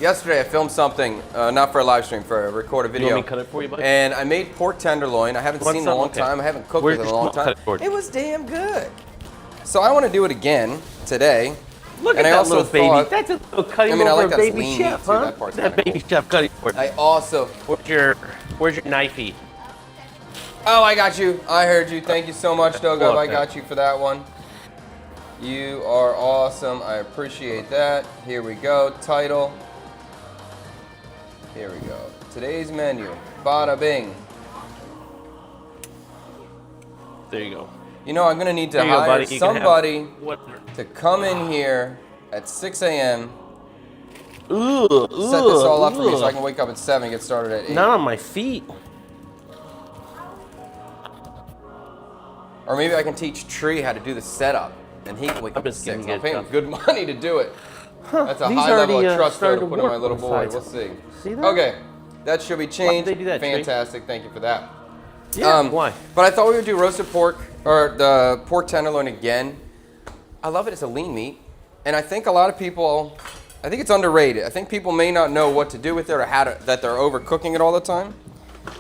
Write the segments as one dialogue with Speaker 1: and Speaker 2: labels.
Speaker 1: Yesterday I filmed something, not for a live stream, for a recorded video.
Speaker 2: You want me to cut it for you, buddy?
Speaker 1: And I made pork tenderloin. I haven't seen it in a long time. I haven't cooked with it in a long time. It was damn good. So I want to do it again today.
Speaker 2: Look at that little baby. That's a little cutting board for a baby chef, huh? That baby chef cutting board.
Speaker 1: I also...
Speaker 2: Where's your knifey?
Speaker 1: Oh, I got you. I heard you. Thank you so much, Dogo. I got you for that one. You are awesome. I appreciate that. Here we go. Title. Here we go. Today's menu. Bada bing.
Speaker 2: There you go.
Speaker 1: You know, I'm going to need to hire somebody to come in here at 6 a.m. Set this all up for me so I can wake up at 7 and get started at 8.
Speaker 2: Not on my feet.
Speaker 1: Or maybe I can teach Tree how to do the setup, and he can wake up at 6. I'll pay him good money to do it. Huh, that's a high level of trust to put in my little boy. We'll see.
Speaker 2: See that?
Speaker 1: Okay, that should be changed.
Speaker 2: Why did they do that,
Speaker 1: Fantastic. Thank you for that.
Speaker 2: Yeah, why?
Speaker 1: But I thought we would do roasted pork, or the pork tenderloin again. I love it. It's a lean meat. And I think a lot of people, I think it's underrated. I think people may not know what to do with it or how to, that they're overcooking it all the time.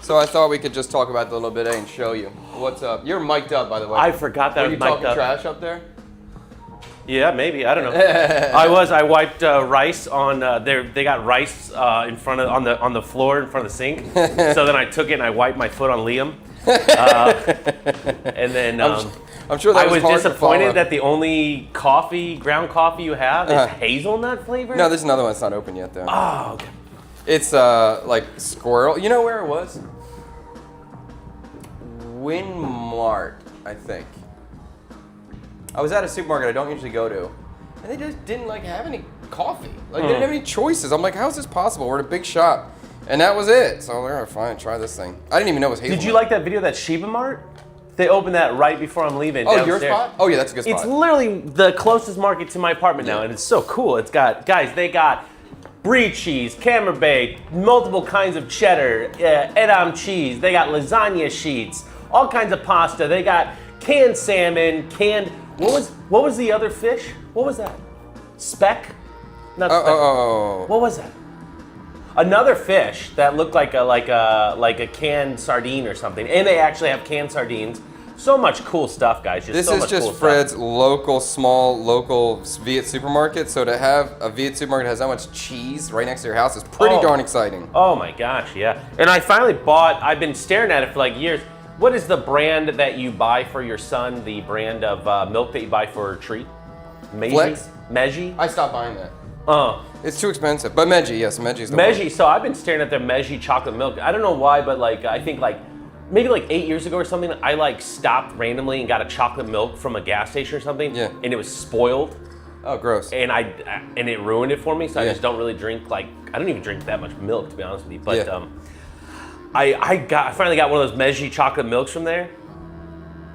Speaker 1: So I thought we could just talk about it a little bit and show you. What's up? You're mic'd up, by the way.
Speaker 2: I forgot that I was mic'd up.
Speaker 1: Were you talking trash up there?
Speaker 2: Yeah, maybe. I don't know. I wiped rice on they got rice in front of on the floor in front of the sink. So then I took it and I wiped my foot on Liam. And then
Speaker 1: I'm sure that
Speaker 2: I was
Speaker 1: hard
Speaker 2: disappointed that the only ground coffee you have is hazelnut flavor.
Speaker 1: No, there's another one that's not open yet though.
Speaker 2: Oh, okay.
Speaker 1: It's like squirrel. You know where it was? Winmart, I think. I was at a supermarket I don't usually go to, and they just didn't like have any coffee. Like they didn't have any choices. I'm like, how is this possible? We're at a big shop, and that was it. So I'm like, all right, fine, try this thing. I didn't even know it was hazelnut.
Speaker 2: Did you like that video that Sheba Mart? They opened that right before I'm leaving.
Speaker 1: Oh,
Speaker 2: downstairs.
Speaker 1: your spot? Oh yeah, that's a good spot.
Speaker 2: It's literally the closest market to my apartment now, and it's so cool. It's got they got brie cheese, camembert, multiple kinds of cheddar, Edam cheese. They got lasagna sheets, all kinds of pasta. They got canned salmon, canned. What was the other fish? What was that? Speck? Not speck. What was that? Another fish that looked like a canned sardine or something. And they actually have canned sardines. So much cool stuff, guys.
Speaker 1: This is just Fred's local Viet supermarket. So to have a Viet supermarket that has that much cheese right next to your house is pretty darn exciting.
Speaker 2: Oh my gosh, yeah. And I finally I've been staring at it for like years. What is the brand that you buy for your son? The brand of milk that you buy for Tree?
Speaker 1: Flex?
Speaker 2: Meiji?
Speaker 1: I stopped buying that. It's too expensive. But Meiji, yes, Meiji's the
Speaker 2: Meiji.
Speaker 1: one.
Speaker 2: So I've been staring at their Meiji chocolate milk. I don't know why, but like I think like maybe like 8 years ago or something, I like stopped randomly and got a chocolate milk from a gas station or something. Yeah. And it was spoiled.
Speaker 1: Oh, gross.
Speaker 2: And it ruined it for me. So I just don't really drink I don't even drink that much milk, to be honest with you. But I finally got one of those Meiji chocolate milks from there.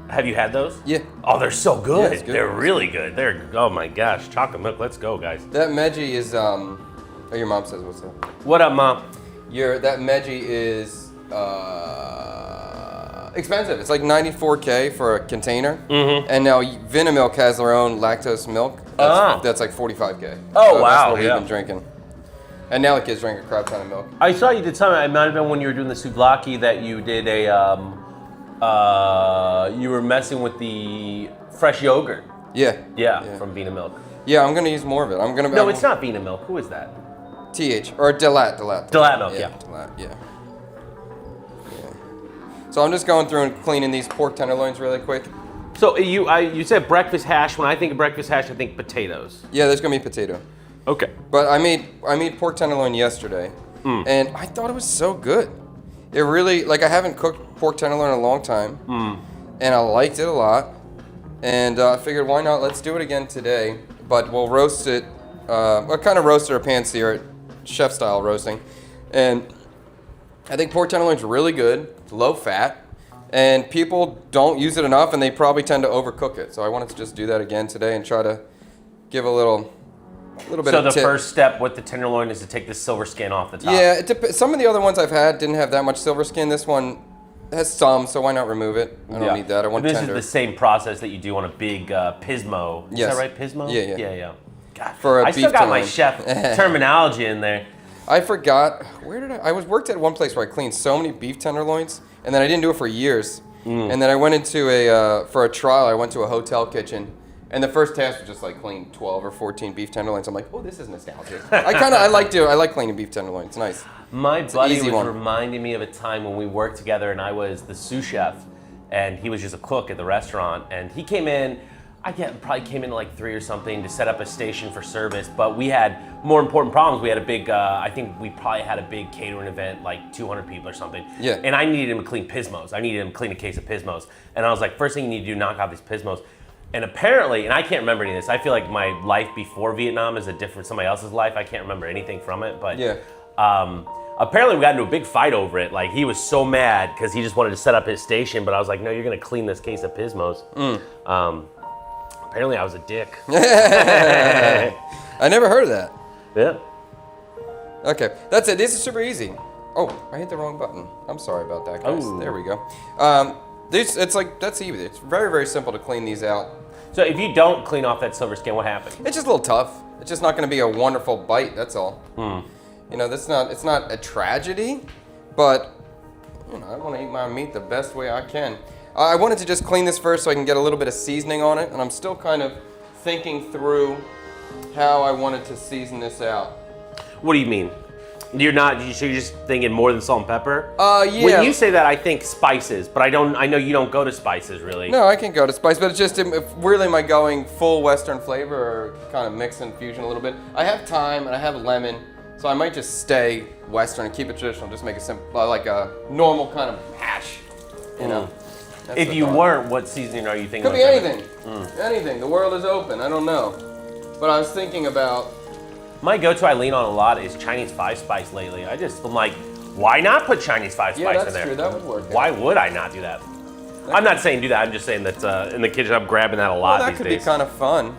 Speaker 2: Have you had those?
Speaker 1: Yeah.
Speaker 2: Oh, they're so good.
Speaker 1: Yeah, good.
Speaker 2: They're really good. Oh my gosh, chocolate milk. Let's go, guys.
Speaker 1: That Meiji is oh, your mom says what's up.
Speaker 2: What up, Mom?
Speaker 1: That Meiji is expensive. It's like $94K for a container. Mm-hmm. And now Vinamilk has their own lactose milk. That's like $45K.
Speaker 2: Oh,
Speaker 1: so
Speaker 2: wow.
Speaker 1: That's what we've been drinking. And now the kids drink a crap ton of milk.
Speaker 2: I saw you did something. It might have been when you were doing the souvlaki that you did you were messing with the fresh yogurt.
Speaker 1: Yeah.
Speaker 2: Yeah, from Vinamilk.
Speaker 1: Yeah, I'm gonna use more of it.
Speaker 2: No, it's not Vinamilk. Who is that?
Speaker 1: TH or Delat.
Speaker 2: Delat milk. Yeah.
Speaker 1: Delat. Yeah. So I'm just going through and cleaning these pork tenderloins really quick.
Speaker 2: So you said breakfast hash. When I think of breakfast hash, I think potatoes.
Speaker 1: Yeah, there's gonna be potato.
Speaker 2: Okay.
Speaker 1: But I made pork tenderloin yesterday, and I thought it was so good. It really, I haven't cooked pork tenderloin in a long time, and I liked it a lot. And I figured, why not? Let's do it again today. But we'll roast it. What kind of roaster or pan-sear it, chef style roasting. And I think pork tenderloin's really good, low fat, and people don't use it enough, and they probably tend to overcook it. So I wanted to just do that again today and try to give a little bit of
Speaker 2: So the
Speaker 1: tip.
Speaker 2: first step with the tenderloin is to take the silver skin off the top.
Speaker 1: Yeah, some of the other ones I've had didn't have that much silver skin. This one has some, so why not remove it? I don't need that. I want
Speaker 2: this
Speaker 1: tender.
Speaker 2: This is the same process that you do on a big Pismo. Is that right, Pismo?
Speaker 1: Yeah.
Speaker 2: God,
Speaker 1: For a
Speaker 2: I
Speaker 1: beef
Speaker 2: still got my
Speaker 1: tenderloin.
Speaker 2: chef terminology in there.
Speaker 1: I forgot, where did I worked at one place where I cleaned so many beef tenderloins, and then I didn't do it for years. And then I went into for a trial, I went to a hotel kitchen, and the first task was just like clean 12 or 14 beef tenderloins. I'm like, oh, this is nostalgic. I like cleaning beef tenderloins. It's nice.
Speaker 2: My buddy was
Speaker 1: one.
Speaker 2: reminding me of a time when we worked together and I was the sous chef and he was just a cook at the restaurant, and he came in, probably came in like 3 or something to set up a station for service, but we had more important problems. We had a big, I think we probably had a big catering event, like 200 people or something.
Speaker 1: Yeah.
Speaker 2: And I needed him to clean Pismos. I needed him to clean a case of Pismos. And I was like, first thing you need to do, knock out these Pismos. And apparently, and I can't remember any of this, I feel like my life before Vietnam is a different, somebody else's life. I can't remember anything from it, but
Speaker 1: Yeah.
Speaker 2: Apparently we got into a big fight over it. Like, he was so mad because he just wanted to set up his station, but I was like, no, you're gonna clean this case of Pismos. Apparently I was a dick.
Speaker 1: I never heard of that.
Speaker 2: Yeah.
Speaker 1: Okay, that's it. This is super easy. Oh, I hit the wrong button. I'm sorry about that, guys.
Speaker 2: Oh.
Speaker 1: There we go. That's easy. It's very, very simple to clean these out.
Speaker 2: So if you don't clean off that silver skin, what happens?
Speaker 1: It's just a little tough. It's just not going to be a wonderful bite. That's all. You know, it's not a tragedy, but you know, I want to eat my meat the best way I can. I wanted to just clean this first so I can get a little bit of seasoning on it, and I'm still kind of thinking through how I wanted to season this out.
Speaker 2: What do you mean? You're just thinking more than salt and pepper?
Speaker 1: Yeah.
Speaker 2: When you say that, I think spices, but I know you don't go to spices really.
Speaker 1: No, I can go to spice, but it's just, if really am I going full Western flavor or kind of mix and fusion a little bit? I have thyme and I have lemon, so I might just stay Western and keep it traditional, just make it simple, like a normal kind of hash, you know? That's
Speaker 2: If
Speaker 1: the
Speaker 2: you
Speaker 1: thought.
Speaker 2: weren't, what seasoning are you thinking?
Speaker 1: Could be
Speaker 2: of?
Speaker 1: anything. Anything. The world is open. I don't know. But I was thinking about.
Speaker 2: My go-to I lean on a lot is Chinese 5-spice lately. I'm like, why not put Chinese 5-spice
Speaker 1: Yeah,
Speaker 2: in
Speaker 1: that's
Speaker 2: there?
Speaker 1: true. That would work.
Speaker 2: Why would I not do that? I'm not saying do that. I'm just saying that in the kitchen I'm grabbing that a lot
Speaker 1: That
Speaker 2: these
Speaker 1: could
Speaker 2: days.
Speaker 1: be kind of fun.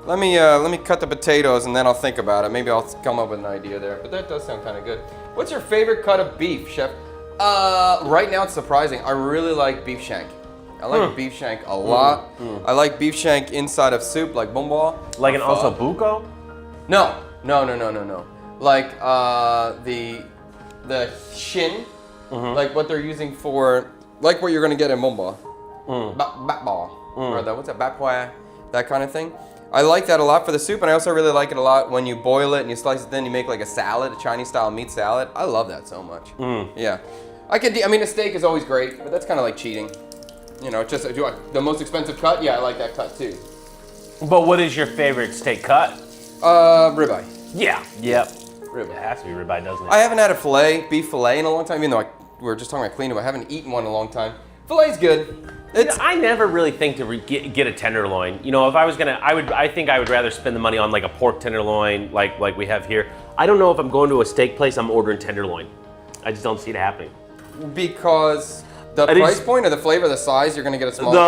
Speaker 1: Let me cut the potatoes and then I'll think about it. Maybe I'll come up with an idea there. But that does sound kind of good. What's your favorite cut of beef, Chef? Right now it's surprising. I really like beef shank. I like beef shank a lot. I like beef shank inside of soup, like bomba.
Speaker 2: Like an osso buco?
Speaker 1: No. Like the shin, like what they're using for, like what you're gonna get in bomba. Bat ball. Or what's that? Bat poya, that kind of thing. I like that a lot for the soup, and I also really like it a lot when you boil it and you slice it, then you make like a salad, a Chinese style meat salad. I love that so much. Yeah. I mean, a steak is always great, but that's kind of like cheating. You know, just the most expensive cut. Yeah, I like that cut too.
Speaker 2: But what is your favorite steak cut?
Speaker 1: Ribeye.
Speaker 2: Yeah. Yep.
Speaker 1: Ribeye.
Speaker 2: It has to be ribeye, doesn't it?
Speaker 1: I haven't had a beef fillet in a long time, even though we were just talking about cleaning, but I haven't eaten one in a long time. Fillet's good.
Speaker 2: I never really think to get a tenderloin. You know, if I was gonna, I think I would rather spend the money on like a pork tenderloin, like we have here. I don't know if I'm going to a steak place, I'm ordering tenderloin. I just don't see it happening.
Speaker 1: Because the price point or the flavor, the size, you're gonna get a small piece.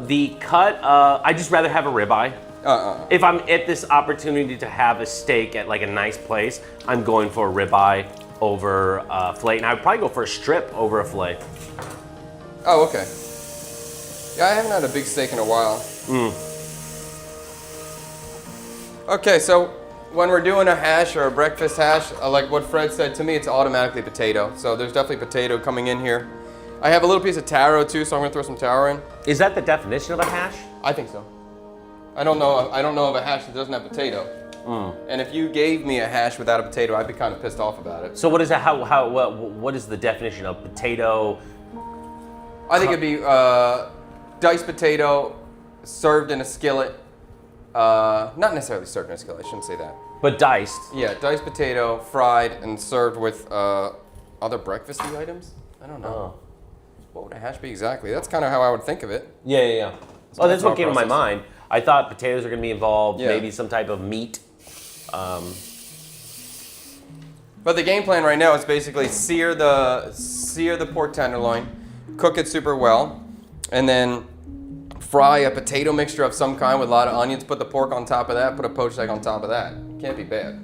Speaker 2: The cut, I just rather have a ribeye. If I'm at this opportunity to have a steak at like a nice place, I'm going for a ribeye over a fillet, and I would probably go for a strip over a fillet.
Speaker 1: Oh, okay. Yeah, I haven't had a big steak in a while. Okay, so when we're doing a hash or a breakfast hash, like what Fred said to me, it's automatically potato. So there's definitely potato coming in here. I have a little piece of taro too, so I'm gonna throw some taro in.
Speaker 2: Is that the definition of a hash?
Speaker 1: I think so. I don't know of a hash that doesn't have potato. And if you gave me a hash without a potato, I'd be kind of pissed off about it.
Speaker 2: So what is that? What is the definition of potato?
Speaker 1: I think it'd be diced potato served in a skillet. Not necessarily served in a skillet, I shouldn't say that.
Speaker 2: But diced.
Speaker 1: Yeah, diced potato, fried, and served with other breakfasty items. I don't know. What would a hash be exactly? That's kind of how I would think of it.
Speaker 2: Yeah. Oh, that's what came to my mind. I thought potatoes are going to be involved,
Speaker 1: Yeah.
Speaker 2: maybe some type of meat.
Speaker 1: But the game plan right now is basically sear the pork tenderloin, cook it super well, and then fry a potato mixture of some kind with a lot of onions, put the pork on top of that, put a poached egg on top of that. Can't be bad.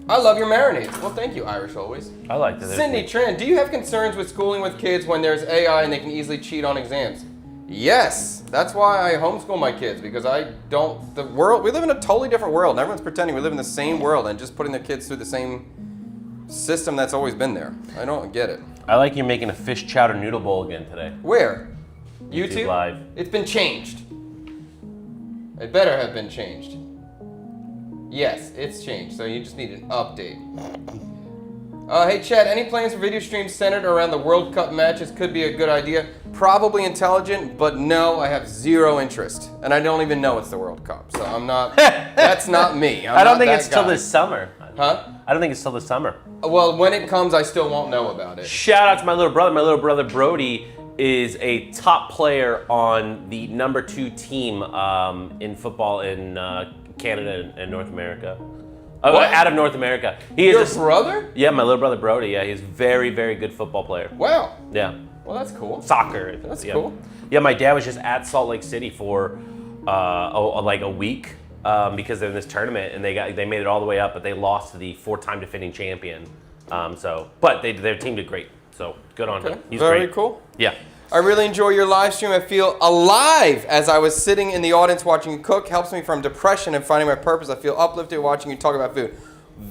Speaker 1: I love your marinades. Well, thank you, Irish Always.
Speaker 2: I like that.
Speaker 1: Cindy Tran, do you have concerns with schooling with kids when there's AI and they can easily cheat on exams? Yes, that's why I homeschool my kids, because we live in a totally different world, and everyone's pretending we live in the same world and just putting their kids through the same system that's always been there. I don't get it.
Speaker 2: I like you making a fish chowder noodle bowl again today.
Speaker 1: Where?
Speaker 2: YouTube Live.
Speaker 1: It's been changed. It better have been changed. Yes, it's changed, so you just need an update. Hey Chad, any plans for video streams centered around the World Cup matches? Could be a good idea. Probably intelligent, but no, I have zero interest. And I don't even know it's the World Cup, so I'm not, that's not me.
Speaker 2: I don't think it's till this summer.
Speaker 1: Huh?
Speaker 2: I don't think it's till this summer.
Speaker 1: Well, when it comes, I still won't know about it.
Speaker 2: Shout out to my little brother. My little brother Brody is a top player on the number 2 team in football in Canada and North America. Out of North America. He
Speaker 1: Your
Speaker 2: is
Speaker 1: brother?
Speaker 2: Yeah, my little brother Brody. Yeah, he's a very, very good football player.
Speaker 1: Wow.
Speaker 2: Yeah.
Speaker 1: Well, that's cool.
Speaker 2: Soccer.
Speaker 1: That's
Speaker 2: yeah.
Speaker 1: cool.
Speaker 2: Yeah, my dad was just at Salt Lake City for like a week because they're in this tournament, and they made it all the way up, but they lost to the 4-time defending champion. But their team did great. So good on him. He's
Speaker 1: Very
Speaker 2: great.
Speaker 1: cool.
Speaker 2: Yeah.
Speaker 1: I really enjoy your live stream. I feel alive as I was sitting in the audience watching you cook. Helps me from depression and finding my purpose. I feel uplifted watching you talk about food.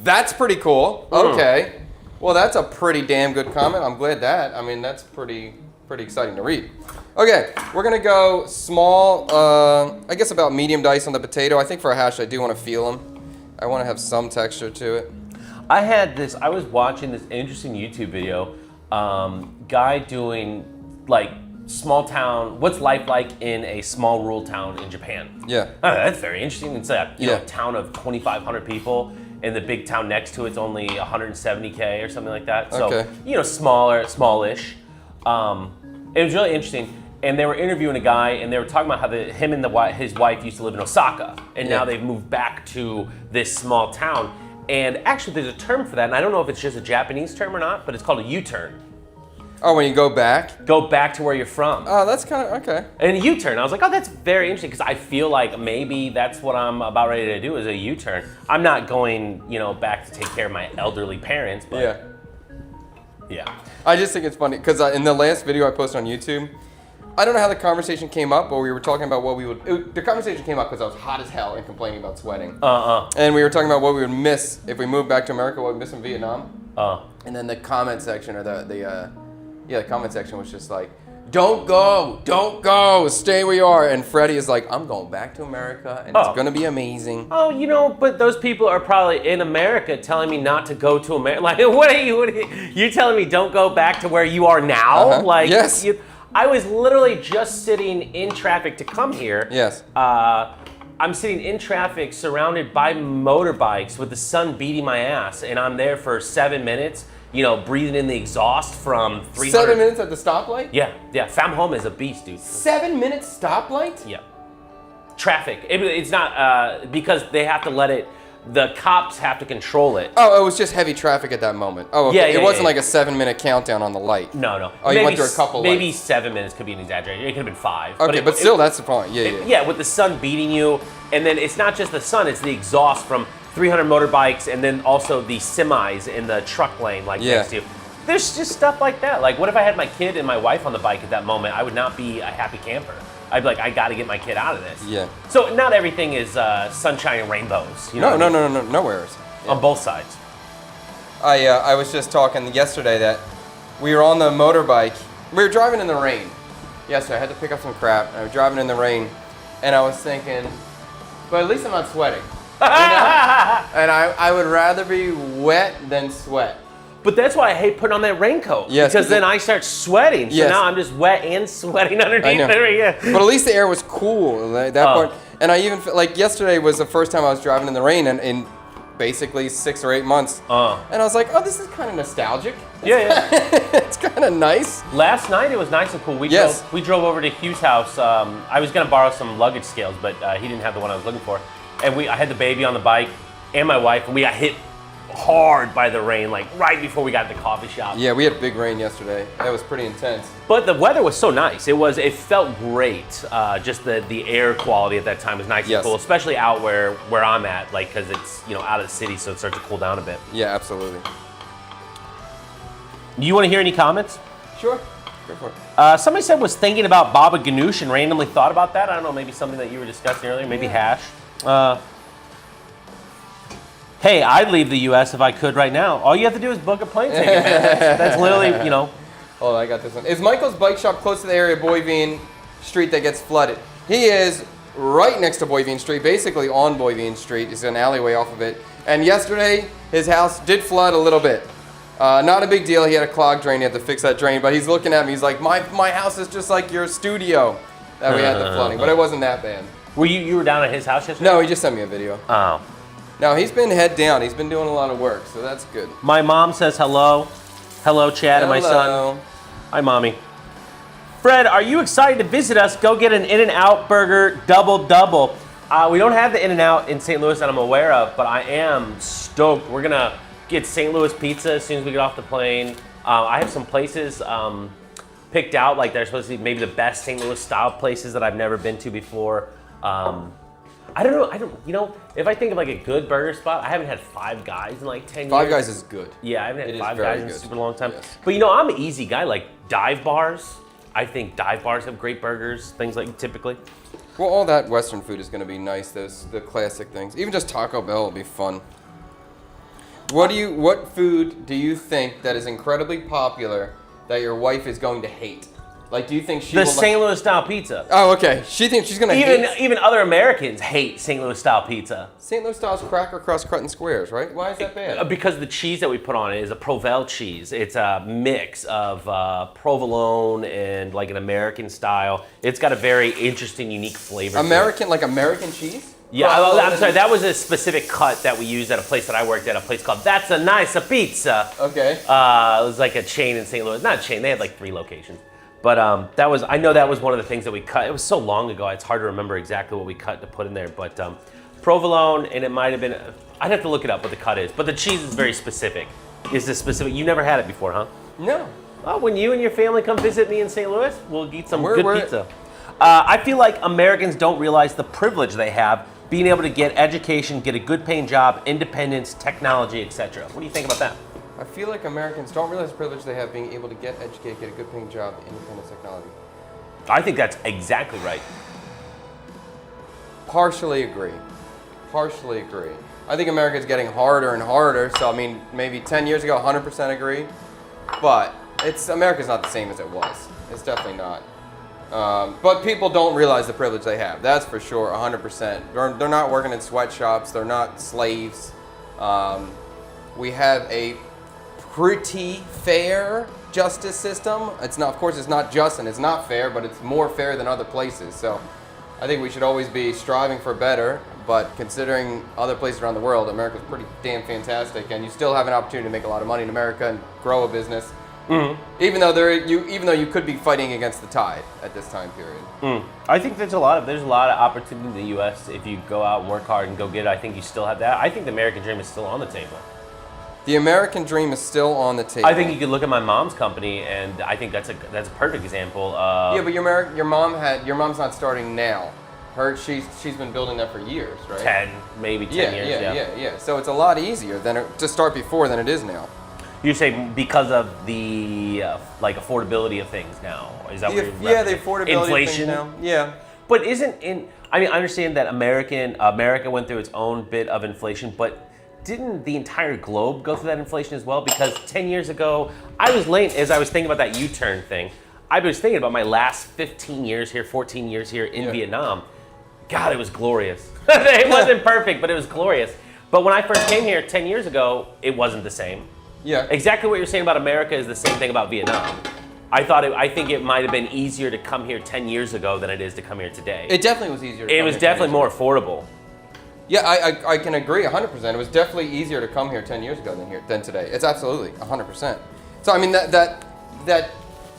Speaker 1: That's pretty cool. Okay. Well, that's a pretty damn good comment. I'm glad that. I mean, that's pretty exciting to read. Okay, we're going to go small, I guess about medium dice on the potato. I think for a hash, I do want to feel them. I want to have some texture to it.
Speaker 2: I was watching this interesting YouTube video, guy doing like small town, what's life like in a small rural town in Japan.
Speaker 1: Yeah.
Speaker 2: Oh, that's very interesting. It's a town of 2,500 people, and the big town next to it's only 170K or something like that. So,
Speaker 1: Okay.
Speaker 2: Smallish. It was really interesting. And they were interviewing a guy, and they were talking about how him and his wife used to live in Osaka, and now they've moved back to this small town. And actually, there's a term for that, and I don't know if it's just a Japanese term or not, but it's called a U-turn.
Speaker 1: Oh, when you go back?
Speaker 2: Go back to where you're from.
Speaker 1: Oh, that's kind of, okay.
Speaker 2: And a U-turn. I was like, oh, that's very interesting, because I feel like maybe that's what I'm about ready to do is a U-turn. I'm not going, back to take care of my elderly parents, but yeah.
Speaker 1: I just think it's funny, because in the last video I posted on YouTube, I don't know how the conversation came up, but we were talking about what we would... the conversation came up because I was hot as hell and complaining about sweating. And we were talking about what we would miss if we moved back to America, what we miss in Vietnam. And then the comment section, or the comment section was just like, don't go, stay where you are. And Freddie is like, I'm going back to America, and it's going to be amazing.
Speaker 2: Oh, but those people are probably in America telling me not to go to America. Like, what are you telling me don't go back to where you are now? Like,
Speaker 1: yes.
Speaker 2: I was literally just sitting in traffic to come here.
Speaker 1: Yes.
Speaker 2: I'm sitting in traffic surrounded by motorbikes with the sun beating my ass, and I'm there for 7 minutes, breathing in the exhaust from 300.
Speaker 1: 7 minutes at the stoplight?
Speaker 2: Yeah. Pham Hom is a beast, dude.
Speaker 1: 7 minute stoplight?
Speaker 2: Yeah. Traffic. It's not, because they have to let it, the cops have to control it.
Speaker 1: Oh, it was just heavy traffic at that moment. Oh, okay.
Speaker 2: Yeah,
Speaker 1: it wasn't like a 7 minute countdown on the light.
Speaker 2: No.
Speaker 1: Oh, you went through a couple
Speaker 2: Maybe
Speaker 1: lights.
Speaker 2: 7 minutes could be an exaggeration. It could have been 5.
Speaker 1: Okay, but still, that's the point.
Speaker 2: Yeah, with the sun beating you, and then it's not just the sun, it's the exhaust from 300 motorbikes, and then also the semis in the truck lane next to you. There's just stuff like that. Like, what if I had my kid and my wife on the bike at that moment? I would not be a happy camper. I'd be like, I got to get my kid out of this.
Speaker 1: Yeah.
Speaker 2: So not everything is sunshine and rainbows.
Speaker 1: No, nowheres. Yeah.
Speaker 2: On both sides.
Speaker 1: I was just talking yesterday that we were on the motorbike. We were driving in the rain. Yesterday, I had to pick up some crap. I was driving in the rain, and I was thinking, but at least I'm not sweating. And I would rather be wet than sweat.
Speaker 2: But that's why I hate putting on that raincoat.
Speaker 1: Yes,
Speaker 2: because then I start sweating. So now I'm just wet and sweating underneath.
Speaker 1: I know.
Speaker 2: Yeah.
Speaker 1: But at least the air was cool at that point. And I even like yesterday was the first time I was driving in the rain in basically 6 or 8 months. And I was like, oh, this is kind of nostalgic.
Speaker 2: Yeah.
Speaker 1: It's kind of nice.
Speaker 2: Last night it was nice and cool. We drove over to Hugh's house. I was gonna borrow some luggage scales, but he didn't have the one I was looking for. And I had the baby on the bike and my wife, and we got hit hard by the rain, like right before we got to the coffee shop.
Speaker 1: Yeah, we had big rain yesterday. That was pretty intense.
Speaker 2: But the weather was so nice. It felt great. Just the air quality at that time was nice and cool, especially out where I'm at, like, because it's out of the city, so it starts to cool down a bit.
Speaker 1: Yeah, absolutely.
Speaker 2: You want to hear any comments?
Speaker 1: Sure. Go for it.
Speaker 2: Somebody said was thinking about baba ganoush and randomly thought about that. I don't know, maybe something that you were discussing earlier, maybe hash. Hey, I'd leave the U.S. if I could right now. All you have to do is book a plane ticket, man. That's literally, you know.
Speaker 1: Oh, I got this one. Is Michael's bike shop close to the area of Boivin Street that gets flooded? He is right next to Boivin Street, basically on Boivin Street. It's an alleyway off of it. And yesterday, his house did flood a little bit. Not a big deal. He had a clogged drain. He had to fix that drain. But he's looking at me. He's like, my house is just like your studio that we had the flooding. But it wasn't that bad.
Speaker 2: Were you were down at his house yesterday?
Speaker 1: No, he just sent me a video.
Speaker 2: Oh.
Speaker 1: No, he's been head down. He's been doing a lot of work, so that's good.
Speaker 2: My mom says hello. Hello, Chad, and my son.
Speaker 1: Hello.
Speaker 2: Hi, Mommy. Fred, are you excited to visit us? Go get an In-N-Out burger double. We don't have the In-N-Out in St. Louis that I'm aware of, but I am stoked. We're going to get St. Louis pizza as soon as we get off the plane. I have some places picked out, like they're supposed to be maybe the best St. Louis style places that I've never been to before. I don't know, if I think of like a good burger spot, I haven't had Five Guys in like 10 years.
Speaker 1: Five Guys is good.
Speaker 2: Yeah, I haven't had
Speaker 1: It is
Speaker 2: Five
Speaker 1: very
Speaker 2: Guys in a
Speaker 1: good.
Speaker 2: super long time.
Speaker 1: Yes.
Speaker 2: But I'm an easy guy, like dive bars. I think dive bars have great burgers, things like typically.
Speaker 1: Well, all that Western food is going to be nice. The classic things. Even just Taco Bell will be fun. What food do you think that is incredibly popular that your wife is going to hate? Like, do you think she
Speaker 2: The
Speaker 1: will
Speaker 2: St. Louis style pizza.
Speaker 1: Oh, okay. She thinks she's going to hate
Speaker 2: Even other Americans hate St. Louis style pizza.
Speaker 1: St. Louis style's cracker crust cut in squares, right? Why is that bad?
Speaker 2: Because the cheese that we put on it is a Provel cheese. It's a mix of provolone and like an American style. It's got a very interesting, unique flavor. to it.
Speaker 1: American cheese?
Speaker 2: Yeah, I'm sorry. That was a specific cut that we used at a place that I worked at. A place called That's a Nice Pizza.
Speaker 1: Okay.
Speaker 2: It was like a chain in St. Louis. Not a chain. They had like 3 locations. But I know that was one of the things that we cut. It was so long ago, it's hard to remember exactly what we cut to put in there. But provolone, and it might have been, I'd have to look it up what the cut is. But the cheese is very specific. Is this specific? You never had it before, huh?
Speaker 1: No.
Speaker 2: Well, when you and your family come visit me in St. Louis, we'll eat some
Speaker 1: Where-
Speaker 2: good
Speaker 1: where-
Speaker 2: pizza. I feel like Americans don't realize the privilege they have being able to get education, get a good paying job, independence, technology, etc. What do you think about that?
Speaker 1: I feel like Americans don't realize the privilege they have being able to get educated, get a good paying job, independent technology.
Speaker 2: I think that's exactly right.
Speaker 1: Partially agree. I think America's getting harder and harder. So, I mean, maybe 10 years ago, 100% agree. But America's not the same as it was. It's definitely not. But people don't realize the privilege they have. That's for sure, 100%. They're not working in sweatshops. They're not slaves. We have a pretty fair justice system. It's not, of course, it's not just and it's not fair, but it's more fair than other places. So I think we should always be striving for better. But considering other places around the world, America's pretty damn fantastic, and you still have an opportunity to make a lot of money in America and grow a business. Mm-hmm. Even though you could be fighting against the tide at this time period.
Speaker 2: I think there's a lot of opportunity in the U.S. if you go out and work hard and go get it. I think you still have that. I think the American dream is still on the table.
Speaker 1: The American dream is still on the table.
Speaker 2: I think you could look at my mom's company, and I think that's a perfect example.
Speaker 1: Yeah, but your mom's not starting now. She's been building that for years, right?
Speaker 2: 10 years.
Speaker 1: Yeah. So it's a lot easier to start before than it is now.
Speaker 2: You say because of the like affordability of things now? Is that what you're
Speaker 1: Yeah, the
Speaker 2: referencing?
Speaker 1: affordability
Speaker 2: Inflation
Speaker 1: of things now. Yeah.
Speaker 2: But I understand that America went through its own bit of inflation, but didn't the entire globe go through that inflation as well? Because 10 years ago, I was late as I was thinking about that U-turn thing. I was thinking about my last 14 years here in Vietnam. God, it was glorious. It wasn't perfect, but it was glorious. But when I first came here 10 years ago, it wasn't the same.
Speaker 1: Yeah.
Speaker 2: Exactly what you're saying about America is the same thing about Vietnam. I think it might have been easier to come here 10 years ago than it is to come here today.
Speaker 1: It definitely was easier.
Speaker 2: It was definitely more affordable.
Speaker 1: Yeah, I can agree 100%. It was definitely easier to come here 10 years ago than today. It's absolutely 100%. So I mean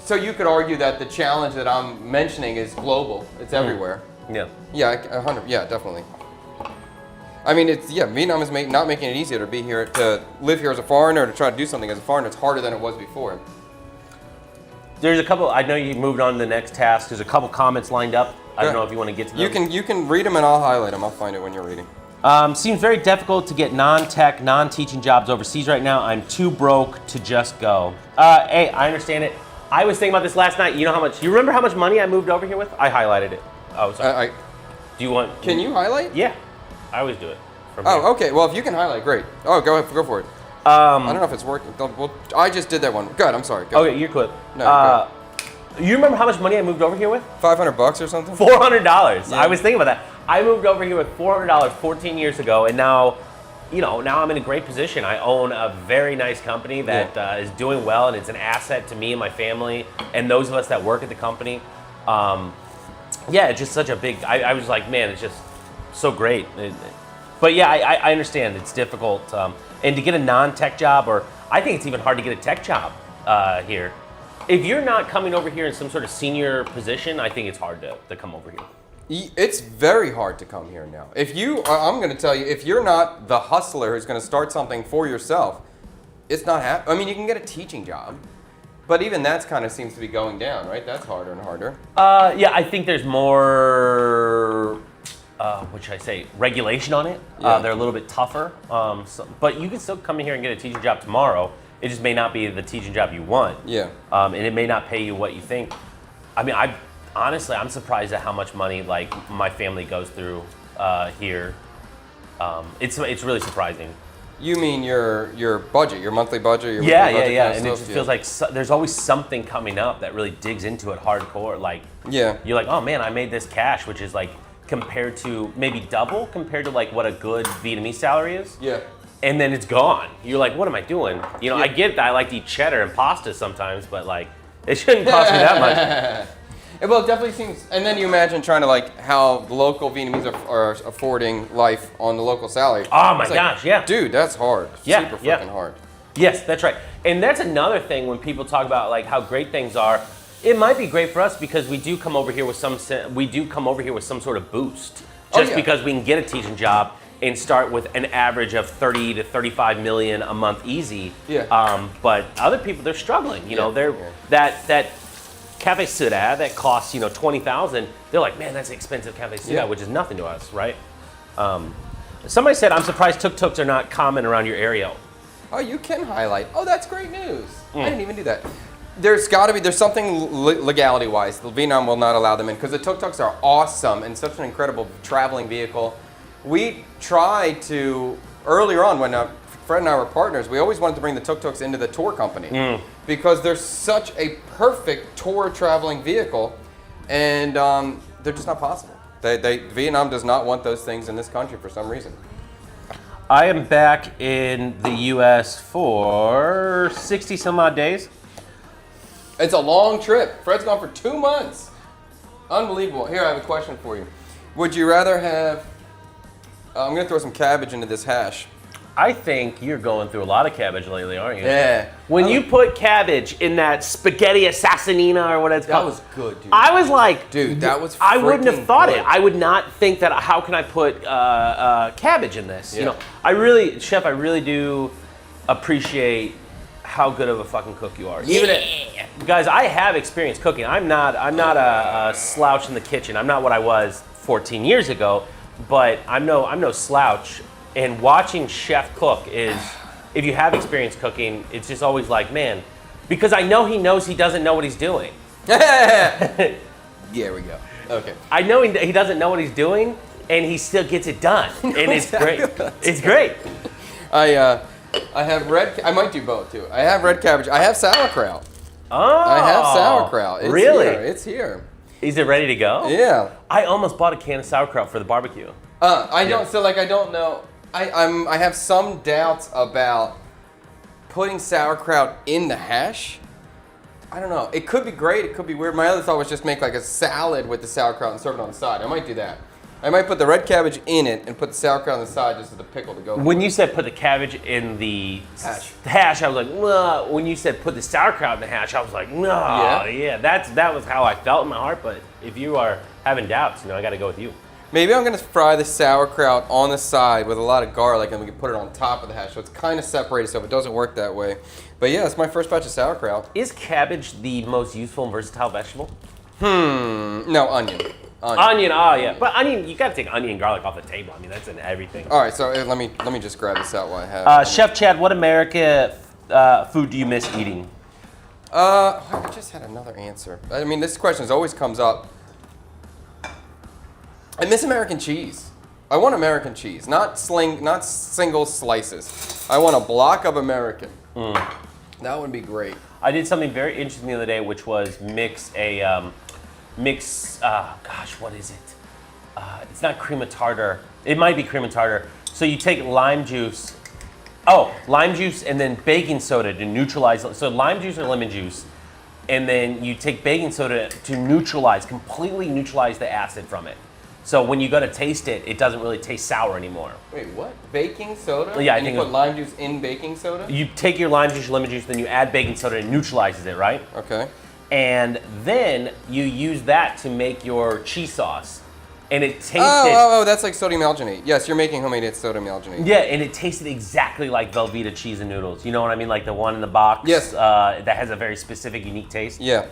Speaker 1: so you could argue that the challenge that I'm mentioning is global. It's everywhere.
Speaker 2: Yeah.
Speaker 1: Yeah, 100. Yeah, definitely. I mean, Vietnam is not making it easier to be here, to live here as a foreigner, to try to do something as a foreigner. It's harder than it was before.
Speaker 2: There's a couple. I know you moved on to the next task. There's a couple comments lined up. I don't know if you want to get to them.
Speaker 1: You can read them and I'll highlight them. I'll find it when you're reading.
Speaker 2: Seems very difficult to get non-tech, non-teaching jobs overseas right now. I'm too broke to just go. Hey, I understand it. I was thinking about this last night. You know how much? You remember how much money I moved over here with? I highlighted it. Oh, sorry. Do you want?
Speaker 1: Can you highlight?
Speaker 2: Yeah, I always do it.
Speaker 1: Oh, okay. Well, if you can highlight, great. Oh, go ahead, go for it. I don't know if it's working. Well, I just did that one. Good. I'm sorry. Go.
Speaker 2: Okay, you're good.
Speaker 1: No.
Speaker 2: You remember how much money I moved over here with?
Speaker 1: $500 or something.
Speaker 2: $400.
Speaker 1: Yeah.
Speaker 2: I was thinking about that. I moved over here with $400 14 years ago, and now, now I'm in a great position. I own a very nice company that is doing well, and it's an asset to me and my family, and those of us that work at the company. It's just such a big. I was like, man, it's just so great. But yeah, I understand it's difficult, and to get a non-tech job, or I think it's even hard to get a tech job here. If you're not coming over here in some sort of senior position, I think it's hard to come over here.
Speaker 1: It's very hard to come here now. I'm going to tell you, if you're not the hustler who's going to start something for yourself, it's not happening. I mean, you can get a teaching job, but even that's kind of seems to be going down, right? That's harder and harder.
Speaker 2: I think there's more, what should I say, regulation on it.
Speaker 1: Yeah.
Speaker 2: They're a little bit tougher, but you can still come in here and get a teaching job tomorrow. It just may not be the teaching job you want.
Speaker 1: Yeah.
Speaker 2: And it may not pay you what you think. I mean, honestly, I'm surprised at how much money like my family goes through here. It's really surprising.
Speaker 1: You mean your budget, your monthly budget? Your
Speaker 2: Yeah.
Speaker 1: weekly budget
Speaker 2: And it just feels like there's always something coming up that really digs into it hardcore. Like,
Speaker 1: Yeah.
Speaker 2: you're like, oh man, I made this cash, which is like compared to maybe double compared to like what a good Vietnamese salary is.
Speaker 1: Yeah.
Speaker 2: And then it's gone. You're like, what am I doing? I get that I like to eat cheddar and pasta sometimes, but like, it shouldn't cost me that much.
Speaker 1: Well, it definitely seems. And then you imagine trying to like how the local Vietnamese are affording life on the local salary.
Speaker 2: Oh my
Speaker 1: It's like,
Speaker 2: gosh, yeah.
Speaker 1: Dude, that's hard.
Speaker 2: Yeah,
Speaker 1: Super
Speaker 2: yeah.
Speaker 1: freaking hard.
Speaker 2: Yes, that's right. And that's another thing when people talk about like how great things are. It might be great for us because we do come over here with some sort of boost. Just because we can get a teaching job and start with an average of 30 to 35 million a month easy.
Speaker 1: Yeah.
Speaker 2: But other people, they're struggling. That Cafe Sura that costs 20,000. They're like, man, that's an expensive Cafe Sura, which is nothing to us, right? Somebody said, I'm surprised tuk-tuks are not common around your area.
Speaker 1: Oh, you can highlight. Oh, that's great news. I didn't even do that. There's something legality-wise. Vietnam will not allow them in because the tuk-tuks are awesome and such an incredible traveling vehicle. We tried to, earlier on when Fred and I were partners, we always wanted to bring the tuk-tuks into the tour company because they're such a perfect tour traveling vehicle, and they're just not possible. Vietnam does not want those things in this country for some reason.
Speaker 2: I am back in the U.S. for 60 some odd days.
Speaker 1: It's a long trip. Fred's gone for 2 months. Unbelievable. Here, I have a question for you. Would you rather have... I'm going to throw some cabbage into this hash.
Speaker 2: I think you're going through a lot of cabbage lately, aren't you?
Speaker 1: Yeah.
Speaker 2: When you put cabbage in that spaghetti assassinina or what it's called.
Speaker 1: That was good, dude.
Speaker 2: I was like...
Speaker 1: Dude, that was
Speaker 2: I wouldn't have
Speaker 1: freaking
Speaker 2: thought
Speaker 1: good.
Speaker 2: it. I would not think that, how can I put cabbage in this?
Speaker 1: Yeah.
Speaker 2: I really do appreciate how good of a fucking cook you are. Guys, I have experience cooking. I'm not a slouch in the kitchen. I'm not what I was 14 years ago, but I'm no slouch. And watching chef cook is, if you have experience cooking, it's just always like, man, because I know he knows he doesn't know what he's doing.
Speaker 1: There we go. Okay.
Speaker 2: I know he doesn't know what he's doing, and he still gets it done, and it's great. It's great.
Speaker 1: I have I might do both too. I have red cabbage. I have sauerkraut.
Speaker 2: Oh,
Speaker 1: I have sauerkraut. It's
Speaker 2: really?
Speaker 1: Here. It's here.
Speaker 2: Is it ready to go?
Speaker 1: Yeah.
Speaker 2: I almost bought a can of sauerkraut for the barbecue.
Speaker 1: I don't know. I have some doubts about putting sauerkraut in the hash. I don't know. It could be great. It could be weird. My other thought was just make like a salad with the sauerkraut and serve it on the side. I might do that. I might put the red cabbage in it and put the sauerkraut on the side just as a pickle to go.
Speaker 2: When you said put the cabbage in the hash, I was like, nah. When you said put the sauerkraut in the hash, I was like, no. Yeah. That was how I felt in my heart. But if you are having doubts, I got to go with you.
Speaker 1: Maybe I'm gonna fry the sauerkraut on the side with a lot of garlic, and we can put it on top of the hash, so it's kind of separated, so it doesn't work that way. But yeah, it's my first batch of sauerkraut.
Speaker 2: Is cabbage the most useful and versatile vegetable?
Speaker 1: No, onion.
Speaker 2: Onion, yeah. But onion, you gotta take onion and garlic off the table. I mean, that's in everything.
Speaker 1: All right, so let me just grab this out while I have.
Speaker 2: Chef Chad, what America food do you miss eating?
Speaker 1: I just had another answer. I mean, this question always comes up. I miss American cheese. I want American cheese, not single slices. I want a block of American. That would be great.
Speaker 2: I did something very interesting the other day, which was mix, what is it? It's not cream of tartar. It might be cream of tartar. So you take lime juice and then baking soda to neutralize. So lime juice or lemon juice, and then you take baking soda to completely neutralize the acid from it. So when you go to taste it, it doesn't really taste sour anymore.
Speaker 1: Wait, what? Baking soda?
Speaker 2: Yeah, I
Speaker 1: and
Speaker 2: think
Speaker 1: you put lime juice in baking soda?
Speaker 2: You take your lime juice, lemon juice, then you add baking soda and neutralizes it, right?
Speaker 1: Okay.
Speaker 2: And then you use that to make your cheese sauce. And it tasted...
Speaker 1: Oh, that's like sodium alginate. Yes, you're making homemade sodium alginate.
Speaker 2: Yeah, and it tasted exactly like Velveeta cheese and noodles. You know what I mean? Like the one in the box.
Speaker 1: Yes.
Speaker 2: That has a very specific, unique taste.
Speaker 1: Yeah.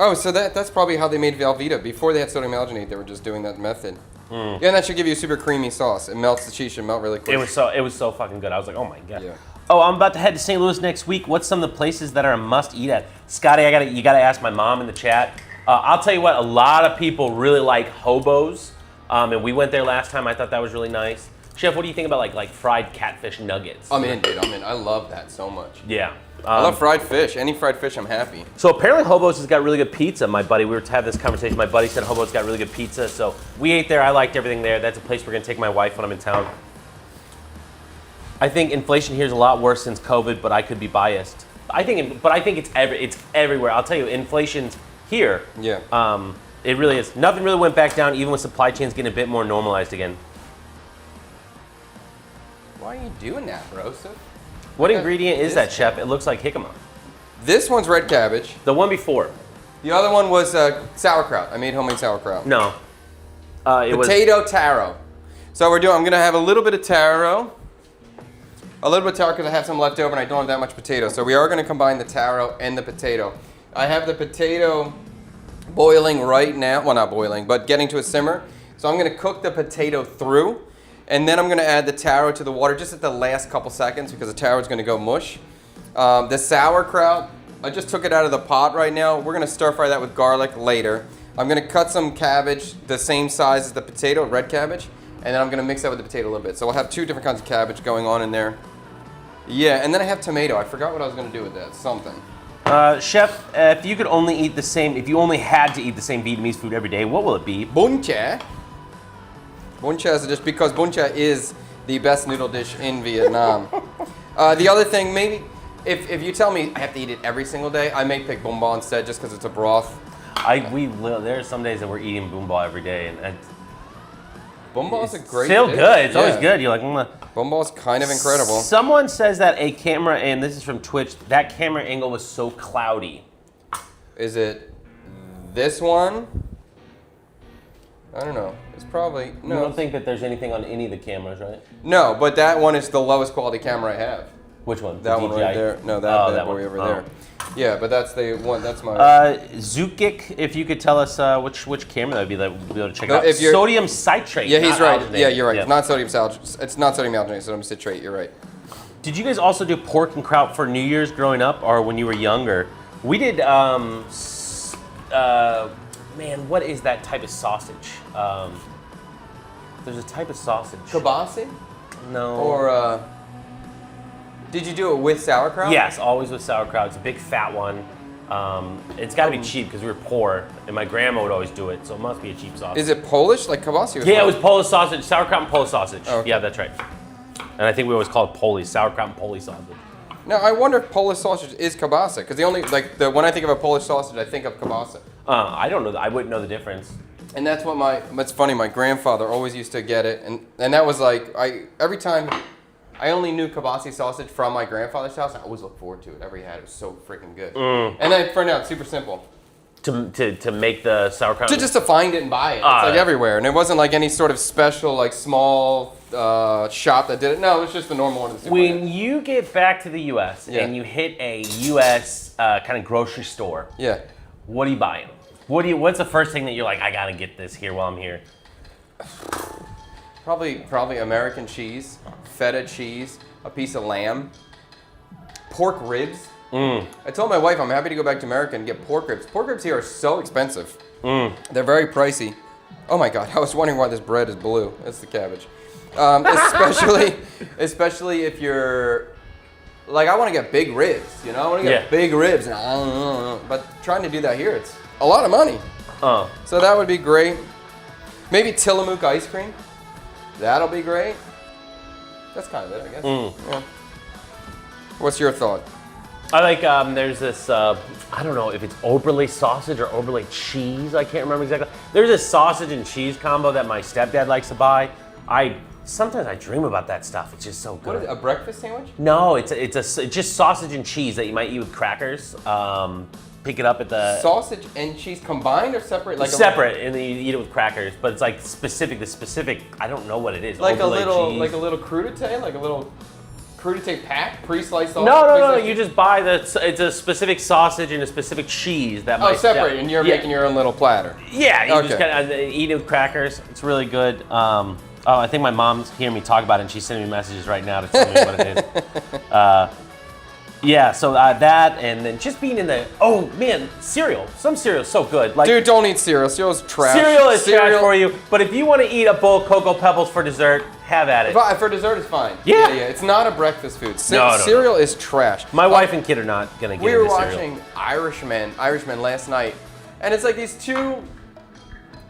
Speaker 1: Oh, so that's probably how they made Velveeta. Before they had sodium alginate, they were just doing that method. Yeah, and that should give you a super creamy sauce. It melts, the cheese should melt really quick.
Speaker 2: It was so fucking good. I was like, oh my god.
Speaker 1: Yeah.
Speaker 2: Oh, I'm about to head to St. Louis next week. What's some of the places that are a must eat at? Scotty, you gotta ask my mom in the chat. I'll tell you what, a lot of people really like Hobo's, and we went there last time. I thought that was really nice. Chef, what do you think about like fried catfish nuggets?
Speaker 1: I'm in, dude. I'm in. I love that so much.
Speaker 2: Yeah.
Speaker 1: I love fried fish. Any fried fish, I'm happy.
Speaker 2: So apparently Hobo's has got really good pizza. We were to have this conversation. My buddy said Hobo's got really good pizza. So we ate there. I liked everything there. That's a place we're gonna take my wife when I'm in town. I think inflation here is a lot worse since COVID, but I could be biased. I think it's everywhere. I'll tell you, inflation's here.
Speaker 1: Yeah.
Speaker 2: It really is. Nothing really went back down, even with supply chains getting a bit more normalized again.
Speaker 1: Why are you doing that, bro?
Speaker 2: What ingredient is that, Chef? It looks like jicama.
Speaker 1: This one's red cabbage.
Speaker 2: The one before.
Speaker 1: The other one was sauerkraut. I made homemade sauerkraut.
Speaker 2: No.
Speaker 1: Potato taro. So I'm gonna have a little bit of taro. A little bit of taro because I have some left over and I don't have that much potato. So we are gonna combine the taro and the potato. I have the potato boiling right now. Well, not boiling, but getting to a simmer. So I'm gonna cook the potato through. And then I'm gonna add the taro to the water just at the last couple seconds because the taro is gonna go mush. The sauerkraut, I just took it out of the pot right now. We're gonna stir fry that with garlic later. I'm gonna cut some cabbage the same size as the potato, red cabbage, and then I'm gonna mix that with the potato a little bit. So we'll have two different kinds of cabbage going on in there. Yeah, and then I have tomato. I forgot what I was gonna do with that, something.
Speaker 2: Chef, if you only had to eat the same Vietnamese food every day, what will it be?
Speaker 1: Bún chả. Bún chả is just because bún chả is the best noodle dish in Vietnam. The other thing, maybe, if you tell me I have to eat it every single day, I may pick bún bò instead just because it's a broth.
Speaker 2: There are some days that we're eating bún bò every day, and
Speaker 1: Bún bò is a great
Speaker 2: still
Speaker 1: dish.
Speaker 2: good. It's always
Speaker 1: Yeah.
Speaker 2: good. You're like,
Speaker 1: Bún bò is kind of incredible.
Speaker 2: Someone says that a camera, and this is from Twitch, that camera angle was so cloudy.
Speaker 1: Is it this one? I don't know. It's probably, no.
Speaker 2: You don't think that there's anything on any of the cameras, right?
Speaker 1: No, but that one is the lowest quality camera I have.
Speaker 2: Which one?
Speaker 1: That
Speaker 2: The
Speaker 1: one
Speaker 2: DJI?
Speaker 1: right there. No,
Speaker 2: Oh,
Speaker 1: that
Speaker 2: one.
Speaker 1: boy over
Speaker 2: Oh.
Speaker 1: there. Yeah, but that's the one, that's my...
Speaker 2: Zukik, if you could tell us which camera that would be that we'll be able to check
Speaker 1: No,
Speaker 2: out.
Speaker 1: if you're-
Speaker 2: Sodium citrate.
Speaker 1: Yeah, he's
Speaker 2: not
Speaker 1: right.
Speaker 2: alginate.
Speaker 1: Yeah, you're right.
Speaker 2: Yeah.
Speaker 1: It's not sodium alginate. It's not sodium alginate, sodium citrate. You're right.
Speaker 2: Did you guys also do pork and kraut for New Year's growing up, or when you were younger? We did. Man, what is that type of sausage? There's a type of sausage.
Speaker 1: Kielbasa?
Speaker 2: No.
Speaker 1: Or, did you do it with sauerkraut?
Speaker 2: Yes, always with sauerkraut. It's a big fat one. It's got to be cheap because we were poor, and my grandma would always do it, so it must be a cheap sausage.
Speaker 1: Is it Polish? Like kielbasa?
Speaker 2: Yeah, it was Polish sausage, sauerkraut and Polish sausage.
Speaker 1: Oh, okay.
Speaker 2: Yeah, that's right. And I think we always call it Polish, sauerkraut and Polish sausage.
Speaker 1: Now, I wonder if Polish sausage is kielbasa, because when I think of a Polish sausage, I think of kielbasa.
Speaker 2: I don't know. I wouldn't know the difference.
Speaker 1: And that's what it's funny, my grandfather always used to get it, and that was like, every time, I only knew kielbasa sausage from my grandfather's house, I always looked forward to it. Every had it was so freaking good. And then for now, it's super simple.
Speaker 2: To make the sauerkraut?
Speaker 1: Just to find it and buy it. It's like everywhere, and it wasn't like any sort of special, like small shop that did it. No, it was just the normal one.
Speaker 2: When you get back to the U.S.
Speaker 1: Yeah.
Speaker 2: and you hit a U.S. Kind of grocery store,
Speaker 1: Yeah.
Speaker 2: what are you buying? What's the first thing that you're like, I gotta get this here while I'm here?
Speaker 1: Probably American cheese, feta cheese, a piece of lamb, pork ribs. I told my wife I'm happy to go back to America and get pork ribs. Pork ribs here are so expensive. They're very pricey. Oh my God, I was wondering why this bread is blue. That's the cabbage. Especially if you're, like, I want to get big ribs, you know? I want to get big ribs. But trying to do that here, it's a lot of money. So that would be great. Maybe Tillamook ice cream. That'll be great. That's kind of it, I guess. Yeah. What's your thought?
Speaker 2: I like, there's this, I don't know if it's Oberle sausage or Oberle cheese. I can't remember exactly. There's this sausage and cheese combo that my stepdad likes to buy. Sometimes I dream about that stuff. It's just so good.
Speaker 1: What is it, a breakfast sandwich?
Speaker 2: No, it's just sausage and cheese that you might eat with crackers. Pick it up at the
Speaker 1: Sausage and cheese combined or separate? Like
Speaker 2: separate, and then you eat it with crackers. But it's like specific. The specific, I don't know what it is.
Speaker 1: Like
Speaker 2: Oberle cheese.
Speaker 1: like a little crudité, like a little crudité pack, pre-sliced sausage.
Speaker 2: No. You just buy it's a specific sausage and a specific cheese that.
Speaker 1: Separate, and you're making your own little platter.
Speaker 2: Yeah, you just kind of eat it with crackers. It's really good. I think my mom's hearing me talk about it, and she's sending me messages right now to tell me what it is. So that, and then just being in the, cereal. Some cereal's so good. Like,
Speaker 1: dude, don't eat cereal. Cereal's trash.
Speaker 2: Cereal is trash for you, but if you want to eat a bowl of Cocoa Pebbles for dessert, have at it.
Speaker 1: For dessert, it's fine.
Speaker 2: Yeah.
Speaker 1: It's not a breakfast food.
Speaker 2: No.
Speaker 1: Cereal is trash.
Speaker 2: My wife and kid are not going to get
Speaker 1: We were
Speaker 2: into cereal.
Speaker 1: watching Irishman last night, and it's like these two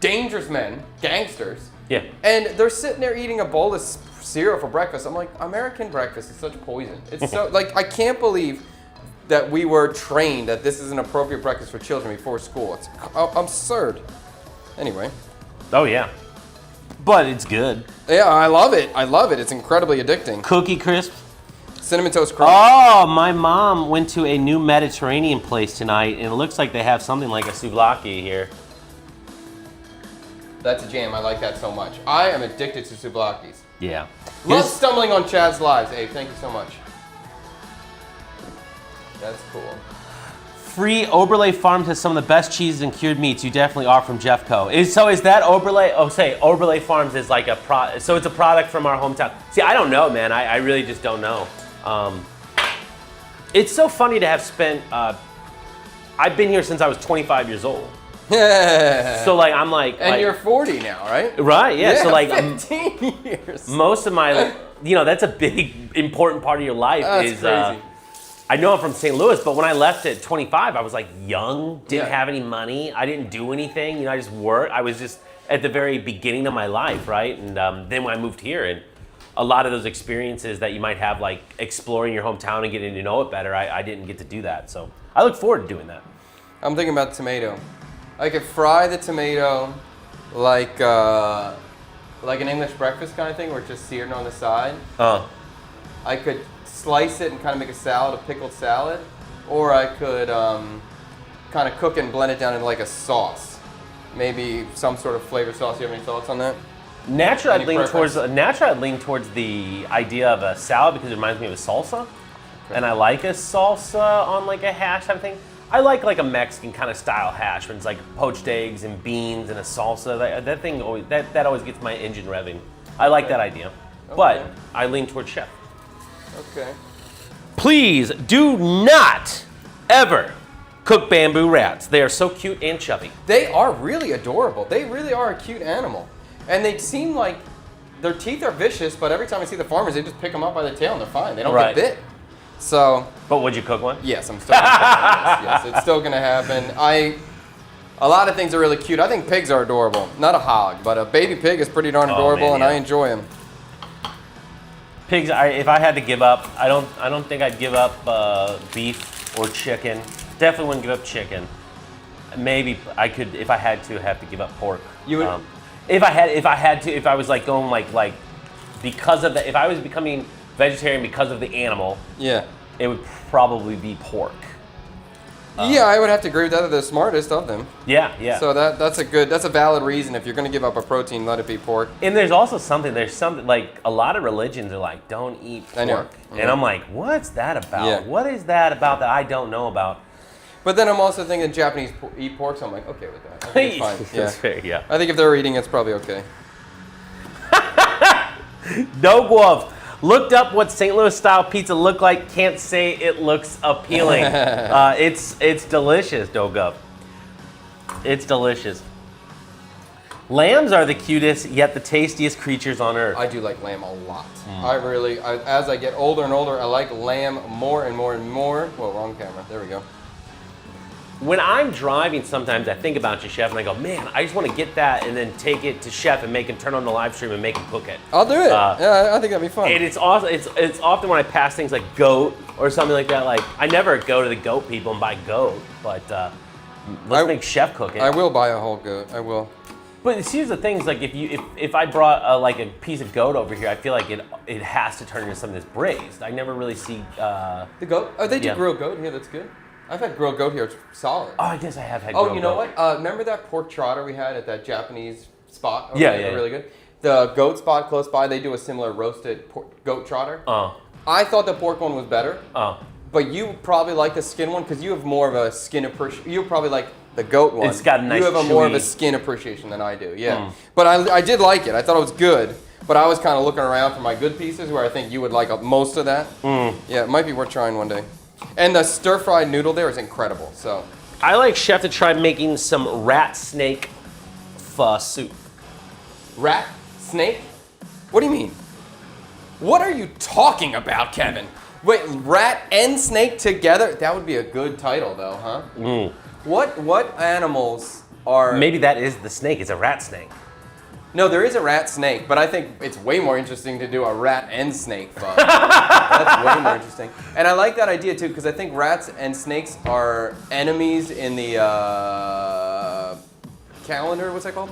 Speaker 1: dangerous men, gangsters.
Speaker 2: Yeah.
Speaker 1: And they're sitting there eating a bowl of cereal for breakfast. I'm like, American breakfast is such poison. It's so, like, I can't believe that we were trained that this is an appropriate breakfast for children before school. It's absurd. Anyway.
Speaker 2: Oh, yeah. But it's good.
Speaker 1: Yeah, I love it. It's incredibly addicting.
Speaker 2: Cookie Crisp.
Speaker 1: Cinnamon Toast Crunch.
Speaker 2: Oh, my mom went to a new Mediterranean place tonight, and it looks like they have something like a souvlaki here.
Speaker 1: That's a jam. I like that so much. I am addicted to souvlakis.
Speaker 2: Yeah.
Speaker 1: Love stumbling on Chad's lives, Abe. Thank you so much. That's cool.
Speaker 2: Free Oberle Farms has some of the best cheeses and cured meats. You definitely are from Jeffco. Is that Oberle? Oh, say Oberle Farms is like so it's a product from our hometown. See, I don't know, man. I really just don't know. It's so funny to have spent. I've been here since I was 25 years old.
Speaker 1: Yeah.
Speaker 2: So I'm like.
Speaker 1: And you're 40 now, right?
Speaker 2: Right. Yeah. So
Speaker 1: 15 years.
Speaker 2: Most of my, that's a big important part of your life.
Speaker 1: That's crazy.
Speaker 2: I know I'm from St. Louis, but when I left at 25, I was like young, didn't have any money, I didn't do anything. I just worked. I was just at the very beginning of my life, right? And then when I moved here, and a lot of those experiences that you might have, like exploring your hometown and getting to know it better, I didn't get to do that. So I look forward to doing that. I'm
Speaker 1: thinking about tomato. I could fry the tomato like an English breakfast kind of thing, where it's just seared on the side. I could slice it and kind of make a salad, a pickled salad, or I could kind of cook it and blend it down into like a sauce. Maybe some sort of flavor sauce. Do you have any thoughts on that?
Speaker 2: Naturally, I'd lean towards the idea of a salad because it reminds me of a salsa, and I like a salsa on like a hash type of thing. I like a Mexican kind of style hash when it's like poached eggs and beans and a salsa. That thing always always gets my engine revving. I like that idea, but I lean towards chef.
Speaker 1: Okay.
Speaker 2: Please do not ever cook bamboo rats. They are so cute and chubby.
Speaker 1: They are really adorable. They really are a cute animal. And they seem like their teeth are vicious, but every time I see the farmers, they just pick them up by the tail and they're fine. They don't get bit. So.
Speaker 2: But would you cook one?
Speaker 1: Yes, I'm still gonna cook one. Yes, it's still gonna happen. A lot of things are really cute. I think pigs are adorable. Not a hog, but a baby pig is pretty darn adorable, and I enjoy them.
Speaker 2: Pigs, if I had to give up, I don't think I'd give up beef or chicken. Definitely wouldn't give up chicken. Maybe I could, if I had to, have to give up pork.
Speaker 1: You would?
Speaker 2: If I was like going like because of if I was becoming vegetarian because of the animal,
Speaker 1: yeah,
Speaker 2: it would probably be pork.
Speaker 1: Yeah, I would have to agree with that. They're the smartest of them.
Speaker 2: Yeah.
Speaker 1: So that's a valid reason. If you're going to give up a protein, let it be pork.
Speaker 2: And there's something like a lot of religions are like, don't eat pork.
Speaker 1: I know.
Speaker 2: And I'm like, what's that about?
Speaker 1: Yeah.
Speaker 2: What is that about that I don't know about?
Speaker 1: But then I'm also thinking Japanese eat pork, so I'm like, okay with that. I think it's fine.
Speaker 2: That's fair, yeah.
Speaker 1: I think if they're eating, it's probably okay.
Speaker 2: No Wolf. Looked up what St. Louis style pizza looked like. Can't say it looks appealing. It's delicious, Dogup. It's delicious. Lambs are the cutest, yet the tastiest creatures on earth.
Speaker 1: I do like lamb a lot. As I get older and older, I like lamb more and more and more. Whoa, wrong camera. There we go.
Speaker 2: When I'm driving, sometimes I think about you, Chef, and I go, man, I just want to get that and then take it to Chef and make him turn on the live stream and make him cook it.
Speaker 1: I'll do it. Yeah, I think that'd be fun.
Speaker 2: And it's awesome. It's often when I pass things like goat or something like that. Like I never go to the goat people and buy goat, but let's make Chef cook it.
Speaker 1: I will buy a whole goat. I will.
Speaker 2: But here's the thing: is like if I brought like a piece of goat over here, I feel like it has to turn into something that's braised. I never really see
Speaker 1: the goat. Oh, they do
Speaker 2: yeah.
Speaker 1: grilled goat here. That's good. I've had grilled goat here. It's solid.
Speaker 2: Oh, I guess I have had.
Speaker 1: Oh,
Speaker 2: grilled
Speaker 1: you know
Speaker 2: goat.
Speaker 1: what? Remember that pork trotter we had at that Japanese spot?
Speaker 2: Yeah,
Speaker 1: there?
Speaker 2: yeah.
Speaker 1: Really good. The goat spot close by, they do a similar roasted goat trotter.
Speaker 2: Oh.
Speaker 1: I thought the pork one was better.
Speaker 2: Oh.
Speaker 1: But you probably like the skin one because you have more of a skin appreciation. You probably like the goat one.
Speaker 2: It's got a nice
Speaker 1: You have more of a
Speaker 2: chewy-
Speaker 1: skin appreciation than I do. Yeah. But I did like it. I thought it was good. But I was kind of looking around for my good pieces where I think you would like most of that. Yeah, it might be worth trying one day. And the stir-fried noodle there is incredible. So
Speaker 2: I like Chef to try making some rat snake pho soup.
Speaker 1: rat, snake? What do you mean? What are you talking about, Kevin? Wait, rat and snake together? That would be a good title, though, huh? What animals are?
Speaker 2: Maybe that is the snake. It's a rat snake.
Speaker 1: No, there is a rat snake, but I think it's way more interesting to do a rat and snake pho. That's way more interesting. And I like that idea too, because I think rats and snakes are enemies in the calendar. What's that called?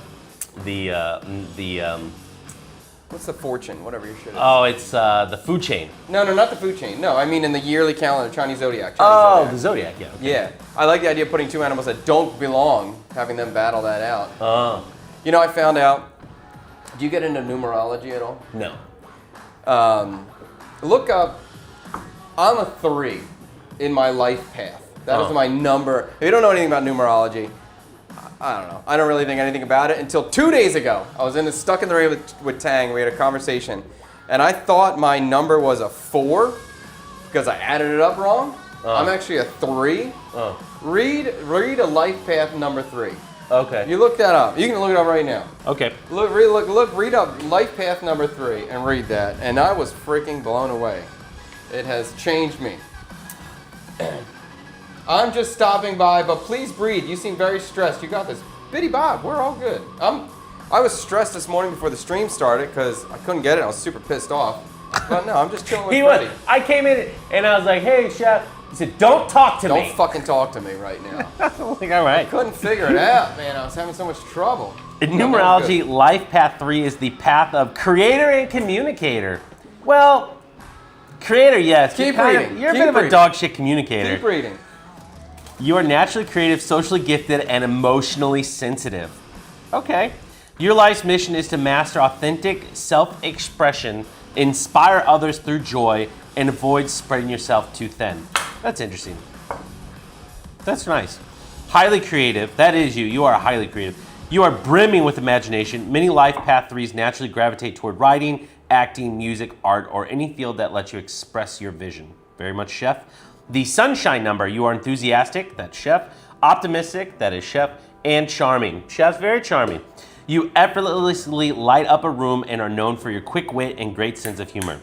Speaker 1: What's the fortune? Whatever your shit is.
Speaker 2: Oh, it's the food chain.
Speaker 1: No, not the food chain. No, I mean in the yearly calendar, Chinese zodiac.
Speaker 2: The zodiac. Yeah. Okay.
Speaker 1: Yeah, I like the idea of putting two animals that don't belong, having them battle that out.
Speaker 2: Oh.
Speaker 1: You know, I found out. Do you get into numerology at all?
Speaker 2: No.
Speaker 1: Look up. I'm a 3 in my life path. That is my number. If you don't know anything about numerology, I don't know. I don't really think anything about it until 2 days ago. I was stuck in the rain with Tang. We had a conversation, and I thought my number was a 4 because I added it up wrong. I'm actually a 3. Read a life path number 3.
Speaker 2: Okay.
Speaker 1: You look that up. You can look it up right now.
Speaker 2: Okay.
Speaker 1: Read up life path number 3 and read that. And I was freaking blown away. It has changed me. I'm just stopping by, but please breathe. You seem very stressed. You got this. Biddy Bob, we're all good. I was stressed this morning before the stream started because I couldn't get it. I was super pissed off. But no, I'm just chilling with Freddie.
Speaker 2: I came in and I was like, hey, Chef. He said, don't talk to me.
Speaker 1: Don't fucking talk to me right now.
Speaker 2: Like, all right.
Speaker 1: Couldn't figure it out, man. I was having so much trouble.
Speaker 2: In numerology, life path 3 is the path of creator and communicator. Well, creator, yes.
Speaker 1: Keep reading.
Speaker 2: You're a
Speaker 1: Keep
Speaker 2: bit of a
Speaker 1: reading.
Speaker 2: dog shit communicator.
Speaker 1: Keep reading.
Speaker 2: You are naturally creative, socially gifted, and emotionally sensitive. Okay. Your life's mission is to master authentic self-expression, inspire others through joy, and avoid spreading yourself too thin. That's interesting. That's nice. Highly creative. That is you. You are highly creative. You are brimming with imagination. Many life path 3s naturally gravitate toward writing, acting, music, art, or any field that lets you express your vision. Very much Chef. The sunshine number. You are enthusiastic. That's Chef. Optimistic. That is Chef. And charming. Chef's very charming. You effortlessly light up a room and are known for your quick wit and great sense of humor.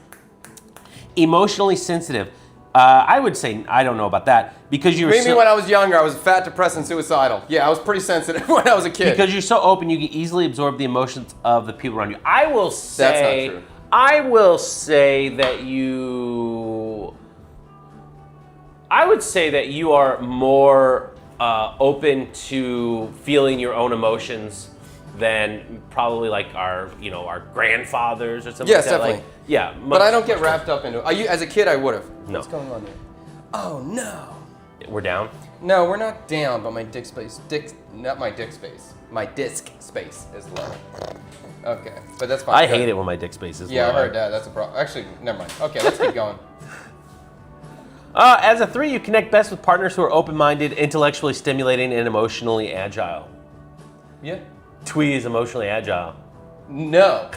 Speaker 2: Emotionally sensitive. I would say, I don't know about that, because you're
Speaker 1: Maybe when I was younger, I was fat, depressed, and suicidal. Yeah, I was pretty sensitive when I was a kid.
Speaker 2: Because you're so open, you can easily absorb the emotions of the people around you. I will say,
Speaker 1: That's not true.
Speaker 2: I will say that you, I would say that you are more open to feeling your own emotions than probably like our grandfathers or something
Speaker 1: Yes,
Speaker 2: like that.
Speaker 1: definitely.
Speaker 2: Like, yeah.
Speaker 1: But I don't get wrapped up into it. As a kid, I would have.
Speaker 2: No.
Speaker 1: What's going on there? Oh, no.
Speaker 2: We're down?
Speaker 1: No, we're not down, but my disk space, not my disk space. My disk space is low. Okay, but that's fine.
Speaker 2: I hate it when my dick space is
Speaker 1: Yeah,
Speaker 2: low.
Speaker 1: I heard that. That's a problem. Actually, never mind. Okay, let's keep going.
Speaker 2: As a 3, you connect best with partners who are open-minded, intellectually stimulating, and emotionally agile.
Speaker 1: Yeah.
Speaker 2: Twee is emotionally agile.
Speaker 1: No.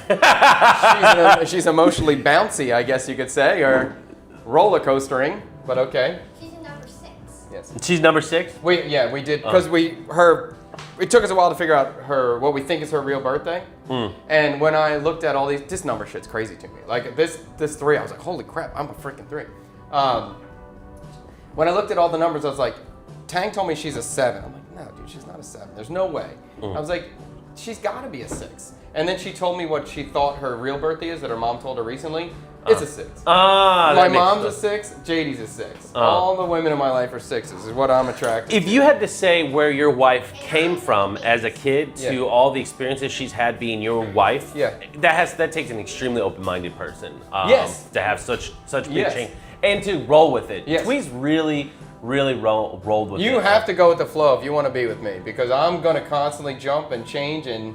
Speaker 1: She's emotionally bouncy, I guess you could say, or roller coastering, but okay.
Speaker 3: She's a number 6.
Speaker 1: Yes.
Speaker 2: She's number 6?
Speaker 1: We did, because it took us a while to figure out what we think is her real birthday. And when I looked at all this number shit's crazy to me. Like this 3, I was like, holy crap, I'm a freaking 3. When I looked at all the numbers, I was like, Tang told me she's a 7. I'm like, no, dude, she's not a 7. There's no way. I was like, she's got to be a 6. And then she told me what she thought her real birthday is that her mom told her recently. It's a 6. My mom's a 6, JD's a 6. All the women in my life are 6s, is what I'm attracted to.
Speaker 2: If you had to say where your wife came from as a kid to all the experiences she's had being your wife, that takes an extremely open-minded person to have such big change and to roll with it. Tweez really rolled with it.
Speaker 1: You have to go with the flow if you want to be with me, because I'm going to constantly jump and change, and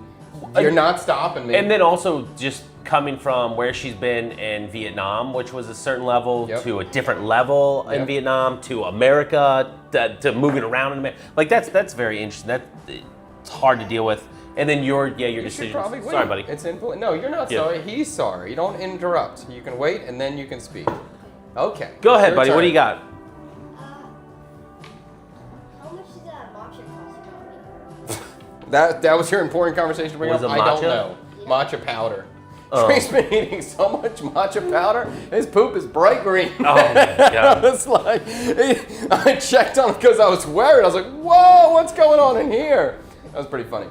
Speaker 1: you're not stopping me.
Speaker 2: And then also just coming from where she's been in Vietnam, which was a certain level, to a different level in Vietnam, to America, to moving around in America. Like that's very interesting. It's hard to deal with. And then your decision. Sorry, buddy.
Speaker 1: It's no, you're not sorry. He's sorry. You don't interrupt. You can wait and then you can speak. Okay.
Speaker 2: Go ahead, buddy. What do you got?
Speaker 3: How much does that matcha cost?
Speaker 1: That was your important conversation to bring up? I don't know. Matcha powder. He's been eating so much matcha powder, his poop is bright green.
Speaker 2: Oh my God.
Speaker 1: I was like, I checked on him because I was worried. I was like, whoa, what's going on in here? That was pretty funny.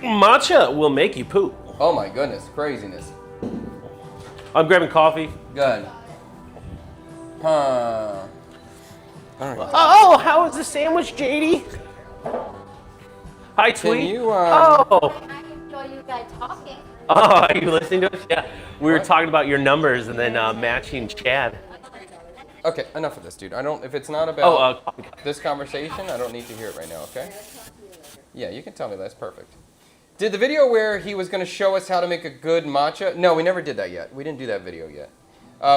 Speaker 2: Matcha will make you poop.
Speaker 1: Oh my goodness, craziness.
Speaker 2: I'm grabbing coffee.
Speaker 1: Good. All right.
Speaker 2: Oh, how was the sandwich, JD? Hi, Tweet.
Speaker 1: Can you,
Speaker 2: Oh,
Speaker 3: I enjoy you guys talking.
Speaker 2: are you listening to us? Yeah. We were talking about your numbers and then matching Chad.
Speaker 1: Okay, enough of this, dude. If it's not about
Speaker 2: Coffee.
Speaker 1: this conversation, I don't need to hear it right now, okay? Yeah, you can tell me that's perfect. Did the video where he was going to show us how to make a good matcha? No, we never did that yet. We didn't do that video yet.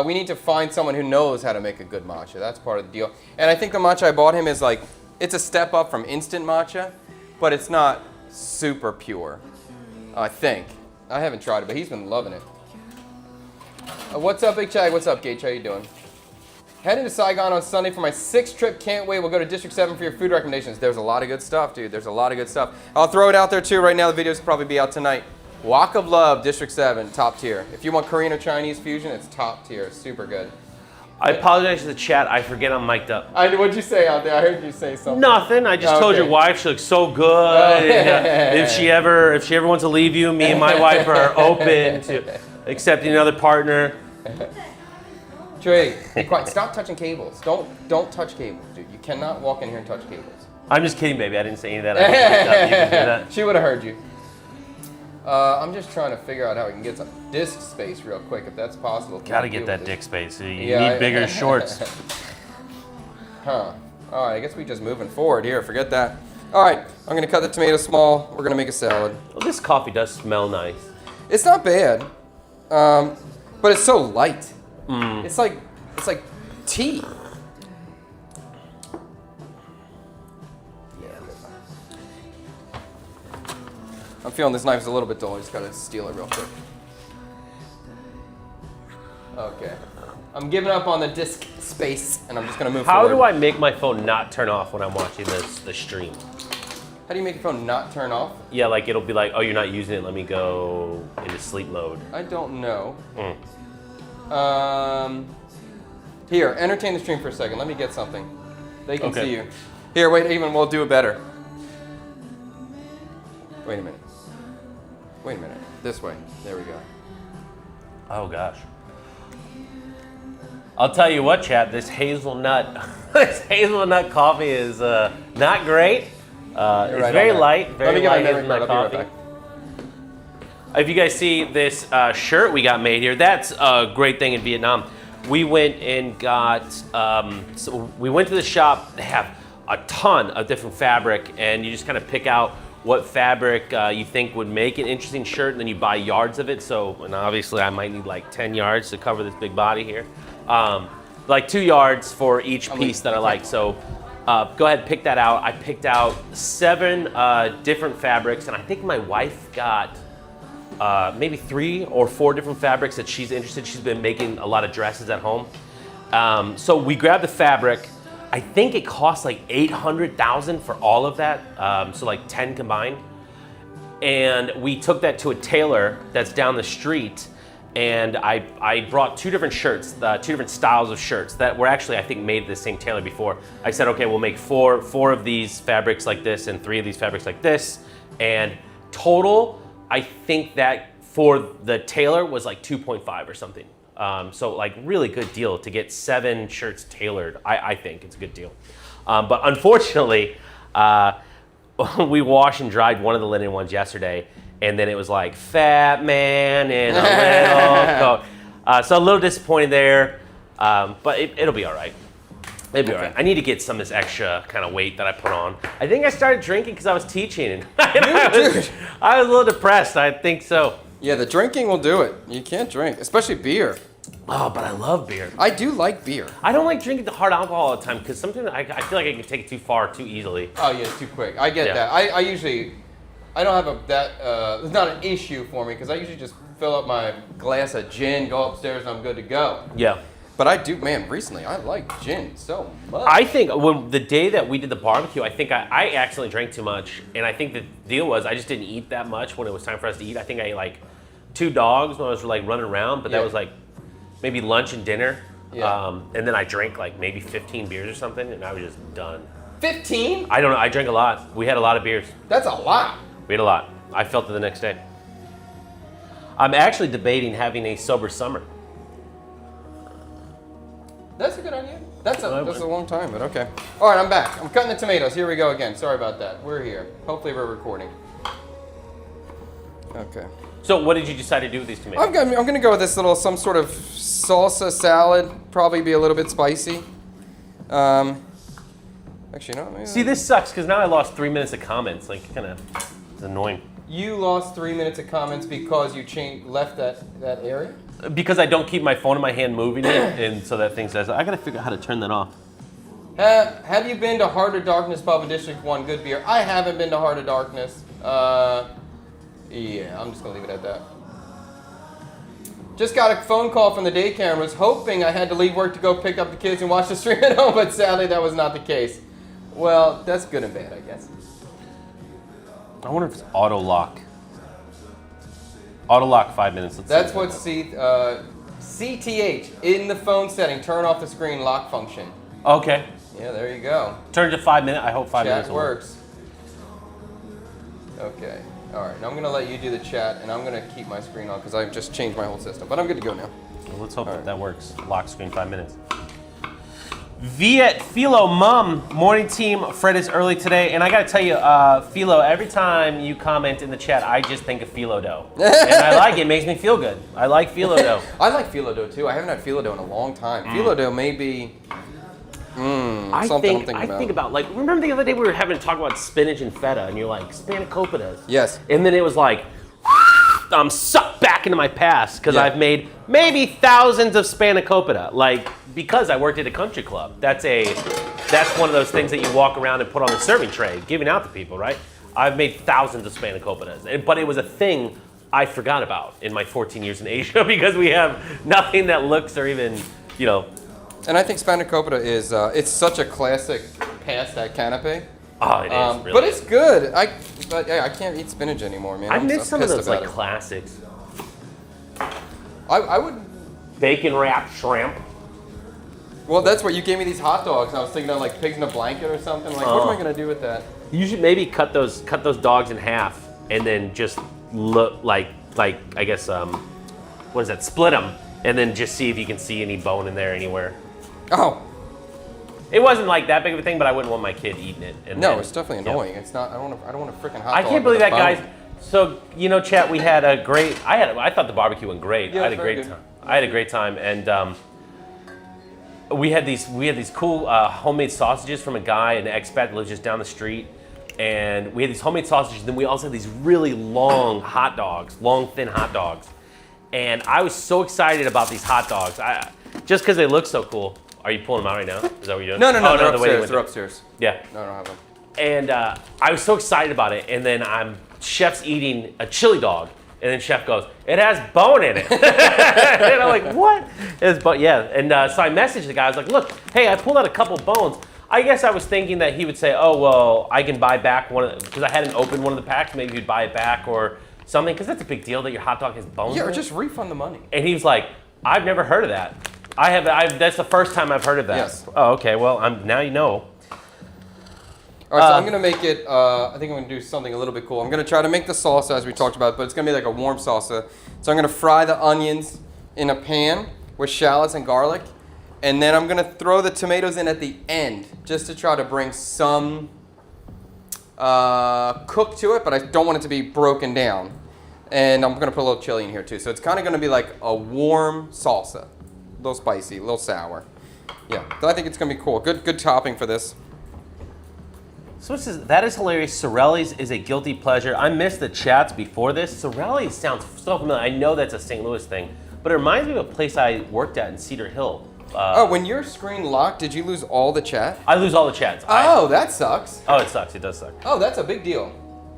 Speaker 1: We need to find someone who knows how to make a good matcha. That's part of the deal. And I think the matcha I bought him is like, it's a step up from instant matcha, but it's not super pure, I think. I haven't tried it, but he's been loving it. What's up, Big Chag? What's up, Gage? How you doing? Heading to Saigon on Sunday for my 6th trip. Can't wait. We'll go to District 7 for your food recommendations. There's a lot of good stuff, dude. There's a lot of good stuff. I'll throw it out there, too. Right now, the videos will probably be out tonight. Wok of Love, District 7, top tier. If you want Korean or Chinese fusion, it's top tier. Super good.
Speaker 2: I apologize to the chat. I forget I'm mic'd up.
Speaker 1: What'd you say out there? I heard you say something.
Speaker 2: Nothing. I just told your wife she looks so good. And, if she ever wants to leave you, me and my wife are open to accepting another partner.
Speaker 1: Trey, be quiet. Stop touching cables. Don't touch cables, dude. You cannot walk in here and touch cables.
Speaker 2: I'm just kidding, baby. I didn't say any of that. I didn't do that.
Speaker 1: She would have heard you. I'm just trying to figure out how we can get some disk space real quick, if that's possible.
Speaker 2: Gotta get that dick space. You need bigger shorts.
Speaker 1: Huh. All right, I guess we're just moving forward here. Forget that. All right, I'm gonna cut the tomato small. We're gonna make a salad.
Speaker 2: Well, this coffee does smell nice.
Speaker 1: It's not bad, but it's so light. It's like tea. I'm feeling this knife's a little bit dull. I just gotta steal it real quick. Okay. I'm giving up on the disk space, and I'm just gonna move forward.
Speaker 2: How do I make my phone not turn off when I'm watching the stream?
Speaker 1: How do you make your phone not turn off?
Speaker 2: Yeah, like it'll be like, oh, you're not using it. Let me go into sleep mode.
Speaker 1: I don't know. Here, entertain the stream for a second. Let me get something. They can see you. Here, wait, even we'll do it better. Wait a minute. Wait a minute. This way. There we go.
Speaker 2: Oh gosh. I'll tell you what, chat. This hazelnut coffee is not great. It's very light. Very light hazelnut coffee. If you guys see this shirt we got made here, that's a great thing in Vietnam. We went and got, so we went to the shop. They have a ton of different fabric, and you just kind of pick out what fabric you think would make an interesting shirt, and then you buy yards of it. So, and obviously I might need like 10 yards to cover this big body here. Like 2 yards for each piece that I like. So go ahead and pick that out. I picked out 7 different fabrics, and I think my wife got maybe 3 or 4 different fabrics that she's interested. She's been making a lot of dresses at home. So we grabbed the fabric. I think it cost like $800,000 for all of that. So like 10 combined. And we took that to a tailor that's down the street. And I brought 2 different shirts, 2 different styles of shirts that were actually, I think, made at the same tailor before. I said, okay, we'll make four of these fabrics like this and 3 of these fabrics like this. And total, I think that for the tailor was like 2.5 or something. So like really good deal to get 7 shirts tailored. I think it's a good deal. But unfortunately, we washed and dried one of the linen ones yesterday, and then it was like fat man and a little coat. So a little disappointed there, but it'll be all right. It'll be all right. I need to get some of this extra kind of weight that I put on. I think I started drinking because I was teaching, and I was a little depressed. I think so.
Speaker 1: Yeah, the drinking will do it. You can't drink, especially beer.
Speaker 2: Oh, but I love beer.
Speaker 1: I do like beer.
Speaker 2: I don't like drinking the hard alcohol all the time because sometimes I feel like I can take it too far too easily.
Speaker 1: Oh yeah, it's too quick. I get
Speaker 2: Yeah.
Speaker 1: that. I usually, I don't have it's not an issue for me because I usually just fill up my glass of gin, go upstairs, and I'm good to go.
Speaker 2: Yeah.
Speaker 1: But I do, man, recently I like gin so much.
Speaker 2: I think when the day that we did the barbecue, I think I accidentally drank too much, and I think the deal was I just didn't eat that much when it was time for us to eat. I think I ate like 2 dogs when I was like running around, but that
Speaker 1: Yeah.
Speaker 2: was like maybe lunch and dinner.
Speaker 1: Yeah.
Speaker 2: And then I drank like maybe 15 beers or something, and I was just done.
Speaker 1: 15?
Speaker 2: I don't know. I drank a lot. We had a lot of beers.
Speaker 1: That's a lot.
Speaker 2: We had a lot. I felt it the next day. I'm actually debating having a sober summer.
Speaker 1: That's a good idea. That's a long time, but okay. All right, I'm back. I'm cutting the tomatoes. Here we go again. Sorry about that. We're here. Hopefully we're recording. Okay.
Speaker 2: So what did you decide to do with these tomatoes?
Speaker 1: I'm gonna go with this little, some sort of salsa salad. Probably be a little bit spicy. Actually, no. Maybe
Speaker 2: See, this sucks because now I lost 3 minutes of comments. Like, kind of, it's annoying.
Speaker 1: You lost 3 minutes of comments because you left that area?
Speaker 2: Because I don't keep my phone in my hand moving it, and so that thing says, I gotta figure out how to turn that off.
Speaker 1: Have you been to Heart of Darkness Pub in District 1? Good beer. I haven't been to Heart of Darkness. Yeah, I'm just gonna leave it at that. Just got a phone call from the daycare and was hoping I had to leave work to go pick up the kids and watch the stream at home, but sadly that was not the case. Well, that's good and bad, I guess.
Speaker 2: I wonder if it's auto lock. Auto lock 5 minutes. Let's
Speaker 1: That's
Speaker 2: see.
Speaker 1: what CTH in the phone setting. Turn off the screen lock function.
Speaker 2: Okay.
Speaker 1: Yeah, there you go.
Speaker 2: Turn to 5 minutes. I hope 5 minutes
Speaker 1: Chat
Speaker 2: will work.
Speaker 1: works. Okay. All right. Now I'm gonna let you do the chat, and I'm gonna keep my screen on because I've just changed my whole system. But I'm good to go now.
Speaker 2: Well, let's hope
Speaker 1: All right.
Speaker 2: that works. Lock screen 5 minutes. Viet Philo Mum, morning team. Fred is early today, and I gotta tell you, Philo, every time you comment in the chat, I just think of Philo dough, and I like it. It makes me feel good. I like Philo dough.
Speaker 1: I like phyllo dough too. I haven't had phyllo dough in a long time. Phyllo dough may be something I'm thinking about.
Speaker 2: Like, remember the other day we were having to talk about spinach and feta, and you're like, spanakopita's.
Speaker 1: Yes.
Speaker 2: And then it was like, I'm sucked back into my past because
Speaker 1: Yeah.
Speaker 2: I've made maybe thousands of spanakopita. Like, because I worked at a country club. That's one of those things that you walk around and put on the serving tray, giving out to people, right? I've made thousands of spanakopitas, but it was a thing I forgot about in my 14 years in Asia because we have nothing that looks or even, you know.
Speaker 1: And I think spanakopita is it's such a classic pasta canapé.
Speaker 2: Oh, it is really.
Speaker 1: But it's good. But yeah, I can't eat spinach anymore, man.
Speaker 2: I
Speaker 1: I'm
Speaker 2: miss
Speaker 1: so
Speaker 2: some of
Speaker 1: pissed
Speaker 2: those
Speaker 1: about
Speaker 2: like
Speaker 1: it.
Speaker 2: classics.
Speaker 1: I would.
Speaker 2: Bacon wrapped shrimp.
Speaker 1: Well, that's what you gave me these hot dogs. I was thinking of like pigs in a blanket or something. Like, what am I gonna do with that?
Speaker 2: You should maybe cut those dogs in half and then just look like I guess what is that? Split them and then just see if you can see any bone in there anywhere.
Speaker 1: Oh,
Speaker 2: It wasn't like that big of a thing, but I wouldn't want my kid eating it. And
Speaker 1: no,
Speaker 2: then-
Speaker 1: it's definitely
Speaker 2: yeah.
Speaker 1: annoying. It's not. I don't want a freaking hot dog.
Speaker 2: I can't believe
Speaker 1: with
Speaker 2: that,
Speaker 1: a bone.
Speaker 2: guys. So chat, we had a great. I thought the barbecue went great.
Speaker 1: Yeah,
Speaker 2: I had a
Speaker 1: it's very
Speaker 2: great
Speaker 1: good.
Speaker 2: time. I had a great time, and we had these cool homemade sausages from a guy, an expat that lives just down the street, and we had these homemade sausages. Then we also had these really long hot dogs, long thin hot dogs, and I was so excited about these hot dogs. Just because they look so cool. Are you pulling them out right now? Is that what you're doing?
Speaker 1: No,
Speaker 2: Oh,
Speaker 1: they're
Speaker 2: the way they
Speaker 1: upstairs.
Speaker 2: went
Speaker 1: They're upstairs.
Speaker 2: Yeah.
Speaker 1: No, I don't have them.
Speaker 2: And I was so excited about it. And then chef's eating a chili dog. And then chef goes, it has bone in it. And I'm like, what? Yeah. And so I messaged the guy. I was like, look, hey, I pulled out a couple bones. I guess I was thinking that he would say, oh, well, I can buy back one of, because I hadn't opened one of the packs. Maybe he'd buy it back or something, because that's a big deal that your hot dog has bones
Speaker 1: Yeah,
Speaker 2: in
Speaker 1: or
Speaker 2: it.
Speaker 1: just refund the money.
Speaker 2: And he was like, I've never heard of that. That's the first time I've heard of that.
Speaker 1: Yes.
Speaker 2: Oh, okay. Well, now you know.
Speaker 1: All right, so I'm gonna make it. I think I'm gonna do something a little bit cool. I'm gonna try to make the salsa as we talked about, but it's gonna be like a warm salsa. So I'm gonna fry the onions in a pan with shallots and garlic, and then I'm gonna throw the tomatoes in at the end just to try to bring some cook to it, but I don't want it to be broken down. And I'm gonna put a little chili in here too. So it's kind of gonna be like a warm salsa, a little spicy, a little sour. Yeah, so I think it's gonna be cool. Good topping for this.
Speaker 2: So that is hilarious. Sorelli's is a guilty pleasure. I missed the chats before this. Sorelli's sounds so familiar. I know that's a St. Louis thing, but it reminds me of a place I worked at in Cedar Hill.
Speaker 1: When your screen locked, did you lose all the chat?
Speaker 2: I lose all the chats.
Speaker 1: That sucks.
Speaker 2: Oh, it sucks. It does suck.
Speaker 1: Oh, that's a big deal.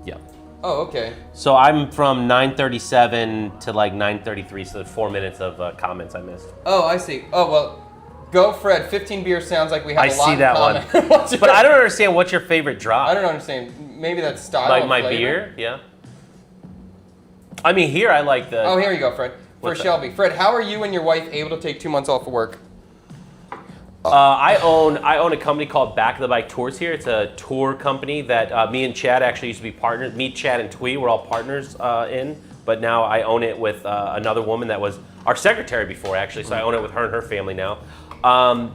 Speaker 2: Yeah.
Speaker 1: Oh, okay.
Speaker 2: So I'm from 9:37 to like 9:33, so there's 4 minutes of comments I missed.
Speaker 1: Oh, I see. Oh, well, go Fred. 15 beers sounds like we have
Speaker 2: I
Speaker 1: a lot
Speaker 2: see
Speaker 1: in
Speaker 2: that
Speaker 1: common.
Speaker 2: one. But I don't understand what's your favorite drop.
Speaker 1: I don't understand. Maybe that's style
Speaker 2: Like
Speaker 1: of
Speaker 2: my
Speaker 1: flavor?
Speaker 2: beer, yeah. I mean, here I like the.
Speaker 1: Oh, here you go, Fred. For
Speaker 2: What's that?
Speaker 1: Shelby. Fred, how are you and your wife able to take 2 months off of work?
Speaker 2: I own a company called Back of the Bike Tours here. It's a tour company that me and Chad actually used to be partners. Me, Chad, and Twee were all partners in, but now I own it with another woman that was our secretary before, actually. So I own it with her and her family now.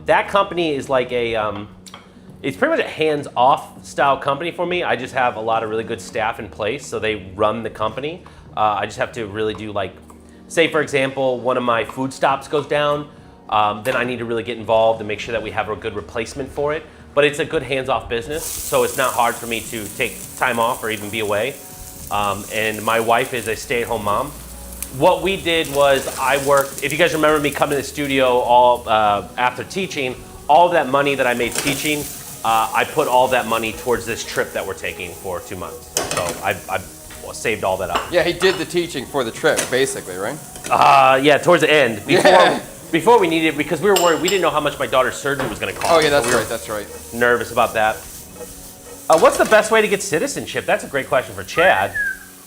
Speaker 2: That company is like it's pretty much a hands-off style company for me. I just have a lot of really good staff in place, so they run the company. I just have to really do like, say for example, one of my food stops goes down. Then I need to really get involved and make sure that we have a good replacement for it. But it's a good hands-off business, so it's not hard for me to take time off or even be away. And my wife is a stay-at-home mom. What we did was I worked, if you guys remember me coming to the studio all after teaching, all of that money that I made teaching, I put all that money towards this trip that we're taking for 2 months. So I saved all that up.
Speaker 1: Yeah, he did the teaching for the trip, basically, right?
Speaker 2: Yeah, towards the end.
Speaker 1: Yeah.
Speaker 2: Before we needed it, because we were worried, we didn't know how much my daughter's surgery was going to cost.
Speaker 1: Oh, yeah, that's
Speaker 2: so we were
Speaker 1: right, that's right.
Speaker 2: nervous about that. What's the best way to get citizenship? That's a great question for Chad.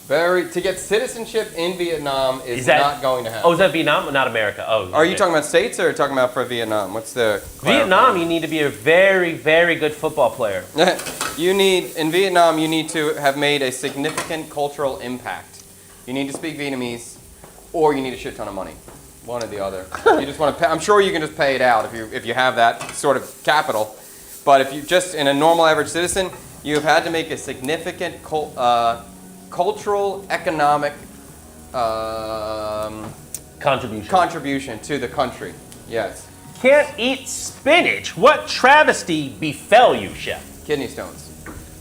Speaker 1: To get citizenship in Vietnam is not going to happen.
Speaker 2: Oh, is that Vietnam? Not America. Oh.
Speaker 1: Are you talking about states or talking about for Vietnam? What's the
Speaker 2: Vietnam, you need to be a very, very good football player.
Speaker 1: In Vietnam, you need to have made a significant cultural impact. You need to speak Vietnamese, or you need a shit ton of money. One or the other. You just want to pay. I'm sure you can just pay it out if you have that sort of capital. But if you just in a normal average citizen, you've had to make a significant cultural, economic contribution to the country. Yes.
Speaker 2: Can't eat spinach. What travesty befell you, Chef?
Speaker 1: Kidney stones.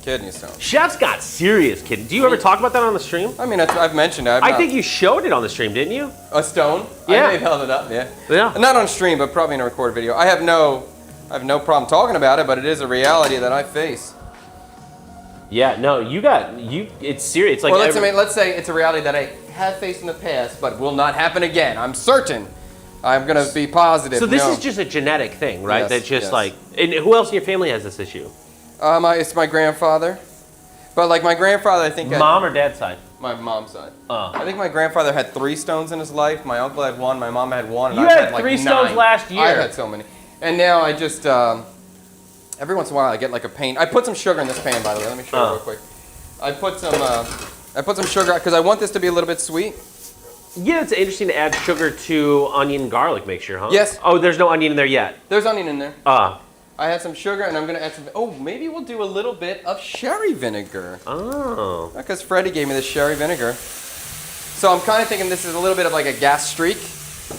Speaker 1: Kidney stones.
Speaker 2: Chef's got serious kidney. Do you ever talk about that on the stream?
Speaker 1: I mean, I've mentioned it.
Speaker 2: I think you showed it on the stream, didn't you?
Speaker 1: A stone?
Speaker 2: Yeah.
Speaker 1: I may have held it up, yeah.
Speaker 2: Yeah.
Speaker 1: Not on stream, but probably in a recorded video. I have no problem talking about it, but it is a reality that I face.
Speaker 2: Yeah, no, it's serious. It's like
Speaker 1: Well, let's say it's a reality that I have faced in the past, but will not happen again. I'm certain. I'm going to be positive.
Speaker 2: So this is just a genetic thing, right?
Speaker 1: Yes,
Speaker 2: That's just
Speaker 1: yes.
Speaker 2: like, and who else in your family has this issue?
Speaker 1: It's my grandfather. But like my grandfather, I think...
Speaker 2: Mom or dad's side?
Speaker 1: My mom's side.
Speaker 2: Oh.
Speaker 1: I think my grandfather had 3 stones in his life. My uncle had 1. My mom had 1. And
Speaker 2: You
Speaker 1: I've
Speaker 2: had
Speaker 1: like
Speaker 2: 3
Speaker 1: 9.
Speaker 2: stones last year.
Speaker 1: I've had so many. And now I just... every once in a while I get like a pain. I put some sugar in this pan, by the way. Let me show you real quick. I put some sugar because I want this to be a little bit sweet.
Speaker 2: Yeah, it's interesting to add sugar to onion and garlic mixture, huh?
Speaker 1: Yes.
Speaker 2: Oh, there's no onion in there yet.
Speaker 1: There's onion in there.
Speaker 2: Ah.
Speaker 1: I had some sugar, and I'm going to add some... Oh, maybe we'll do a little bit of sherry vinegar.
Speaker 2: Oh.
Speaker 1: Because Freddie gave me this sherry vinegar. So I'm kind of thinking this is a little bit of like a gas streak.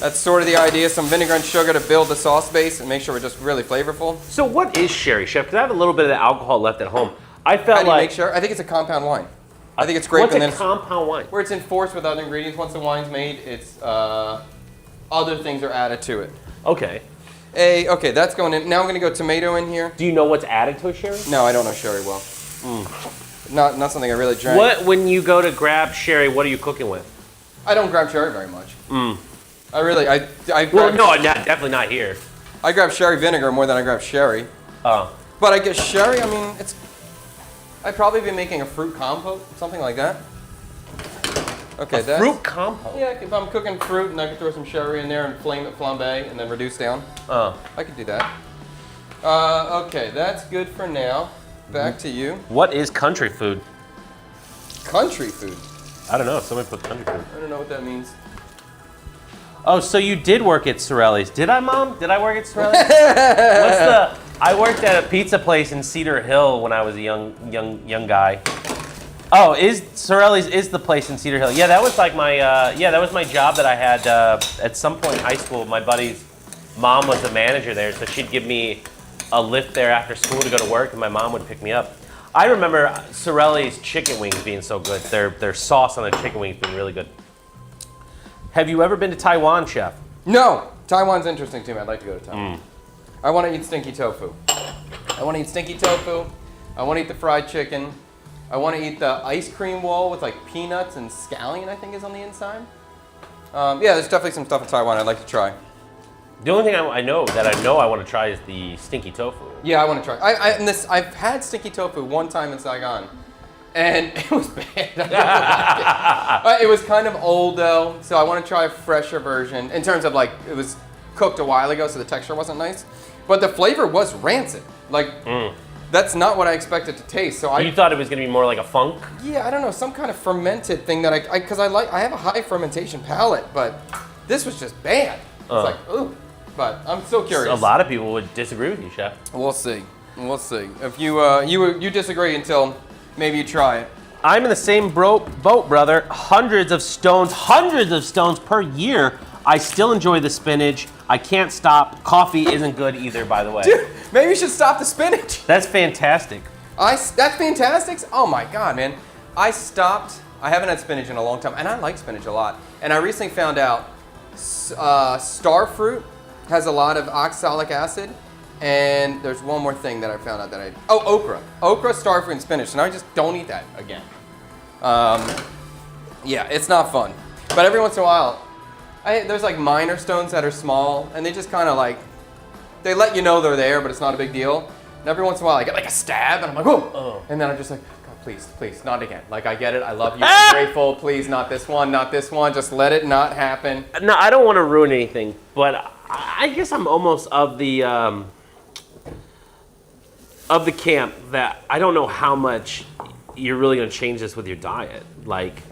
Speaker 1: That's sort of the idea. Some vinegar and sugar to build the sauce base and make sure we're just really flavorful.
Speaker 2: So what is sherry, Chef? Because I have a little bit of the alcohol left at home. I
Speaker 1: How
Speaker 2: felt
Speaker 1: do you
Speaker 2: like...
Speaker 1: make sure? I think it's a compound wine. I think it's grape
Speaker 2: What's
Speaker 1: and
Speaker 2: a
Speaker 1: then
Speaker 2: compound wine?
Speaker 1: where it's enforced with other ingredients. Once the wine's made, it's other things are added to it.
Speaker 2: Okay.
Speaker 1: Okay, that's going in. Now I'm going to go tomato in here.
Speaker 2: Do you know what's added to a sherry?
Speaker 1: No, I don't know sherry well. Not something I really drank.
Speaker 2: When you go to grab sherry, what are you cooking with?
Speaker 1: I don't grab sherry very much. I really, I
Speaker 2: Well,
Speaker 1: grab,
Speaker 2: no, definitely not here.
Speaker 1: I grab sherry vinegar more than I grab sherry.
Speaker 2: Oh.
Speaker 1: But I guess sherry, I mean, I'd probably be making a fruit compote, something like that. Okay, that's...
Speaker 2: Fruit compote?
Speaker 1: Yeah, if I'm cooking fruit and I could throw some sherry in there and flame it flambe and then reduce down.
Speaker 2: Oh.
Speaker 1: I could do that. Okay, that's good for now. Back to you.
Speaker 2: What is country food?
Speaker 1: Country food.
Speaker 2: I don't know. Somebody put country food.
Speaker 1: I don't know what that means.
Speaker 2: Oh, so you did work at Sorelli's. Did I, Mom? Did I work at Sorelli's? I worked at a pizza place in Cedar Hill when I was a young guy. Oh, Sorelli's is the place in Cedar Hill. Yeah, that was like my that was my job that I had at some point in high school. My buddy's mom was the manager there, so she'd give me a lift there after school to go to work, and my mom would pick me up. I remember Sorelli's chicken wings being so good. Their sauce on the chicken wings being really good. Have you ever been to Taiwan, Chef?
Speaker 1: No! Taiwan's interesting to me. I'd like to go to Taiwan. I want to eat stinky tofu. I want to eat stinky tofu. I want to eat the fried chicken. I want to eat the ice cream wall with like peanuts and scallion, I think is on the inside. Yeah, there's definitely some stuff in Taiwan I'd like to try.
Speaker 2: The only thing I know I want to try is the stinky tofu.
Speaker 1: Yeah, I want to try. I've had stinky tofu one time in Saigon, and it was bad. I don't like it. It was kind of old though, so I want to try a fresher version. In terms of like, it was cooked a while ago, so the texture wasn't nice, but the flavor was rancid. Like, that's not what I expected to taste. So
Speaker 2: You thought it was gonna be more like a funk?
Speaker 1: Yeah, I don't know, some kind of fermented thing that because I have a high fermentation palate, but this was just bad. It's like, ooh. But I'm still curious.
Speaker 2: A lot of people would disagree with you, Chef.
Speaker 1: We'll see. We'll see. If you disagree until maybe you try it.
Speaker 2: I'm in the same boat, brother. Hundreds of stones per year. I still enjoy the spinach. I can't stop. Coffee isn't good either, by the way.
Speaker 1: Dude, maybe you should stop the spinach.
Speaker 2: That's fantastic.
Speaker 1: That's fantastic? Oh my God, man. I haven't had spinach in a long time, and I like spinach a lot. And I recently found out star fruit has a lot of oxalic acid, and there's one more thing that I found out okra. Okra, star fruit, and spinach. So now I just don't eat that again. Yeah, it's not fun. But every once in a while, there's like minor stones that are small, and they just kind of like, they let you know they're there, but it's not a big deal. And every once in a while, I get like a stab, and I'm like, whoa. And then I'm just like, God, please, not again. Like, I get it, I love you, I'm grateful, please, not this one, just let it not happen.
Speaker 2: No, I don't want to ruin anything, but I guess I'm almost of the camp that I don't know how much you're really going to change this with your diet. Like,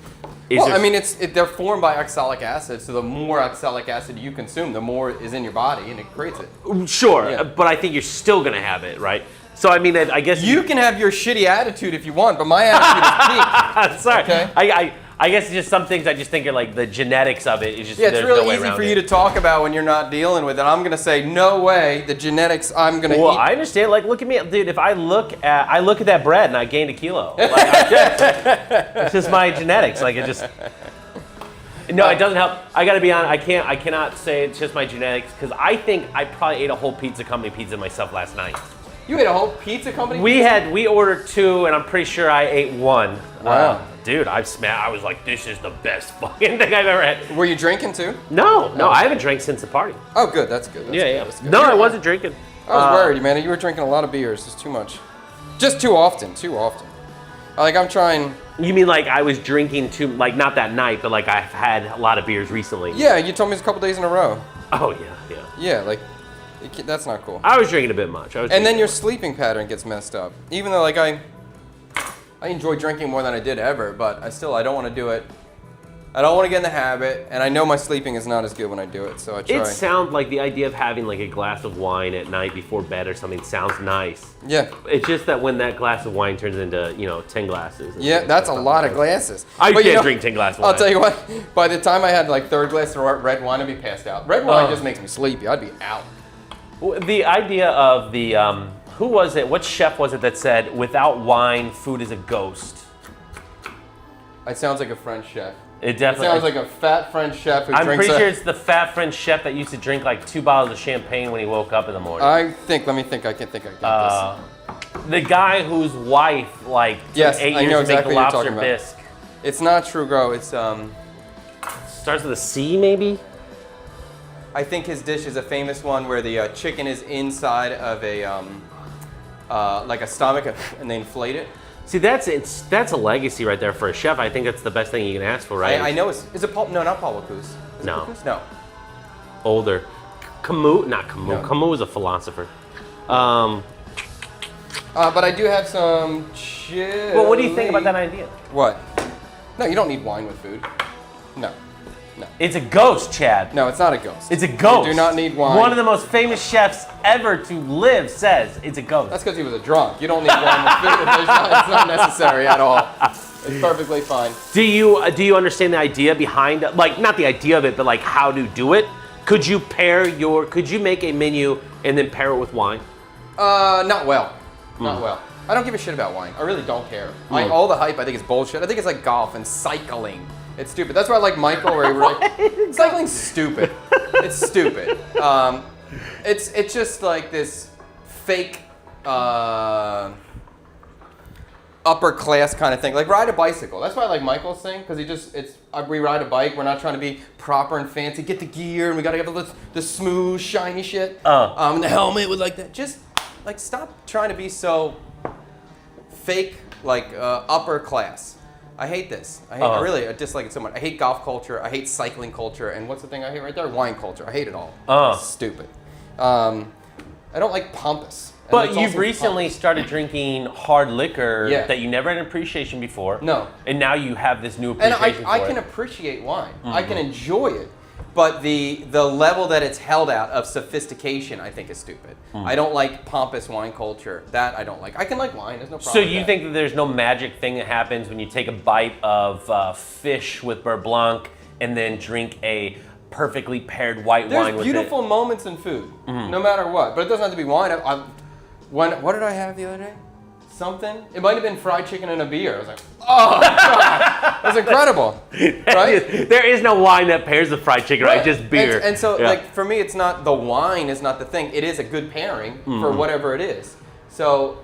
Speaker 1: I mean, they're formed by oxalic acid, so the more oxalic acid you consume, the more is in your body, and it creates it.
Speaker 2: Sure,
Speaker 1: Yeah.
Speaker 2: but I think you're still going to have it, right? So, I mean, I guess...
Speaker 1: You can have your shitty attitude if you want, but my attitude is peak.
Speaker 2: Sorry.
Speaker 1: Okay.
Speaker 2: I guess it's just some things I just think are like the genetics of it. It's just
Speaker 1: Yeah, it's
Speaker 2: there's
Speaker 1: really
Speaker 2: no way
Speaker 1: easy
Speaker 2: around
Speaker 1: for
Speaker 2: it.
Speaker 1: you to talk about when you're not dealing with it. I'm gonna say, no way, the genetics I'm gonna
Speaker 2: Well,
Speaker 1: eat.
Speaker 2: I understand. Like, look at me, dude. If I look at that bread and I gained a kilo, like, it's just my genetics. Like, it just. No, it doesn't help. I gotta be honest. I cannot say it's just my genetics because I think I probably ate a whole pizza company pizza myself last night.
Speaker 1: You ate a whole pizza company?
Speaker 2: We ordered 2, and I'm pretty sure I ate 1.
Speaker 1: Wow.
Speaker 2: Dude, I was like, this is the best fucking thing I've ever had.
Speaker 1: Were you drinking too?
Speaker 2: No, I haven't drank since the party.
Speaker 1: Oh, good. That's good. That's good.
Speaker 2: No, I wasn't drinking.
Speaker 1: I was worried, man. You were drinking a lot of beers. It's too much. Just too often. Like, I'm trying.
Speaker 2: You mean like I was drinking too, like not that night, but like I've had a lot of beers recently?
Speaker 1: Yeah, you told me it's a couple days in a row.
Speaker 2: Oh, yeah.
Speaker 1: Yeah, like, that's not cool.
Speaker 2: I was drinking a bit much.
Speaker 1: And then your sleeping pattern gets messed up. Even though, like, I enjoy drinking more than I did ever, but I don't want to do it. I don't want to get in the habit, and I know my sleeping is not as good when I do it, so I try.
Speaker 2: It sounds like the idea of having like a glass of wine at night before bed or something sounds nice.
Speaker 1: Yeah.
Speaker 2: It's just that when that glass of wine turns into, 10 glasses.
Speaker 1: Yeah, that's a lot of glasses.
Speaker 2: I
Speaker 1: But
Speaker 2: can't drink 10 glasses of wine.
Speaker 1: I'll tell you what, by the time I had like third glass of red wine, I'd be passed out. Red wine just makes me sleepy. I'd be out.
Speaker 2: The idea of the, who was it, what chef was it that said, without wine, food is a ghost?
Speaker 1: It sounds like a French chef.
Speaker 2: It definitely
Speaker 1: sounds like a fat French chef who
Speaker 2: I'm
Speaker 1: drinks
Speaker 2: pretty sure it's the fat French chef that used to drink like 2 bottles of champagne when he woke up in the morning.
Speaker 1: I can think I got this.
Speaker 2: The guy whose wife like took
Speaker 1: Yes,
Speaker 2: 8
Speaker 1: I
Speaker 2: years
Speaker 1: know
Speaker 2: to
Speaker 1: exactly
Speaker 2: make
Speaker 1: what you're
Speaker 2: lobster
Speaker 1: talking about.
Speaker 2: bisque.
Speaker 1: It's not True Grow. It's
Speaker 2: Starts with a C, maybe?
Speaker 1: I think his dish is a famous one where the chicken is inside of a like a stomach, and they inflate it.
Speaker 2: See, that's a legacy right there for a chef. I think that's the best thing you can ask for, right?
Speaker 1: I know is it Paul? No, not Paul Bocuse.
Speaker 2: No.
Speaker 1: Bocuse? No.
Speaker 2: Older. Camus, not Camus.
Speaker 1: No.
Speaker 2: Camus was a philosopher.
Speaker 1: But I do have some chili.
Speaker 2: Well, what do you think about that idea?
Speaker 1: What? No, you don't need wine with food. No.
Speaker 2: It's a ghost, Chad.
Speaker 1: No, it's not a ghost.
Speaker 2: It's a ghost.
Speaker 1: You do not need wine.
Speaker 2: One of the most famous chefs ever to live says it's a ghost.
Speaker 1: That's because he was a drunk. You don't need wine with food. It's not necessary at all. It's perfectly fine.
Speaker 2: Do you understand the idea behind, like, not the idea of it, but like how to do it? Could you make a menu and then pair it with wine?
Speaker 1: Not well. Not well. I don't give a shit about wine. I really don't care. All the hype I think is bullshit. I think it's like golf and cycling. It's stupid. That's why I like Michael, where he was like, cycling's stupid. It's stupid. It's just like this fake upper class kind of thing. Like ride a bicycle. That's why I like Michael's thing, because we ride a bike. We're not trying to be proper and fancy. Get the gear, and we gotta have the smooth, shiny shit. And the helmet with like that. Just like stop trying to be so fake, like upper class. I hate this. I dislike it so much. I hate golf culture. I hate cycling culture. And what's the thing I hate right there? Wine culture. I hate it all. It's stupid. I don't like pompous. And
Speaker 2: But
Speaker 1: it's
Speaker 2: you've
Speaker 1: also
Speaker 2: recently
Speaker 1: pompous.
Speaker 2: started drinking hard liquor
Speaker 1: Yeah.
Speaker 2: that you never had an appreciation before.
Speaker 1: No.
Speaker 2: And now you have this new
Speaker 1: And
Speaker 2: appreciation
Speaker 1: I
Speaker 2: for
Speaker 1: can
Speaker 2: it.
Speaker 1: appreciate wine. I can enjoy it. But the level that it's held at of sophistication, I think, is stupid. I don't like pompous wine culture. That I don't like. I can like wine. There's no problem.
Speaker 2: So
Speaker 1: with
Speaker 2: you
Speaker 1: that.
Speaker 2: think that there's no magic thing that happens when you take a bite of fish with Beurre Blanc and then drink a perfectly paired white wine
Speaker 1: There's
Speaker 2: with
Speaker 1: beautiful moments in food, no matter what. But it doesn't have to be wine. What did I have the other day? Something. It might have been fried chicken and a beer. I was like, oh god, that's incredible, right?
Speaker 2: There is no wine that pairs with fried chicken, right? Just beer.
Speaker 1: And so,
Speaker 2: Yeah.
Speaker 1: like for me, it's not the wine is not the thing. It is a good pairing for whatever it is. So,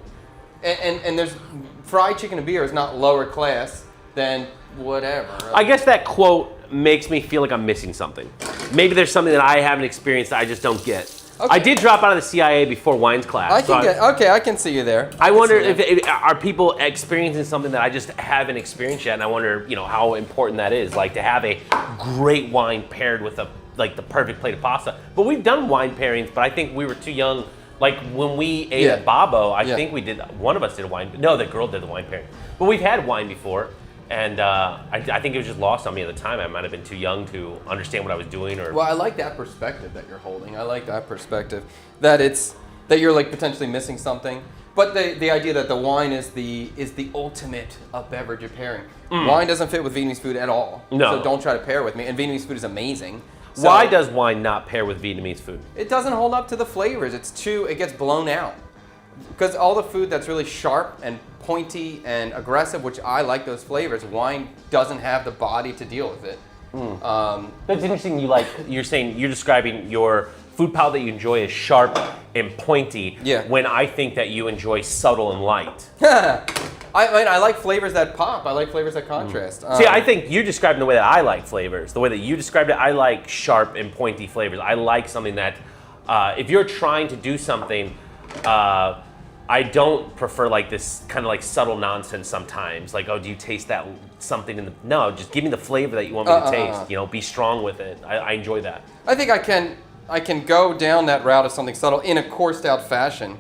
Speaker 1: and there's fried chicken and beer is not lower class than whatever. Right?
Speaker 2: I guess that quote makes me feel like I'm missing something. Maybe there's something that I haven't experienced that I just don't get.
Speaker 1: Okay.
Speaker 2: I did drop out of the CIA before wine's class.
Speaker 1: I can see you there.
Speaker 2: I wonder
Speaker 1: can see
Speaker 2: if are people experiencing something that I just haven't experienced yet, and I wonder, how important that is. Like to have a great wine paired with the perfect plate of pasta. But we've done wine pairings, but I think we were too young. Like when we ate at Babbo, I think we did. One of us did a wine. No, the girl did the wine pairing. But we've had wine before, and I think it was just lost on me at the time. I might have been too young to understand what I was doing, or.
Speaker 1: Well, I like that perspective that you're holding. I like that perspective that you're like potentially missing something. But the idea that the wine is the ultimate beverage of pairing. Wine doesn't fit with Vietnamese food at all.
Speaker 2: No.
Speaker 1: So don't try to pair with me. And Vietnamese food is amazing. So
Speaker 2: Why does wine not pair with Vietnamese food?
Speaker 1: it doesn't hold up to the flavors? It gets blown out. Because all the food that's really sharp and pointy and aggressive, which I like those flavors, wine doesn't have the body to deal with it.
Speaker 2: That's interesting. You're describing your food palette that you enjoy as sharp and pointy.
Speaker 1: Yeah.
Speaker 2: When I think that you enjoy subtle and light.
Speaker 1: I like flavors that pop. I like flavors that contrast.
Speaker 2: See, I think you're describing the way that I like flavors. The way that you described it, I like sharp and pointy flavors. I like something that, if you're trying to do something, I don't prefer like this kind of like subtle nonsense sometimes. Like, oh, do you taste that something in the? No, just give me the flavor that you want me to taste. Be strong with it. I enjoy that.
Speaker 1: I think I can go down that route of something subtle in a coursed out fashion.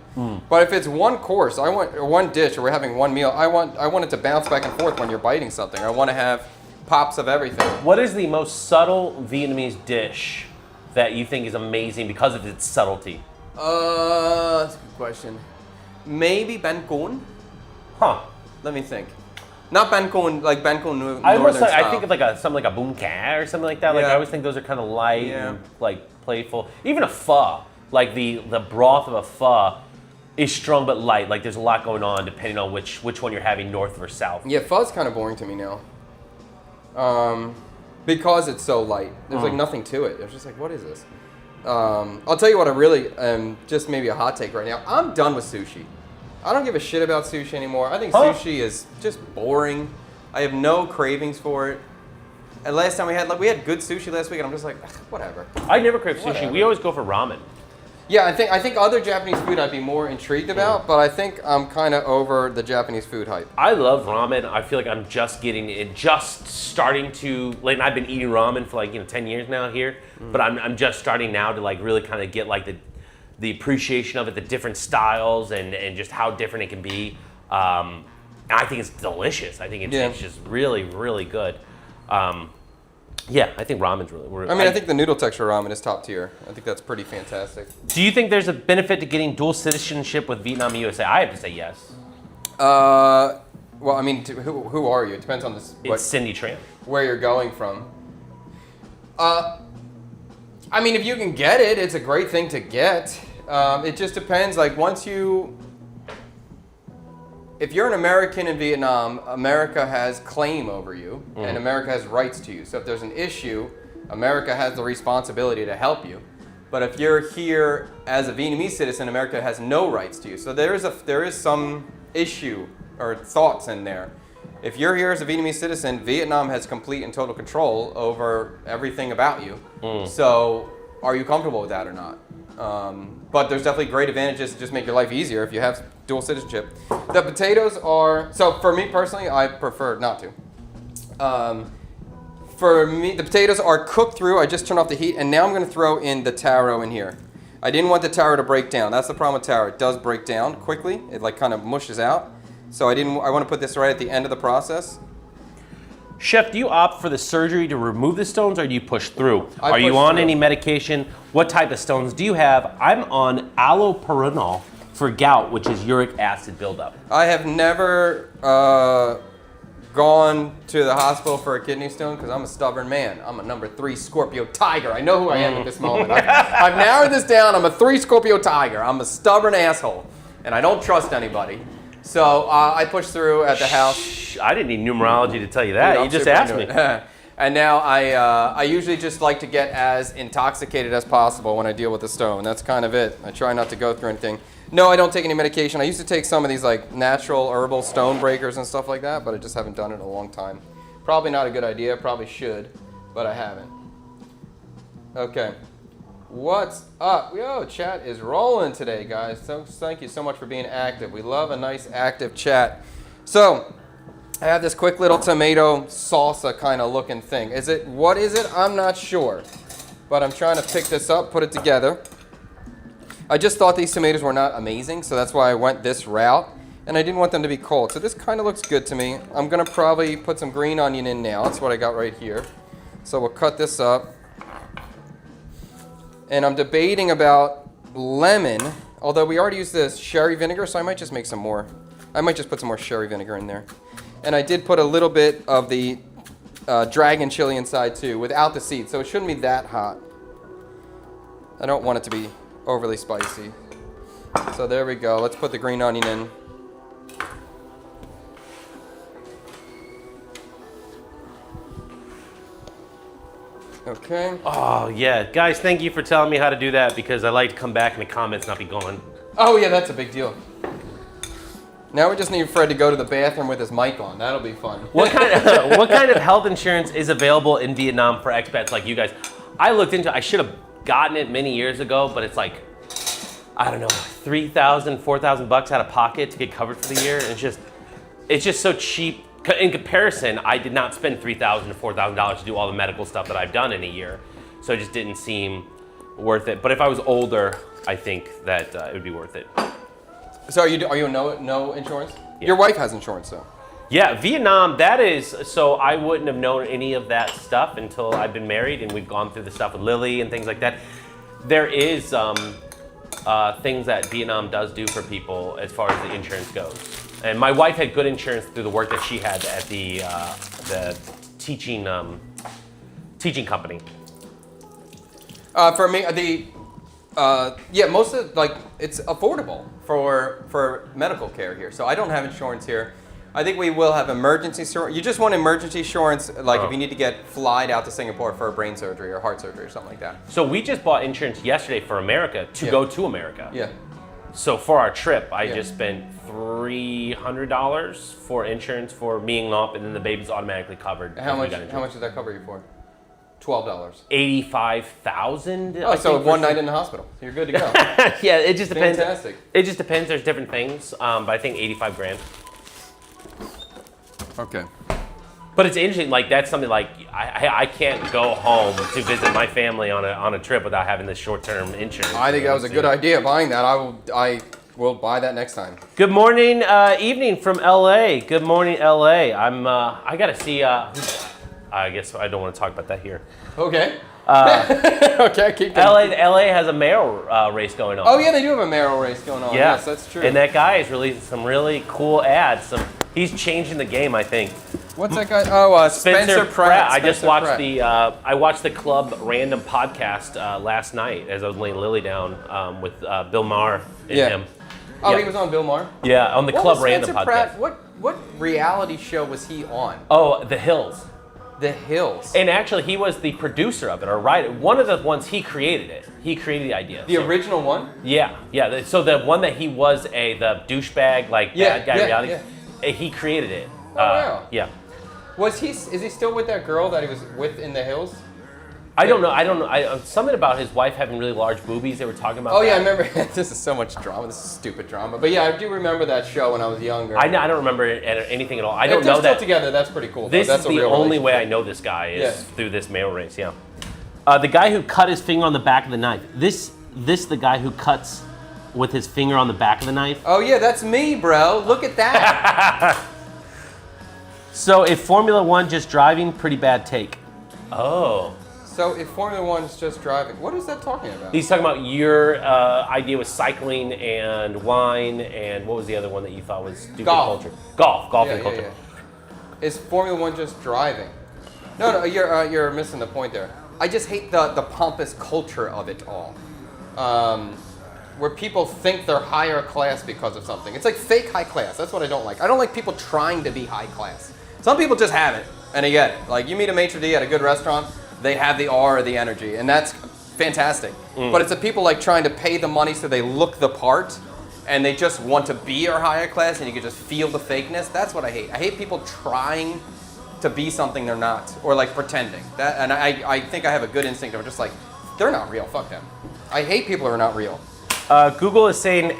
Speaker 1: But if it's one course, or one dish, or we're having one meal, I want it to bounce back and forth when you're biting something. I want to have pops of everything.
Speaker 2: What is the most subtle Vietnamese dish that you think is amazing because of its subtlety?
Speaker 1: That's a good question. Maybe Ban Con.
Speaker 2: Huh.
Speaker 1: Let me think. Not Ban Con, like Ban Con Northern
Speaker 2: I think
Speaker 1: style.
Speaker 2: of something like a boom cat or something like that. Like
Speaker 1: Yeah.
Speaker 2: I always think those are kind of light
Speaker 1: Yeah.
Speaker 2: and like playful. Even a pho, like the broth of a pho is strong but light. Like there's a lot going on depending on which one you're having, north or south.
Speaker 1: Yeah, pho's kind of boring to me now. Because it's so light. There's like nothing to it. It's just like, what is this? I'll tell you what I really, just maybe a hot take right now. I'm done with sushi. I don't give a shit about sushi anymore. I think sushi is just boring. I have no cravings for it. And last time we had good sushi last week, and I'm just like, ugh, whatever.
Speaker 2: I never crave sushi.
Speaker 1: Whatever.
Speaker 2: We always go for ramen.
Speaker 1: Yeah, I think other Japanese food I'd be more intrigued about, but I think I'm kind of over the Japanese food hype.
Speaker 2: I love ramen. I feel like I'm just starting to, like, I've been eating ramen for like, 10 years now here, but I'm just starting now to like really kind of get like the appreciation of it, the different styles and just how different it can be. And I think it's delicious. I think it's just really, really good. Yeah, I think ramen's really.
Speaker 1: I think the noodle texture ramen is top tier. I think that's pretty fantastic.
Speaker 2: Do you think there's a benefit to getting dual citizenship with Vietnam and USA? I have to say yes.
Speaker 1: Well, I mean, who are you? It depends on
Speaker 2: It's Cindy Tran.
Speaker 1: where you're going from. I mean, if you can get it, it's a great thing to get. It just depends. Like if you're an American in Vietnam, America has claim over you, and America has rights to you. So if there's an issue, America has the responsibility to help you. But if you're here as a Vietnamese citizen, America has no rights to you. So there is some issue or thoughts in there. If you're here as a Vietnamese citizen, Vietnam has complete and total control over everything about you. So are you comfortable with that or not? But there's definitely great advantages to just make your life easier if you have dual citizenship. The potatoes are, so for me personally, I prefer not to. For me, the potatoes are cooked through. I just turned off the heat, and now I'm going to throw in the taro in here. I didn't want the taro to break down. That's the problem with taro. It does break down quickly. It like kind of mushes out. So I want to put this right at the end of the process.
Speaker 2: Chef, do you opt for the surgery to remove the stones or do you push through?
Speaker 1: I
Speaker 2: Are you
Speaker 1: push
Speaker 2: on
Speaker 1: through.
Speaker 2: any medication? What type of stones do you have? I'm on allopurinol for gout, which is uric acid buildup.
Speaker 1: I have never gone to the hospital for a kidney stone because I'm a stubborn man. I'm a number 3 Scorpio Tiger. I know who I am at this moment. I've narrowed this down. I'm a 3 Scorpio Tiger. I'm a stubborn asshole, and I don't trust anybody. So I pushed through at the house.
Speaker 2: I didn't need numerology to tell you that.
Speaker 1: Dude,
Speaker 2: You just
Speaker 1: super
Speaker 2: asked
Speaker 1: into
Speaker 2: me.
Speaker 1: it. And now I usually just like to get as intoxicated as possible when I deal with the stone. That's kind of it. I try not to go through anything. No, I don't take any medication. I used to take some of these like natural herbal stone breakers and stuff like that, but I just haven't done it in a long time. Probably not a good idea. Probably should, but I haven't. Okay. What's up? Yo, chat is rolling today, guys. So thank you so much for being active. We love a nice active chat. So I have this quick little tomato salsa kind of looking thing. What is it? I'm not sure. But I'm trying to pick this up, put it together. I just thought these tomatoes were not amazing, so that's why I went this route. And I didn't want them to be cold. So this kind of looks good to me. I'm going to probably put some green onion in now. That's what I got right here. So we'll cut this up. And I'm debating about lemon, although we already used this sherry vinegar, so I might just make some more. I might just put some more sherry vinegar in there. And I did put a little bit of the dragon chili inside too, without the seeds, so it shouldn't be that hot. I don't want it to be overly spicy. So there we go. Let's put the green onion in. Okay.
Speaker 2: Oh, yeah. Guys, thank you for telling me how to do that because I like to come back in the comments and not be going.
Speaker 1: Oh, yeah, that's a big deal. Now we just need Fred to go to the bathroom with his mic on. That'll be fun.
Speaker 2: What kind of health insurance is available in Vietnam for expats like you guys? I looked into it. I should have gotten it many years ago, but it's like, I don't know, $3,000, $4,000 out of pocket to get covered for the year. And it's just so cheap. In comparison, I did not spend $3,000 to $4,000 to do all the medical stuff that I've done in a year. So it just didn't seem worth it. But if I was older, I think that it would be worth it.
Speaker 1: So are you no insurance?
Speaker 2: Yeah.
Speaker 1: Your wife has insurance though.
Speaker 2: Yeah, Vietnam, so I wouldn't have known any of that stuff until I've been married and we've gone through the stuff with Lily and things like that. There is things that Vietnam does do for people as far as the insurance goes. And my wife had good insurance through the work that she had at the teaching company.
Speaker 1: For me, most of it's affordable for medical care here. So I don't have insurance here. I think we will have emergency insurance. You just want emergency insurance, if you need to get flied out to Singapore for a brain surgery or heart surgery or something like that.
Speaker 2: So we just bought insurance yesterday for America to go to America.
Speaker 1: Yeah.
Speaker 2: So for our trip, I just spent $300 for insurance for me and Lomp, and then the baby's automatically covered.
Speaker 1: How much did that cover you for? $12.
Speaker 2: $85,000.
Speaker 1: Oh, so one night in the hospital. You're good to go.
Speaker 2: Yeah, it just depends.
Speaker 1: Fantastic.
Speaker 2: It just depends. There's different things, but I think 85 grand.
Speaker 1: Okay.
Speaker 2: But it's interesting. Like that's something like I can't go home to visit my family on a trip without having this short-term insurance.
Speaker 1: I think that was a good idea buying that. I will buy that next time.
Speaker 2: Good morning, evening from LA. Good morning, LA. I gotta see. I guess I don't want to talk about that here.
Speaker 1: Okay. Okay, keep going.
Speaker 2: LA has a mayoral race going on.
Speaker 1: Oh yeah, they do have a mayoral race going on.
Speaker 2: Yeah.
Speaker 1: Yes, that's true.
Speaker 2: And that guy is releasing some really cool ads. He's changing the game, I think.
Speaker 1: What's that guy? Oh, Spencer Pratt.
Speaker 2: I just
Speaker 1: Spencer
Speaker 2: watched
Speaker 1: Pratt.
Speaker 2: I watched the Club Random podcast last night as I was laying Lily down with Bill Maher and him.
Speaker 1: Oh,
Speaker 2: Yeah.
Speaker 1: he was on Bill Maher?
Speaker 2: Yeah, on the
Speaker 1: What
Speaker 2: Club
Speaker 1: was
Speaker 2: Random
Speaker 1: Spencer
Speaker 2: podcast.
Speaker 1: Pratt, what reality show was he on?
Speaker 2: Oh, The Hills.
Speaker 1: The Hills.
Speaker 2: And actually, he was the producer of it, or writer. One of the ones he created it. He created the idea.
Speaker 1: The original one?
Speaker 2: Yeah. So the one that he was the douchebag, like bad guy reality. He created it.
Speaker 1: Oh, wow.
Speaker 2: Yeah.
Speaker 1: Is he still with that girl that he was with in The Hills?
Speaker 2: I don't know. Something about his wife having really large boobies. They were talking about.
Speaker 1: Oh yeah, I
Speaker 2: that.
Speaker 1: remember. This is so much drama. This is stupid drama. But yeah, I do remember that show when I was younger.
Speaker 2: I don't remember anything at all. I don't
Speaker 1: If they're
Speaker 2: know
Speaker 1: still
Speaker 2: that.
Speaker 1: together, that's pretty cool.
Speaker 2: This
Speaker 1: That's
Speaker 2: is
Speaker 1: a
Speaker 2: the
Speaker 1: real
Speaker 2: only way I
Speaker 1: relationship.
Speaker 2: know this guy is
Speaker 1: Yeah.
Speaker 2: through this mail race. Yeah. The guy who cut his finger on the back of the knife. This the guy who cuts with his finger on the back of the knife.
Speaker 1: Oh yeah, that's me, bro. Look at that.
Speaker 2: So if Formula One just driving, pretty bad take. Oh.
Speaker 1: So if Formula One's just driving, what is that talking about?
Speaker 2: He's talking about your idea with cycling and wine, and what was the other one that you thought was stupid
Speaker 1: Golf.
Speaker 2: culture? Golf and culture.
Speaker 1: Is Formula One just driving? No, you're missing the point there. I just hate the pompous culture of it all, where people think they're higher class because of something. It's like fake high class. That's what I don't like. I don't like people trying to be high class. Some people just have it, and they get it. Like you meet a maitre d' at a good restaurant, they have the aura or the energy, and that's fantastic. But it's the people like trying to pay the money so they look the part, and they just want to be your higher class, and you can just feel the fakeness. That's what I hate. I hate people trying to be something they're not, or like pretending. That, and I think I have a good instinct of just like, they're not real. Fuck them. I hate people who are not real.
Speaker 2: Google is saying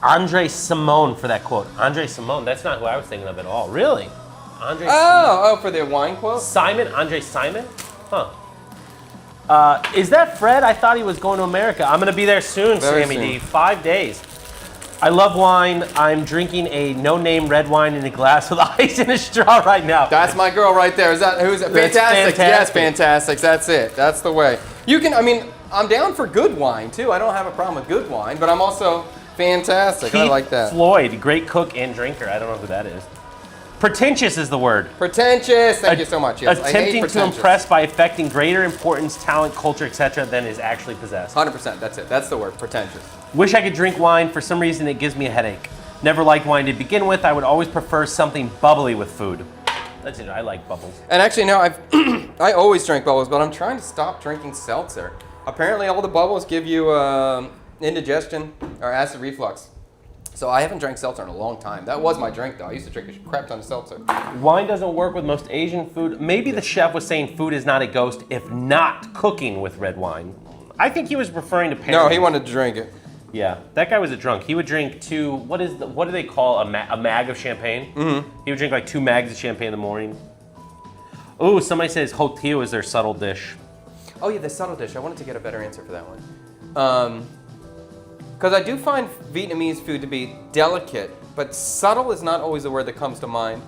Speaker 2: Andre Simone for that quote. Andre Simone. That's not who I was thinking of at all. Really? Andre.
Speaker 1: Oh, for the wine quote.
Speaker 2: Andre Simon? Huh. Is that Fred? I thought he was going to America. I'm going to be there soon,
Speaker 1: Very
Speaker 2: Sammy
Speaker 1: soon.
Speaker 2: D. 5 days. I love wine. I'm drinking a no-name red wine in a glass with ice in a straw right now.
Speaker 1: That's my girl right there. Is that who's it?
Speaker 2: That's
Speaker 1: Fantastic. Yes,
Speaker 2: fantastic.
Speaker 1: fantastic. That's it. That's the way. You can. I mean, I'm down for good wine too. I don't have a problem with good wine, but I'm also fantastic. I
Speaker 2: Keith
Speaker 1: like that.
Speaker 2: Floyd, great cook and drinker. I don't know who that is. Pretentious is the word.
Speaker 1: Pretentious. Thank you so much. Yes, I hate
Speaker 2: Attempting to
Speaker 1: pretentious.
Speaker 2: impress by affecting greater importance, talent, culture, etc. than is actually possessed.
Speaker 1: 100%. That's it. That's the word. Pretentious.
Speaker 2: Wish I could drink wine. For some reason, it gives me a headache. Never liked wine to begin with. I would always prefer something bubbly with food. That's it. I like bubbles.
Speaker 1: And actually, no, I always drink bubbles, but I'm trying to stop drinking seltzer. Apparently, all the bubbles give you indigestion or acid reflux. So I haven't drank seltzer in a long time. That was my drink, though. I used to drink a crap ton of seltzer.
Speaker 2: Wine doesn't work with most Asian food. Maybe the chef was saying food is not a ghost if not cooking with red wine. I think he was referring to
Speaker 1: No, he wanted to drink it.
Speaker 2: Yeah, that guy was a drunk. He would drink what do they call a mag of champagne? Mm-hmm. He would drink like 2 mags of champagne in the morning. Oh, somebody says hoteo is their subtle dish.
Speaker 1: Oh yeah, the subtle dish. I wanted to get a better answer for that one. Because I do find Vietnamese food to be delicate, but subtle is not always the word that comes to mind.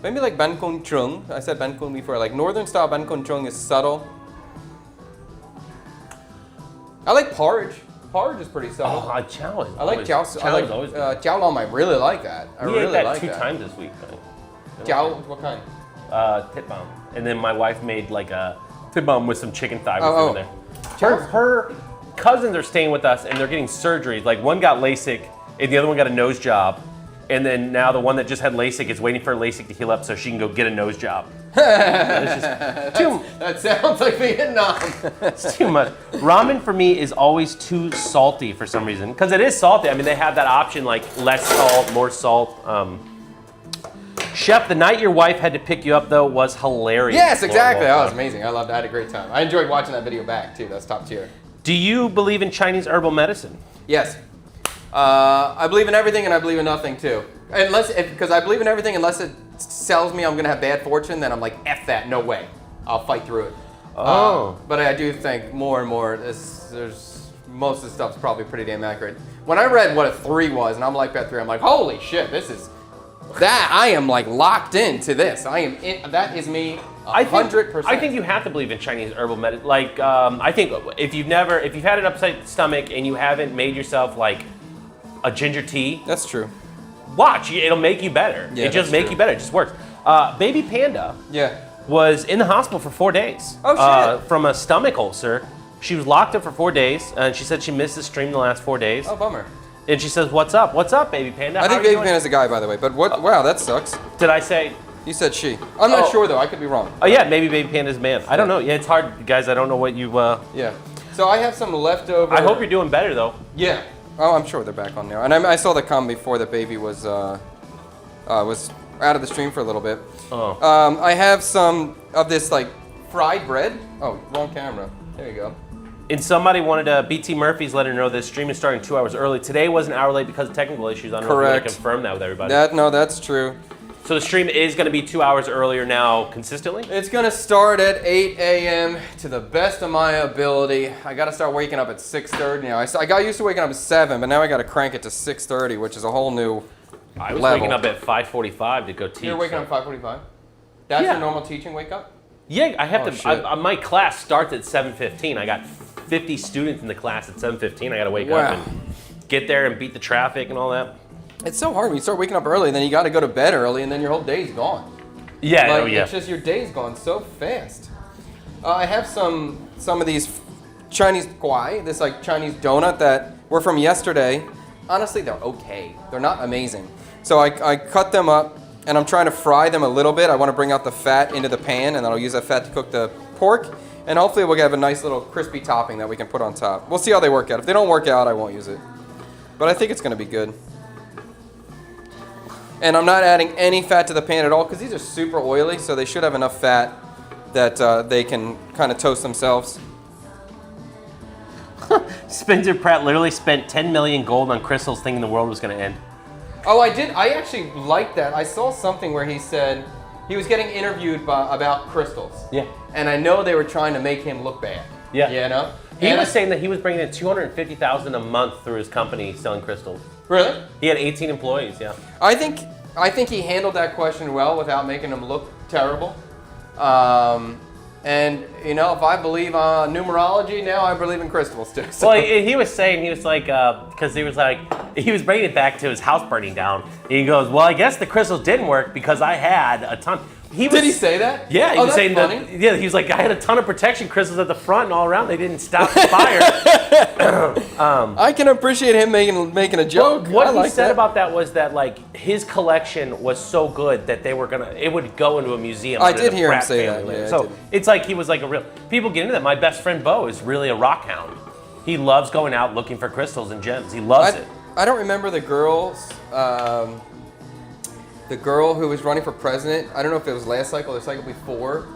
Speaker 1: Maybe like Ban Con Trung. I said Ban Con before. Like northern style Ban Con Trung is subtle. I like porridge. Porridge is pretty subtle.
Speaker 2: Oh, chow is
Speaker 1: I like
Speaker 2: always-
Speaker 1: jiao. I like
Speaker 2: always good.
Speaker 1: jiao lam. I really like that. I
Speaker 2: We
Speaker 1: really
Speaker 2: ate that
Speaker 1: like
Speaker 2: 2
Speaker 1: that.
Speaker 2: times this week.
Speaker 1: Jiao, what kind?
Speaker 2: Tip bomb. And then my wife made like a tip bomb with some chicken thigh
Speaker 1: Oh,
Speaker 2: with food in there. Her cousins are staying with us and they're getting surgeries. Like one got LASIK and the other one got a nose job. And then now the one that just had LASIK is waiting for LASIK to heal up so she can go get a nose job.
Speaker 1: That sounds like Vietnam.
Speaker 2: It's too much. Ramen for me is always too salty for some reason. Because it is salty. I mean, they have that option like less salt, more salt. Chef, the night your wife had to pick you up though was hilarious.
Speaker 1: Yes, exactly.
Speaker 2: Laura
Speaker 1: That was amazing. I loved it. I had a great time. I enjoyed watching that video back too. That's top tier.
Speaker 2: Do you believe in Chinese herbal medicine?
Speaker 1: Yes. I believe in everything and I believe in nothing too. Because I believe in everything unless it tells me I'm going to have bad fortune, then I'm like, F that, no way. I'll fight through it. But I do think more and more, there's most of the stuff's probably pretty damn accurate. When I read what a 3 was, and I'm like that 3, I'm like, holy shit, I am like locked into this. That is me 100%.
Speaker 2: I think you have to believe in Chinese herbal medicine. Like, I think if you've had an upset stomach and you haven't made yourself like a ginger tea,
Speaker 1: That's true.
Speaker 2: watch, it'll make you better.
Speaker 1: Yeah,
Speaker 2: It just
Speaker 1: that's
Speaker 2: make
Speaker 1: true.
Speaker 2: you better. It just works. Baby Panda
Speaker 1: Yeah.
Speaker 2: was in the hospital for 4 days.
Speaker 1: Oh, shit.
Speaker 2: From a stomach ulcer. She was locked up for 4 days, and she said she missed the stream the last 4 days.
Speaker 1: Oh, bummer.
Speaker 2: And she says, "What's up? What's up, Baby Panda?"
Speaker 1: I
Speaker 2: How
Speaker 1: think
Speaker 2: are you
Speaker 1: Baby
Speaker 2: doing?"
Speaker 1: Panda's a guy, by the way. But what? Wow, that sucks.
Speaker 2: Did I say?
Speaker 1: You said she. I'm not
Speaker 2: Oh.
Speaker 1: sure though. I could be wrong.
Speaker 2: Oh yeah, maybe Baby Panda's a man. I don't know. Yeah, it's hard, guys. I don't know what you.
Speaker 1: Yeah. So I have some leftover.
Speaker 2: I hope you're doing better though.
Speaker 1: Yeah. Oh, I'm sure they're back on now. And I saw the comment before that Baby was out of the stream for a little bit.
Speaker 2: Oh.
Speaker 1: I have some of this like fried bread. Oh, wrong camera. There you go.
Speaker 2: And somebody wanted BT Murphy's let her know this stream is starting 2 hours early. Today was an hour late because of technical issues. I don't know if you want
Speaker 1: Correct.
Speaker 2: to confirm that with everybody.
Speaker 1: That's true.
Speaker 2: So the stream is going to be 2 hours earlier now consistently?
Speaker 1: It's gonna start at 8 a.m. to the best of my ability. I gotta start waking up at 6:30 now. I got used to waking up at 7, but now I gotta crank it to 6:30, which is a whole new
Speaker 2: I was
Speaker 1: level.
Speaker 2: waking up at 5:45 to go teach.
Speaker 1: You're waking
Speaker 2: so-
Speaker 1: up 5:45. That's
Speaker 2: Yeah.
Speaker 1: your normal teaching wake up?
Speaker 2: Yeah, I have
Speaker 1: Oh,
Speaker 2: to.
Speaker 1: shit.
Speaker 2: My class starts at 7:15. I got 50 students in the class at 7:15. I got to wake
Speaker 1: Wow.
Speaker 2: up and get there and beat the traffic and all that.
Speaker 1: It's so hard when you start waking up early, then you gotta go to bed early, and then your whole day's gone.
Speaker 2: Yeah,
Speaker 1: Like,
Speaker 2: oh yeah.
Speaker 1: it's just your day's gone so fast. I have some of these Chinese kwai, this like Chinese donut that were from yesterday. Honestly, they're okay. They're not amazing. So I cut them up, and I'm trying to fry them a little bit. I want to bring out the fat into the pan, and then I'll use that fat to cook the pork. And hopefully we'll have a nice little crispy topping that we can put on top. We'll see how they work out. If they don't work out, I won't use it. But I think it's gonna be good. And I'm not adding any fat to the pan at all because these are super oily, so they should have enough fat that they can kind of toast themselves.
Speaker 2: Spencer Pratt literally spent 10 million gold on crystals thinking the world was going to end.
Speaker 1: Oh, I did. I actually liked that. I saw something where he said he was getting interviewed about crystals.
Speaker 2: Yeah.
Speaker 1: And I know they were trying to make him look bad.
Speaker 2: Yeah.
Speaker 1: You know?
Speaker 2: He
Speaker 1: And
Speaker 2: was saying that he was bringing in $250,000 a month through his company selling crystals.
Speaker 1: Really?
Speaker 2: He had 18 employees, yeah.
Speaker 1: I think he handled that question well without making him look terrible. And you know, if I believe numerology now, I believe in crystals too. So.
Speaker 2: Well, he was saying, he was like, because he was bringing it back to his house burning down. He goes, well, I guess the crystals didn't work because I had a ton.
Speaker 1: Did he say that?
Speaker 2: Yeah, he
Speaker 1: Oh,
Speaker 2: was
Speaker 1: that's
Speaker 2: saying
Speaker 1: funny.
Speaker 2: that. Yeah, he was like, I had a ton of protection crystals at the front and all around. They didn't stop the fire.
Speaker 1: I can appreciate him making a joke.
Speaker 2: What
Speaker 1: I
Speaker 2: he
Speaker 1: like
Speaker 2: said
Speaker 1: that.
Speaker 2: about that was that like his collection was so good that it would go into a museum.
Speaker 1: I
Speaker 2: under
Speaker 1: did
Speaker 2: the
Speaker 1: hear him
Speaker 2: Pratt
Speaker 1: say
Speaker 2: family
Speaker 1: that,
Speaker 2: later.
Speaker 1: yeah, I
Speaker 2: so
Speaker 1: did.
Speaker 2: it's like he was like a real. People get into that. My best friend Bo is really a rock hound. He loves going out looking for crystals and gems. He loves it.
Speaker 1: I don't remember the girls. The girl who was running for president. I don't know if it was last cycle or the cycle before,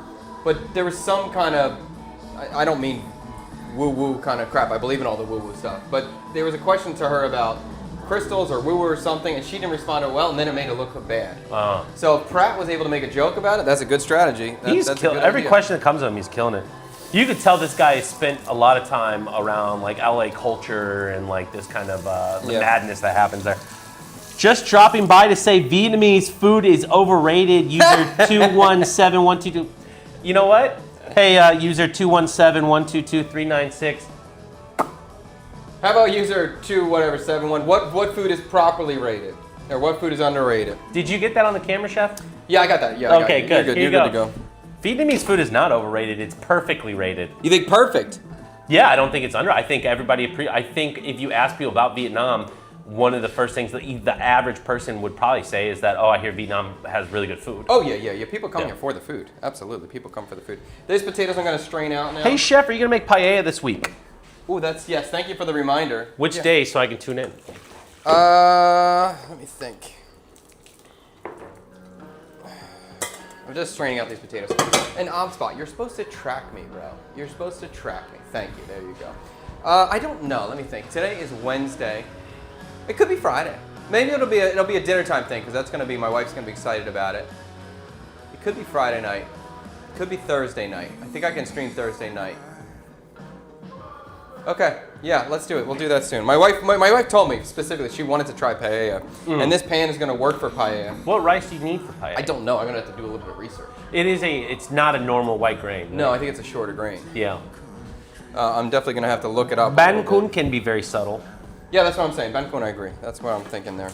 Speaker 1: but there was some kind of. I don't mean woo-woo kind of crap. I believe in all the woo-woo stuff. But there was a question to her about crystals or woo-woo or something, and she didn't respond well, and then it made it look bad. So if Pratt was able to make a joke about it, that's a good strategy.
Speaker 2: He's
Speaker 1: That's a
Speaker 2: killing
Speaker 1: good
Speaker 2: every
Speaker 1: idea.
Speaker 2: question that comes to him. He's killing it. You could tell this guy spent a lot of time around like LA culture and like this kind of the
Speaker 1: Yeah.
Speaker 2: madness that happens there. Just dropping by to say Vietnamese food is overrated. User 217122. You know what? Hey, user 217122396.
Speaker 1: How about user 271? What food is properly rated, or what food is underrated?
Speaker 2: Did you get that on the camera, chef?
Speaker 1: Yeah, I got that. Yeah. I got
Speaker 2: Okay,
Speaker 1: it.
Speaker 2: good.
Speaker 1: You're good.
Speaker 2: Here
Speaker 1: You're
Speaker 2: you
Speaker 1: good to go.
Speaker 2: Vietnamese food is not overrated. It's perfectly rated.
Speaker 1: You think perfect?
Speaker 2: Yeah, I don't think it's under. I think everybody. I think if you ask people about Vietnam, one of the first things that the average person would probably say is that, oh, I hear Vietnam has really good food.
Speaker 1: Oh yeah. People come
Speaker 2: Yeah.
Speaker 1: here for the food. Absolutely, people come for the food. These potatoes I'm gonna strain out now.
Speaker 2: Hey, chef, are you gonna make paella this week?
Speaker 1: Ooh, yes. Thank you for the reminder.
Speaker 2: Which
Speaker 1: Yeah.
Speaker 2: day so I can tune in?
Speaker 1: Let me think. I'm just straining out these potatoes. And ObSpot, you're supposed to track me, bro. You're supposed to track me. Thank you. There you go. I don't know. Let me think. Today is Wednesday. It could be Friday. Maybe it'll be a dinner time thing because that's gonna be my wife's gonna be excited about it. It could be Friday night. It could be Thursday night. I think I can stream Thursday night. Okay, yeah, let's do it. We'll do that soon. My wife told me specifically she wanted to try paella, and this pan is gonna work for paella.
Speaker 2: What rice do you need for paella?
Speaker 1: I don't know. I'm gonna have to do a little bit of research.
Speaker 2: It's not a normal white grain.
Speaker 1: No, I think it's a shorter grain.
Speaker 2: Yeah.
Speaker 1: I'm definitely gonna have to look it up. a
Speaker 2: Ban
Speaker 1: little
Speaker 2: Kun
Speaker 1: bit.
Speaker 2: can be very subtle.
Speaker 1: Yeah, that's what I'm saying. Ban Kun, I agree. That's what I'm thinking there.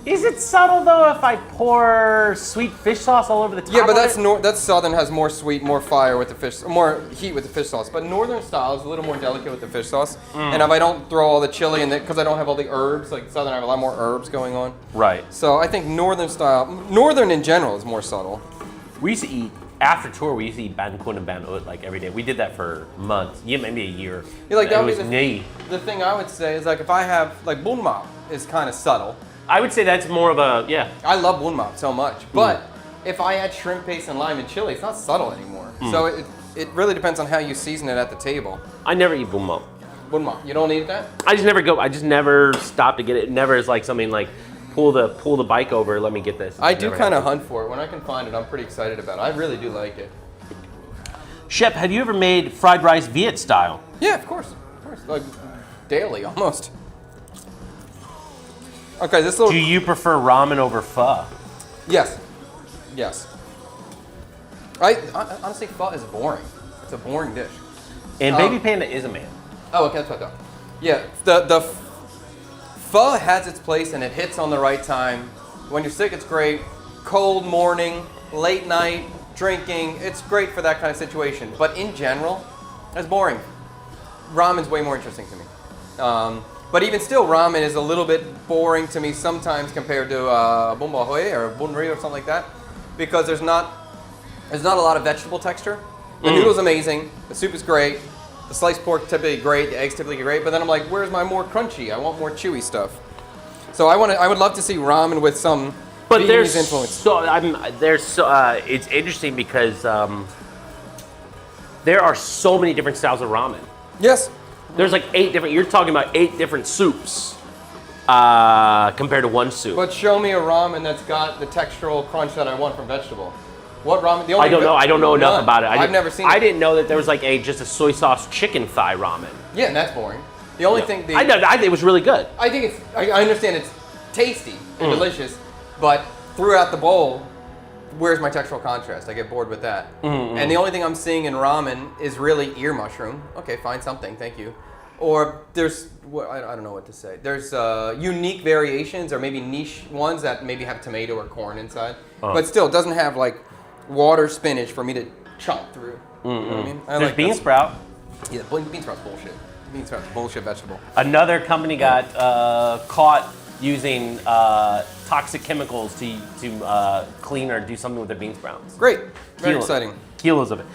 Speaker 2: Is it subtle though if I pour sweet fish sauce all over the top?
Speaker 1: Yeah, but
Speaker 2: of it?
Speaker 1: that's southern, has more sweet, more fire with the fish, more heat with the fish sauce. But northern style is a little more delicate with the fish sauce. And if I don't throw all the chili in it, because I don't have all the herbs, like southern, I have a lot more herbs going on.
Speaker 2: Right.
Speaker 1: So I think northern style, northern in general is more subtle.
Speaker 2: We used to eat after tour. We used to eat Ban Kun and Ban Ut like every day. We did that for months. Yeah, maybe a year.
Speaker 1: Yeah, like that
Speaker 2: it
Speaker 1: would
Speaker 2: was
Speaker 1: be
Speaker 2: neat.
Speaker 1: the thing I would say is like if I have like bun mop is kind of subtle.
Speaker 2: I would say that's more of a yeah.
Speaker 1: I love bun mop so much, but if I add shrimp paste and lime and chili, it's not subtle anymore. So it really depends on how you season it at the table.
Speaker 2: I never eat bun mop.
Speaker 1: Bun mop, you don't eat that?
Speaker 2: I just never stop to get it. It never is like something like pull the bike over. Let me get this.
Speaker 1: I do
Speaker 2: Never
Speaker 1: kind of
Speaker 2: happened.
Speaker 1: hunt for it. When I can find it, I'm pretty excited about it. I really do like it.
Speaker 2: Chef, have you ever made fried rice Viet style?
Speaker 1: Yeah, of course, like daily almost. Okay, this little.
Speaker 2: Do you prefer ramen over pho?
Speaker 1: Yes. I honestly, pho is boring. It's a boring dish.
Speaker 2: And Baby Panda is a man.
Speaker 1: Oh, okay, that's what I thought. Yeah, the pho has its place and it hits on the right time. When you're sick, it's great. Cold morning, late night, drinking, it's great for that kind of situation. But in general, it's boring. Ramen's way more interesting to me. But even still, ramen is a little bit boring to me sometimes compared to bun bo hue or bun ri or something like that, because there's not a lot of vegetable texture. The noodle's amazing. The soup is great. The sliced pork typically great. The eggs typically great. But then I'm like, where's my more crunchy? I want more chewy stuff. So I would love to see ramen with some
Speaker 2: But
Speaker 1: Vietnamese influence.
Speaker 2: it's interesting because there are so many different styles of ramen.
Speaker 1: Yes.
Speaker 2: There's like you're talking about 8 different soups compared to one soup.
Speaker 1: But show me a ramen that's got the textural crunch that I want from vegetable. What ramen? The only
Speaker 2: I don't know. I don't know enough
Speaker 1: None.
Speaker 2: about it.
Speaker 1: I've never seen it.
Speaker 2: I didn't know that there was like just a soy sauce chicken thigh ramen.
Speaker 1: Yeah, and that's boring. The only thing
Speaker 2: I think it was really good.
Speaker 1: I think it's. I understand it's tasty and delicious, but throughout the bowl, where's my textural contrast? I get bored with that. And the only thing I'm seeing in ramen is really ear mushroom. Okay, find something. Thank you. Or there's I don't know what to say. There's unique variations or maybe niche ones that maybe have tomato or corn inside, but still it doesn't have like water spinach for me to chomp through. You know what I mean? I
Speaker 2: There's
Speaker 1: like
Speaker 2: bean
Speaker 1: that.
Speaker 2: sprout.
Speaker 1: Yeah, bean sprout's bullshit. Bean sprout's a bullshit vegetable.
Speaker 2: Another company got caught using toxic chemicals to clean or do something with their bean sprouts.
Speaker 1: Great. Very
Speaker 2: Kilos-
Speaker 1: exciting.
Speaker 2: Kilos of it.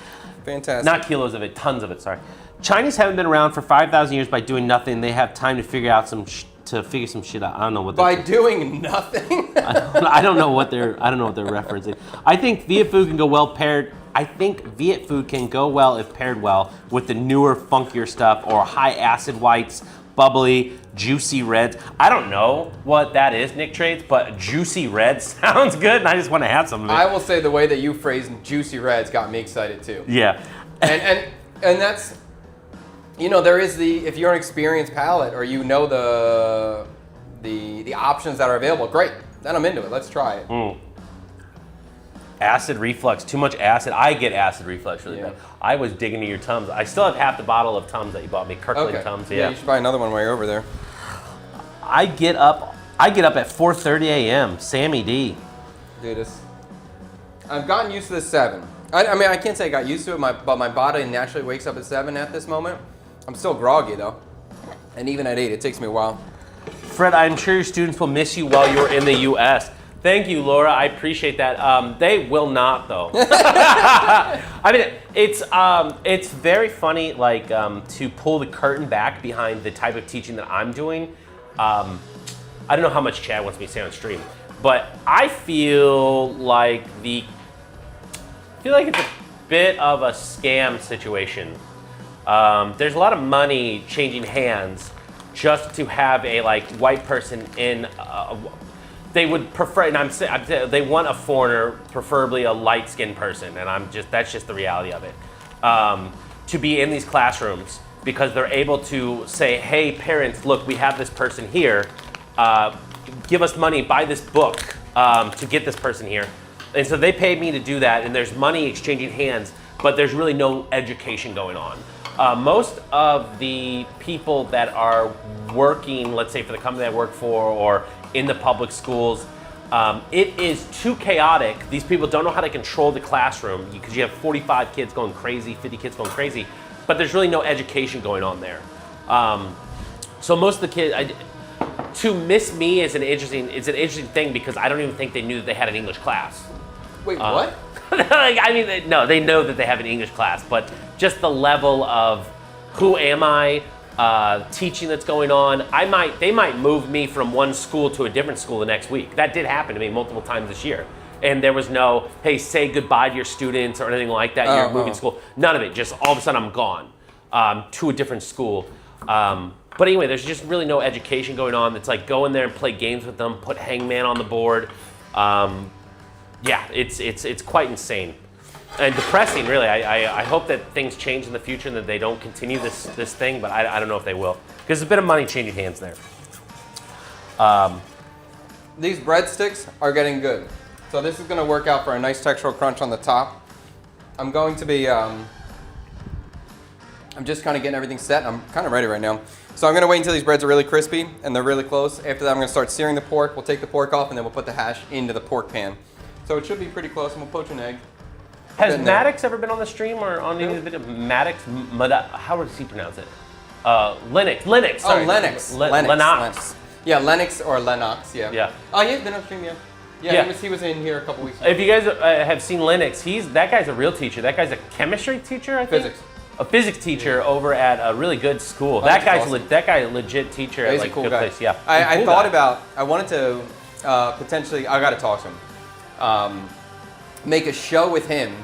Speaker 1: Fantastic.
Speaker 2: Not kilos of it, tons of it, sorry. Chinese haven't been around for 5,000 years by doing nothing. They have time to figure out some shit out. I don't know what
Speaker 1: By doing nothing.
Speaker 2: I don't know what they're referencing. I think Viet food can go well paired. I think Viet food can go well if paired well with the newer, funkier stuff or high acid whites, bubbly, juicy reds. I don't know what that is, Nick Trades, but juicy red sounds good, and I just want to have some of it.
Speaker 1: I will say the way that you phrased juicy reds got me excited too.
Speaker 2: Yeah.
Speaker 1: And that's, there is if you're an experienced palate or you know the options that are available, great. Then I'm into it. Let's try it.
Speaker 2: Acid reflux, too much acid. I get acid reflux really
Speaker 1: Yeah.
Speaker 2: bad. I was digging into your Tums. I still have half the bottle of Tums that you bought me, Kirkland Tums.
Speaker 1: Yeah, you should buy another one while you're over there.
Speaker 2: I get up at 4:30 a.m. Sammy D.
Speaker 1: Dude, I've gotten used to the 7. I mean, I can't say I got used to it, but my body naturally wakes up at 7 at this moment. I'm still groggy though. And even at 8, it takes me a while.
Speaker 2: Fred, I'm sure your students will miss you while you're in the U.S. Thank you, Laura. I appreciate that. They will not, though. I mean, it's very funny, like, to pull the curtain back behind the type of teaching that I'm doing. I don't know how much Chad wants me to say on stream, but I feel like it's a bit of a scam situation. There's a lot of money changing hands just to have a white person in. They would prefer, and they want a foreigner, preferably a light-skinned person, and that's just the reality of it. To be in these classrooms because they're able to say, hey, parents, look, we have this person here. Give us money, buy this book to get this person here. And so they paid me to do that, and there's money exchanging hands, but there's really no education going on. Most of the people that are working, let's say for the company I work for or in the public schools, it is too chaotic. These people don't know how to control the classroom because you have 45 kids going crazy, 50 kids going crazy, but there's really no education going on there. So most of the kids, to miss me is an interesting thing because I don't even think they knew that they had an English class.
Speaker 1: Wait, what?
Speaker 2: No, they know that they have an English class, but just the level of who am I, teaching that's going on. They might move me from one school to a different school the next week. That did happen to me multiple times this year. And there was no, hey, say goodbye to your students or anything like that. You're moving school. None of it. Just all of a sudden I'm gone to a different school. But anyway, there's just really no education going on. It's like go in there and play games with them, put Hangman on the board. Yeah, it's quite insane and depressing, really. I hope that things change in the future and that they don't continue this thing, but I don't know if they will because there's a bit of money changing hands there.
Speaker 1: These breadsticks are getting good. So this is going to work out for a nice textural crunch on the top. I'm going to be, I'm just kind of getting everything set. I'm kind of ready right now. So I'm going to wait until these breads are really crispy and they're really close. After that, I'm going to start searing the pork. We'll take the pork off and then we'll put the hash into the pork pan. So it should be pretty close, and we'll poach an egg.
Speaker 2: Has Maddox ever been on the stream or on any of the video? Maddox, how does he pronounce it? Lennox. Sorry.
Speaker 1: Oh, Lennox.
Speaker 2: Lennox.
Speaker 1: Yeah, Lennox or Lennox, yeah.
Speaker 2: Yeah.
Speaker 1: Oh, he's been on stream, yeah. Yeah, he was in here a couple weeks ago.
Speaker 2: If you guys have seen Lennox, that guy's a real teacher. That guy's a chemistry teacher, I think.
Speaker 1: Physics.
Speaker 2: A physics teacher over at a really good school.
Speaker 1: Oh,
Speaker 2: that guy's
Speaker 1: awesome.
Speaker 2: that guy a legit teacher at
Speaker 1: He's
Speaker 2: like
Speaker 1: a cool
Speaker 2: good
Speaker 1: guy.
Speaker 2: place. Yeah.
Speaker 1: I thought about, I wanted to potentially, I got to talk to him. Make a show with him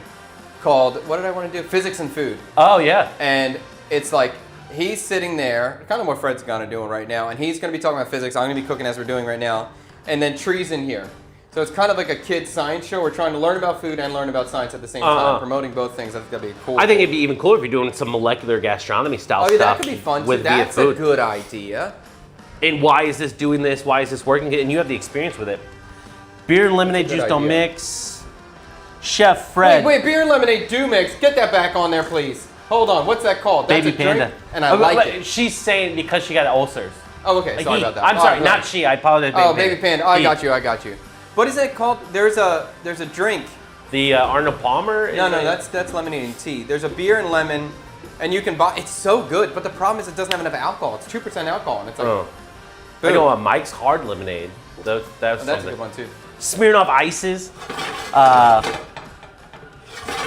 Speaker 1: called, what did I want to do? Physics and Food.
Speaker 2: Oh yeah.
Speaker 1: And it's like, he's sitting there, kind of what Fred's kind of doing right now, and he's going to be talking about physics. I'm going to be cooking as we're doing right now. And then Tree's in here. So it's kind of like a kid's science show. We're trying to learn about food and learn about science at the same time, promoting both things. That's going to be cool.
Speaker 2: I think it'd be even cooler if you're doing some molecular gastronomy style
Speaker 1: Oh, yeah,
Speaker 2: stuff.
Speaker 1: that could be fun too.
Speaker 2: With
Speaker 1: That's
Speaker 2: via food.
Speaker 1: a good idea.
Speaker 2: And why is this doing this? Why is this working? And you have the experience with it. Beer and lemonade
Speaker 1: Good
Speaker 2: juice don't
Speaker 1: idea.
Speaker 2: mix. Chef Fred.
Speaker 1: Wait, beer and lemonade do mix. Get that back on there, please. Hold on, what's that called? That's
Speaker 2: Baby
Speaker 1: a drink,
Speaker 2: Panda.
Speaker 1: and I like it.
Speaker 2: She's saying because she got ulcers.
Speaker 1: Oh, okay,
Speaker 2: Like
Speaker 1: sorry
Speaker 2: he.
Speaker 1: about that.
Speaker 2: I'm
Speaker 1: Oh,
Speaker 2: sorry,
Speaker 1: right.
Speaker 2: not she. I apologize.
Speaker 1: Oh, Baby Panda. Oh,
Speaker 2: He.
Speaker 1: I got you. What is it called? There's a drink.
Speaker 2: The Arnold Palmer.
Speaker 1: No, that's lemonade and tea. There's a beer and lemon, and you can buy. It's so good, but the problem is it doesn't have enough alcohol. It's 2% alcohol, and it's like.
Speaker 2: Oh. I
Speaker 1: boom.
Speaker 2: go on Mike's Hard Lemonade. That's
Speaker 1: Oh, that's a
Speaker 2: something.
Speaker 1: good one too.
Speaker 2: Smirnoff Ices.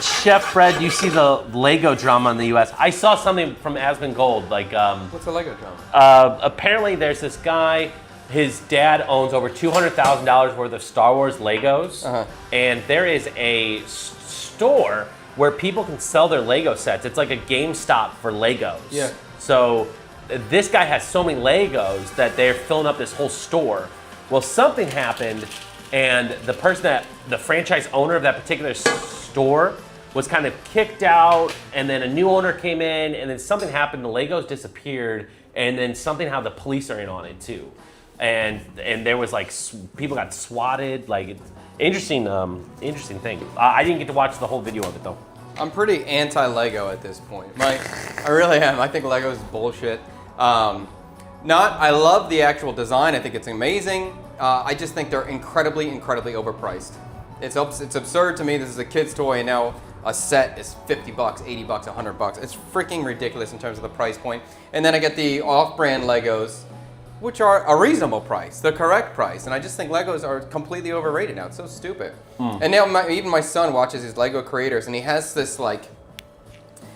Speaker 2: Chef Fred, you see the Lego drama in the U.S. I saw something from Asmongold, like
Speaker 1: What's the Lego drama?
Speaker 2: apparently there's this guy, his dad owns over $200,000 worth of Star Wars Legos, and there is a store where people can sell their Lego sets. It's like a GameStop for Legos.
Speaker 1: Yeah.
Speaker 2: So this guy has so many Legos that they're filling up this whole store. Well, something happened, and the franchise owner of that particular store was kind of kicked out, and then a new owner came in, and then something happened, the Legos disappeared, and then somehow the police are in on it too. And there was like, people got swatted, like, it's interesting thing. I didn't get to watch the whole video of it though.
Speaker 1: I'm pretty anti-Lego at this point. I really am. I think Lego is bullshit. I love the actual design. I think it's amazing. I just think they're incredibly, incredibly overpriced. It's absurd to me. This is a kid's toy, and now a set is $50, $80, $100. It's freaking ridiculous in terms of the price point. And then I get the off-brand Legos, which are a reasonable price, the correct price. And I just think Legos are completely overrated now. It's so stupid. And now even my son watches his Lego creators, and he has this like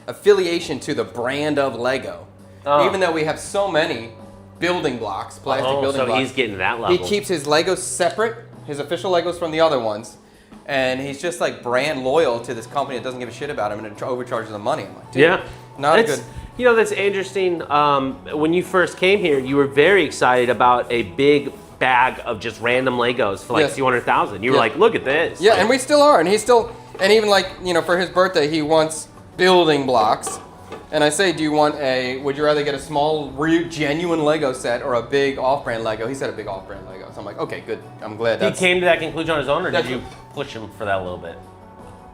Speaker 1: affiliation to the brand of Lego. Even though we have so many building blocks, plastic building blocks.
Speaker 2: So he's getting that level.
Speaker 1: He keeps his Legos separate, his official Legos from the other ones. And he's just like brand loyal to this company that doesn't give a shit about him and it overcharges him money. I'm like, dude,
Speaker 2: Yeah.
Speaker 1: not good.
Speaker 2: You know, that's interesting. When you first came here, you were very excited about a big bag of just random Legos for like
Speaker 1: Yes.
Speaker 2: 200,000. You were
Speaker 1: Yeah.
Speaker 2: like, look at this.
Speaker 1: Yeah,
Speaker 2: Like,
Speaker 1: and we still are. And he's still, and even like, you know, for his birthday, he wants building blocks. And I say, would you rather get a small, genuine Lego set or a big off-brand Lego? He said a big off-brand Lego. So I'm like, okay, good. I'm glad
Speaker 2: he
Speaker 1: that's...
Speaker 2: came to that conclusion on his own, or did
Speaker 1: That's-
Speaker 2: you push him for that a little bit?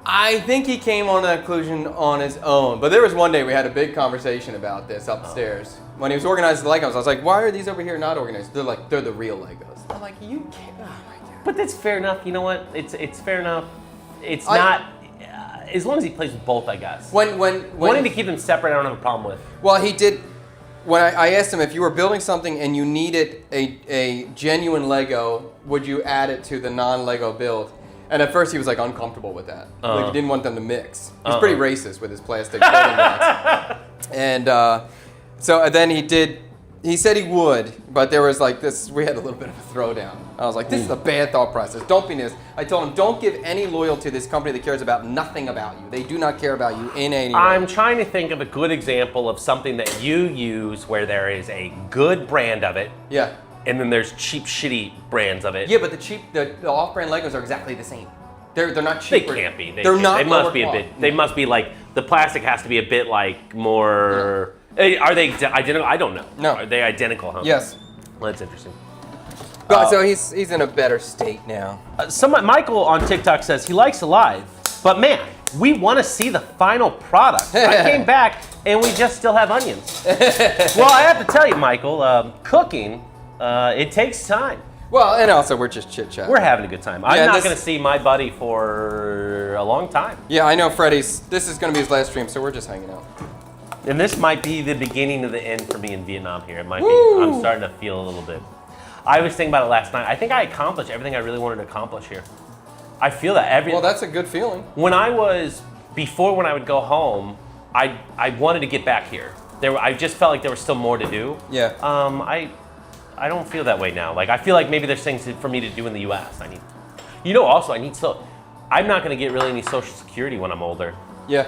Speaker 1: I think he came on that conclusion on his own. But there was one day we had a big conversation about this upstairs. When he was organizing the Legos, I was like, why are these over here not organized? They're like, they're the real Legos. I'm like, you can't, oh my God.
Speaker 2: But that's fair enough. You know what? It's fair enough. It's
Speaker 1: I-
Speaker 2: not, as long as he plays with both, I guess.
Speaker 1: When
Speaker 2: Wanting to keep them separate, I don't have a problem with.
Speaker 1: Well, he did. When I asked him if you were building something and you needed a genuine Lego, would you add it to the non-Lego build? And at first he was like uncomfortable with that. Like he didn't want them to mix. He's pretty racist with his plastic building blocks. And so then he said he would, but there was like this, we had a little bit of a throwdown. I was like, this is a bad thought process. Don't be this. I told him, don't give any loyalty to this company that cares about nothing about you. They do not care about you in any way.
Speaker 2: I'm trying to think of a good example of something that you use where there is a good brand of it,
Speaker 1: Yeah.
Speaker 2: and then there's cheap, shitty brands of it.
Speaker 1: Yeah, but the off-brand Legos are exactly the same. They're not
Speaker 2: They
Speaker 1: cheaper.
Speaker 2: can't be.
Speaker 1: They're not.
Speaker 2: They must
Speaker 1: lower
Speaker 2: be a
Speaker 1: cost.
Speaker 2: bit. They must be like the plastic has to be a bit like more. Are they identical? I don't know.
Speaker 1: No.
Speaker 2: Are they identical? Huh?
Speaker 1: Yes.
Speaker 2: Well, that's interesting.
Speaker 1: But so he's in a better state now.
Speaker 2: Michael on TikTok says he likes Alive, but man, we want to see the final product. I came back and we just still have onions. Well, I have to tell you, Michael, cooking it takes time.
Speaker 1: Well, and also we're just chit chatting.
Speaker 2: We're having a good time. I'm
Speaker 1: Yeah,
Speaker 2: not
Speaker 1: this-
Speaker 2: going to see my buddy for a long time.
Speaker 1: Yeah, I know Freddie's. This is going to be his last stream, so we're just hanging out.
Speaker 2: And this might be the beginning of the end for me in Vietnam here. It might
Speaker 1: Woo!
Speaker 2: be. I'm starting to feel a little bit. I was thinking about it last night. I think I accomplished everything I really wanted to accomplish here. I feel that
Speaker 1: Well, that's a good feeling.
Speaker 2: when I would go home, I wanted to get back here. I just felt like there was still more to do.
Speaker 1: Yeah.
Speaker 2: I don't feel that way now. Like I feel like maybe there's things for me to do in the U.S. I'm not going to get really any Social Security when I'm older.
Speaker 1: Yeah.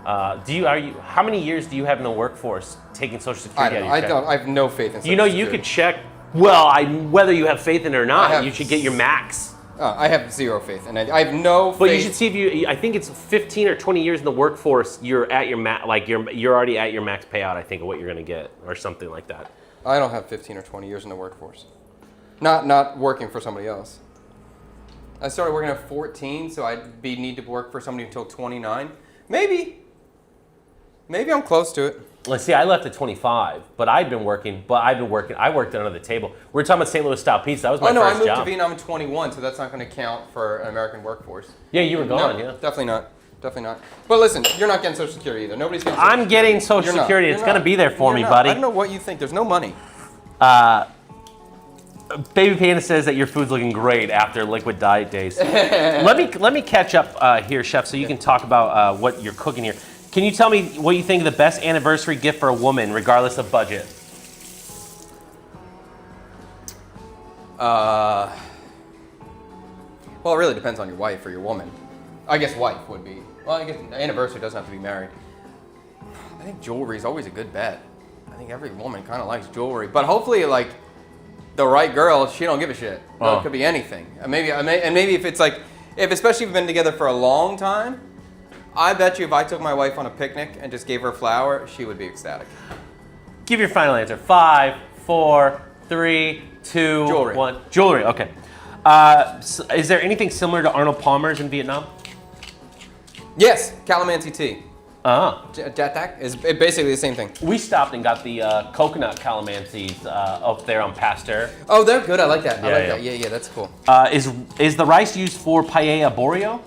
Speaker 2: How many years do you have in the workforce taking Social
Speaker 1: I
Speaker 2: Security?
Speaker 1: don't know.
Speaker 2: out of your check?
Speaker 1: I have no faith in Social
Speaker 2: You know, you
Speaker 1: Security.
Speaker 2: could check. Well, whether you have faith in it or
Speaker 1: I
Speaker 2: not,
Speaker 1: have-
Speaker 2: you should get your max.
Speaker 1: I have zero faith, and I have no faith.
Speaker 2: But you should see if you. I think it's 15 or 20 years in the workforce. You're at your max. Like you're already at your max payout. I think of what you're gonna get, or something like that.
Speaker 1: I don't have 15 or 20 years in the workforce. Not working for somebody else. I started working at 14, so I'd need to work for somebody until 29. Maybe I'm close to it.
Speaker 2: Let's see. I left at 25, but I've been working. I worked under the table. We're talking about St. Louis style pizza. That was my
Speaker 1: Oh no, I
Speaker 2: first
Speaker 1: moved
Speaker 2: job.
Speaker 1: to Vietnam in 21, so that's not going to count for an American workforce.
Speaker 2: Yeah, you were gone.
Speaker 1: No,
Speaker 2: Yeah.
Speaker 1: definitely not. Definitely not. But listen, you're not getting Social Security either. Nobody's getting.
Speaker 2: I'm getting Social
Speaker 1: You're not.
Speaker 2: Security.
Speaker 1: You're
Speaker 2: It's gonna
Speaker 1: not.
Speaker 2: be there for
Speaker 1: You're
Speaker 2: me,
Speaker 1: not.
Speaker 2: buddy.
Speaker 1: I don't know what you think. There's no money.
Speaker 2: Baby Panda says that your food's looking great after liquid diet days. let me catch up here, chef, so you can talk about what you're cooking here. Can you tell me what you think of the best anniversary gift for a woman, regardless of budget?
Speaker 1: Well, it really depends on your wife or your woman. I guess wife would be. Well, I guess anniversary doesn't have to be married. I think jewelry is always a good bet. I think every woman kind of likes jewelry, but hopefully, like the right girl, she don't give a shit.
Speaker 2: Oh.
Speaker 1: It could be anything. And maybe if it's like, especially if you've been together for a long time, I bet you if I took my wife on a picnic and just gave her a flower, she would be ecstatic.
Speaker 2: Give your final answer. 5, 4, 3, 2,
Speaker 1: Jewelry.
Speaker 2: 1. Jewelry. Okay. Is there anything similar to Arnold Palmer's in Vietnam?
Speaker 1: Yes, calamansi tea.
Speaker 2: Uh-huh.
Speaker 1: Jatak is basically the same thing.
Speaker 2: We stopped and got the coconut calamansis up there on Pasteur.
Speaker 1: Oh, they're good. I like that. I
Speaker 2: Yeah,
Speaker 1: like
Speaker 2: yeah.
Speaker 1: that. Yeah, that's cool.
Speaker 2: Is the rice used for paella borio?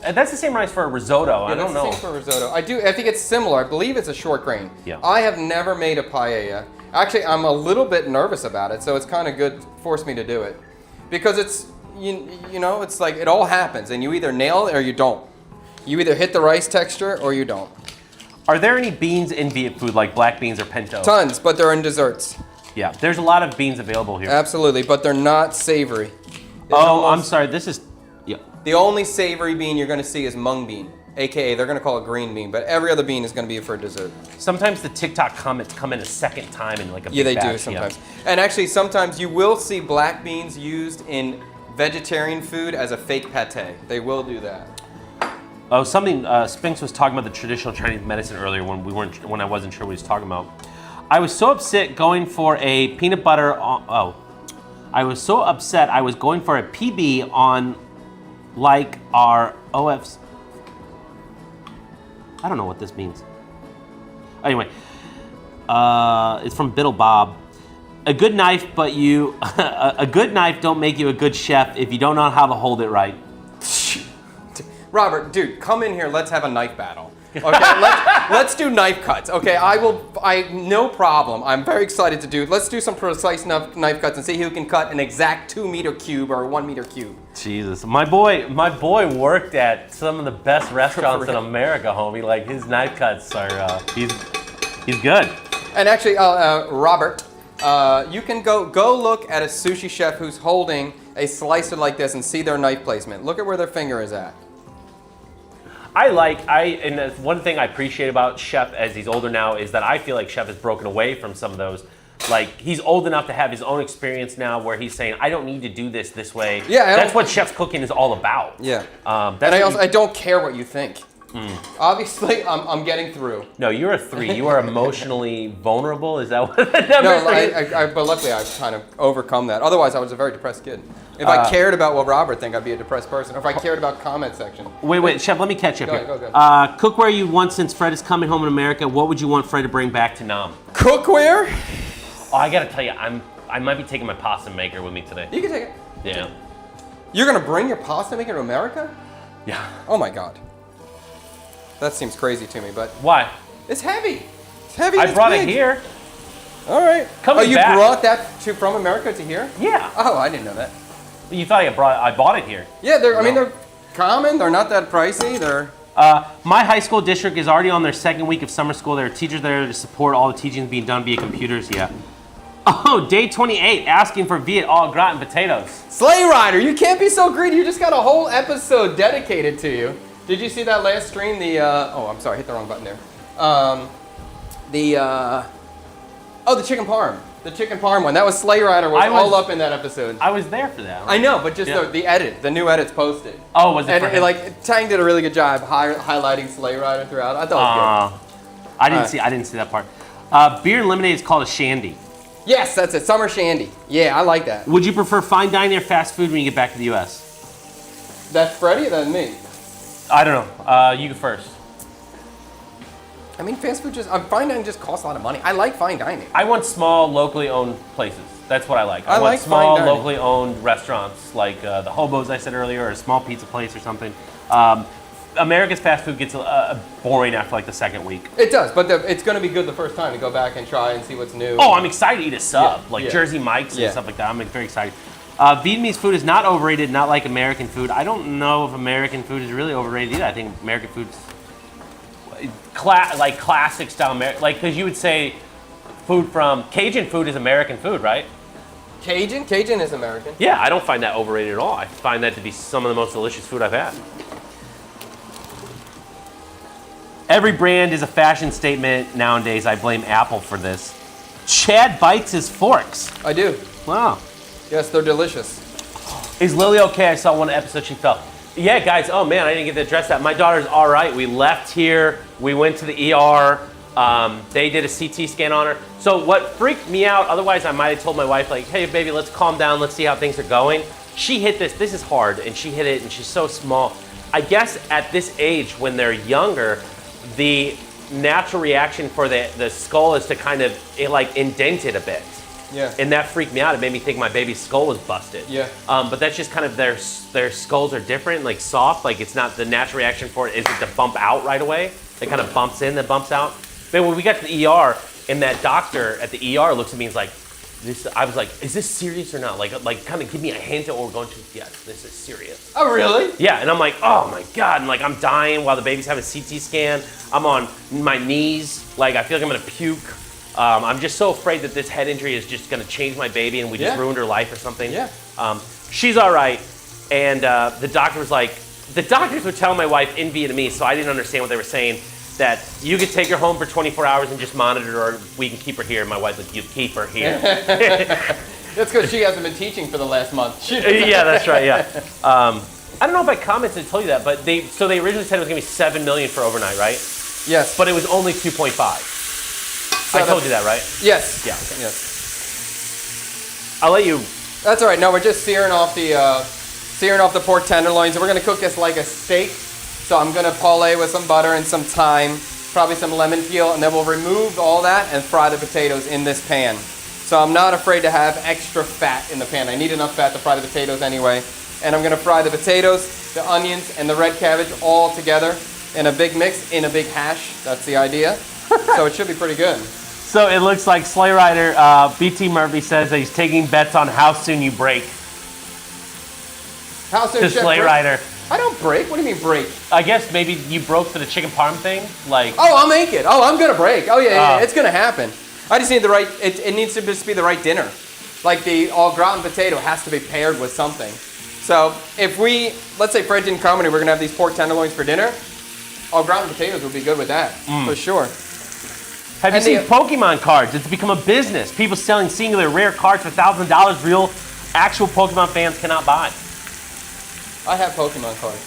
Speaker 2: That's the same rice for a risotto. I don't know.
Speaker 1: That's the same for risotto. I think it's similar. I believe it's a short grain.
Speaker 2: Yeah.
Speaker 1: I have never made a paella. Actually, I'm a little bit nervous about it, so it's kind of good, forced me to do it. Because it's, you know, it's like it all happens, and you either nail it or you don't. You either hit the rice texture or you don't.
Speaker 2: Are there any beans in Viet food like black beans or pinto?
Speaker 1: Tons, but they're in desserts.
Speaker 2: Yeah, there's a lot of beans available here.
Speaker 1: Absolutely, but they're not savory.
Speaker 2: Oh, I'm sorry. This is. Yeah.
Speaker 1: The only savory bean you're going to see is mung bean, aka they're going to call it green bean, but every other bean is going to be for dessert.
Speaker 2: Sometimes the TikTok comments come in a second time in like a big
Speaker 1: Yeah, they
Speaker 2: batch.
Speaker 1: do sometimes. And actually, sometimes you will see black beans used in vegetarian food as a fake pate. They will do that.
Speaker 2: Oh, something Spinks was talking about the traditional Chinese medicine earlier when I wasn't sure what he was talking about. I was so upset going for a peanut butter. I was so upset. I was going for a PB on like our OFs. I don't know what this means. Anyway, it's from Biddle Bob. A good knife, but a good knife don't make you a good chef if you don't know how to hold it right.
Speaker 1: Robert, dude, come in here. Let's have a knife battle. Okay, let's do knife cuts. Okay, no problem. I'm very excited to do. Let's do some precise knife cuts and see who can cut an exact 2 meter cube or a 1 meter cube.
Speaker 2: Jesus, my boy worked at some of the best restaurants in America, homie. Like his knife cuts are, he's good.
Speaker 1: And actually, Robert, you can go look at a sushi chef who's holding a slicer like this and see their knife placement. Look at where their finger is at.
Speaker 2: And one thing I appreciate about Chef as he's older now is that I feel like Chef has broken away from some of those. Like he's old enough to have his own experience now where he's saying, I don't need to do this way.
Speaker 1: Yeah,
Speaker 2: that's what Chef's cooking is all about.
Speaker 1: Yeah. And I don't care what you think. Obviously, I'm getting through.
Speaker 2: No, you're a 3. You are emotionally vulnerable. Is that what the number is?
Speaker 1: But luckily I've kind of overcome that. Otherwise, I was a very depressed kid. If I cared about what Robert think, I'd be a depressed person. Or if I cared about comment section.
Speaker 2: Wait, Chef, let me catch you up here.
Speaker 1: Go ahead.
Speaker 2: Cookware you want since Fred is coming home in America. What would you want Fred to bring back to Nam?
Speaker 1: Cookware?
Speaker 2: Oh, I gotta tell you, I might be taking my pasta maker with me today.
Speaker 1: You can take it.
Speaker 2: Yeah.
Speaker 1: You're gonna bring your pasta maker to America?
Speaker 2: Yeah.
Speaker 1: Oh my God. That seems crazy to me, but
Speaker 2: Why?
Speaker 1: it's heavy. It's heavy.
Speaker 2: I
Speaker 1: it's
Speaker 2: brought
Speaker 1: big.
Speaker 2: it here.
Speaker 1: All right.
Speaker 2: Coming
Speaker 1: you
Speaker 2: back.
Speaker 1: brought that from America to here?
Speaker 2: Yeah.
Speaker 1: Oh, I didn't know that.
Speaker 2: You thought I bought it here.
Speaker 1: Yeah, they're common. They're not that pricey. They're.
Speaker 2: My high school district is already on their second week of summer school. There are teachers there to support all the teaching being done via computers. Yeah. Oh, day 28, asking for Viet au gratin potatoes.
Speaker 1: Sleigh Rider, you can't be so greedy. You just got a whole episode dedicated to you. Did you see that last stream? I'm sorry, hit the wrong button there. The chicken parm. The chicken parm one. That was Sleigh Rider was all up in that episode.
Speaker 2: I was there for that.
Speaker 1: I know, but just
Speaker 2: Yeah.
Speaker 1: the new edit's posted.
Speaker 2: Oh, was it
Speaker 1: And
Speaker 2: for him?
Speaker 1: Tang did a really good job highlighting Sleigh Rider throughout. I thought it was good.
Speaker 2: I didn't see that part. Beer and lemonade is called a shandy.
Speaker 1: Yes, that's it. Summer shandy. Yeah, I like that.
Speaker 2: Would you prefer fine dining or fast food when you get back to the U.S.?
Speaker 1: That's Freddie, that's me.
Speaker 2: I don't know. You go first.
Speaker 1: I mean, fast food fine dining just costs a lot of money. I like fine dining.
Speaker 2: I want small, locally owned places. That's what I like.
Speaker 1: I
Speaker 2: want
Speaker 1: like
Speaker 2: small,
Speaker 1: fine dining.
Speaker 2: locally owned restaurants like the Hobos I said earlier, or a small pizza place or something. America's fast food gets boring after like the second week.
Speaker 1: It does, but it's going to be good the first time to go back and try and see what's new.
Speaker 2: Oh, I'm excited to eat a sub,
Speaker 1: Yeah,
Speaker 2: like
Speaker 1: yeah.
Speaker 2: Jersey Mike's
Speaker 1: Yeah.
Speaker 2: and stuff like that. I'm very excited. Vietnamese food is not overrated, not like American food. I don't know if American food is really overrated either. I think American food's like classic style, because you would say food from Cajun food is American food, right?
Speaker 1: Cajun? Cajun is American.
Speaker 2: Yeah, I don't find that overrated at all. I find that to be some of the most delicious food I've had. Every brand is a fashion statement nowadays. I blame Apple for this. Chad bites his forks.
Speaker 1: I do.
Speaker 2: Wow.
Speaker 1: Yes, they're delicious.
Speaker 2: Is Lily okay? I saw one episode she fell. Yeah, guys. Oh man, I didn't get to address that. My daughter's all right. We left here. We went to the ER. They did a CT scan on her. So what freaked me out, otherwise I might have told my wife, like, hey baby, let's calm down. Let's see how things are going. She hit this. This is hard. And she hit it and she's so small. I guess at this age, when they're younger, the natural reaction for the skull is to kind of indent it a bit.
Speaker 1: Yeah.
Speaker 2: And that freaked me out. It made me think my baby's skull was busted.
Speaker 1: Yeah.
Speaker 2: But that's just kind of their skulls are different, like soft. Like it's not the natural reaction for it isn't to bump out right away. It kind of bumps in, then bumps out. But when we got to the ER, And that doctor at the ER looks at me and is like, I was like, is this serious or not? Like kind of give me a hint of what we're going to. Yes, this is serious.
Speaker 1: Oh, really?
Speaker 2: Yeah, and I'm like, oh my God. And like, I'm dying while the baby's having a CT scan. I'm on my knees. Like, I feel like I'm gonna puke. I'm just so afraid that this head injury is just gonna change my baby and we just ruined her life or something.
Speaker 1: Yeah.
Speaker 2: She's all right. And the doctor was like, the doctors were telling my wife in Vietnamese, so I didn't understand what they were saying, that you could take her home for 24 hours and just monitor her, or we can keep her here. And my wife's like, you keep her here.
Speaker 1: That's because she hasn't been teaching for the last month.
Speaker 2: Yeah, that's right, yeah. I don't know if I commented to tell you that, but they originally said it was gonna be $7 million for overnight, right?
Speaker 1: Yes.
Speaker 2: But it was only 2.5.
Speaker 1: So
Speaker 2: I told you that, right?
Speaker 1: Yes.
Speaker 2: Yeah.
Speaker 1: Okay. Yes.
Speaker 2: I'll let you.
Speaker 1: That's all right. No, we're just searing off the pork tenderloins, and we're gonna cook this like a steak. So I'm gonna parlay with some butter and some thyme, probably some lemon peel, and then we'll remove all that and fry the potatoes in this pan. So I'm not afraid to have extra fat in the pan. I need enough fat to fry the potatoes anyway. And I'm gonna fry the potatoes, the onions, and the red cabbage all together in a big mix, in a big hash. That's the idea. So it should be pretty good.
Speaker 2: So it looks like Sleigh Rider, BT Murphy says that he's taking bets on how soon you break.
Speaker 1: How soon
Speaker 2: To
Speaker 1: Chef
Speaker 2: Sleigh
Speaker 1: break?
Speaker 2: Rider.
Speaker 1: I don't break. What do you mean break?
Speaker 2: I guess maybe you broke for the chicken parm thing? Like,
Speaker 1: Oh, I'll make it. Oh, I'm gonna break. Oh yeah,
Speaker 2: Oh.
Speaker 1: it's gonna happen. I just need the right. It needs to just be the right dinner. Like the au gratin potato has to be paired with something. So if let's say Fred didn't come and we're gonna have these pork tenderloins for dinner, au gratin potatoes would be good with that for sure.
Speaker 2: have you
Speaker 1: and
Speaker 2: seen
Speaker 1: the-
Speaker 2: Pokemon cards? It's become a business. People selling singular rare cards for $1,000 real actual Pokemon fans cannot buy.
Speaker 1: I have Pokemon cards.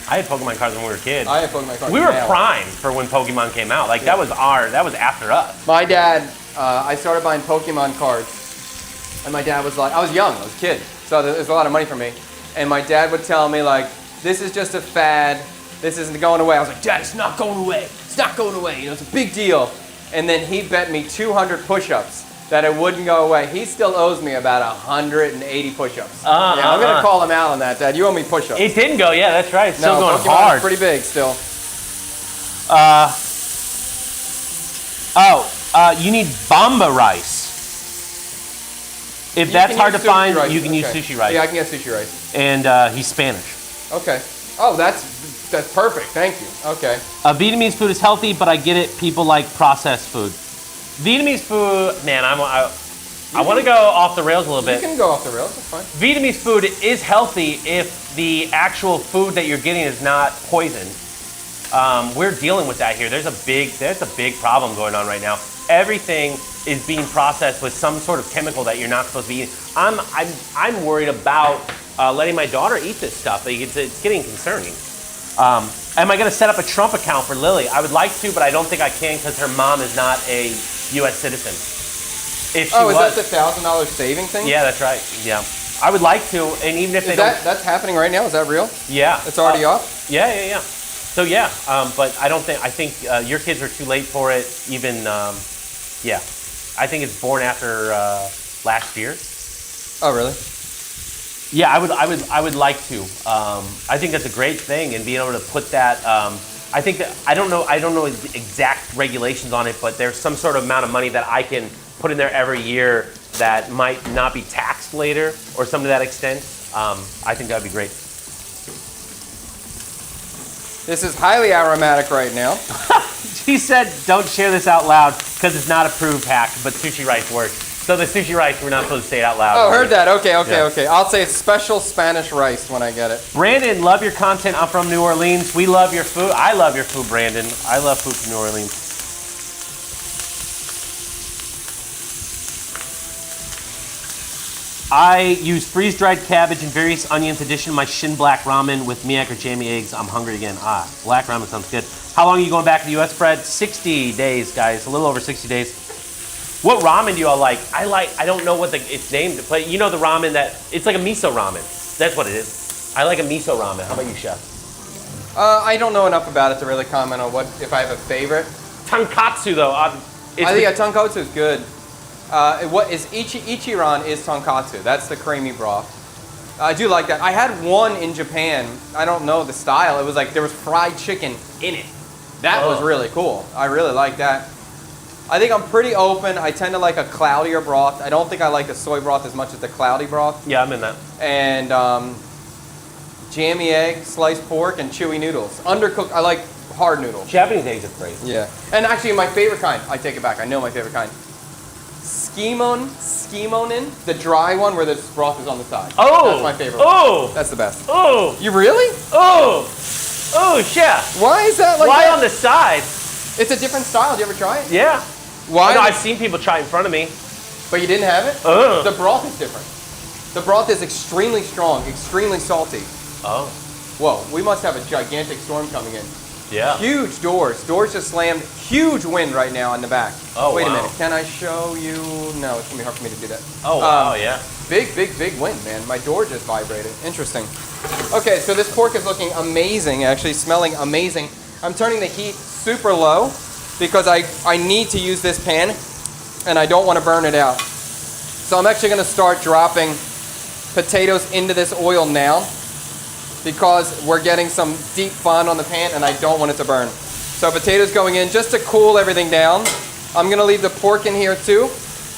Speaker 2: I had Pokemon cards when we were kids.
Speaker 1: I have Pokemon cards.
Speaker 2: We were
Speaker 1: now.
Speaker 2: primed for when Pokemon came out. Like that was after us.
Speaker 1: My dad, I started buying Pokemon cards, and my dad was like, I was young, I was a kid, so there's a lot of money for me. And my dad would tell me like, this is just a fad, this isn't going away. I was like, Dad, it's not going away. It's not going away. You know, it's a big deal. And then he bet me 200 push-ups that it wouldn't go away. He still owes me about 180 push-ups. I'm gonna call him out on that, Dad. You owe me push-ups.
Speaker 2: It didn't go. Yeah, that's right. It's still going
Speaker 1: Pokemon
Speaker 2: hard.
Speaker 1: is pretty big still.
Speaker 2: You need Bamba rice. If
Speaker 1: You
Speaker 2: that's
Speaker 1: can
Speaker 2: hard to
Speaker 1: use sushi
Speaker 2: find,
Speaker 1: rice.
Speaker 2: you can use
Speaker 1: Okay.
Speaker 2: sushi rice.
Speaker 1: Yeah, I can get sushi rice.
Speaker 2: And he's Spanish.
Speaker 1: Okay. Oh, that's perfect. Thank you. Okay.
Speaker 2: Vietnamese food is healthy, but I get it. People like processed food. Vietnamese food, man, I want to go off the rails a little
Speaker 1: You
Speaker 2: bit.
Speaker 1: can go off the rails. That's fine.
Speaker 2: Vietnamese food is healthy if the actual food that you're getting is not poisoned. We're dealing with that here. There's a big problem going on right now. Everything is being processed with some sort of chemical that you're not supposed to be eating. I'm worried about letting my daughter eat this stuff. Like, it's getting concerning. Am I going to set up a Trump account for Lily? I would like to, but I don't think I can because her mom is not a U.S. citizen. If she
Speaker 1: Is
Speaker 2: was,
Speaker 1: that the $1,000 saving thing?
Speaker 2: yeah, that's right. Yeah, I would like to, and even if they
Speaker 1: That's happening right now? Is that real?
Speaker 2: yeah,
Speaker 1: It's already off?
Speaker 2: Yeah. So yeah, but I think your kids are too late for it. Even yeah, I think it's born after last year.
Speaker 1: Oh, really?
Speaker 2: Yeah, I would like to. I think that's a great thing, and being able to put that. I think that I don't know the exact regulations on it, but there's some sort of amount of money that I can put in there every year that might not be taxed later, or something to that extent. I think that would be great.
Speaker 1: This is highly aromatic right now.
Speaker 2: He said, "Don't share this out loud because it's not approved hack, but sushi rice works." So the sushi rice, we're not supposed to say it out loud.
Speaker 1: Oh, heard that. Okay.
Speaker 2: Yeah.
Speaker 1: I'll say it's special Spanish rice when I get it.
Speaker 2: Brandon, love your content. I'm from New Orleans. We love your food. I love your food, Brandon. I love food from New Orleans. I use freeze-dried cabbage and various onions addition to my Shin Black ramen with miak or jammy eggs. I'm hungry again. Black ramen sounds good. How long are you going back to the U.S., Fred? 60 days, guys. A little over 60 days. What ramen do you all like? I don't know what it's named, but you know the ramen it's like a miso ramen. That's what it is. I like a miso ramen. How about you, Chef?
Speaker 1: I don't know enough about it to really comment on if I have a favorite.
Speaker 2: Tonkatsu, though.
Speaker 1: I think a tonkatsu is good. What is Ichiran is tonkatsu. That's the creamy broth. I do like that. I had one in Japan. I don't know the style. It was like there was fried chicken in it. That was really cool. I really like that. I think I'm pretty open. I tend to like a cloudier broth. I don't think I like the soy broth as much as the cloudy broth.
Speaker 2: Yeah, I'm in that.
Speaker 1: And jammy egg, sliced pork, and chewy noodles. Undercooked, I like hard noodles.
Speaker 2: Japanese eggs are great.
Speaker 1: Yeah. And actually, my favorite kind, I take it back. I know my favorite kind. Skimonin, the dry one where the broth is on the side.
Speaker 2: Oh!
Speaker 1: That's my favorite one.
Speaker 2: Oh!
Speaker 1: That's the best.
Speaker 2: Oh!
Speaker 1: You really?
Speaker 2: Oh! Oh, chef!
Speaker 1: Why is that like
Speaker 2: Why
Speaker 1: that?
Speaker 2: on the side?
Speaker 1: It's a different style. Did you ever try it?
Speaker 2: Yeah.
Speaker 1: Why?
Speaker 2: No, I've seen people try it in front of me.
Speaker 1: But you didn't have it?
Speaker 2: Ugh.
Speaker 1: The broth is different. The broth is extremely strong, extremely salty.
Speaker 2: Oh.
Speaker 1: Whoa, we must have a gigantic storm coming in.
Speaker 2: Yeah.
Speaker 1: Huge doors. Doors just slammed. Huge wind right now in the back.
Speaker 2: Oh,
Speaker 1: Wait
Speaker 2: wow.
Speaker 1: a minute. Can I show you? No, it's going to be hard for me to do that.
Speaker 2: Oh, wow, yeah.
Speaker 1: Big, big, big wind, man. My door just vibrated. Interesting. Okay, so this pork is looking amazing, actually smelling amazing. I'm turning the heat super low because I need to use this pan and I don't want to burn it out. So I'm actually going to start dropping potatoes into this oil now because we're getting some deep fond on the pan and I don't want it to burn. So potatoes going in just to cool everything down. I'm going to leave the pork in here too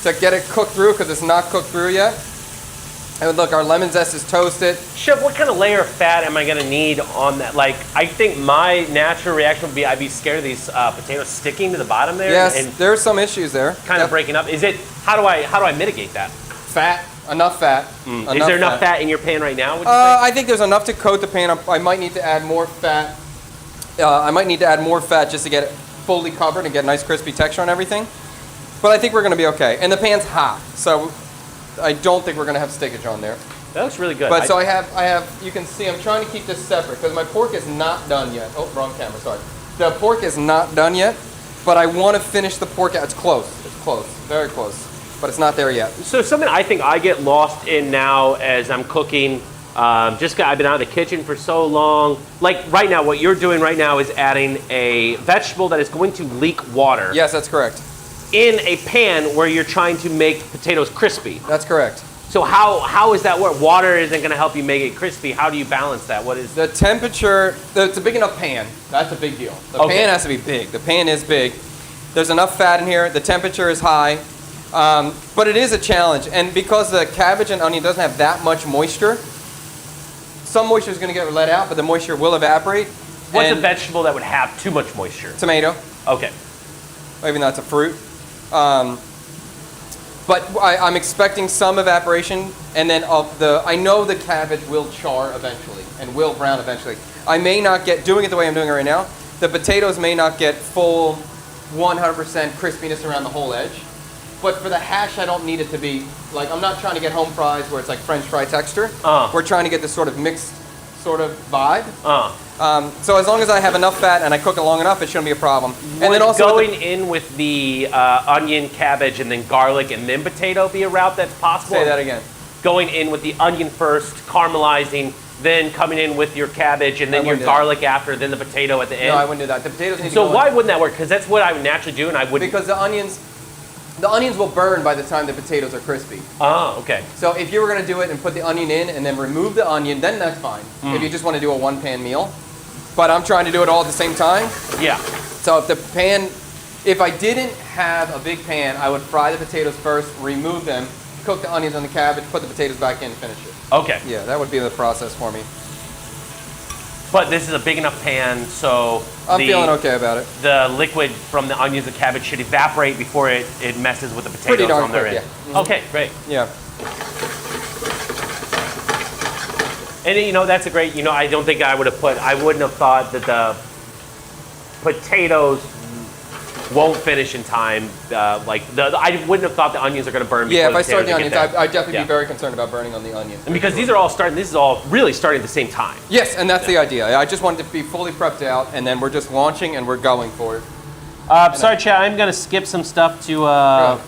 Speaker 1: to get it cooked through because it's not cooked through yet. And look, our lemon zest is toasted.
Speaker 2: Chef, what kind of layer of fat am I going to need on that? Like, I think my natural reaction would be I'd be scared of these potatoes sticking to the bottom there.
Speaker 1: Yes,
Speaker 2: And
Speaker 1: there's some issues there.
Speaker 2: kind of breaking up. Is it, how do I mitigate that?
Speaker 1: Fat, enough fat.
Speaker 2: Is there enough fat in your pan right now, would you think?
Speaker 1: I think there's enough to coat the pan. I might need to add more fat. I might need to add more fat just to get it fully covered and get a nice crispy texture on everything. But I think we're going to be okay. And the pan's hot, so I don't think we're going to have stickage on there.
Speaker 2: That looks really good.
Speaker 1: But so I have, you can see, I'm trying to keep this separate because my pork is not done yet. Oh, wrong camera, sorry. The pork is not done yet, but I want to finish the pork out. It's close, very close, but it's not there yet.
Speaker 2: So something I think I get lost in now as I'm cooking, I've been out of the kitchen for so long. Like right now, what you're doing right now is adding a vegetable that is going to leak water
Speaker 1: Yes, that's correct.
Speaker 2: in a pan where you're trying to make potatoes crispy.
Speaker 1: That's correct.
Speaker 2: So how is that work? Water isn't going to help you make it crispy. How do you balance that? What is
Speaker 1: The temperature, it's a big enough pan. That's a big deal. The
Speaker 2: Okay.
Speaker 1: pan has to be big. The pan is big. There's enough fat in here. The temperature is high. But it is a challenge. And because the cabbage and onion doesn't have that much moisture, some moisture is going to get let out, but the moisture will evaporate.
Speaker 2: what's a
Speaker 1: And
Speaker 2: vegetable that would have too much moisture?
Speaker 1: Tomato.
Speaker 2: Okay.
Speaker 1: Even though it's a fruit. But I'm expecting some evaporation, and then I know the cabbage will char eventually and will brown eventually. I may not get, doing it the way I'm doing it right now, the potatoes may not get full 100% crispiness around the whole edge. But for the hash, I don't need it to be, like, I'm not trying to get home fries where it's like French fry texture. We're trying to get this sort of mixed sort of vibe. So as long as I have enough fat and I cook it long enough, it shouldn't be a problem. And then also
Speaker 2: going in with the onion, cabbage, and then garlic, and then potato be a route that's possible?
Speaker 1: Say that again.
Speaker 2: Going in with the onion first, caramelizing, then coming in with your cabbage, and then your
Speaker 1: wouldn't do that.
Speaker 2: garlic after, then the potato at the end.
Speaker 1: No, I wouldn't do that. The potatoes need to
Speaker 2: So
Speaker 1: go in.
Speaker 2: why wouldn't that work? Because that's what I would naturally do, and I wouldn't.
Speaker 1: Because the onions will burn by the time the potatoes are crispy.
Speaker 2: Oh, okay.
Speaker 1: So if you were going to do it and put the onion in and then remove the onion, then that's fine. If you just want to do a one-pan meal. But I'm trying to do it all at the same time.
Speaker 2: Yeah.
Speaker 1: So if I didn't have a big pan, I would fry the potatoes first, remove them, cook the onions and the cabbage, put the potatoes back in and finish it.
Speaker 2: Okay.
Speaker 1: Yeah, that would be the process for me.
Speaker 2: But this is a big enough pan, so
Speaker 1: I'm feeling okay about it.
Speaker 2: the liquid from the onions and cabbage should evaporate before it messes with the potatoes
Speaker 1: Pretty darn
Speaker 2: on their
Speaker 1: quick,
Speaker 2: end.
Speaker 1: yeah.
Speaker 2: Okay, great.
Speaker 1: Yeah.
Speaker 2: And you know, that's a great, I don't think I wouldn't have thought that the potatoes won't finish in time. I wouldn't have thought the onions are going to burn before
Speaker 1: Yeah, if
Speaker 2: the
Speaker 1: I start the
Speaker 2: potatoes
Speaker 1: onions,
Speaker 2: get there.
Speaker 1: I'd definitely
Speaker 2: Yeah.
Speaker 1: be very concerned about burning on the onions.
Speaker 2: And because these is all really starting at the same time.
Speaker 1: Yes, and that's the idea. I just wanted to be fully prepped out, and then we're just launching and we're going for it.
Speaker 2: Sorry, Chad, I'm going to skip some stuff to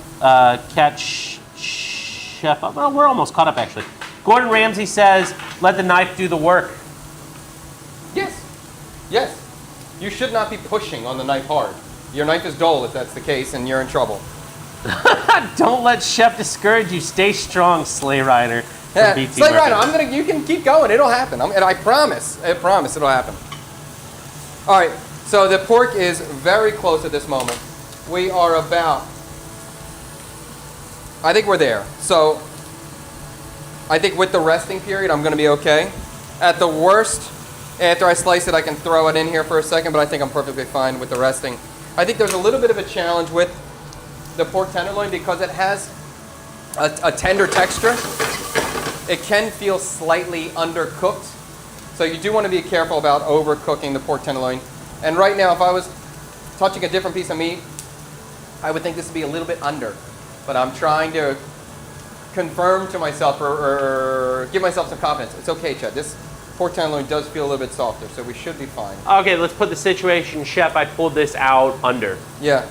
Speaker 2: catch Chef up. Well, we're almost caught up, actually. Gordon Ramsay says, let the knife do the work.
Speaker 1: Yes. Yes. You should not be pushing on the knife hard. Your knife is dull if that's the case, and you're in trouble.
Speaker 2: Don't let Chef discourage you. Stay strong, Sleigh Rider. from
Speaker 1: Yeah,
Speaker 2: BT
Speaker 1: Slay
Speaker 2: Murphy.
Speaker 1: Rider, you can keep going. It'll happen. And I promise it'll happen. All right, so the pork is very close at this moment. we are about, I think we're there. So I think with the resting period, I'm gonna be okay. At the worst, after I slice it, I can throw it in here for a second, but I think I'm perfectly fine with the resting. I think there's a little bit of a challenge with the pork tenderloin because it has a tender texture. It can feel slightly undercooked. So you do want to be careful about overcooking the pork tenderloin. And right now, if I was touching a different piece of meat, I would think this would be a little bit under. But I'm trying to confirm to myself or give myself some confidence. It's okay, Chad. This pork tenderloin does feel a little bit softer, so we should be fine.
Speaker 2: Okay, let's put the situation, Chef. I pulled this out under.
Speaker 1: Yeah.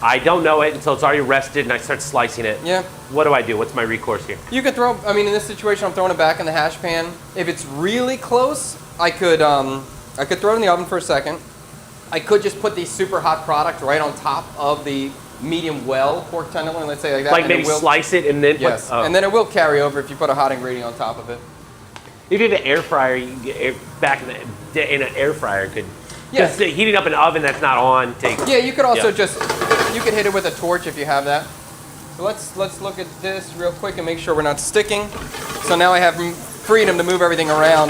Speaker 2: I don't know it until it's already rested and I start slicing it.
Speaker 1: Yeah.
Speaker 2: What do I do? What's my recourse here?
Speaker 1: You could throw, I mean, in this situation, I'm throwing it back in the hash pan. If it's really close, I could throw it in the oven for a second. I could just put the super hot product right on top of the medium well pork tenderloin, let's say like that.
Speaker 2: Like maybe slice it and then
Speaker 1: yes,
Speaker 2: put, oh.
Speaker 1: and then it will carry over if you put a hot ingredient on top of it.
Speaker 2: If you have an air fryer, you can get back in an air fryer could.
Speaker 1: Yes.
Speaker 2: Just heating up an oven that's not on.
Speaker 1: Yeah, you could also you could hit it with a torch if you have that. So let's look at this real quick and make sure we're not sticking. So now I have freedom to move everything around.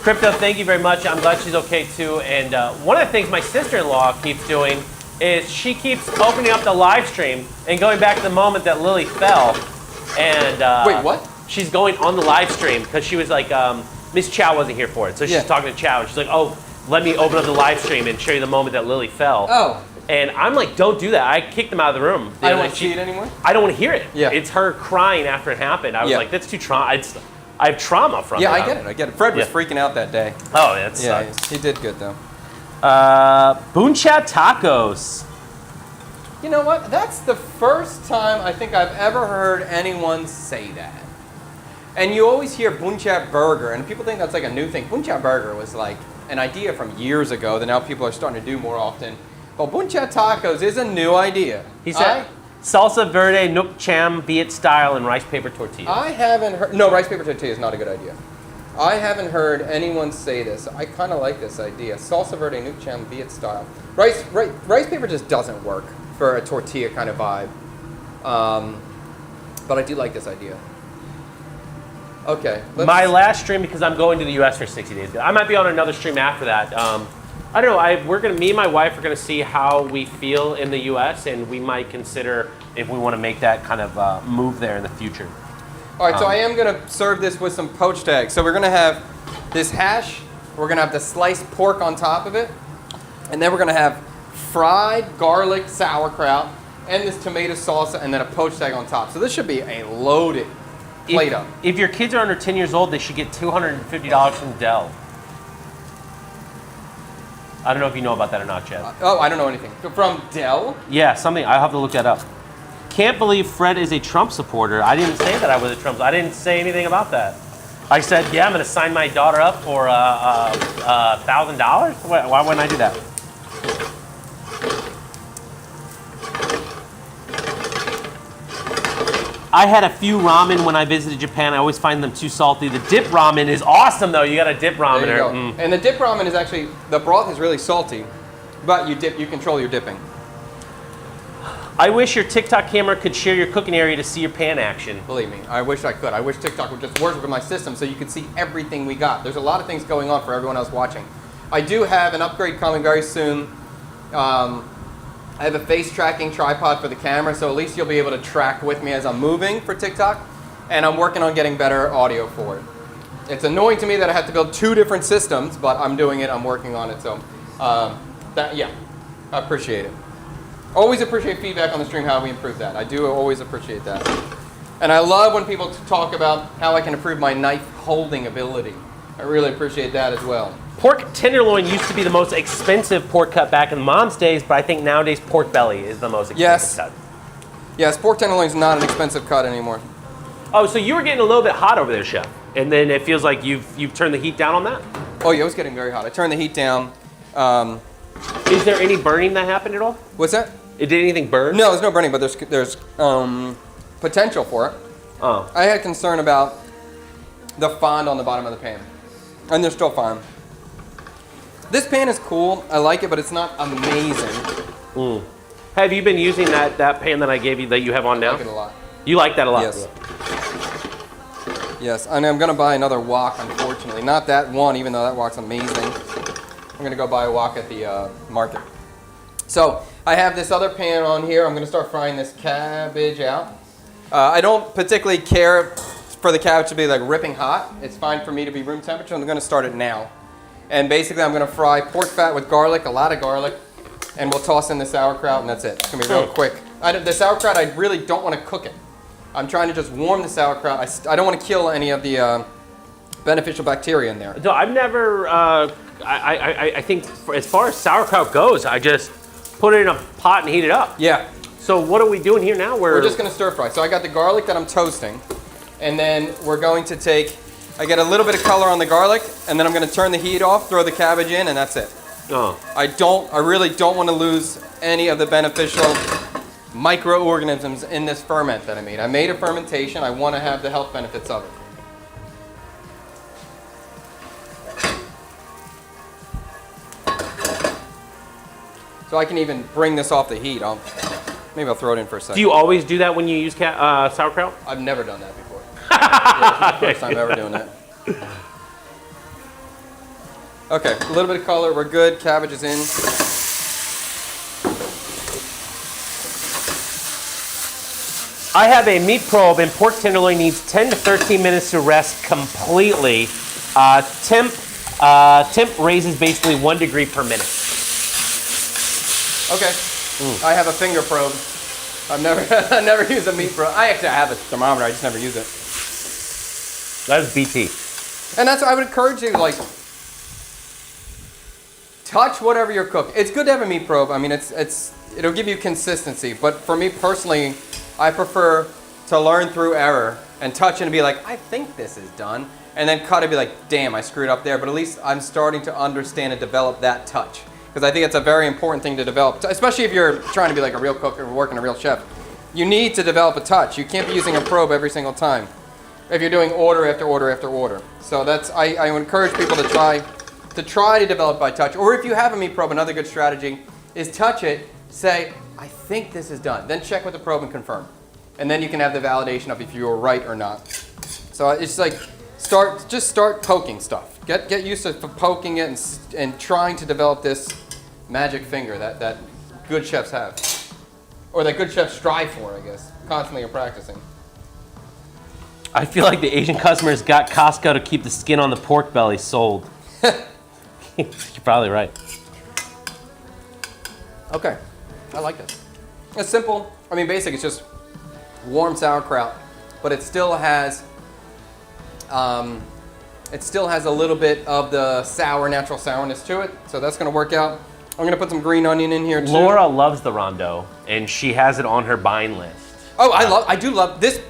Speaker 2: Crypto, thank you very much. I'm glad she's okay too. And one of the things my sister-in-law keeps doing is she keeps opening up the live stream and going back to the moment that Lily fell. And
Speaker 1: wait, what?
Speaker 2: She's going on the live stream because she was like, Miss Chow wasn't here for it. So she's talking to Chow and she's like, oh, let me open up the live stream and show you the moment that Lily fell.
Speaker 1: Oh.
Speaker 2: And I'm like, don't do that. I kicked them out of the room.
Speaker 1: I don't want to see it anymore?
Speaker 2: I don't want to hear it.
Speaker 1: Yeah.
Speaker 2: It's her crying after it happened. I was like, that's too trauma. I have trauma from it.
Speaker 1: Yeah, I get it. Fred was freaking out that day.
Speaker 2: Oh, that sucks.
Speaker 1: He did good though.
Speaker 2: Buncha Tacos.
Speaker 1: You know what? That's the first time I think I've ever heard anyone say that. And you always hear Buncha Burger, and people think that's like a new thing. Buncha Burger was like an idea from years ago that now people are starting to do more often. But Buncha Tacos is a new idea.
Speaker 2: He said salsa verde, nook cham, Viet style, and rice paper tortillas.
Speaker 1: I haven't heard. No, rice paper tortilla is not a good idea. I haven't heard anyone say this. I kind of like this idea. Salsa verde, nook cham, Viet style. Rice paper just doesn't work for a tortilla kind of vibe. But I do like this idea. Okay.
Speaker 2: My last stream, because I'm going to the U.S. for 60 days. I might be on another stream after that. I don't know. Me and my wife are gonna see how we feel in the U.S. and we might consider if we want to make that kind of move there in the future.
Speaker 1: All right. So I am gonna serve this with some poached eggs. So we're gonna have this hash. We're gonna have the sliced pork on top of it, and then we're gonna have fried garlic sauerkraut and this tomato salsa, and then a poached egg on top. So this should be a loaded plate up.
Speaker 2: If your kids are under 10 years old, they should get $250 from Dell. I don't know if you know about that or not, Chad.
Speaker 1: I don't know anything. From Dell?
Speaker 2: Yeah, something. I'll have to look that up. Can't believe Fred is a Trump supporter. I didn't say that I was a Trump. I didn't say anything about that. I said, yeah, I'm going to sign my daughter up for $1,000. Why wouldn't I do that? I had a few ramen when I visited Japan. I always find them too salty. The dip ramen is awesome, though. You got a dip ramen.
Speaker 1: There you go. And the dip ramen is actually, the broth is really salty, but you control your dipping.
Speaker 2: I wish your TikTok camera could share your cooking area to see your pan action.
Speaker 1: Believe me, I wish I could. I wish TikTok would just work with my system so you could see everything we got. There's a lot of things going on for everyone else watching. I do have an upgrade coming very soon. I have a face tracking tripod for the camera, so at least you'll be able to track with me as I'm moving for TikTok. And I'm working on getting better audio for it. It's annoying to me that I have to build 2 different systems, but I'm doing it, I'm working on it. So, I appreciate it. Always appreciate feedback on the stream, how we improve that. I do always appreciate that. And I love when people talk about how I can improve my knife holding ability. I really appreciate that as well.
Speaker 2: Pork tenderloin used to be the most expensive pork cut back in Mom's days, but I think nowadays pork belly is the most expensive cut.
Speaker 1: Yes, pork tenderloin is not an expensive cut anymore.
Speaker 2: Oh, so you were getting a little bit hot over there, Chef, and then it feels like you've turned the heat down on that?
Speaker 1: Oh yeah, it was getting very hot. I turned the heat down.
Speaker 2: Is there any burning that happened at all?
Speaker 1: What's that?
Speaker 2: Did anything burn?
Speaker 1: No, there's no burning, but there's potential for it.
Speaker 2: Oh.
Speaker 1: I had concern about the fond on the bottom of the pan, and there's still fond. This pan is cool. I like it, but it's not amazing.
Speaker 2: Have you been using that pan that I gave you that you have on
Speaker 1: I
Speaker 2: now?
Speaker 1: like it a lot.
Speaker 2: You like that a lot?
Speaker 1: Yes. Yes, and I'm gonna buy another wok, unfortunately. Not that one, even though that wok's amazing. I'm gonna go buy a wok at the market. So, I have this other pan on here. I'm gonna start frying this cabbage out. I don't particularly care for the cabbage to be like ripping hot. It's fine for me to be room temperature. I'm gonna start it now. And basically I'm gonna fry pork fat with garlic, a lot of garlic, and we'll toss in the sauerkraut and that's it. It's gonna be real quick. The sauerkraut, I really don't wanna cook it. I'm trying to just warm the sauerkraut. I don't want to kill any of the beneficial bacteria in there.
Speaker 2: No, I've never. I think as far as sauerkraut goes, I just put it in a pot and heat it up.
Speaker 1: Yeah.
Speaker 2: So what are we doing here now?
Speaker 1: We're just gonna stir fry. So I got the garlic that I'm toasting, and then we're going to take. I get a little bit of color on the garlic, and then I'm gonna turn the heat off, throw the cabbage in, and that's it.
Speaker 2: Oh.
Speaker 1: I really don't want to lose any of the beneficial microorganisms in this ferment that I made. I made a fermentation. I want to have the health benefits of it. So I can even bring this off the heat. Maybe I'll throw it in for a second.
Speaker 2: Do you always do that when you use sauerkraut?
Speaker 1: I've never done that before. Yeah, this is the first time ever doing that. Okay, a little bit of color. We're good. Cabbage is in.
Speaker 2: I have a meat probe, and pork tenderloin needs 10 to 13 minutes to rest completely. Temp raises basically 1 degree per minute.
Speaker 1: Okay. I have a finger probe. I've never used a meat probe. I actually have a thermometer. I just never use it.
Speaker 2: That is BT.
Speaker 1: And that's what I would encourage you, like, touch whatever you're cooking. It's good to have a meat probe. I mean, it'll give you consistency. But for me personally, I prefer to learn through error and touch it and be like, I think this is done. And then cut it and be like, damn, I screwed up there. But at least I'm starting to understand and develop that touch. Because I think it's a very important thing to develop, especially if you're trying to be like a real cook or working a real chef. You need to develop a touch. You can't be using a probe every single time if you're doing order after order after order. So I would encourage people to try to develop by touch. Or if you have a meat probe, another good strategy is touch it, say, I think this is done. Then check with the probe and confirm. And then you can have the validation of if you were right or not. So it's like, start poking stuff. Get used to poking it and trying to develop this magic finger that good chefs have. Or that good chefs strive for, I guess. Constantly are practicing.
Speaker 2: I feel like the Asian customers got Costco to keep the skin on the pork belly sold. You're probably right.
Speaker 1: Okay, I like this. It's simple. I mean, basic. It's just warm sauerkraut, but it still has a little bit of the natural sourness to it. So that's gonna work out. I'm gonna put some green onion in here too.
Speaker 2: Laura loves the Rondo, and she has it on her buying list.
Speaker 1: Oh, I do love this.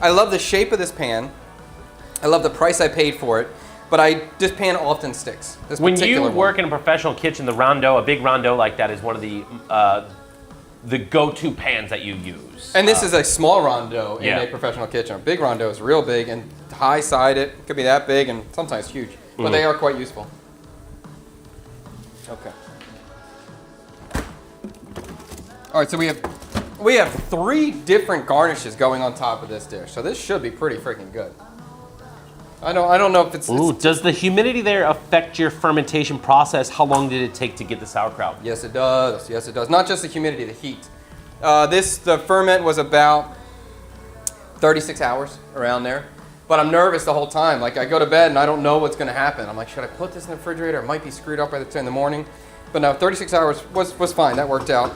Speaker 1: I love the shape of this pan. I love the price I paid for it. But this pan often sticks.
Speaker 2: When you work in a professional kitchen, the Rondo, a big Rondo like that, is one of the go-to pans that you use.
Speaker 1: And this is a small Rondo in
Speaker 2: yeah.
Speaker 1: a professional kitchen. A big Rondo is real big and high-sided. It could be that big and sometimes huge. But they are quite useful. Okay. All right, so we have 3 different garnishes going on top of this dish. So this should be pretty freaking good. I don't know if it's...
Speaker 2: Ooh, does the humidity there affect your fermentation process? How long did it take to get the sauerkraut?
Speaker 1: Yes, it does. Yes, it does. Not just the humidity, the heat. The ferment was about 36 hours, around there. But I'm nervous the whole time. Like, I go to bed and I don't know what's going to happen. I'm like, should I put this in the refrigerator? It might be screwed up by the 10 in the morning. But no, 36 hours was fine. That worked out.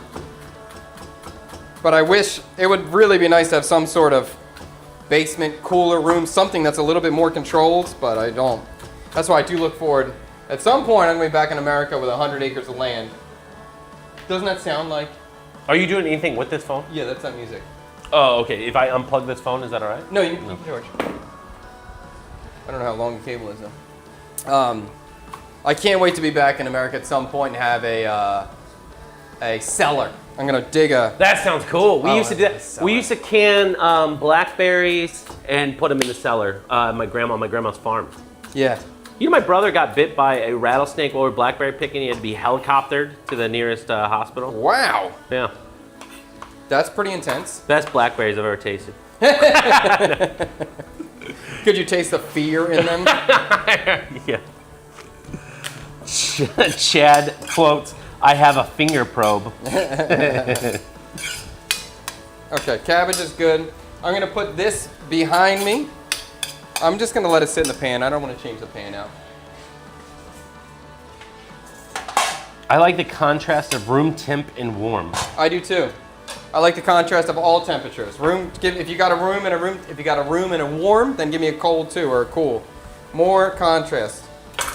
Speaker 1: But I wish it would really be nice to have some sort of basement cooler room, something that's a little bit more controlled, but I don't. That's why I do look forward. At some point, I'm going to be back in America with 100 acres of land. Doesn't that sound like?
Speaker 2: Are you doing anything with this phone?
Speaker 1: Yeah, that's that music.
Speaker 2: Oh, okay. If I unplug this phone, is that all right?
Speaker 1: No, you can George. I don't know how long the cable is though. I can't wait to be back in America at some point and have a cellar. I'm gonna dig a.
Speaker 2: That sounds cool. We used to do that.
Speaker 1: cellar.
Speaker 2: We used to can blackberries and put them in the cellar. My grandma's farm.
Speaker 1: Yeah.
Speaker 2: You know, my brother got bit by a rattlesnake while we were blackberry picking. He had to be helicoptered to the nearest hospital.
Speaker 1: Wow.
Speaker 2: Yeah.
Speaker 1: That's pretty intense.
Speaker 2: Best blackberries I've ever tasted.
Speaker 1: Could you taste the fear in them?
Speaker 2: Yeah. Chad quotes, "I have a finger probe."
Speaker 1: Okay, cabbage is good. I'm gonna put this behind me. I'm just gonna let it sit in the pan. I don't want to change the pan out.
Speaker 2: I like the contrast of room temp and warm.
Speaker 1: I do too. I like the contrast of all temperatures. If you got a room and a warm, then give me a cold too, or a cool. More contrast.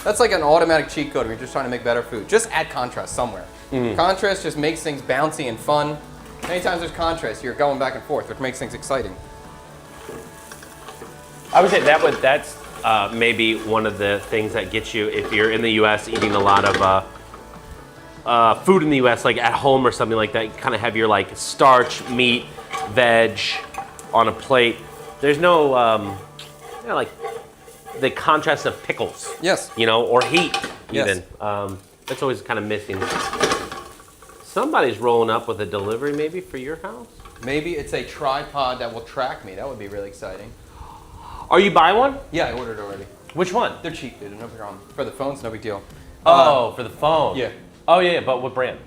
Speaker 1: That's like an automatic cheat code when you're just trying to make better food. Just add contrast somewhere. Contrast just makes things bouncy and fun. Anytime there's contrast, you're going back and forth, which makes things exciting.
Speaker 2: I would say that's maybe one of the things that gets you if you're in the U.S. eating a lot of food in the U.S. like at home or something like that. You kind of have your like starch, meat, veg on a plate. There's no like the contrast of pickles.
Speaker 1: Yes.
Speaker 2: You know, or heat even.
Speaker 1: Yes.
Speaker 2: That's always kind of missing. Somebody's rolling up with a delivery maybe for your house.
Speaker 1: Maybe it's a tripod that will track me. That would be really exciting.
Speaker 2: Are you buying one?
Speaker 1: Yeah, I ordered already.
Speaker 2: Which one?
Speaker 1: They're cheap, dude. No problem. For the phones, no big deal.
Speaker 2: Oh, for the phone.
Speaker 1: Yeah.
Speaker 2: Oh yeah, but what brand?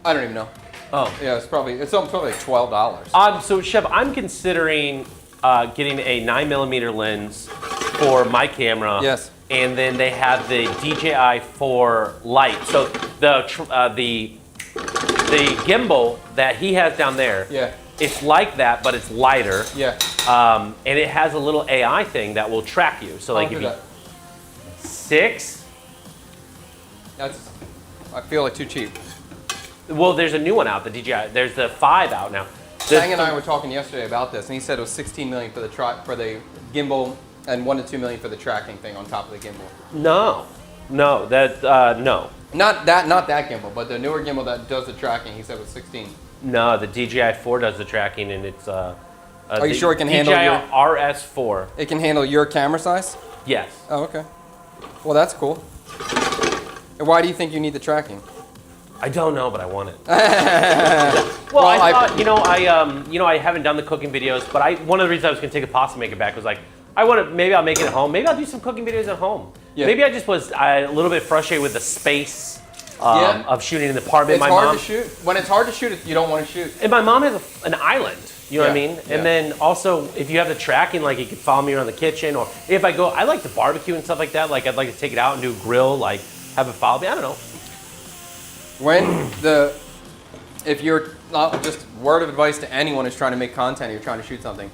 Speaker 1: I don't even know.
Speaker 2: Oh.
Speaker 1: Yeah, it's probably like $12.
Speaker 2: So Chef, I'm considering getting a 9mm lens for my camera.
Speaker 1: Yes.
Speaker 2: And then they have the DJI 4 Lite. So the gimbal that he has down there.
Speaker 1: Yeah.
Speaker 2: It's like that, but it's lighter.
Speaker 1: Yeah.
Speaker 2: And it has a little AI thing that will track you. So like
Speaker 1: How
Speaker 2: if
Speaker 1: much
Speaker 2: you
Speaker 1: is that?
Speaker 2: 6.
Speaker 1: I feel like too cheap.
Speaker 2: Well, there's a new one out, the DJI. There's the 5 out now.
Speaker 1: Sang and I were talking yesterday about this, and he said it was $16 million for the gimbal and $1 to $2 million for the tracking thing on top of the gimbal.
Speaker 2: No, no.
Speaker 1: Not that gimbal, but the newer gimbal that does the tracking. He said was 16.
Speaker 2: No, the DJI 4 does the tracking, and it's. Are
Speaker 1: you sure it can handle
Speaker 2: DJI
Speaker 1: your
Speaker 2: RS4?
Speaker 1: It can handle your camera size?
Speaker 2: Yes.
Speaker 1: Oh, okay. Well, that's cool. And why do you think you need the tracking?
Speaker 2: I don't know, but I want it.
Speaker 1: Well,
Speaker 2: I thought, I haven't done the cooking videos, but one of the reasons I was going to take the pasta maker back was like, maybe I'll make it at home. Maybe I'll do some cooking videos at home.
Speaker 1: Yeah.
Speaker 2: Maybe I just was a little bit frustrated with the space of shooting in the apartment.
Speaker 1: It's hard to shoot. When it's hard to shoot, you don't want to shoot.
Speaker 2: And my mom has an island. You know what I
Speaker 1: Yeah,
Speaker 2: mean?
Speaker 1: yeah.
Speaker 2: And then also, if you have the tracking, like you can follow me around the kitchen, or if I like to barbecue and stuff like that. Like I'd like to take it out and do a grill, like have it follow me. I don't know.
Speaker 1: If you're just word of advice to anyone who's trying to make content, or you're trying to shoot something,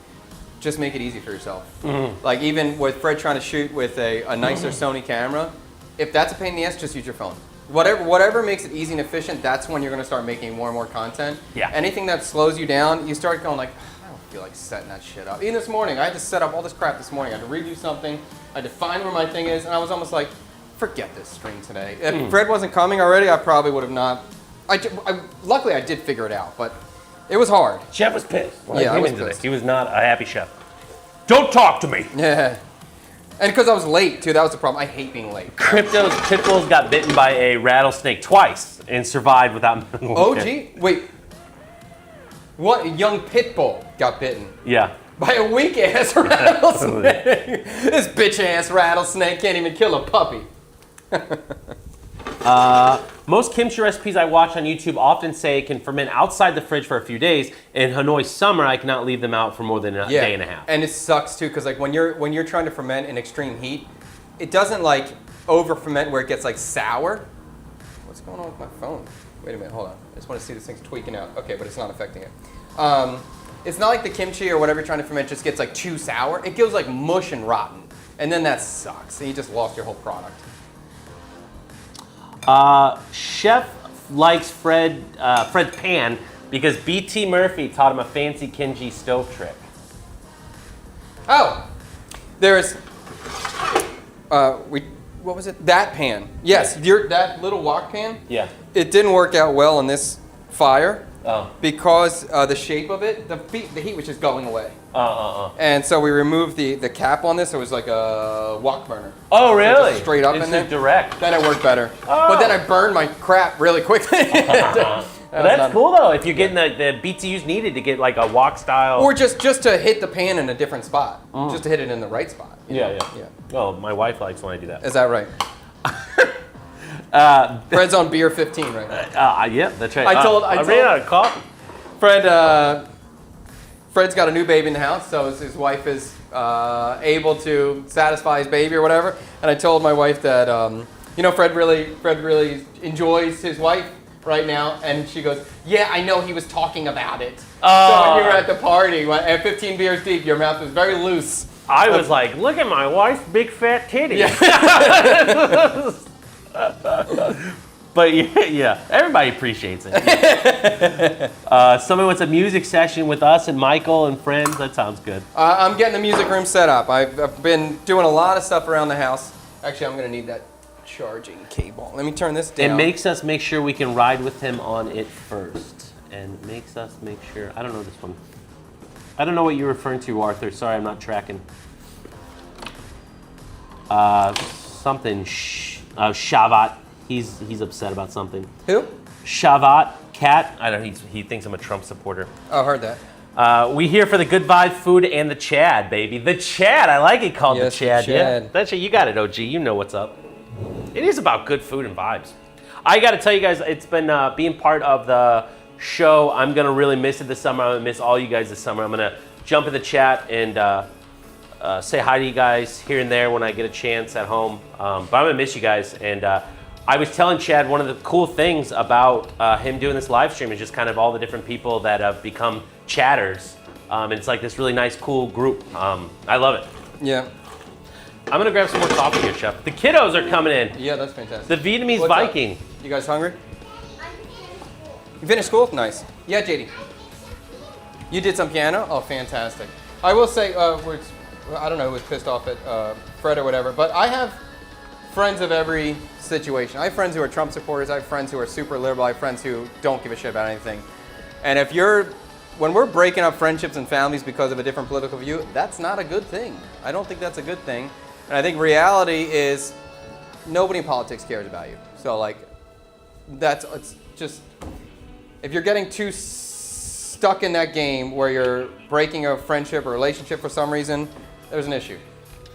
Speaker 1: just make it easy for yourself.
Speaker 2: Mm-hmm.
Speaker 1: Like even with Fred trying to shoot with a nicer Sony camera, if that's a pain in the ass, just use your phone. Whatever makes it easy and efficient, that's when you're going to start making more and more content.
Speaker 2: Yeah.
Speaker 1: Anything that slows you down, you start going like, I don't feel like setting that shit up. Even this morning, I had to set up all this crap this morning. I had to redo something. I had to find where my thing is, and I was almost like, forget this stream today. If Fred wasn't coming already, I probably would have not. Luckily, I did figure it out, but it was hard.
Speaker 2: Chef was pissed.
Speaker 1: Yeah, I was pissed.
Speaker 2: He was not a happy chef. Don't talk to me.
Speaker 1: Yeah. And because I was late, too, that was the problem. I hate being late.
Speaker 2: Crypto's Pitbulls got bitten by a rattlesnake twice and survived without.
Speaker 1: OG? Wait. What? A young pit bull got bitten
Speaker 2: Yeah.
Speaker 1: by a weak ass rattlesnake. This bitch ass rattlesnake can't even kill a puppy.
Speaker 2: Most kimchi recipes I watch on YouTube often say it can ferment outside the fridge for a few days. In Hanoi summer, I cannot leave them out for more than a day and a half.
Speaker 1: And it sucks too, because like when you're trying to ferment in extreme heat, it doesn't like over ferment where it gets like sour. What's going on with my phone? Wait a minute, hold on. I just want to see this thing's tweaking out. Okay, but it's not affecting it. It's not like the kimchi or whatever you're trying to ferment just gets like too sour. It goes like mush and rotten, and then that sucks. And you just lost your whole product.
Speaker 2: Chef likes Fred's pan because BT Murphy taught him a fancy kimchi stove trick.
Speaker 1: Oh, there's what was it? That pan. Yes, that little wok pan.
Speaker 2: Yeah.
Speaker 1: It didn't work out well in this fire
Speaker 2: Oh.
Speaker 1: because the shape of it, the heat was just going away. And so we removed the cap on this. So it was like a wok burner.
Speaker 2: Oh, really?
Speaker 1: Just straight up
Speaker 2: it's
Speaker 1: in there.
Speaker 2: Direct.
Speaker 1: Then it worked better.
Speaker 2: Oh.
Speaker 1: But then I burned my crap really quickly.
Speaker 2: Well, that's cool though. If you're getting the BTUs needed to get like a wok style.
Speaker 1: Or just to hit the pan in a different spot. Just to hit it in the right spot.
Speaker 2: Yeah. Oh, my wife likes when I do that.
Speaker 1: Is that right? Fred's on beer 15 right now.
Speaker 2: Yeah, that's right.
Speaker 1: I
Speaker 2: ran out of coffee.
Speaker 1: Fred's got a new baby in the house, so his wife is able to satisfy his baby or whatever. And I told my wife that Fred really enjoys his wife right now, and she goes, "Yeah, I know he was talking about it." So when you were at the party, at 15 beers deep, your mouth was very loose.
Speaker 2: I was like, "Look at my wife's big fat titty." Yeah. But yeah, everybody appreciates it. Someone wants a music session with us and Michael and friends. That sounds good.
Speaker 1: I'm getting the music room set up. I've been doing a lot of stuff around the house. Actually, I'm going to need that charging cable. Let me turn this down.
Speaker 2: It makes us make sure we can ride with him on it first. And makes us make sure. I don't know this one. I don't know what you're referring to, Arthur. Sorry, I'm not tracking. Something. Shavat. He's upset about something.
Speaker 1: Who?
Speaker 2: Shavat Cat. I don't know. He thinks I'm a Trump supporter.
Speaker 1: Oh, heard that.
Speaker 2: We here for the good vibe food and the Chad, baby. The Chad. I like it called
Speaker 1: Yes,
Speaker 2: the Chad.
Speaker 1: the Chad.
Speaker 2: Yeah, that's it. You got it, OG. You know what's up. It is about good food and vibes. I got to tell you guys, it's been being part of the show. I'm gonna really miss it this summer. I'm gonna miss all you guys this summer. I'm gonna jump in the chat and say hi to you guys here and there when I get a chance at home. But I'm gonna miss you guys. And I was telling Chad one of the cool things about him doing this live stream is just kind of all the different people that have become chatters. And it's like this really nice, cool group. I love it.
Speaker 1: Yeah.
Speaker 2: I'm gonna grab some more coffee here, Chef. The kiddos are coming in.
Speaker 1: Yeah, that's fantastic.
Speaker 2: The Vietnamese
Speaker 1: What's up?
Speaker 2: Viking.
Speaker 1: You guys hungry?
Speaker 3: I'm finished school.
Speaker 1: You finished school? Nice. Yeah, JD. You did some piano? Oh, fantastic. I will say, I don't know who was pissed off at Fred or whatever, but I have friends of every situation. I have friends who are Trump supporters. I have friends who are super liberal. I have friends who don't give a shit about anything. And when we're breaking up friendships and families because of a different political view, that's not a good thing. I don't think that's a good thing. And I think reality is nobody in politics cares about you. So it's just, if you're getting too stuck in that game where you're breaking a friendship or relationship for some reason, there's an issue.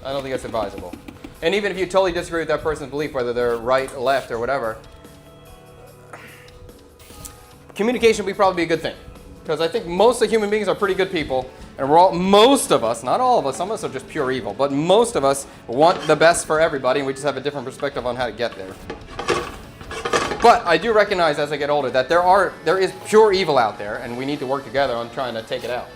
Speaker 1: I don't think that's advisable. And even if you totally disagree with that person's belief, whether they're right, left, or whatever, communication would probably be a good thing. Because I think most of human beings are pretty good people, and most of us, not all of us, some of us are just pure evil, but most of us want the best for everybody, and we just have a different perspective on how to get there. But I do recognize as I get older that there is pure evil out there, and we need to work together on trying to take it out.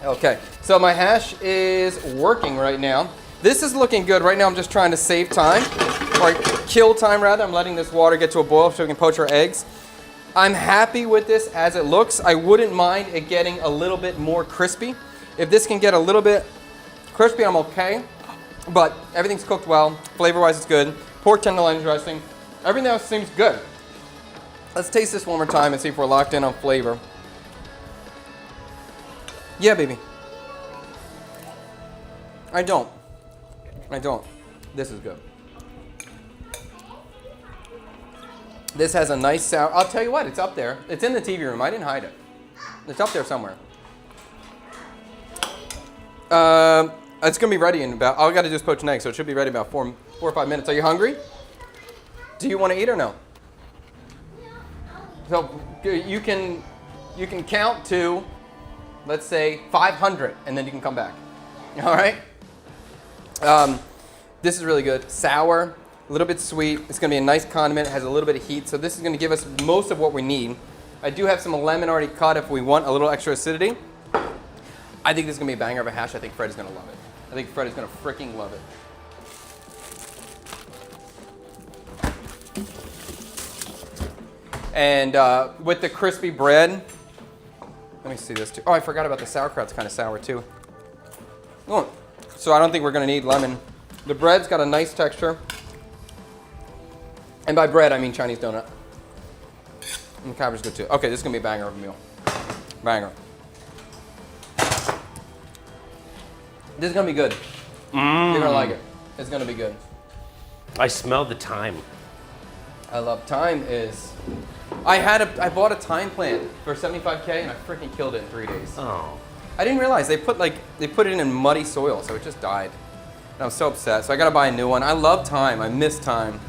Speaker 1: Okay, so my hash is working right now. This is looking good. Right now I'm just trying to save time, or kill time rather. I'm letting this water get to a boil so we can poach our eggs. I'm happy with this as it looks. I wouldn't mind it getting a little bit more crispy. If this can get a little bit crispy, I'm okay. But everything's cooked well. Flavor-wise, it's good. Pork tenderloin dressing. Everything else seems good. Let's taste this one more time and see if we're locked in on flavor. Yeah, baby. I don't. This is good. This has a nice sour. I'll tell you what, it's up there. It's in the TV room. I didn't hide it. It's up there somewhere. It's gonna be ready in about. All I got to do is poach an egg, so it should be ready in about 4 or 5 minutes. Are you hungry? Do you want to eat or no? So you can count to, let's say 500, and then you can come back. All right. This is really good. Sour. A little bit sweet. It's going to be a nice condiment. It has a little bit of heat. So this is going to give us most of what we need. I do have some lemon already cut if we want a little extra acidity. I think this is going to be a banger of a hash. I think Fred is going to love it. I think Fred is going to freaking love it. And with the crispy bread, let me see this too. Oh, I forgot about the sauerkraut's kind of sour too. Oh, so I don't think we're going to need lemon. The bread's got a nice texture. And by bread, I mean Chinese donut. And the cabbage is good too. Okay, this is going to be a banger of a meal. Banger. This is gonna be good. You're gonna like it. It's gonna be good.
Speaker 2: I smell the thyme.
Speaker 1: I love thyme is. I bought a thyme plant for $75K and I freaking killed it in 3 days.
Speaker 2: Oh.
Speaker 1: I didn't realize they put it in muddy soil, so it just died. And I was so upset. So I gotta buy a new one. I love thyme. I miss thyme.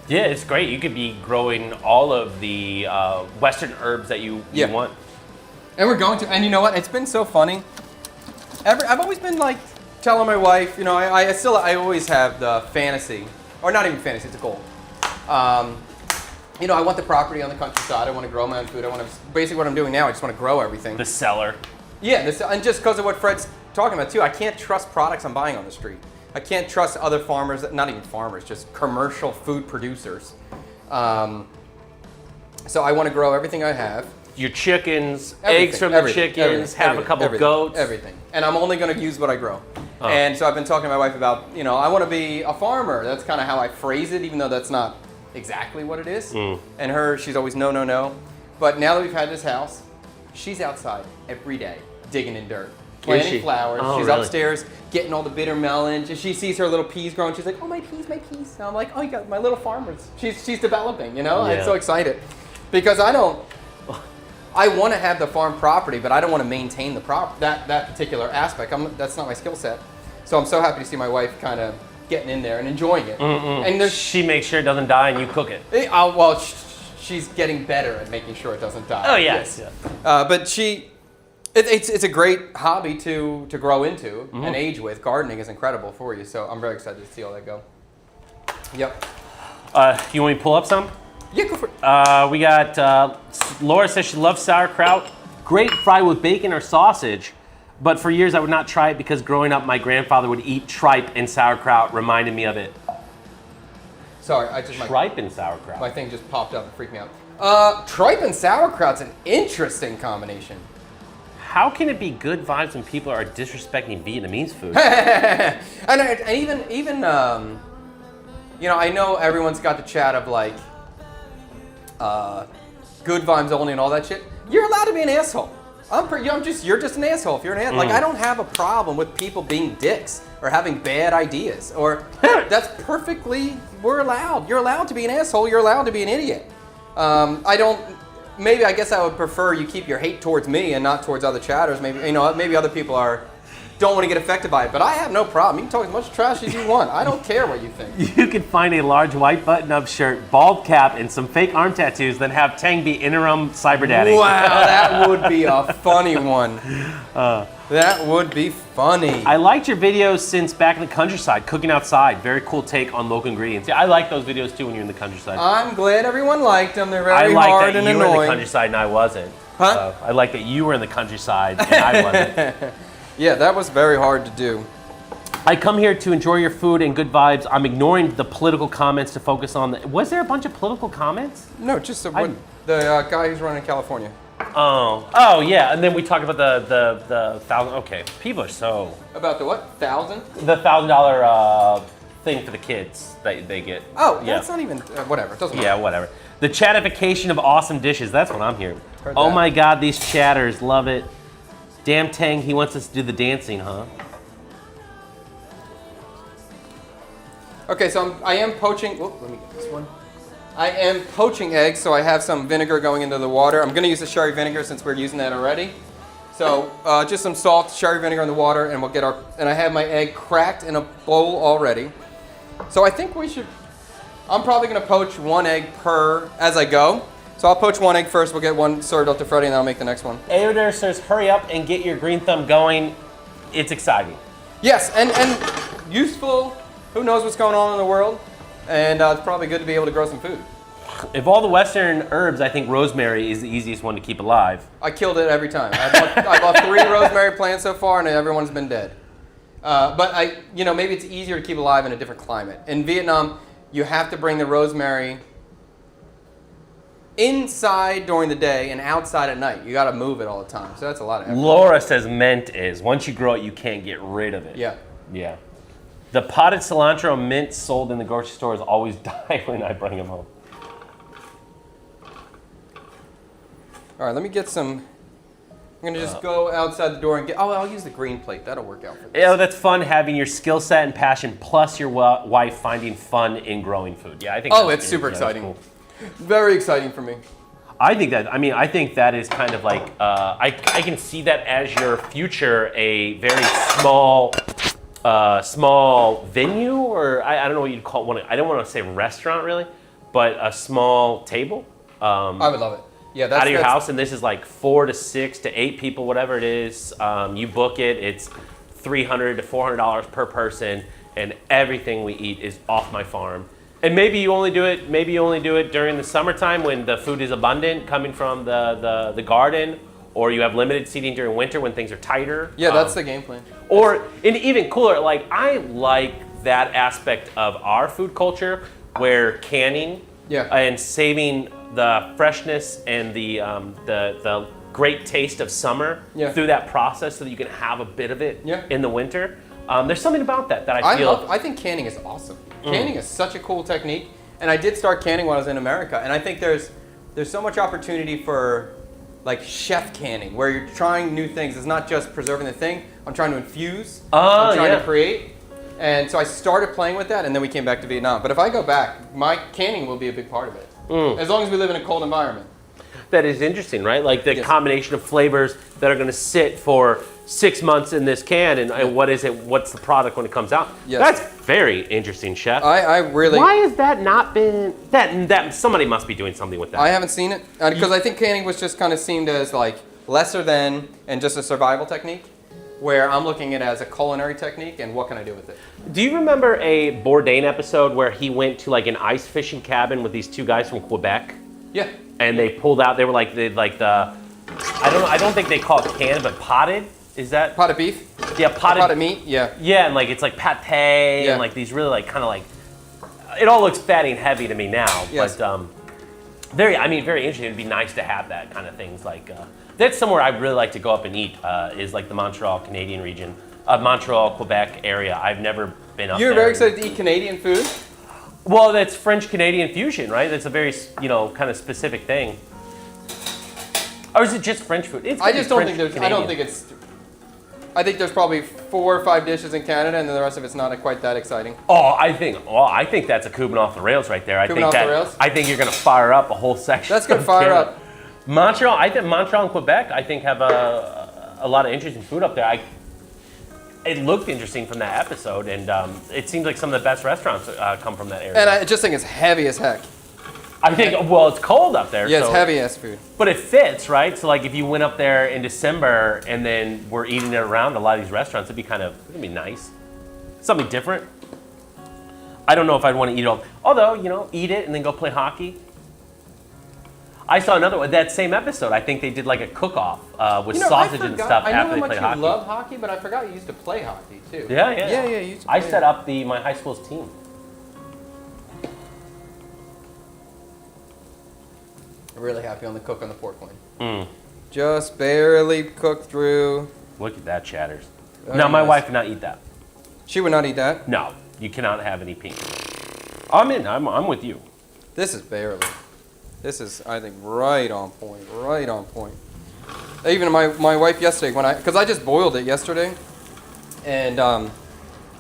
Speaker 2: Yeah, it's great. You could be growing all of the Western herbs that you
Speaker 1: Yeah.
Speaker 2: want.
Speaker 1: And we're going to. And you know what? It's been so funny. I've always been like telling my wife, you know, I always have the fantasy, or not even fantasy, it's a goal. You know, I want the property on the countryside. I want to grow my own food. Basically what I'm doing now, I just want to grow everything.
Speaker 2: The cellar.
Speaker 1: Yeah, and just because of what Fred's talking about too, I can't trust products I'm buying on the street. I can't trust other farmers, not even farmers, just commercial food producers. So I want to grow everything I have.
Speaker 2: Your chickens,
Speaker 1: Everything,
Speaker 2: eggs from
Speaker 1: everything,
Speaker 2: the chickens,
Speaker 1: everything,
Speaker 2: have
Speaker 1: everything,
Speaker 2: a couple
Speaker 1: everything,
Speaker 2: goats.
Speaker 1: Everything. And I'm only going to use what I grow.
Speaker 2: Oh.
Speaker 1: And so I've been talking to my wife about, you know, I want to be a farmer. That's kind of how I phrase it, even though that's not exactly what it is. And she's always no, no, no. But now that we've had this house, she's outside every day digging in dirt, planting flowers.
Speaker 2: Oh,
Speaker 1: She's
Speaker 2: really?
Speaker 1: upstairs getting all the bitter melons. She sees her little peas growing. She's like, oh, my peas, my peas. And I'm like, oh, you got my little farmers. She's developing, you know?
Speaker 2: Yeah.
Speaker 1: I'm so excited. Because I want to have the farm property, but I don't want to maintain the that particular aspect. That's not my skill set. So I'm so happy to see my wife kind of getting in there and enjoying it. And
Speaker 2: She makes sure it doesn't die and you cook it.
Speaker 1: well, she's getting better at making sure it doesn't die.
Speaker 2: Oh, yes. Yeah.
Speaker 1: But it's a great hobby to grow into and age with. Gardening is incredible for you. So I'm very excited to see all that go. Yep.
Speaker 2: You want me to pull up some?
Speaker 1: Yeah, go for it.
Speaker 2: We got, Laura says she loves sauerkraut. Great fried with bacon or sausage, but for years I would not try it because growing up my grandfather would eat tripe and sauerkraut, reminded me of it.
Speaker 1: Sorry,
Speaker 2: Tripe and sauerkraut.
Speaker 1: my thing just popped up and freaked me out. Tripe and sauerkraut's an interesting combination.
Speaker 2: How can it be good vibes when people are disrespecting Vietnamese food?
Speaker 1: and even you know, I know everyone's got the chat of like good vibes only and all that shit. You're allowed to be an asshole. You're just an asshole if you're an asshole. Like, I don't have a problem with people being dicks or having bad ideas, or that's perfectly, you're allowed to be an asshole. You're allowed to be an idiot. I guess I would prefer you keep your hate towards me and not towards other chatters. Maybe other people don't want to get affected by it, but I have no problem. You can talk as much trash as you want. I don't care what you think.
Speaker 2: You can find a large white button-up shirt, bald cap, and some fake arm tattoos, then have Tang be interim cyber daddy.
Speaker 1: Wow, that would be a funny one. That would be funny.
Speaker 2: I liked your videos since back in the countryside, cooking outside. Very cool take on local ingredients. Yeah, I like those videos too when you're in the countryside.
Speaker 1: I'm glad everyone liked them. They're
Speaker 2: I
Speaker 1: very
Speaker 2: like
Speaker 1: hard
Speaker 2: that
Speaker 1: and
Speaker 2: you were in the
Speaker 1: annoying.
Speaker 2: countryside and I wasn't.
Speaker 1: Huh?
Speaker 2: I like that you were in the countryside and I wasn't.
Speaker 1: Yeah, that was very hard to do.
Speaker 2: I come here to enjoy your food and good vibes. I'm ignoring the political comments to focus on the... Was there a bunch of political comments?
Speaker 1: No, just the guy who's running California.
Speaker 2: Oh yeah, and then we talked about the thousand. Okay, people are so
Speaker 1: About the what? 1,000?
Speaker 2: the $1,000 thing for the kids that they get.
Speaker 1: Oh,
Speaker 2: yeah.
Speaker 1: that's not even whatever. It doesn't matter.
Speaker 2: Yeah, whatever. The chatification of awesome dishes. That's what I'm hearing.
Speaker 1: Heard
Speaker 2: Oh
Speaker 1: that.
Speaker 2: my God, these chatters love it. Damn Tang, he wants us to do the dancing, huh?
Speaker 1: Okay, so I am poaching. Oh, let me get this one. I am poaching eggs, so I have some vinegar going into the water. I'm going to use the sherry vinegar since we're using that already. So just some salt, sherry vinegar in the water, and we'll get our. And I have my egg cracked in a bowl already. So I think we should. I'm probably going to poach one egg as I go. So I'll poach one egg first. We'll get one served up to Freddie, and then I'll make the next one.
Speaker 2: Aoder says, hurry up and get your green thumb going. It's exciting.
Speaker 1: Yes, and useful. Who knows what's going on in the world? And it's probably good to be able to grow some food.
Speaker 2: Of all the Western herbs, I think rosemary is the easiest one to keep alive.
Speaker 1: I killed it every time. I bought 3 rosemary plants so far, and everyone's been dead. But maybe it's easier to keep alive in a different climate. In Vietnam, you have to bring the rosemary inside during the day and outside at night. You got to move it all the time. So that's a lot of effort.
Speaker 2: Laura says mint is. Once you grow it, you can't get rid of it.
Speaker 1: Yeah.
Speaker 2: Yeah. The potted cilantro mint sold in the grocery stores always die when I bring them home.
Speaker 1: All right, let me get some I'm gonna just go outside the door and get. Oh, I'll use the green plate. That'll work out for this.
Speaker 2: Yeah, that's fun having your skill set and passion plus your wife finding fun in growing food. Yeah, I think.
Speaker 1: Oh,
Speaker 2: that's
Speaker 1: it's super
Speaker 2: that's
Speaker 1: exciting.
Speaker 2: cool.
Speaker 1: Very exciting for me.
Speaker 2: I think that is kind of like I can see that as your future, a very small venue, or I don't know what you'd call one. I don't want to say restaurant really, but a small table.
Speaker 1: I would love it. Yeah, that's
Speaker 2: Out of your
Speaker 1: that's-
Speaker 2: house, and this is like 4 to 6 to 8 people, whatever it is. You book it. It's $300 to $400 per person, and everything we eat is off my farm. And maybe you only do it during the summertime when the food is abundant, coming from the garden, or you have limited seating during winter when things are tighter.
Speaker 1: Yeah, that's the game plan.
Speaker 2: Or, and even cooler, like I like that aspect of our food culture where canning and saving the freshness and the great taste of summer through that process so that you can have a bit of it in the winter. There's something about that I feel.
Speaker 1: I think canning is awesome. Canning is such a cool technique, and I did start canning when I was in America, and I think there's so much opportunity for like chef canning where you're trying new things. It's not just preserving the thing. I'm trying to infuse. I'm trying to create. And so I started playing with that, and then we came back to Vietnam. But if I go back, my canning will be a big part of it. As long as we live in a cold environment.
Speaker 2: That is interesting, right? Like the combination of flavors that are going to sit for 6 months in this can, and what is it? What's the product when it comes out?
Speaker 1: Yes.
Speaker 2: That's very interesting, chef.
Speaker 1: I really.
Speaker 2: Why has that not been that? Somebody must be doing something with that.
Speaker 1: I haven't seen it because I think canning was just kind of seen as like lesser than and just a survival technique, where I'm looking at it as a culinary technique and what can I do with it.
Speaker 2: Do you remember a Bourdain episode where he went to like an ice fishing cabin with these 2 guys from Quebec?
Speaker 1: Yeah.
Speaker 2: And they pulled out. They were like I don't think they call it canned, but potted. Is that
Speaker 1: Pot of beef?
Speaker 2: Yeah, potted
Speaker 1: meat? Yeah.
Speaker 2: Yeah, and like it's like pate and like these really like kind of like. It all looks fatty and heavy to me now, but very interesting. It'd be nice to have that kind of things. Like that's somewhere I'd really like to go up and eat. Is like the Montreal Canadian region, Montreal Quebec area. I've never been up there.
Speaker 1: You're very excited to eat Canadian food?
Speaker 2: Well, that's French Canadian fusion, right? That's a very kind of specific thing. Or is it just French food?
Speaker 1: I just don't think there's. I don't think it's. I think there's probably 4 or 5 dishes in Canada, and then the rest of it's not quite that exciting.
Speaker 2: I think that's a Cuban off the rails right there. I think you're gonna fire up a whole section.
Speaker 1: That's gonna fire up.
Speaker 2: Montreal. I think Montreal and Quebec. I think have a lot of interesting food up there. It looked interesting from that episode, and it seems like some of the best restaurants come from that area.
Speaker 1: And I just think it's heavy as heck.
Speaker 2: I think, well, it's cold up there.
Speaker 1: Yeah, it's heavy ass food.
Speaker 2: But it fits, right? So like if you went up there in December and then we're eating it around a lot of these restaurants, it'd be nice. Something different. I don't know if I'd want to eat it all. Although, eat it and then go play hockey. I saw another one, that same episode, I think they did like a cook-off with sausage and stuff after they played hockey.
Speaker 1: I know how much you love hockey, but I forgot you used to play hockey too.
Speaker 2: Yeah.
Speaker 1: Yeah, you used to play
Speaker 2: I set up my high school's team.
Speaker 1: I'm really happy on the cook on the pork loin. Just barely cooked through.
Speaker 2: Look at that, Chatters.
Speaker 1: Very
Speaker 2: Now, my
Speaker 1: nice.
Speaker 2: wife would not eat that.
Speaker 1: She would not eat that?
Speaker 2: No, you cannot have any pink. I'm in. I'm with you.
Speaker 1: This is barely. This is, I think, right on point. Right on point. Even my wife yesterday, because I just boiled it yesterday, and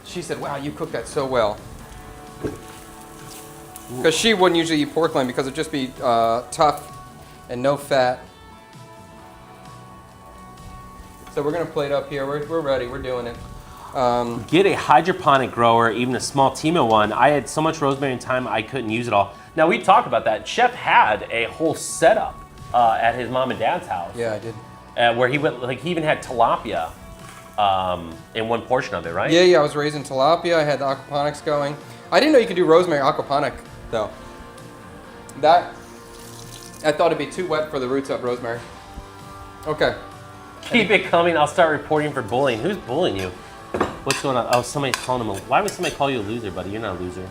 Speaker 1: she said, "Wow, you cooked that so well." Because she wouldn't usually eat pork loin because it'd just be tough and no fat. So we're gonna plate up here. We're ready. We're doing it.
Speaker 2: Get a hydroponic grower, even a small Timo one. I had so much rosemary and thyme I couldn't use it all. Now we talked about that. Chef had a whole setup at his mom and dad's house.
Speaker 1: Yeah, I did.
Speaker 2: Where he went, like he even had tilapia in one portion of it, right?
Speaker 1: Yeah. I was raising tilapia. I had the aquaponics going. I didn't know you could do rosemary aquaponic though. That I thought it'd be too wet for the roots of rosemary. Okay.
Speaker 2: Keep it coming. I'll start reporting for bullying. Who's bullying you? What's going on? Oh, somebody's calling him why would somebody call you a loser, buddy? You're not a loser.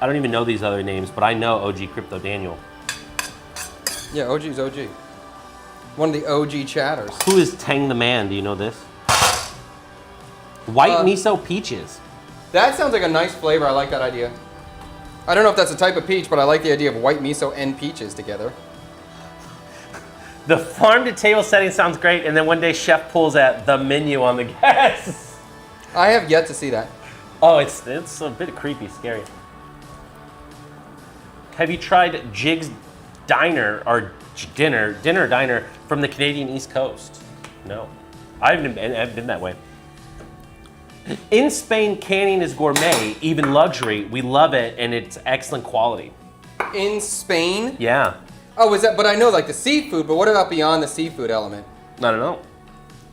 Speaker 2: I don't even know these other names, but I know OG Crypto Daniel.
Speaker 1: Yeah, OG's OG. One of the OG chatters.
Speaker 2: Who is Tang the Man? Do you know this? White miso peaches.
Speaker 1: That sounds like a nice flavor. I like that idea. I don't know if that's a type of peach, but I like the idea of white miso and peaches together.
Speaker 2: The farm to table setting sounds great, and then one day chef pulls at the menu on the gas.
Speaker 1: I have yet to see that.
Speaker 2: Oh, it's a bit creepy, scary. Have you tried Jig's Diner or Dinner Diner from the Canadian East Coast? No, I haven't been that way. In Spain, canning is gourmet, even luxury. We love it, and it's excellent quality.
Speaker 1: In Spain?
Speaker 2: Yeah.
Speaker 1: Oh, is that? But I know like the seafood. But what about beyond the seafood element?
Speaker 2: I don't know.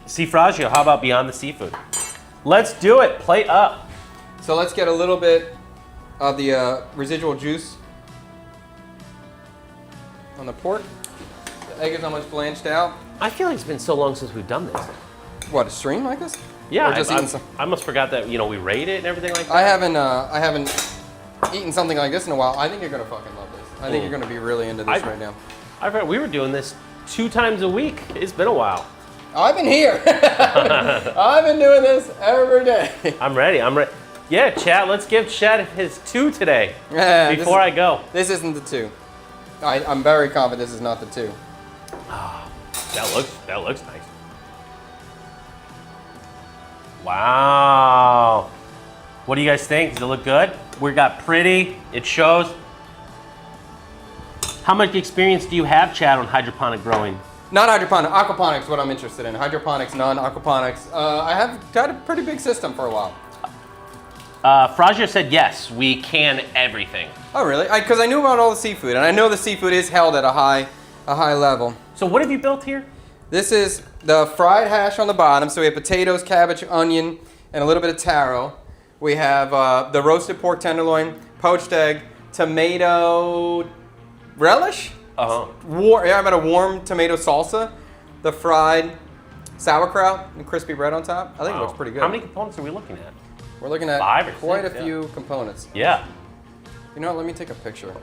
Speaker 2: Seafragio, how about beyond the seafood? Let's do it. Plate up.
Speaker 1: So let's get a little bit of the residual juice on the pork. The egg is almost blanched out.
Speaker 2: I feel like it's been so long since we've done this.
Speaker 1: What, a stream like this?
Speaker 2: Yeah,
Speaker 1: Or just eating some?
Speaker 2: I almost forgot that we rate it and everything like that.
Speaker 1: I haven't eaten something like this in a while. I think you're gonna fucking love this. I think you're gonna be really into this right now.
Speaker 2: I've heard we were doing this 2 times a week. It's been a while.
Speaker 1: I've been here. I've been doing this every day.
Speaker 2: I'm ready. Yeah, Chad, let's give Chad his 2 today
Speaker 1: Yeah,
Speaker 2: before I go.
Speaker 1: This isn't the 2. I'm very confident this is not the 2.
Speaker 2: That looks nice. Wow. What do you guys think? Does it look good? We got pretty. It shows. How much experience do you have, Chad, on hydroponic growing?
Speaker 1: Not hydroponic, aquaponics. What I'm interested in. Hydroponics, non-aquaponics. I have got a pretty big system for a while.
Speaker 2: Frasier said yes. We can everything.
Speaker 1: Oh really? Because I knew about all the seafood, and I know the seafood is held at a high level.
Speaker 2: So what have you built here?
Speaker 1: This is the fried hash on the bottom. So we have potatoes, cabbage, onion, and a little bit of taro. We have the roasted pork tenderloin, poached egg, tomato relish.
Speaker 2: Uh-huh.
Speaker 1: I've got a warm tomato salsa, the fried sauerkraut, and crispy bread on top. I think it looks pretty good.
Speaker 2: How many components are we looking at?
Speaker 1: We're looking at
Speaker 2: 5 or
Speaker 1: quite
Speaker 2: 6,
Speaker 1: a few components.
Speaker 2: Yeah.
Speaker 1: You know what? Let me take a picture.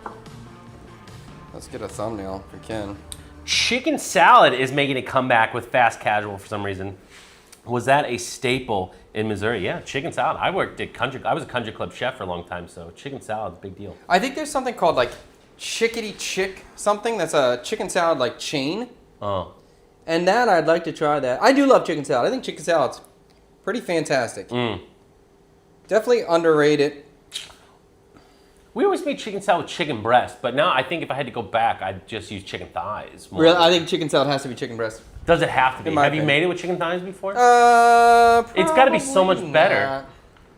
Speaker 1: Let's get a thumbnail if we can.
Speaker 2: Chicken salad is making a comeback with fast casual for some reason. Was that a staple in Missouri? Yeah, chicken salad. I was a country club chef for a long time, so chicken salad's a big deal.
Speaker 1: I think there's something called like Chickadee Chick something. That's a chicken salad like chain.
Speaker 2: Oh.
Speaker 1: And that I'd like to try that. I do love chicken salad. I think chicken salad's pretty fantastic. Definitely underrated.
Speaker 2: We always made chicken salad with chicken breast, but now I think if I had to go back, I'd just use chicken thighs. More.
Speaker 1: Really, I think chicken salad has to be chicken breast.
Speaker 2: Does it have to be?
Speaker 1: In my
Speaker 2: Have you
Speaker 1: opinion.
Speaker 2: made it with chicken thighs before?
Speaker 1: It's
Speaker 2: got to be so much better.
Speaker 1: Not.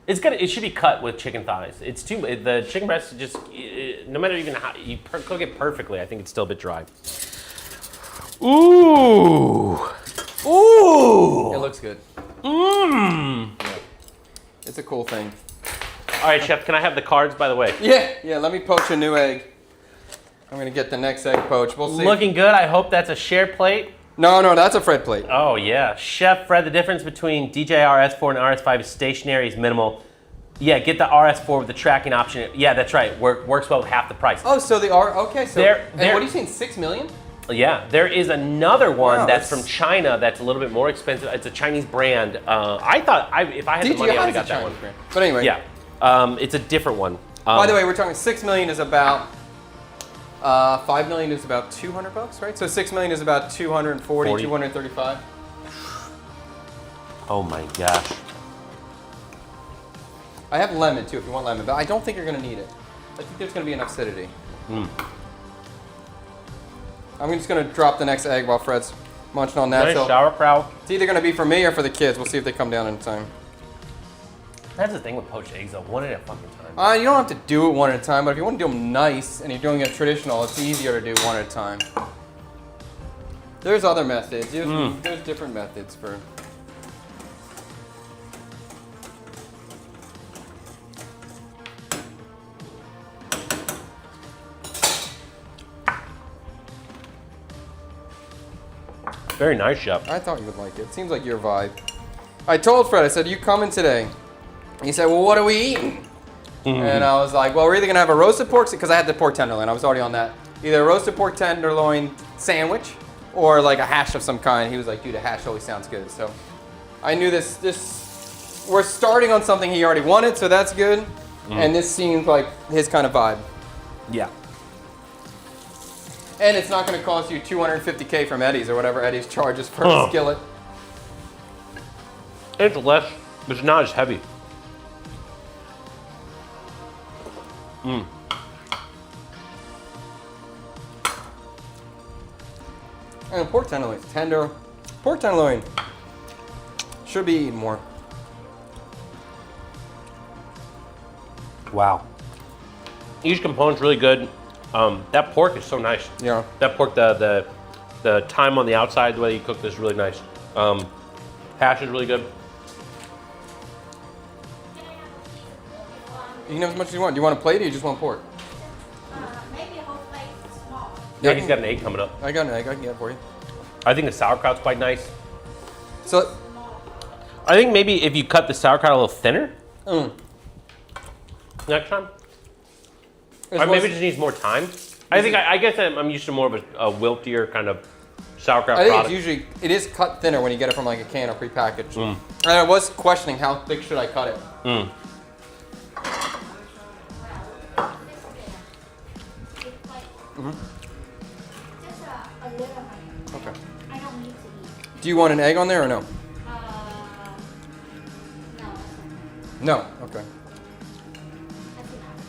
Speaker 2: It should be cut with chicken thighs. The chicken breast is just no matter even how you cook it perfectly. I think it's still a bit dry. Ooh.
Speaker 1: It looks good.
Speaker 2: Mmm.
Speaker 1: It's a cool thing.
Speaker 2: All right, chef. Can I have the cards, by the way?
Speaker 1: Yeah. Let me poach a new egg. I'm gonna get the next egg poached. We'll see.
Speaker 2: Looking good. I hope that's a share plate.
Speaker 1: No, that's a Fred plate.
Speaker 2: Oh yeah, Chef Fred. The difference between DJI RS4 and RS5 is stationary is minimal. Yeah, get the RS4 with the tracking option. Yeah, that's right. Works well with half the price.
Speaker 1: Oh, so they are okay. So
Speaker 2: They're-
Speaker 1: and what are you saying? 6 million?
Speaker 2: Yeah, there is another one
Speaker 1: Wow,
Speaker 2: that's
Speaker 1: that's-
Speaker 2: from China that's a little bit more expensive. It's a Chinese brand. I thought if I had the money, I would have got that one.
Speaker 1: Brand. But anyway.
Speaker 2: Yeah, it's a different one.
Speaker 1: By the way, we're talking 6 million is about 5 million is about $200, right? So 6 million is about 240,
Speaker 2: 40.
Speaker 1: 235.
Speaker 2: Oh my gosh.
Speaker 1: I have lemon too if you want lemon, but I don't think you're gonna need it. I think there's gonna be enough acidity. I'm just gonna drop the next egg while Fred's munching on that.
Speaker 2: Nice
Speaker 1: So
Speaker 2: sauerkraut.
Speaker 1: it's either gonna be for me or for the kids. We'll see if they come down in time.
Speaker 2: That's the thing with poached eggs though, one at a fucking time.
Speaker 1: You don't have to do it one at a time, but if you want to do them nice and you're doing it traditional, it's easier to do one at a time. There's other methods. There's different methods for.
Speaker 2: Very nice, chef.
Speaker 1: I thought you would like it. It seems like your vibe. I told Fred, I said, "You coming today?" He said, "Well, what are we eating?" And I was like, "Well, we're either gonna have a roasted pork, because I had the pork tenderloin. I was already on that. Either a roasted pork tenderloin sandwich, or like a hash of some kind." He was like, "Dude, a hash always sounds good." So I knew this. We're starting on something he already wanted, so that's good. And this seems like his kind of vibe.
Speaker 2: Yeah.
Speaker 1: And it's not going to cost you $250K from Eddie's or whatever Eddie's charges for a skillet.
Speaker 2: It's less, but it's not as heavy.
Speaker 1: And pork tenderloin is tender. Pork tenderloin should be eaten more.
Speaker 2: Wow. Each component's really good. That pork is so nice.
Speaker 1: Yeah.
Speaker 2: That pork, the thyme on the outside, the way you cook this is really nice. Hash is really good.
Speaker 1: You can have as much as you want. Do you want a plate or you just want pork?
Speaker 3: Maybe a whole plate small.
Speaker 2: Yeah, he's got an egg coming up.
Speaker 1: I got an egg. I can get it for you.
Speaker 2: I think the sauerkraut's quite nice.
Speaker 1: So,
Speaker 2: I think maybe if you cut the sauerkraut a little thinner next time. Or maybe it just needs more time. I guess I'm used to more of a wiltier kind of sauerkraut
Speaker 1: I think
Speaker 2: product.
Speaker 1: it is cut thinner when you get it from like a can or prepackaged. And I was questioning how thick should I cut it.
Speaker 3: Just a little honey.
Speaker 1: Okay.
Speaker 3: I don't need to eat.
Speaker 1: Do you want an egg on there or no?
Speaker 3: No.
Speaker 1: No. Okay.
Speaker 3: That's enough.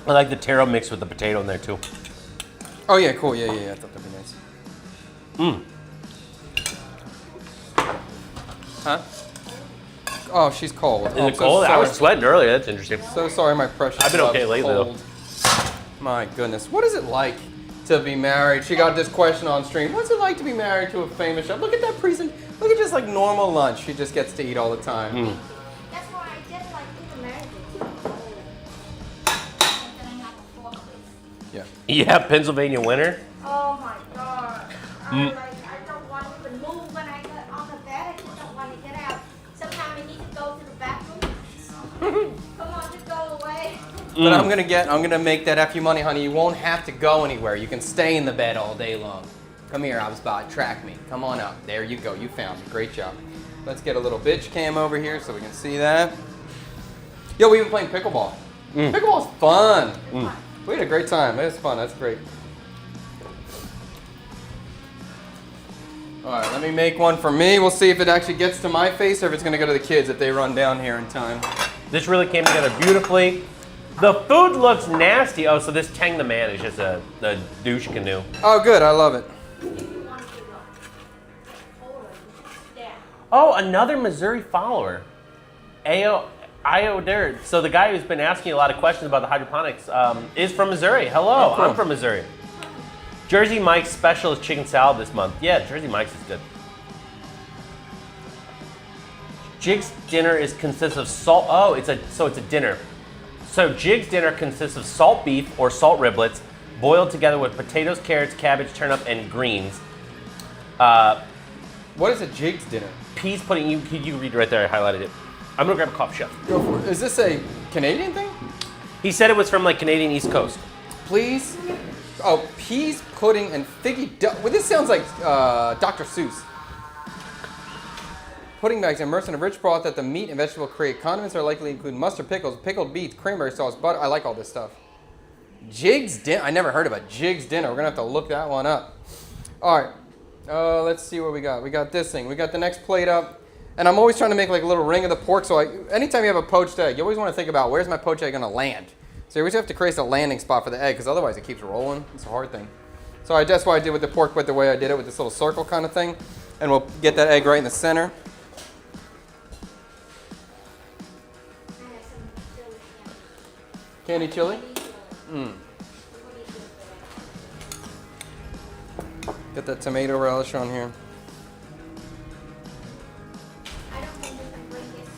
Speaker 2: I like the taro mixed with the potato in there too.
Speaker 1: Oh yeah, cool. Yeah. I thought that'd be nice. Huh? Oh, she's cold.
Speaker 2: Is it cold? I was sweating earlier. That's interesting.
Speaker 1: So sorry, my precious.
Speaker 2: I've been
Speaker 1: love.
Speaker 2: okay lately,
Speaker 1: Cold. My goodness, what is it like to be married? She got this question on stream. What's it like to be married to a famous chef? Look at that present. Look at just like normal lunch. She just gets to eat all the time.
Speaker 3: That's why I didn't like eat American too. And then I got the fork with.
Speaker 1: Yeah.
Speaker 2: Yeah, Pennsylvania winter.
Speaker 3: Oh my god. I don't want to even move when I get on the bed. I just don't want to get out. Sometimes I need to go to the bathroom. Come on, just go away.
Speaker 1: But I'm gonna make that F you money, honey. You won't have to go anywhere. You can stay in the bed all day long. Come here, Obspot. Track me. Come on up. There you go. You found me. Great job. Let's get a little bitch cam over here so we can see that. Yo, we've been playing pickleball. Pickleball's fun. We had a great time. It was fun. That's great. All right, let me make one for me. We'll see if it actually gets to my face or if it's gonna go to the kids if they run down here in time.
Speaker 2: This really came together beautifully. The food looks nasty. Oh, so this Tang the Man is just a douche canoe.
Speaker 1: Oh, good. I love it.
Speaker 2: Oh, another Missouri follower. Io Dirt. So the guy who's been asking a lot of questions about the hydroponics is from Missouri. Hello,
Speaker 1: Oh, cool.
Speaker 2: I'm from Missouri. Jersey Mike's special is chicken salad this month. Yeah, Jersey Mike's is good. Jig's dinner consists of salt. Oh, it's a dinner. So Jig's dinner consists of salt beef or salt riblets, boiled together with potatoes, carrots, cabbage, turnip, and greens.
Speaker 1: What is a Jig's dinner?
Speaker 2: Peas pudding. You read it right there. I highlighted it. I'm gonna grab a coffee shop.
Speaker 1: Go for it. Is this a Canadian thing?
Speaker 2: He said it was from like Canadian East Coast.
Speaker 1: Please? Oh, peas, pudding, and figgy dough. Well, this sounds like Dr. Seuss. Pudding bags immersed in a rich broth that the meat and vegetable create. Condiments are likely to include mustard, pickles, pickled beets, cranberry sauce, butter. I like all this stuff. Jig's dinner. I never heard of a Jig's dinner. We're gonna have to look that one up. All right. Let's see what we got. We got this thing. We got the next plate up. And I'm always trying to make like a little ring of the pork. So anytime you have a poached egg, you always want to think about where's my poached egg gonna land. So you always have to create a landing spot for the egg, because otherwise it keeps rolling. It's a hard thing. So that's why I did with the pork, but the way I did it with this little circle kind of thing. And we'll get that egg right in the center. Candy chili? Get that tomato relish on here.
Speaker 3: I don't think we can bring this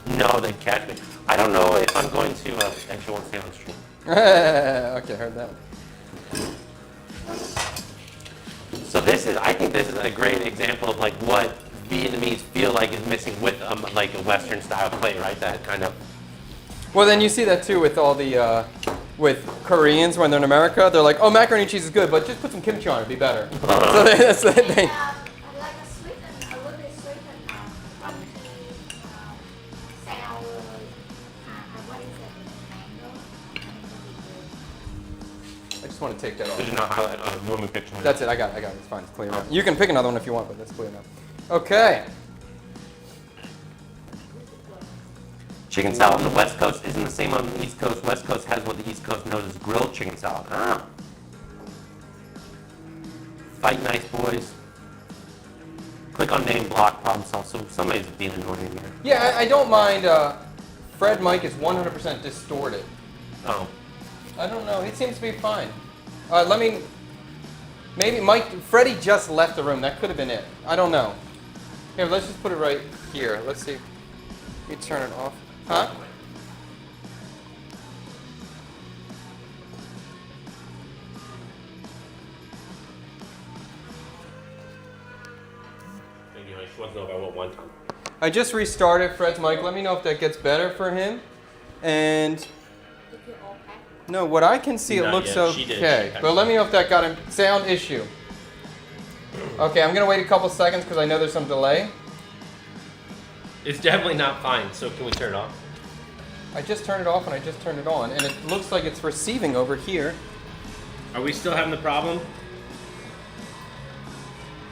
Speaker 3: to
Speaker 2: No, they catch me. I don't know if I'm going to actually want to stay on the stream.
Speaker 1: Okay, heard that.
Speaker 2: So I think this is a great example of like what Vietnamese feel like is missing with like a Western style plate, right? That kind of.
Speaker 1: Well, then you see that too with all the with Koreans when they're in America. They're like, oh, macaroni and cheese is good, but just put some kimchi on it, it'd be better. So that's the thing.
Speaker 3: I like a sweet and a little bit sweet and crunchy, sour. What is it? Mango.
Speaker 1: want to take that off.
Speaker 2: Did you not highlight a moving picture?
Speaker 1: That's it. I got it. It's fine. It's clear enough. You can pick another one if you want, but that's clear enough. Okay.
Speaker 2: Chicken salad on the West Coast isn't the same on the East Coast. West Coast has what the East Coast knows as grilled chicken salad. Ah. Fight nice, boys. Click on name block, problem solve. So somebody's being annoying here.
Speaker 1: Yeah, I don't mind. Fred mic is 100% distorted.
Speaker 2: Oh.
Speaker 1: I don't know. It seems to be fine. Maybe Freddie just left the room. That could have been it. I don't know. Here, let's just put it right here. Let's see. Let me turn it off. Huh?
Speaker 2: Thank you. I just want to know if I want one time.
Speaker 1: I just restarted Fred's mic. Let me know if that gets better for him. And
Speaker 3: If you're all packed.
Speaker 1: no, what I can see, it
Speaker 2: Not
Speaker 1: looks
Speaker 2: yet. She did.
Speaker 1: okay. But let me know if that got a sound issue. Okay, I'm gonna wait a couple seconds because I know there's some delay.
Speaker 2: It's definitely not fine. So can we turn it off?
Speaker 1: I just turned it off and I just turned it on, and it looks like it's receiving over here.
Speaker 2: Are we still having the problem?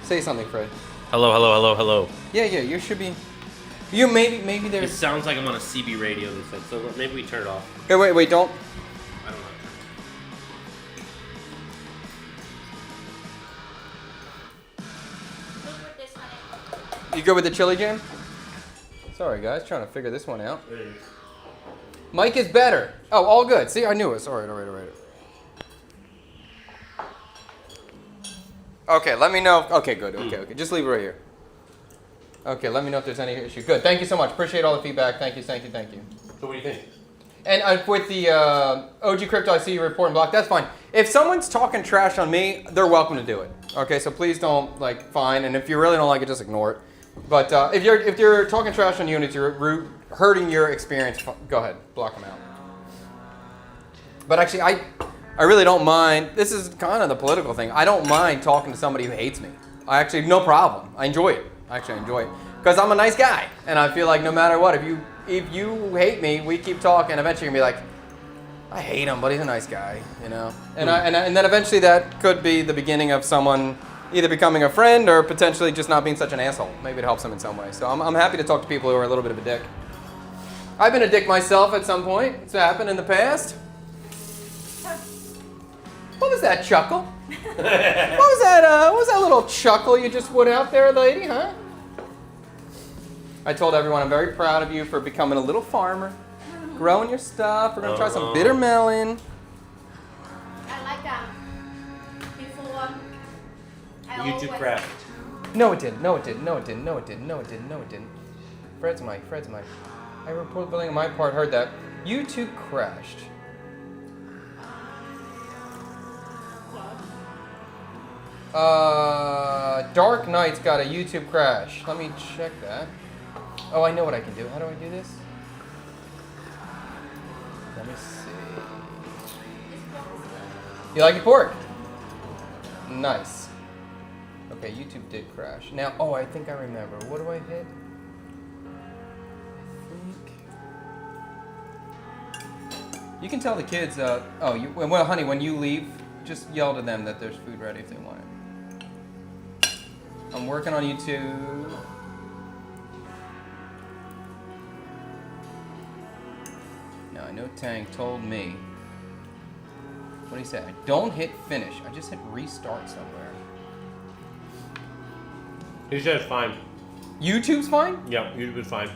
Speaker 1: Say something, Fred.
Speaker 2: Hello, hello, hello, hello.
Speaker 1: Yeah, you should be. You maybe
Speaker 2: It
Speaker 1: there's.
Speaker 2: sounds like I'm on a CB radio. They said. So maybe we turn it off.
Speaker 1: Hey, wait, don't.
Speaker 2: I don't know.
Speaker 3: Look with this one.
Speaker 1: You go with the chili jam? Sorry, guys, trying to figure this one out. Mike is better. Oh, all good. See, I knew it. All right. Okay, let me know. Okay, good. Okay. Just leave it right here. Okay, let me know if there's any issue. Good. Thank you so much. Appreciate all the feedback. Thank you.
Speaker 2: So what do you think?
Speaker 1: And with the OG Crypto, I see you reporting block. That's fine. If someone's talking trash on me, they're welcome to do it. Okay, so please don't fine. And if you really don't like it, just ignore it. But if you're talking trash on you and it's hurting your experience, go ahead, block them out. But actually, I really don't mind. This is kind of the political thing. I don't mind talking to somebody who hates me. I actually no problem. I enjoy it. Actually, I enjoy it because I'm a nice guy, and I feel like no matter what, if you hate me, we keep talking. Eventually, you're gonna be like, I hate him, but he's a nice guy, you know. And then eventually that could be the beginning of someone either becoming a friend or potentially just not being such an asshole. Maybe it helps them in some way. So I'm happy to talk to people who are a little bit of a dick. I've been a dick myself at some point. It's happened in the past. What was that chuckle? What was that little chuckle you just put out there, lady, huh? I told everyone I'm very proud of you for becoming a little farmer, growing your stuff. We're gonna try some bitter melon.
Speaker 3: I like that. Before, I
Speaker 2: YouTube
Speaker 3: always-
Speaker 2: crashed.
Speaker 1: No, it didn't. Fred's mic. I reported billing on my part. Heard that. YouTube crashed. Dark Knight's got a YouTube crash. Let me check that. Oh, I know what I can do. How do I do this? Let me see. You like your pork? Nice. Okay, YouTube did crash. Now, I think I remember. What do I hit? You can tell the kids, well, honey, when you leave, just yell to them that there's food ready if they want it. I'm working on YouTube. Now, I know Tank told me, what did he say? Don't hit finish. I just hit restart somewhere.
Speaker 2: He said it's fine.
Speaker 1: YouTube's fine?
Speaker 2: Yeah, YouTube is fine.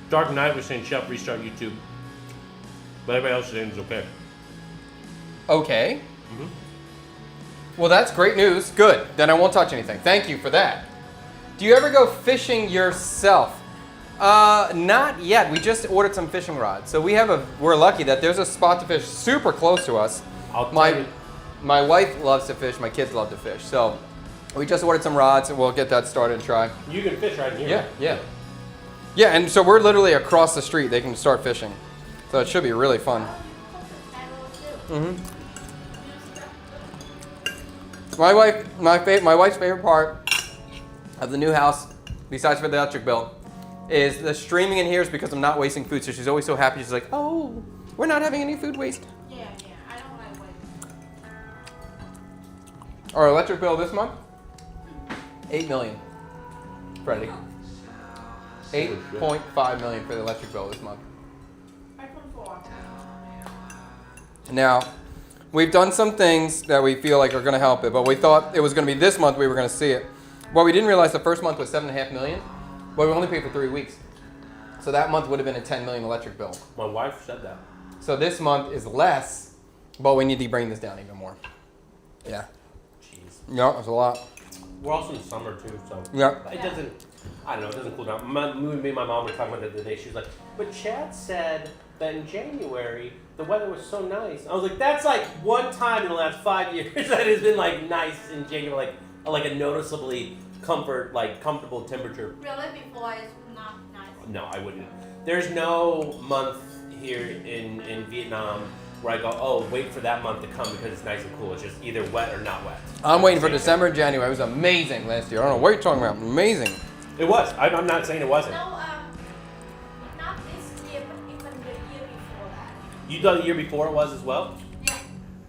Speaker 2: Dark Knight was saying, Chef, restart YouTube. But everybody else is saying it's okay.
Speaker 1: Okay. Well, that's great news. Good. Then I won't touch anything. Thank you for that. Do you ever go fishing yourself? Not yet. We just ordered some fishing rods. So we're lucky that there's a spot to fish super close to us. My wife loves to fish. My kids love to fish. So we just ordered some rods and we'll get that started and try.
Speaker 2: You can fish right here.
Speaker 1: Yeah. Yeah, and so we're literally across the street. They can start fishing. So it should be really fun. My wife's favorite part of the new house, besides for the electric bill, is the streaming in here is because I'm not wasting food. So she's always so happy. She's like, oh, we're not having any food waste. Our electric bill this month, $8 million. Freddie. $8.5 million for the electric bill this month. Now, we've done some things that we feel like are going to help it, but we thought it was going to be this month we were going to see it. Well, we didn't realize the first month was $7.5 million, but we only paid for 3 weeks. So that month would have been a $10 million electric bill.
Speaker 2: My wife said that.
Speaker 1: So this month is less, but we need to bring this down even more. Yeah.
Speaker 2: Jeez.
Speaker 1: Yeah, it's a lot.
Speaker 2: We're also in summer too, so
Speaker 1: Yeah.
Speaker 2: it doesn't. I don't know. It doesn't cool down. Me and my mom were talking about it the other day. She was like, "But Chad said that in January the weather was so nice." I was like, "That's like one time in the last 5 years that it's been like nice in January, like a noticeably comfortable temperature."
Speaker 3: Really, before it's not nice.
Speaker 2: No, I wouldn't. There's no month here in Vietnam where I go, oh, wait for that month to come because it's nice and cool. It's just either wet or not wet.
Speaker 1: I'm waiting for December and January. It was amazing last year. I don't know what you're talking about. Amazing.
Speaker 2: It was. I'm not saying it wasn't.
Speaker 3: No, not this year, but even the year before that.
Speaker 2: You thought the year before it was as well?
Speaker 3: Yeah,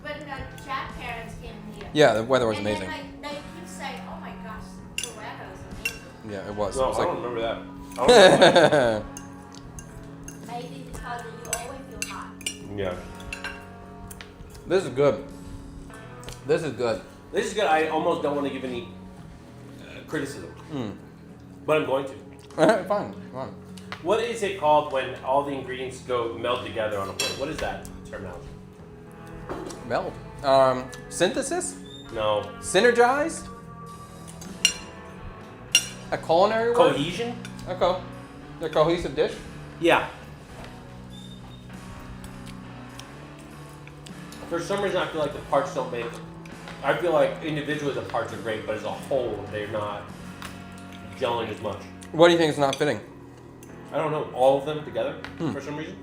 Speaker 3: when the Chad parents came here.
Speaker 1: Yeah, the weather was
Speaker 3: And
Speaker 1: amazing.
Speaker 3: then, like, they keep saying, "Oh my gosh, the weather is amazing."
Speaker 1: Yeah, it was.
Speaker 2: No,
Speaker 1: It was
Speaker 2: I
Speaker 1: like-
Speaker 2: don't remember that. I don't remember
Speaker 3: Maybe because you always feel hot.
Speaker 2: that. Yeah.
Speaker 1: This is good. This is good.
Speaker 2: This is good. I almost don't want to give any criticism. But I'm going to.
Speaker 1: Fine.
Speaker 2: What is it called when all the ingredients go meld together on a plate? What is that terminology?
Speaker 1: Meld. Synthesis?
Speaker 2: No.
Speaker 1: Synergize? A culinary word?
Speaker 2: Cohesion?
Speaker 1: Okay. A cohesive dish?
Speaker 2: Yeah. For some reason, I feel like the parts don't make. I feel like individually the parts are great, but as a whole, they're not gelling as much.
Speaker 1: What do you think is not fitting?
Speaker 2: I don't know. All of them together for some reason.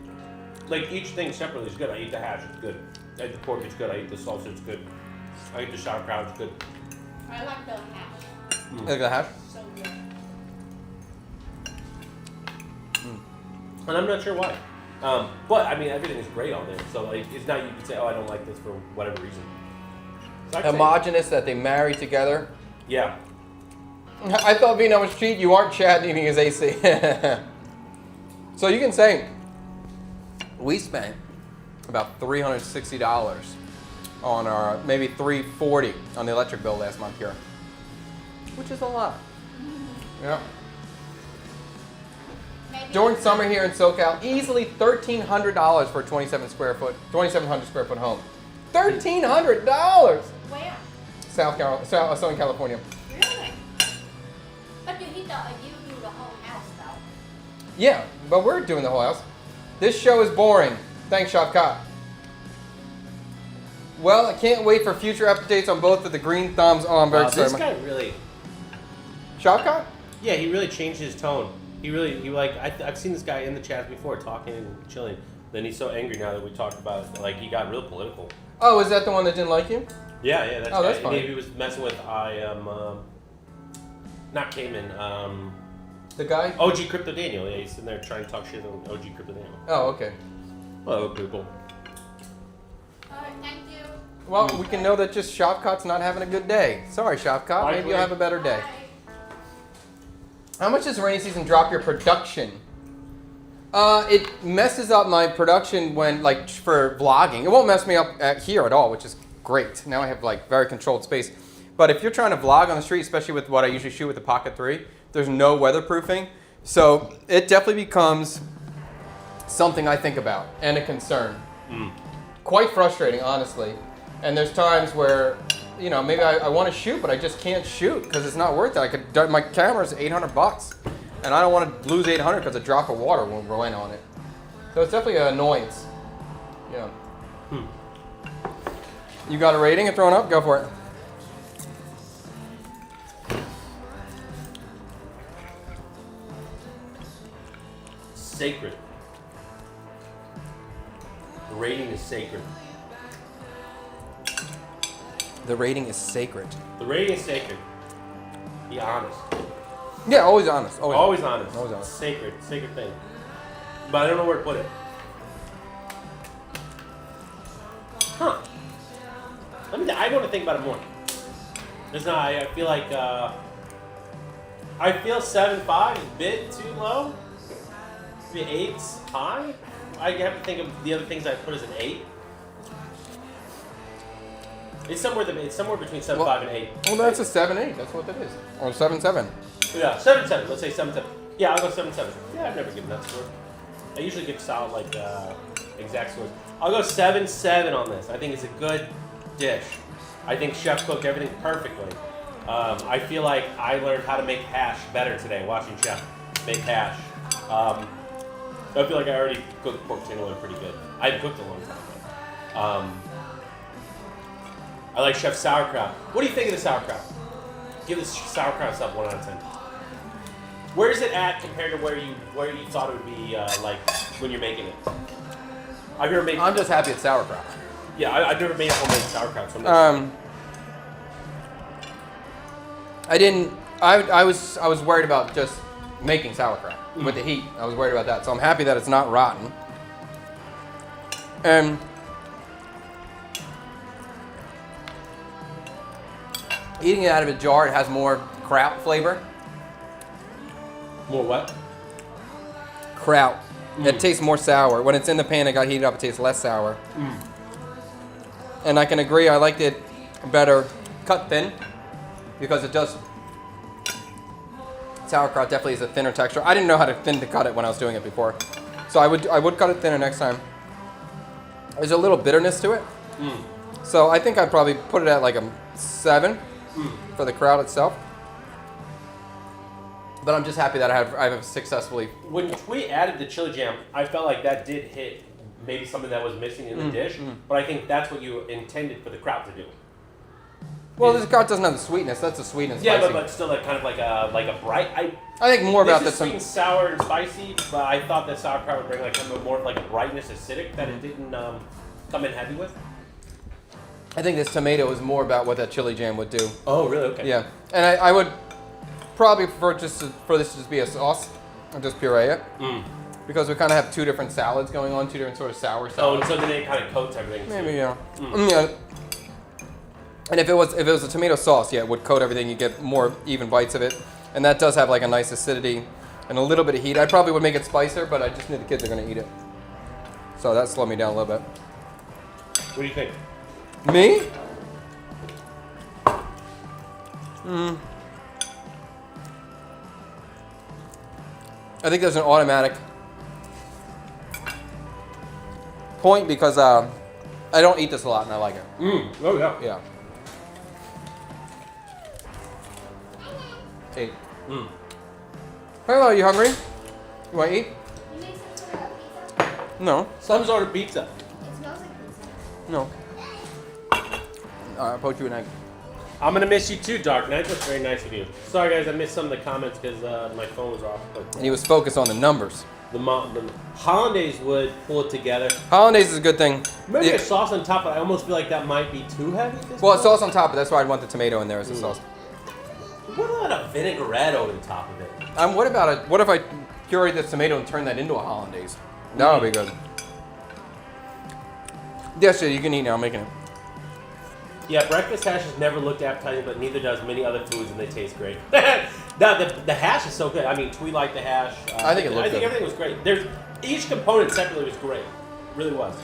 Speaker 2: Like each thing separately is good. I eat the hash, it's good. I eat the pork, it's good. I eat the salsa, it's good. I eat the sauerkraut, it's good.
Speaker 3: I like the hash.
Speaker 1: Like the hash?
Speaker 3: So good.
Speaker 2: And I'm not sure why. But I mean, everything is great on there. So like, it's not you can say, oh, I don't like this for whatever reason. So I'd say-
Speaker 1: Homogenous that they marry together.
Speaker 2: Yeah.
Speaker 1: I thought Vino was cheap. You aren't Chad needing his AC. So you can say we spent about $360 on our, maybe $340 on the electric bill last month here, which is a lot. Yeah.
Speaker 3: Maybe
Speaker 1: During summer here in SoCal, easily $1,300 for a 2,700 square foot home. $1,300.
Speaker 3: Where?
Speaker 1: Southern California.
Speaker 3: Really? But you do the whole house though.
Speaker 1: Yeah, but we're doing the whole house. This show is boring. Thanks, Shavkat. Well, I can't wait for future updates on both of the green thumbs. Oh, I'm very
Speaker 2: Wow, this
Speaker 1: excited.
Speaker 2: guy really.
Speaker 1: Shavkat?
Speaker 2: Yeah, he really changed his tone. I've seen this guy in the chat before talking and chilling. Then he's so angry now that we talked about it. Like he got real political.
Speaker 1: Oh, is that the one that didn't like you?
Speaker 2: Yeah, that's
Speaker 1: Oh, that's
Speaker 2: guy.
Speaker 1: fine.
Speaker 2: He was messing with not Cayman.
Speaker 1: The guy?
Speaker 2: OG Crypto Daniel. Yeah, he's sitting there trying to talk shit on OG Crypto Daniel.
Speaker 1: Oh, okay.
Speaker 2: Hello, people.
Speaker 3: Alright, thank you.
Speaker 1: Well, we can know that just Shavkat's not having a good day. Sorry, Shavkat. Maybe you'll have a better day.
Speaker 3: Bye.
Speaker 1: How much does rainy season drop your production? It messes up my production when, like, for vlogging. It won't mess me up here at all, which is great. Now I have, like, very controlled space. But if you're trying to vlog on the street, especially with what I usually shoot with the Pocket 3, there's no weatherproofing. So it definitely becomes something I think about and a concern. Quite frustrating, honestly. And there's times where, you know, maybe I want to shoot, but I just can't shoot because it's not worth it. My camera's $800, and I don't want to lose $800 because a drop of water went on it. So it's definitely an annoyance. Yeah. You got a rating and thrown up? Go for it.
Speaker 2: Sacred. The rating is sacred.
Speaker 1: The rating is sacred.
Speaker 2: The rating is sacred. Be honest.
Speaker 1: Yeah, always honest.
Speaker 2: Always honest.
Speaker 1: Always honest.
Speaker 2: Sacred thing. But I don't know where to put it. Huh. I want to think about it more. It's not. I feel like I feel 7.5 is a bit too low. Maybe 8's high. I have to think of the other things I put as an 8. It's somewhere between 7.5 and 8.
Speaker 1: Well, that's a 7-8. That's what that is. Or 7-7.
Speaker 2: Yeah, 7.7. Let's say 7.7. Yeah, I'll go 7.7. Yeah, I've never given that score. I usually give solid like exact scores. I'll go 7.7 on this. I think it's a good dish. I think Chef cooked everything perfectly. I feel like I learned how to make hash better today watching Chef make hash. I feel like I already cooked pork tenderloin pretty good. I haven't cooked a long time though. I like Chef's sauerkraut. What do you think of the sauerkraut? Give this sauerkraut sub 1 out of 10. Where is it at compared to where you thought it would be like when you're making it? I've never made.
Speaker 1: I'm just happy it's sauerkraut.
Speaker 2: Yeah, I've never made a homemade sauerkraut. So
Speaker 1: I was worried about just making sauerkraut with the heat. I was worried about that. So I'm happy that it's not rotten. And eating it out of a jar, it has more kraut flavor.
Speaker 2: more what?
Speaker 1: Kraut. It tastes more sour. When it's in the pan, it got heated up, it tastes less sour. And I can agree, I liked it better cut thin because it does. Sauerkraut definitely is a thinner texture. I didn't know how to thin to cut it when I was doing it before, so I would cut it thinner next time. There's a little bitterness to it, so I think I'd probably put it at like a 7 for the kraut itself. But I'm just happy that I have successfully.
Speaker 2: When we added the chili jam, I felt like that did hit maybe something that was missing in the dish, but I think that's what you intended for the kraut to do.
Speaker 1: Well, this kraut doesn't have the sweetness. That's the sweet and spicy.
Speaker 2: Yeah, but still like kind of like a bright.
Speaker 1: I think more about
Speaker 2: this
Speaker 1: the
Speaker 2: is sweet and sour and spicy, but I thought that sauerkraut would bring like kind of more of like a brightness, acidic that it didn't come in heavy with.
Speaker 1: I think this tomato is more about what that chili jam would do.
Speaker 2: Oh, really? Okay.
Speaker 1: Yeah, and I would probably prefer for this to just be a sauce and just puree it. Because we kind of have two different salads going on, two different sort of sour
Speaker 2: Oh,
Speaker 1: salads.
Speaker 2: and so then it kind of coats everything.
Speaker 1: Maybe, yeah. Yeah. And if it was a tomato sauce, yeah, it would coat everything. You get more even bites of it, and that does have like a nice acidity and a little bit of heat. I probably would make it spicier, but I just knew the kids are gonna eat it, so that slowed me down a little bit.
Speaker 2: What do you think?
Speaker 1: Me? I think there's an automatic point because I don't eat this a lot and I like it.
Speaker 2: Oh yeah.
Speaker 1: Yeah. 8. Hello, you hungry? You want to eat?
Speaker 3: You make some sort of pizza?
Speaker 1: No.
Speaker 2: Some sort of pizza.
Speaker 3: It smells like pizza.
Speaker 1: No. I'll poach you an egg.
Speaker 2: I'm gonna miss you too, Dark Knight. That's very nice of you. Sorry guys, I missed some of the comments because my phone was off. But
Speaker 1: And he was focused on the numbers.
Speaker 2: the hollandaise would pull it together.
Speaker 1: Hollandaise is a good thing.
Speaker 2: Maybe
Speaker 1: Yeah.
Speaker 2: a sauce on top, but I almost feel like that might be too heavy. At this
Speaker 1: Well,
Speaker 2: point.
Speaker 1: it's sauce on top, but that's why I'd want the tomato in there as a sauce.
Speaker 2: What about a vinaigrette over the top of it?
Speaker 1: What about it? What if I curate this tomato and turn that into a hollandaise? That would be good. Yes, yeah, you can eat now. I'm making it.
Speaker 2: Yeah, breakfast hash has never looked appetizing, but neither does many other foods, and they taste great. the hash is so good. I mean, we like the hash.
Speaker 1: I think it looked
Speaker 2: I think
Speaker 1: good.
Speaker 2: everything was great. Each component separately was great. Really was.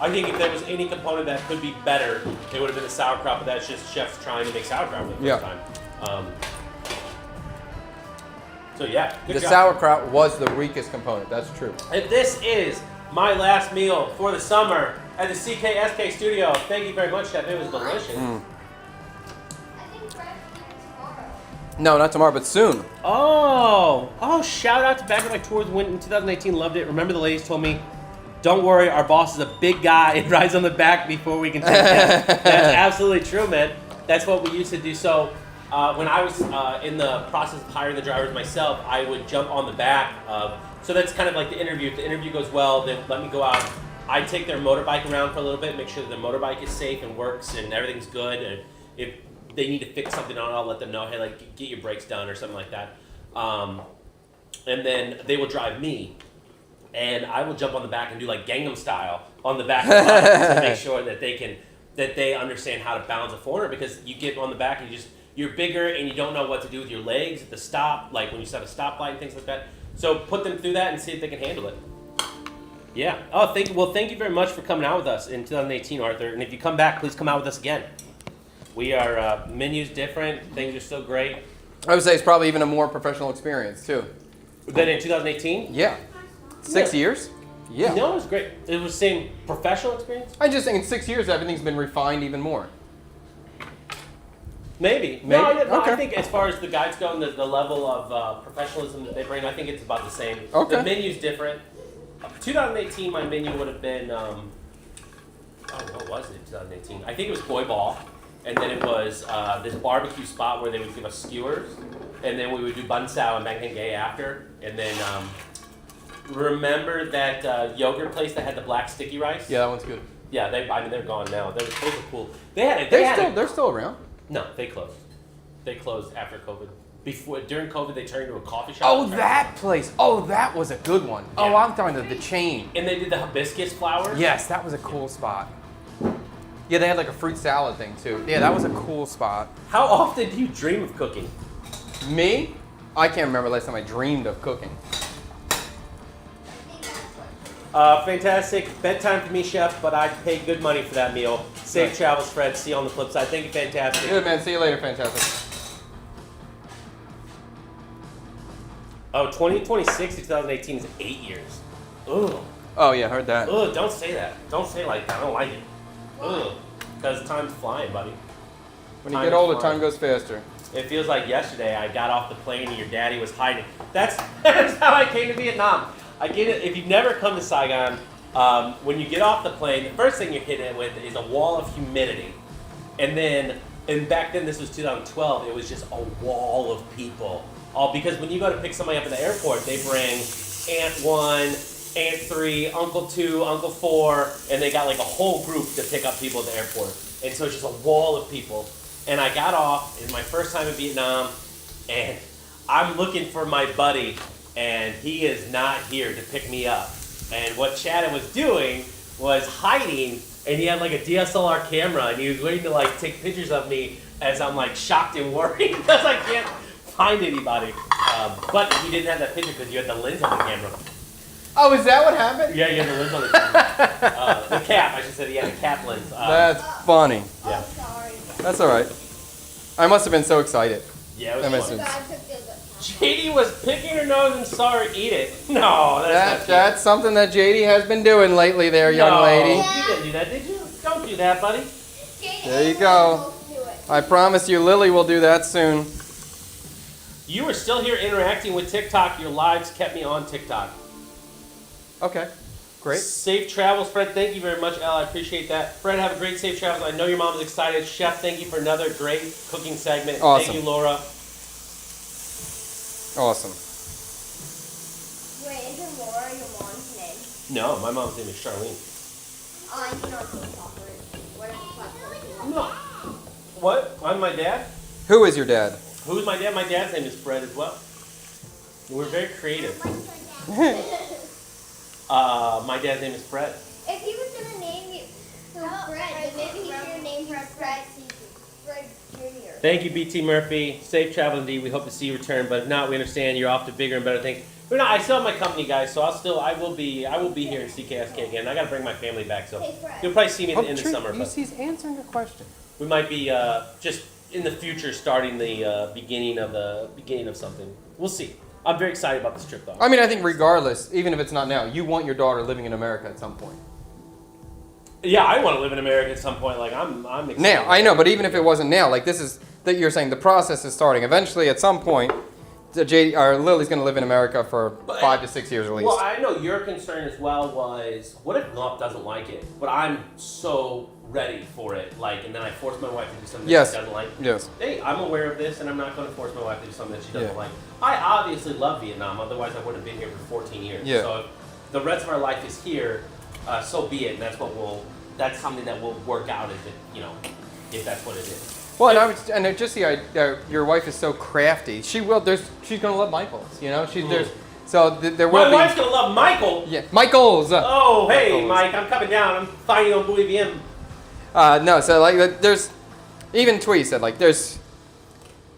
Speaker 2: I think if there was any component that could be better, it would have been the sauerkraut, but that's just chefs trying to make sauerkraut for the first time. So yeah, good
Speaker 1: The
Speaker 2: job.
Speaker 1: sauerkraut was the weakest component. That's true.
Speaker 2: And this is my last meal for the summer at the CKSK studio. Thank you very much, Chef. It was delicious.
Speaker 3: I think Fred's leaving tomorrow.
Speaker 1: No, not tomorrow, but soon.
Speaker 2: Oh, shout out to Back of My Tours went in 2018, loved it. Remember the ladies told me, don't worry, our boss is a big guy and rides on the back before we can take guests. That's absolutely true, man. That's what we used to do. So when I was in the process of hiring the drivers myself, I would jump on the back of, so that's kind of like the interview. If the interview goes well, then let me go out. I take their motorbike around for a little bit, make sure that the motorbike is safe and works and everything's good. And if they need to fix something on it, I'll let them know, hey, like, get your brakes done or something like that. And then they will drive me, and I will jump on the back and do like Gangnam Style on the back of the bike to make sure that they understand how to balance a foreigner, because you get on the back and you just you're bigger and you don't know what to do with your legs at the stop, like when you set a stoplight and things like that. So put them through that and see if they can handle it. Yeah. Oh, thank you very much for coming out with us in 2018, Arthur. And if you come back, please come out with us again. We are menus different. Things are still great.
Speaker 1: I would say it's probably even a more professional experience too.
Speaker 2: Then in 2018?
Speaker 1: Yeah. 6
Speaker 2: Yeah.
Speaker 1: years? Yeah.
Speaker 2: No, it was great. It was the same professional experience?
Speaker 1: I just think in 6 years everything's been refined even more.
Speaker 2: Maybe.
Speaker 1: Maybe?
Speaker 2: No,
Speaker 1: Okay.
Speaker 2: I think as far as the guides go and the level of professionalism that they bring, I think it's about the same.
Speaker 1: Okay.
Speaker 2: The menu's different. 2018, my menu would have been, what was it in 2018? I think it was Boy Ball. And then it was this barbecue spot where they would give us skewers. And then we would do bun sao and bang hang gay after. And then remember that yogurt place that had the black sticky rice?
Speaker 1: Yeah, that one's good.
Speaker 2: Yeah, they're gone now. Those were cool. They're
Speaker 1: They're still around.
Speaker 2: No, they closed. They closed after COVID. During COVID, they turned into a coffee shop.
Speaker 1: Oh, that place. Oh, that was a good one. Oh,
Speaker 2: Yeah.
Speaker 1: I'm talking about the chain.
Speaker 2: And they did the hibiscus flowers.
Speaker 1: Yes, that was a cool spot. Yeah, they had like a fruit salad thing too. Yeah, that was a cool spot.
Speaker 2: How often do you dream of cooking?
Speaker 1: Me? I can't remember the last time I dreamed of cooking.
Speaker 2: Fantastic. Bedtime for me, chef, but I'd pay good money for that meal. Safe
Speaker 1: Right.
Speaker 2: travels, Fred. See you on the flip side. Thank you, fantastic.
Speaker 1: Good, man. See you later. Fantastic.
Speaker 2: Oh, 2026 to 2018 is 8 years. Ugh.
Speaker 1: Oh, yeah, heard that.
Speaker 2: Ugh, don't say that. Don't say it like that. I don't like it. Ugh. Because time's flying, buddy.
Speaker 1: When you
Speaker 2: Time
Speaker 1: get
Speaker 2: is
Speaker 1: older,
Speaker 2: flying.
Speaker 1: time goes faster.
Speaker 2: It feels like yesterday I got off the plane and your daddy was hiding. That's how I came to Vietnam. I get it. If you've never come to Saigon, when you get off the plane, the first thing you're hit it with is a wall of humidity. And back then, this was 2012, it was just a wall of people. All because when you go to pick somebody up at the airport, they bring Aunt 1, Aunt 3, Uncle 2, Uncle 4, and they got like a whole group to pick up people at the airport. And so it's just a wall of people. And I got off, it's my first time in Vietnam, and I'm looking for my buddy, and he is not here to pick me up. And what Chad was doing was hiding, and he had like a DSLR camera, and he was waiting to like take pictures of me as I'm like shocked and worried because I can't find anybody. But he didn't have that picture because you had the lens on the camera.
Speaker 1: Oh, is that what happened?
Speaker 2: Yeah, you had the lens on the camera. The cap, I should say, he had a cap lens.
Speaker 1: That's funny.
Speaker 2: Yeah.
Speaker 3: Sorry.
Speaker 1: That's all right. I must have been so excited.
Speaker 2: Yeah, it
Speaker 1: That
Speaker 2: was
Speaker 1: makes
Speaker 2: fun.
Speaker 1: sense.
Speaker 3: God took the good.
Speaker 2: JD was picking her nose and saw her eat it. No, that's not
Speaker 1: That's something that JD has been doing lately there,
Speaker 2: cute.
Speaker 1: young
Speaker 2: No,
Speaker 1: lady.
Speaker 2: you didn't do that, did you? Don't do that, buddy.
Speaker 1: There you go. I promise you Lily will do that soon.
Speaker 2: You were still here interacting with TikTok. Your lives kept me on TikTok.
Speaker 1: Okay, great.
Speaker 2: Safe travels, Fred. Thank you very much, Al. I appreciate that. Fred, have a great safe travels. I know your mom is excited. Chef, thank you for another great cooking segment.
Speaker 1: Awesome.
Speaker 2: Thank you, Laura.
Speaker 1: Awesome.
Speaker 3: Wait, isn't Laura your mom's name?
Speaker 2: No, my mom's name is Charlene.
Speaker 3: Oh, you know TikTok, right? What is the platform?
Speaker 2: No. What? I'm my dad?
Speaker 1: Who is your dad?
Speaker 2: Who's my dad? My dad's name is Fred as well. We're very creative. My dad's name is Fred.
Speaker 3: If he was gonna name you Fred, then maybe he should have named her Fred Jr.
Speaker 2: Thank you, BT Murphy. Safe travel indeed. We hope to see you return, but if not, we understand you're off to bigger and better things. But no, I still have my company, guys, so I will be here in CKSK again. I got to bring my family back, so
Speaker 3: Hey, Fred.
Speaker 2: you'll probably see me at the end of the summer. But
Speaker 1: He's answering your question.
Speaker 2: we might be just in the future starting the beginning of something. We'll see. I'm very excited about this trip, though.
Speaker 1: I mean, I think regardless, even if it's not now, you want your daughter living in America at some point.
Speaker 2: Yeah, I want to live in America at some point. Like I'm excited.
Speaker 1: Now, I know, but even if it wasn't now, like this is that you're saying the process is starting. Eventually, at some point, Lily's going to live in America for 5 to 6 years at least.
Speaker 2: Well, I know your concern as well was, what if Lop doesn't like it? But I'm so ready for it. Like, and then I force my wife to do something
Speaker 1: Yes.
Speaker 2: that she doesn't like.
Speaker 1: Yes.
Speaker 2: Hey, I'm aware of this, and I'm not going to force my wife to do something that she doesn't
Speaker 1: Yeah.
Speaker 2: like. I obviously love Vietnam, otherwise I wouldn't have been here for 14 years.
Speaker 1: Yeah.
Speaker 2: So if the rest of our life is here, so be it. And that's something that will work out if that's what it is.
Speaker 1: Well, and just your wife is so crafty. She's going to love Michael's. You know, there will
Speaker 2: My
Speaker 1: be.
Speaker 2: wife's going to love Michael.
Speaker 1: Yeah, Michael's.
Speaker 2: Oh, hey,
Speaker 1: Michael's.
Speaker 2: Mike, I'm coming down. I'm finding you on Bouillon.
Speaker 1: No, so like there's even Twee said like there's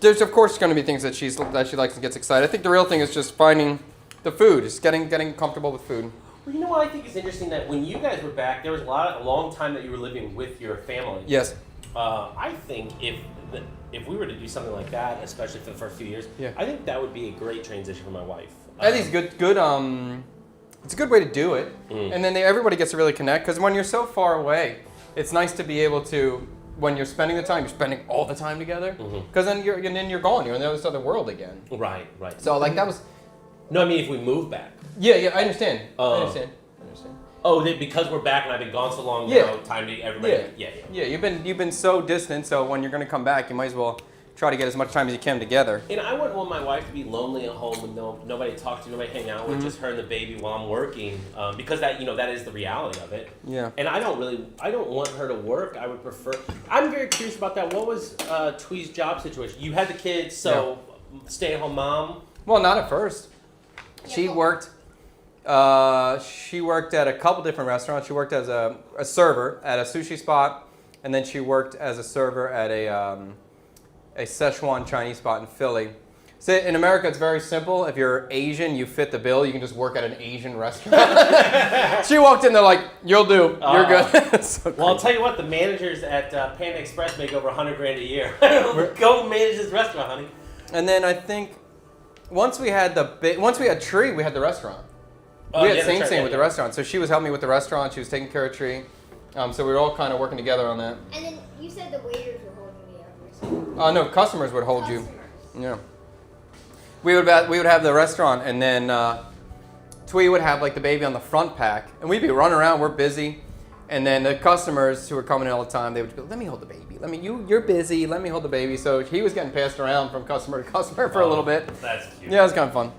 Speaker 1: there's of course going to be things that she likes and gets excited. I think the real thing is just finding the food, just getting comfortable with food.
Speaker 2: Well, you know what I think is interesting, that when you guys were back, there was a long time that you were living with your family.
Speaker 1: Yes.
Speaker 2: I think if we were to do something like that, especially for the first few years,
Speaker 1: Yeah.
Speaker 2: I think that would be a great transition for my wife.
Speaker 1: I think it's good. It's a good way to do it, and then everybody gets to really connect. Because when you're so far away, it's nice to be able to. When you're spending the time, you're spending all the time together. Because then you're gone. You're in this other world again.
Speaker 2: Right.
Speaker 1: So like that was.
Speaker 2: No, I mean if we move back.
Speaker 1: Yeah, I understand. I understand.
Speaker 2: Oh, because we're back and I've been gone so long
Speaker 1: Yeah.
Speaker 2: now, time to everybody. Yeah.
Speaker 1: You've been so distant. So when you're gonna come back, you might as well try to get as much time as you can together.
Speaker 2: And I wouldn't want my wife to be lonely at home with nobody to talk to, nobody hang out with, just her and the baby while I'm working, because that is the reality of it.
Speaker 1: Yeah.
Speaker 2: And I don't want her to work. I would prefer. I'm very curious about that. What was Twee's job situation? You had the kids, so stay-at-home mom.
Speaker 1: Well, not at first. She worked. She worked at a couple different restaurants. She worked as a server at a sushi spot, and then she worked as a server at a Szechuan Chinese spot in Philly. So in America, it's very simple. If you're Asian, you fit the bill. You can just work at an Asian restaurant. She walked in, they're like, "You'll do. You're good." So
Speaker 2: Well, I'll tell you what. The managers at Panda Express make over $100,000 a year. Go manage this restaurant, honey.
Speaker 1: And then I think once we had Tree, we had the restaurant. We had same with the restaurant. So she was helping me with the restaurant. She was taking care of Tree. So we were all kind of working together on that.
Speaker 3: And then you said the waiters were holding the every
Speaker 1: No, customers would hold you. Yeah. We would have the restaurant, and then Twee would have like the baby on the front pack, and we'd be running around. We're busy, and then the customers who were coming in all the time, they would be, "Let me hold the baby. You're busy. Let me hold the baby." So he was getting passed around from customer to customer for a little bit.
Speaker 2: That's cute.
Speaker 1: Yeah, it was kind of fun.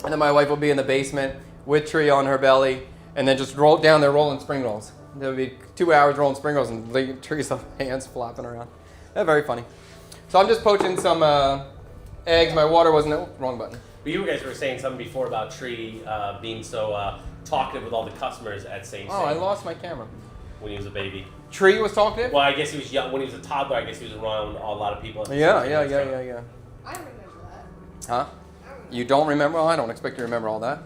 Speaker 1: And then my wife would be in the basement with Tree on her belly, and then just roll down there rolling spring rolls. There would be 2 hours rolling spring rolls, and Tree's hands flopping around. That's very funny. So I'm just poaching some eggs. My water wasn't wrong button.
Speaker 2: But you guys were saying something before about Tree being so talkative with all the customers at Sing Sing.
Speaker 1: Oh, I lost my camera.
Speaker 2: When he was a baby.
Speaker 1: Tree was talkative?
Speaker 2: Well, I guess he was young. When he was a toddler, I guess he was around a lot of people. At the
Speaker 1: Yeah.
Speaker 2: Sing Sing restaurant.
Speaker 3: I remember that.
Speaker 1: Huh? You don't remember? Well, I don't expect you to remember all that.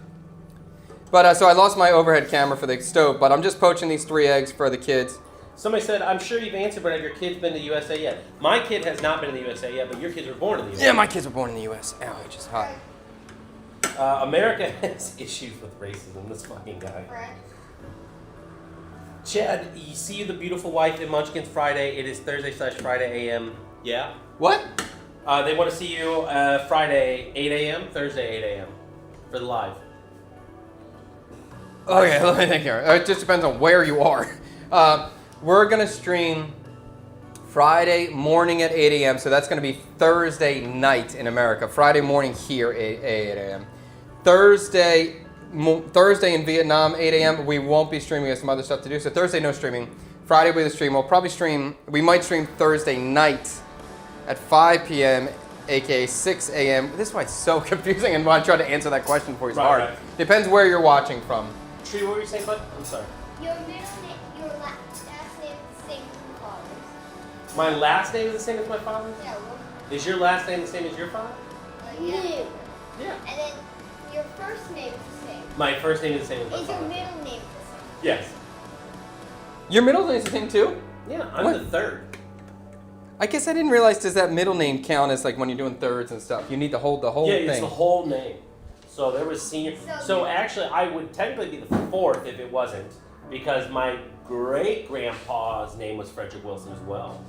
Speaker 1: But so I lost my overhead camera for the stove, but I'm just poaching these 3 eggs for the kids.
Speaker 2: Somebody said, I'm sure you've answered, but have your kids been to the USA yet? My kid has not been to the USA yet, but your kids were born in the USA.
Speaker 1: Yeah, my kids were born in the U.S. Ow, it's just hot.
Speaker 2: America has issues with racism, this fucking guy.
Speaker 3: Fred?
Speaker 2: Chad, you see the beautiful wife in Munchkins Friday. It is Thursday/Friday a.m. Yeah?
Speaker 1: What?
Speaker 2: They want to see you Friday 8 a.m., Thursday 8 a.m. for the live.
Speaker 1: Okay, let me think here. It just depends on where you are. We're going to stream Friday morning at 8 a.m., so that's going to be Thursday night in America. Friday morning here at 8 a.m. Thursday in Vietnam, 8 a.m. We won't be streaming. We have some other stuff to do. So Thursday, no streaming. Friday, we stream. We might stream Thursday night at 5 p.m., aka 6 a.m. This is why it's so confusing, and why I try to answer that question for you is hard.
Speaker 2: Right.
Speaker 1: Depends where you're watching from.
Speaker 2: Tree, what were you saying, bud? I'm sorry.
Speaker 3: Your middle name, your last name is the same as your father's.
Speaker 2: My last name is the same as my father's?
Speaker 3: Yeah, well,
Speaker 2: Is your last name the same as your father?
Speaker 3: yeah.
Speaker 2: Yeah.
Speaker 3: And then your first name is the same.
Speaker 2: My first name is the same as my
Speaker 3: Is your
Speaker 2: father.
Speaker 3: middle name the same?
Speaker 2: Yes.
Speaker 1: Your middle name's the same too?
Speaker 2: Yeah, I'm
Speaker 1: What?
Speaker 2: the third.
Speaker 1: I guess I didn't realize, does that middle name count as like when you're doing thirds and stuff? You need to hold the whole
Speaker 2: Yeah,
Speaker 1: thing.
Speaker 2: it's the whole name. So there was senior.
Speaker 3: So
Speaker 2: So
Speaker 3: you-
Speaker 2: actually, I would technically be the fourth if it wasn't, because my great grandpa's name was Frederick Wilson as well.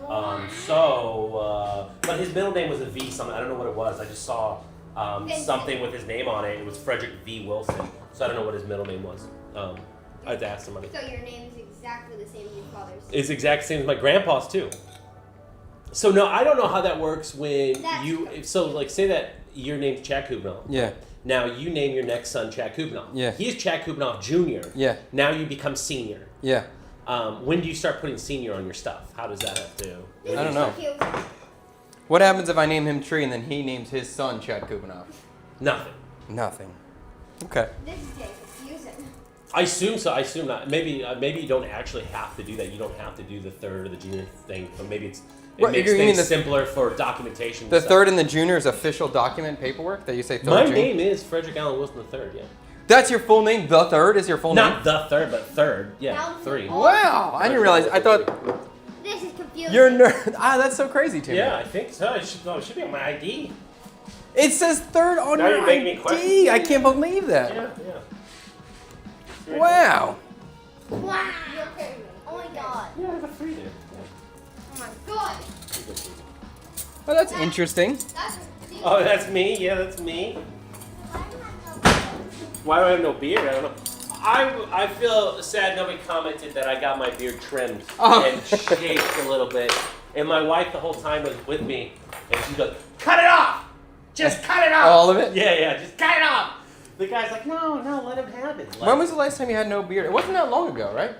Speaker 2: But his middle name was a V something. I don't know what it was. I just saw something with his name on it. It was Frederick V. Wilson. So I don't know what his middle name was. I had to ask somebody.
Speaker 3: So your name is exactly the same as your father's.
Speaker 2: It's the exact same as my grandpa's too. So no, I don't know how that works when
Speaker 3: That's
Speaker 2: you. So like, say that your name's Chad Kubnow.
Speaker 1: Yeah.
Speaker 2: Now you name your next son Chad Kubnow.
Speaker 1: Yeah.
Speaker 2: He's Chad Kubnow Jr.
Speaker 1: Yeah.
Speaker 2: Now you become senior.
Speaker 1: Yeah.
Speaker 2: When do you start putting senior on your stuff? How does that have to?
Speaker 3: This
Speaker 1: I don't
Speaker 3: is
Speaker 1: know.
Speaker 3: cute.
Speaker 1: What happens if I name him Tree and then he names his son Chad Kubanoff?
Speaker 2: Nothing.
Speaker 1: Nothing. Okay.
Speaker 3: This is getting confusing.
Speaker 2: I assume so. I assume not. Maybe you don't actually have to do that. You don't have to do the third or the junior thing. But maybe it
Speaker 1: Right,
Speaker 2: makes
Speaker 1: you mean
Speaker 2: things
Speaker 1: the-
Speaker 2: simpler for documentation.
Speaker 1: The
Speaker 2: and stuff.
Speaker 1: third and the junior is official document paperwork that you say third.
Speaker 2: My
Speaker 1: junior?
Speaker 2: name is Frederick Allen Wilson the third. Yeah.
Speaker 1: That's your full name. The third is your full name.
Speaker 2: Not the third, but third. Yeah,
Speaker 3: Now-
Speaker 2: 3.
Speaker 1: Wow, I didn't realize. I thought
Speaker 3: This is confusing.
Speaker 1: you're a nerd. That's so crazy to me.
Speaker 2: Yeah, I think so. It should be on my ID.
Speaker 1: It says third on
Speaker 2: Now
Speaker 1: your
Speaker 2: you're making me
Speaker 1: ID.
Speaker 2: question.
Speaker 1: I can't believe that.
Speaker 2: Yeah.
Speaker 1: Wow.
Speaker 3: Wow. Oh my god.
Speaker 2: Yeah, I have a 3 there.
Speaker 3: Oh my god.
Speaker 1: Well, that's interesting.
Speaker 3: That's
Speaker 2: Oh, that's me. Yeah, that's me. Why do I have no beard? I don't know. I feel sad nobody commented that I got my beard trimmed
Speaker 1: Oh.
Speaker 2: and shaved a little bit. And my wife the whole time was with me, and she goes, "Cut it off! Just cut it off!"
Speaker 1: All of it?
Speaker 2: Yeah, just cut it off. The guy's like, "No, let him have it." Like,
Speaker 1: When was the last time you had no beard? It wasn't that long ago, right?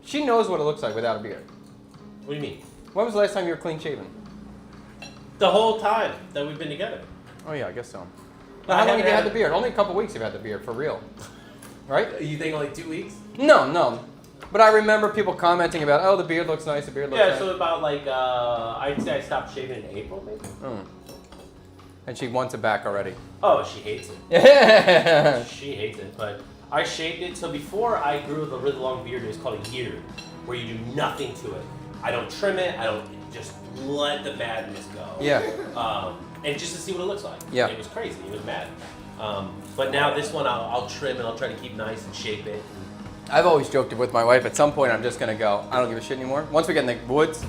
Speaker 1: She knows what it looks like without a beard.
Speaker 2: What do you mean?
Speaker 1: When was the last time you were clean shaven?
Speaker 2: The whole time that we've been together.
Speaker 1: Oh yeah, I guess so.
Speaker 2: I
Speaker 1: How long
Speaker 2: haven't
Speaker 1: have you had
Speaker 2: had-
Speaker 1: the beard? Only a couple weeks you've had the beard, for real. Right?
Speaker 2: You think only 2 weeks?
Speaker 1: No. But I remember people commenting about, oh, the beard looks nice, the beard looks
Speaker 2: Yeah,
Speaker 1: nice.
Speaker 2: so about like I'd say I stopped shaving in April, maybe.
Speaker 1: And she wants it back already.
Speaker 2: Oh, she hates it.
Speaker 1: Yeah.
Speaker 2: She hates it, but I shaved it. So before I grew the really long beard, it was called a year, where you do nothing to it. I don't trim it. I don't just let the badness go.
Speaker 1: Yeah.
Speaker 2: And just to see what it looks like.
Speaker 1: Yeah.
Speaker 2: It was crazy. It was mad. But now this one, I'll trim and I'll try to keep nice and shape it.
Speaker 1: I've always joked with my wife, at some point I'm just going to go, I don't give a shit anymore. Once we get in the woods,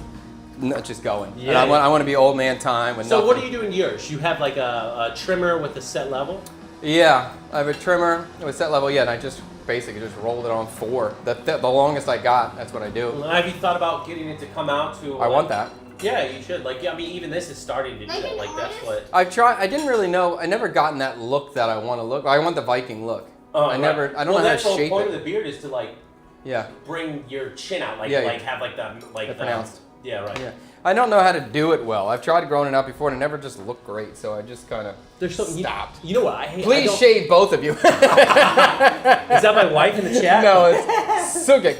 Speaker 1: just going. And
Speaker 2: Yeah.
Speaker 1: I want to be old man time with
Speaker 2: So
Speaker 1: nothing.
Speaker 2: what do you do in yours? You have like a trimmer with a set level?
Speaker 1: Yeah, I have a trimmer with set level, and I just basically just rolled it on 4. The longest I got, that's what I do.
Speaker 2: Have you thought about getting it to come out to?
Speaker 1: I want that.
Speaker 2: Yeah, you should. Like, yeah, I mean, even this is starting to do
Speaker 3: Like
Speaker 2: that.
Speaker 3: an
Speaker 2: Like, that's
Speaker 3: artist?
Speaker 2: what.
Speaker 1: I've tried, I didn't really know, I never gotten that look that I want to look. I want the Viking look. I
Speaker 2: Right.
Speaker 1: don't
Speaker 2: Well,
Speaker 1: know how
Speaker 2: that's
Speaker 1: to
Speaker 2: the whole
Speaker 1: shape
Speaker 2: point
Speaker 1: it.
Speaker 2: of the beard is to like
Speaker 1: Yeah,
Speaker 2: bring your chin out, like
Speaker 1: Yeah,
Speaker 2: like have like the like
Speaker 1: the pronounced.
Speaker 2: Yeah, right.
Speaker 1: yeah. I don't know how to do it well. I've tried growing it out before and it never just looked great, so I just kind of
Speaker 2: There's something
Speaker 1: stopped.
Speaker 2: You know what I hate?
Speaker 1: Please
Speaker 2: I don't-
Speaker 1: shave both of you.
Speaker 2: Is that my wife in the chat?
Speaker 1: No, it's Sugik.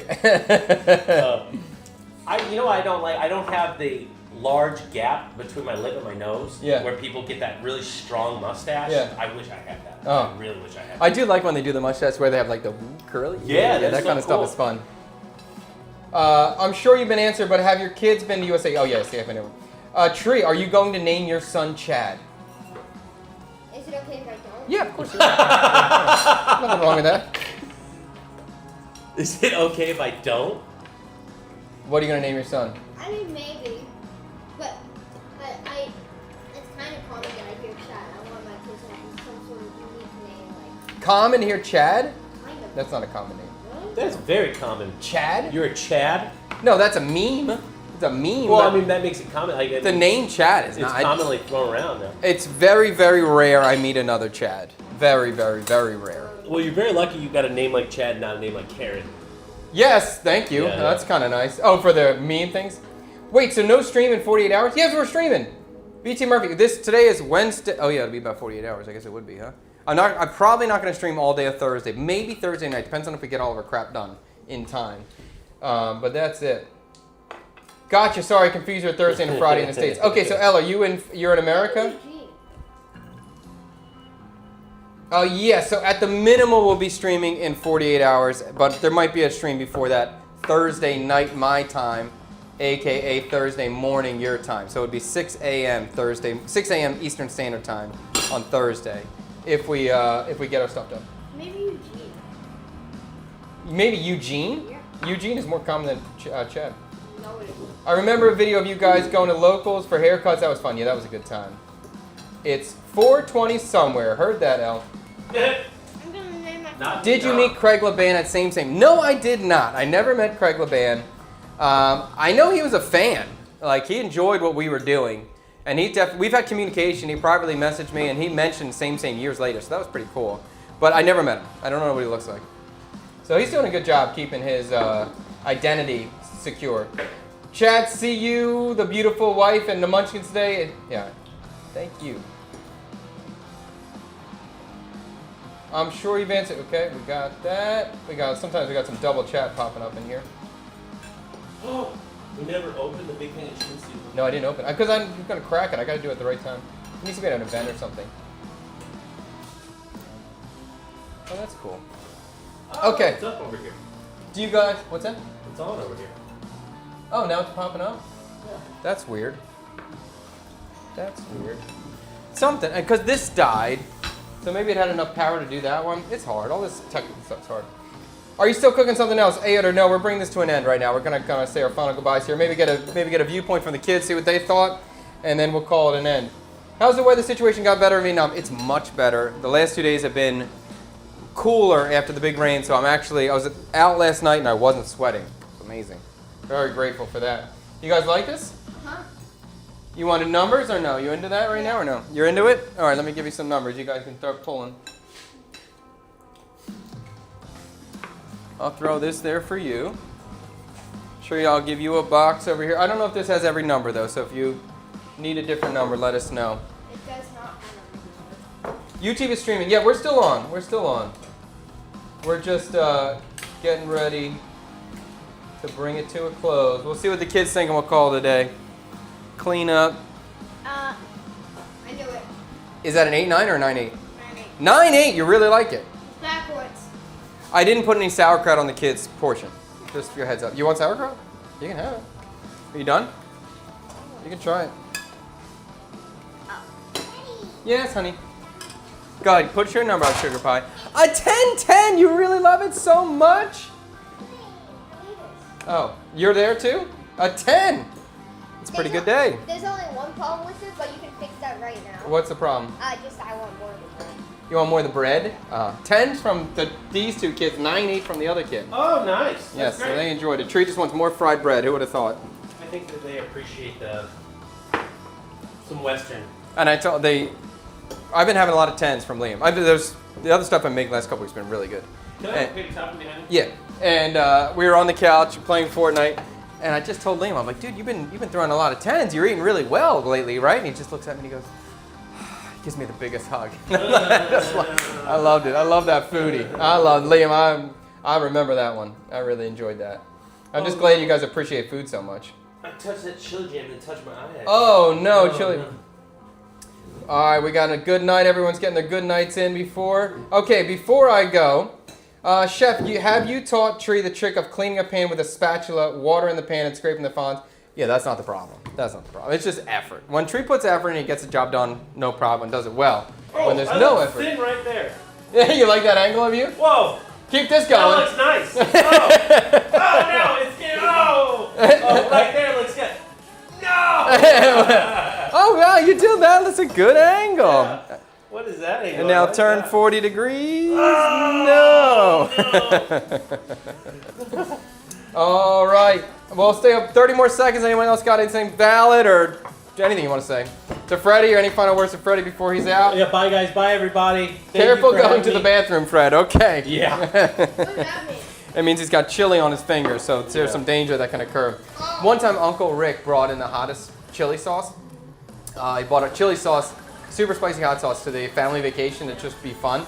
Speaker 2: You know what I don't like? I don't have the large gap between my lip and my nose.
Speaker 1: Yeah.
Speaker 2: Where people get that really strong mustache.
Speaker 1: Yeah.
Speaker 2: I wish I had that.
Speaker 1: Oh.
Speaker 2: I really wish I had that.
Speaker 1: I do like when they do the mustache where they have like the curly.
Speaker 2: Yeah, that's
Speaker 1: that
Speaker 2: so
Speaker 1: kind of
Speaker 2: cool.
Speaker 1: stuff is fun. I'm sure you've been answered, but have your kids been to USA? Oh yes, yeah, I know. Tree, are you going to name your son Chad?
Speaker 3: Is it okay if I don't?
Speaker 1: Yeah, of course. Nothing wrong with that.
Speaker 2: Is it okay if I don't?
Speaker 1: What are you gonna name your son?
Speaker 3: I mean, maybe. But it's kind of common that I hear Chad. I want my kids to have some sort of unique name, like,
Speaker 1: Common here, Chad.
Speaker 3: kind of.
Speaker 1: That's not a common name.
Speaker 3: Really?
Speaker 2: That's very common.
Speaker 1: Chad?
Speaker 2: You're a Chad?
Speaker 1: No, that's a meme. It's a meme.
Speaker 2: Well,
Speaker 1: but
Speaker 2: I mean, that makes it common. Like,
Speaker 1: the name Chad is
Speaker 2: it's
Speaker 1: not.
Speaker 2: commonly thrown around now.
Speaker 1: It's very, very rare I meet another Chad. Very, very, very rare.
Speaker 2: Well, you're very lucky you got a name like Chad, not a name like Karen.
Speaker 1: Yes, thank you.
Speaker 2: Yeah,
Speaker 1: That's kind of nice. Oh, for the meme things? Wait, so no stream in 48 hours? Yes, we're streaming. BT Murphy, today is Wednesday. Oh yeah, it'll be about 48 hours. I guess it would be, huh? I'm probably not going to stream all day of Thursday. Maybe Thursday night. Depends on if we get all of our crap done in time. But that's it. Gotcha. Sorry, I confused your Thursday and Friday in the States. Okay, so Ella, you're in America?
Speaker 3: Eugene.
Speaker 1: Oh yeah, so at the minimum we'll be streaming in 48 hours, but there might be a stream before that Thursday night my time, aka Thursday morning your time. So it'd be 6 a.m. Thursday, 6 a.m. Eastern Standard Time on Thursday, if we get our stuff done.
Speaker 3: Maybe Eugene.
Speaker 1: Maybe Eugene.
Speaker 3: Yeah.
Speaker 1: Eugene is more common than Chad.
Speaker 3: No, it isn't.
Speaker 1: I remember a video of you guys going to locals for haircuts. That was fun. Yeah, that was a good time. It's 4:20 somewhere. Heard that, El.
Speaker 3: I'm gonna name my
Speaker 2: Not-
Speaker 1: Did you meet Craig Laban at Same Same? No, I did not. I never met Craig Laban. I know he was a fan. Like, he enjoyed what we were doing. And we've had communication. He privately messaged me, and he mentioned Same Same years later, so that was pretty cool. But I never met him. I don't know what he looks like. So he's doing a good job keeping his identity secure. Chad, see you, the beautiful wife, and the Munchkins today. Yeah, thank you. I'm sure you've answered. Okay, we got that. Sometimes we got some double chat popping up in here.
Speaker 2: Oh, we never opened the big thing of chicken soup.
Speaker 1: No, I didn't open it. Because I'm going to crack it. I got to do it at the right time. It needs to be at an event or something. Oh, that's cool.
Speaker 2: Oh,
Speaker 1: Okay.
Speaker 2: It's up over here.
Speaker 1: Do you guys... What's that?
Speaker 2: It's on over here.
Speaker 1: Oh, now it's popping up?
Speaker 2: Yeah.
Speaker 1: That's weird. That's weird. Something, because this died, so maybe it had enough power to do that one. It's hard. All this technical stuff's hard. Are you still cooking something else? A or no? We're bringing this to an end right now. We're gonna kind of say our final goodbyes here. Maybe get a viewpoint from the kids, see what they thought, and then we'll call it an end. How's the weather situation got better in Vietnam? It's much better. The last 2 days have been cooler after the big rain, so I was out last night and I wasn't sweating. It's amazing. Very grateful for that. You guys like this?
Speaker 3: Huh?
Speaker 1: You wanted numbers or no? You into that right now or no? You're into it? All right, let me give you some numbers. You guys can start pulling. I'll throw this there for you. Sure, I'll give you a box over here. I don't know if this has every number though, so if you need a different number, let us know.
Speaker 3: It does not have a
Speaker 1: YouTube is streaming. Yeah, we're still on. We're still on. We're just getting ready to bring it to a close. We'll see what the kids think and we'll call it a day. Clean up.
Speaker 3: I knew it.
Speaker 1: Is that an 8-9 or a 9-8?
Speaker 3: 9-8.
Speaker 1: 9-8, you really like it.
Speaker 3: Backwards.
Speaker 1: I didn't put any sauerkraut on the kids' portion. Just for your heads up. You want sauerkraut? You can have it. Are you done? You can try it. Yes, honey. Go ahead, put your number on Sugar Pie. A 10-10! You really love it so much? Oh, you're there too? A 10! It's a pretty good day.
Speaker 3: There's only one problem with it, but you can fix that right now.
Speaker 1: What's the problem?
Speaker 3: I want more of it.
Speaker 1: You want more of the bread? 10's from these two kids, 9-8 from the other kid.
Speaker 2: Oh, nice.
Speaker 1: Yes,
Speaker 2: That's
Speaker 1: so
Speaker 2: great.
Speaker 1: they enjoyed it. Tree just wants more fried bread. Who would have thought?
Speaker 2: I think that they appreciate some Western.
Speaker 1: And I've been having a lot of 10s from Liam. There's the other stuff I'm making the last couple weeks has been really good.
Speaker 2: Can I pick it up behind you?
Speaker 1: Yeah, and we were on the couch playing Fortnite, and I just told Liam, I'm like, dude, you've been throwing a lot of 10s. You're eating really well lately, right? And he just looks at me and he goes, he gives me the biggest hug. I loved it. I love that foodie. I love Liam. I remember that one. I really enjoyed that. I'm just glad you guys appreciate food so much.
Speaker 2: I touched that chili jam and touched my eye.
Speaker 1: Oh no,
Speaker 2: Oh,
Speaker 1: chili.
Speaker 2: no.
Speaker 1: All right, we got a good night. Everyone's getting their good nights in before. Okay, before I go, Chef, have you taught Tree the trick of cleaning a pan with a spatula, water in the pan, and scraping the fond? Yeah, that's not the problem. That's not the problem. It's just effort. When Tree puts effort in, he gets the job done, no problem, does it well.
Speaker 2: Oh,
Speaker 1: When there's
Speaker 2: I
Speaker 1: no
Speaker 2: love
Speaker 1: effort.
Speaker 2: thin right there.
Speaker 1: Yeah, you like that angle of you?
Speaker 2: Whoa.
Speaker 1: Keep this
Speaker 2: That
Speaker 1: going.
Speaker 2: looks nice. Oh, no, it's getting, oh, right there looks good. No.
Speaker 1: Oh, wow, you did that. That's a good angle.
Speaker 2: Yeah. What is that angle?
Speaker 1: And now
Speaker 2: I like
Speaker 1: turn
Speaker 2: that.
Speaker 1: 40 degrees.
Speaker 2: Oh,
Speaker 1: No. All right. Well, stay up 30 more seconds. Anyone else got anything valid or anything you want to say? To Freddie, or any final words to Freddie before he's out?
Speaker 2: Yeah, bye guys, bye everybody. Thank
Speaker 1: Careful
Speaker 2: you for
Speaker 1: going
Speaker 2: having
Speaker 1: to the
Speaker 2: me.
Speaker 1: bathroom, Fred. Okay.
Speaker 2: Yeah.
Speaker 3: What does that mean?
Speaker 1: It means he's got chili on his fingers, so there's some danger that can occur. One time, Uncle Rick brought in the hottest chili sauce. He bought a chili sauce, super spicy hot sauce, to the family vacation to just be fun.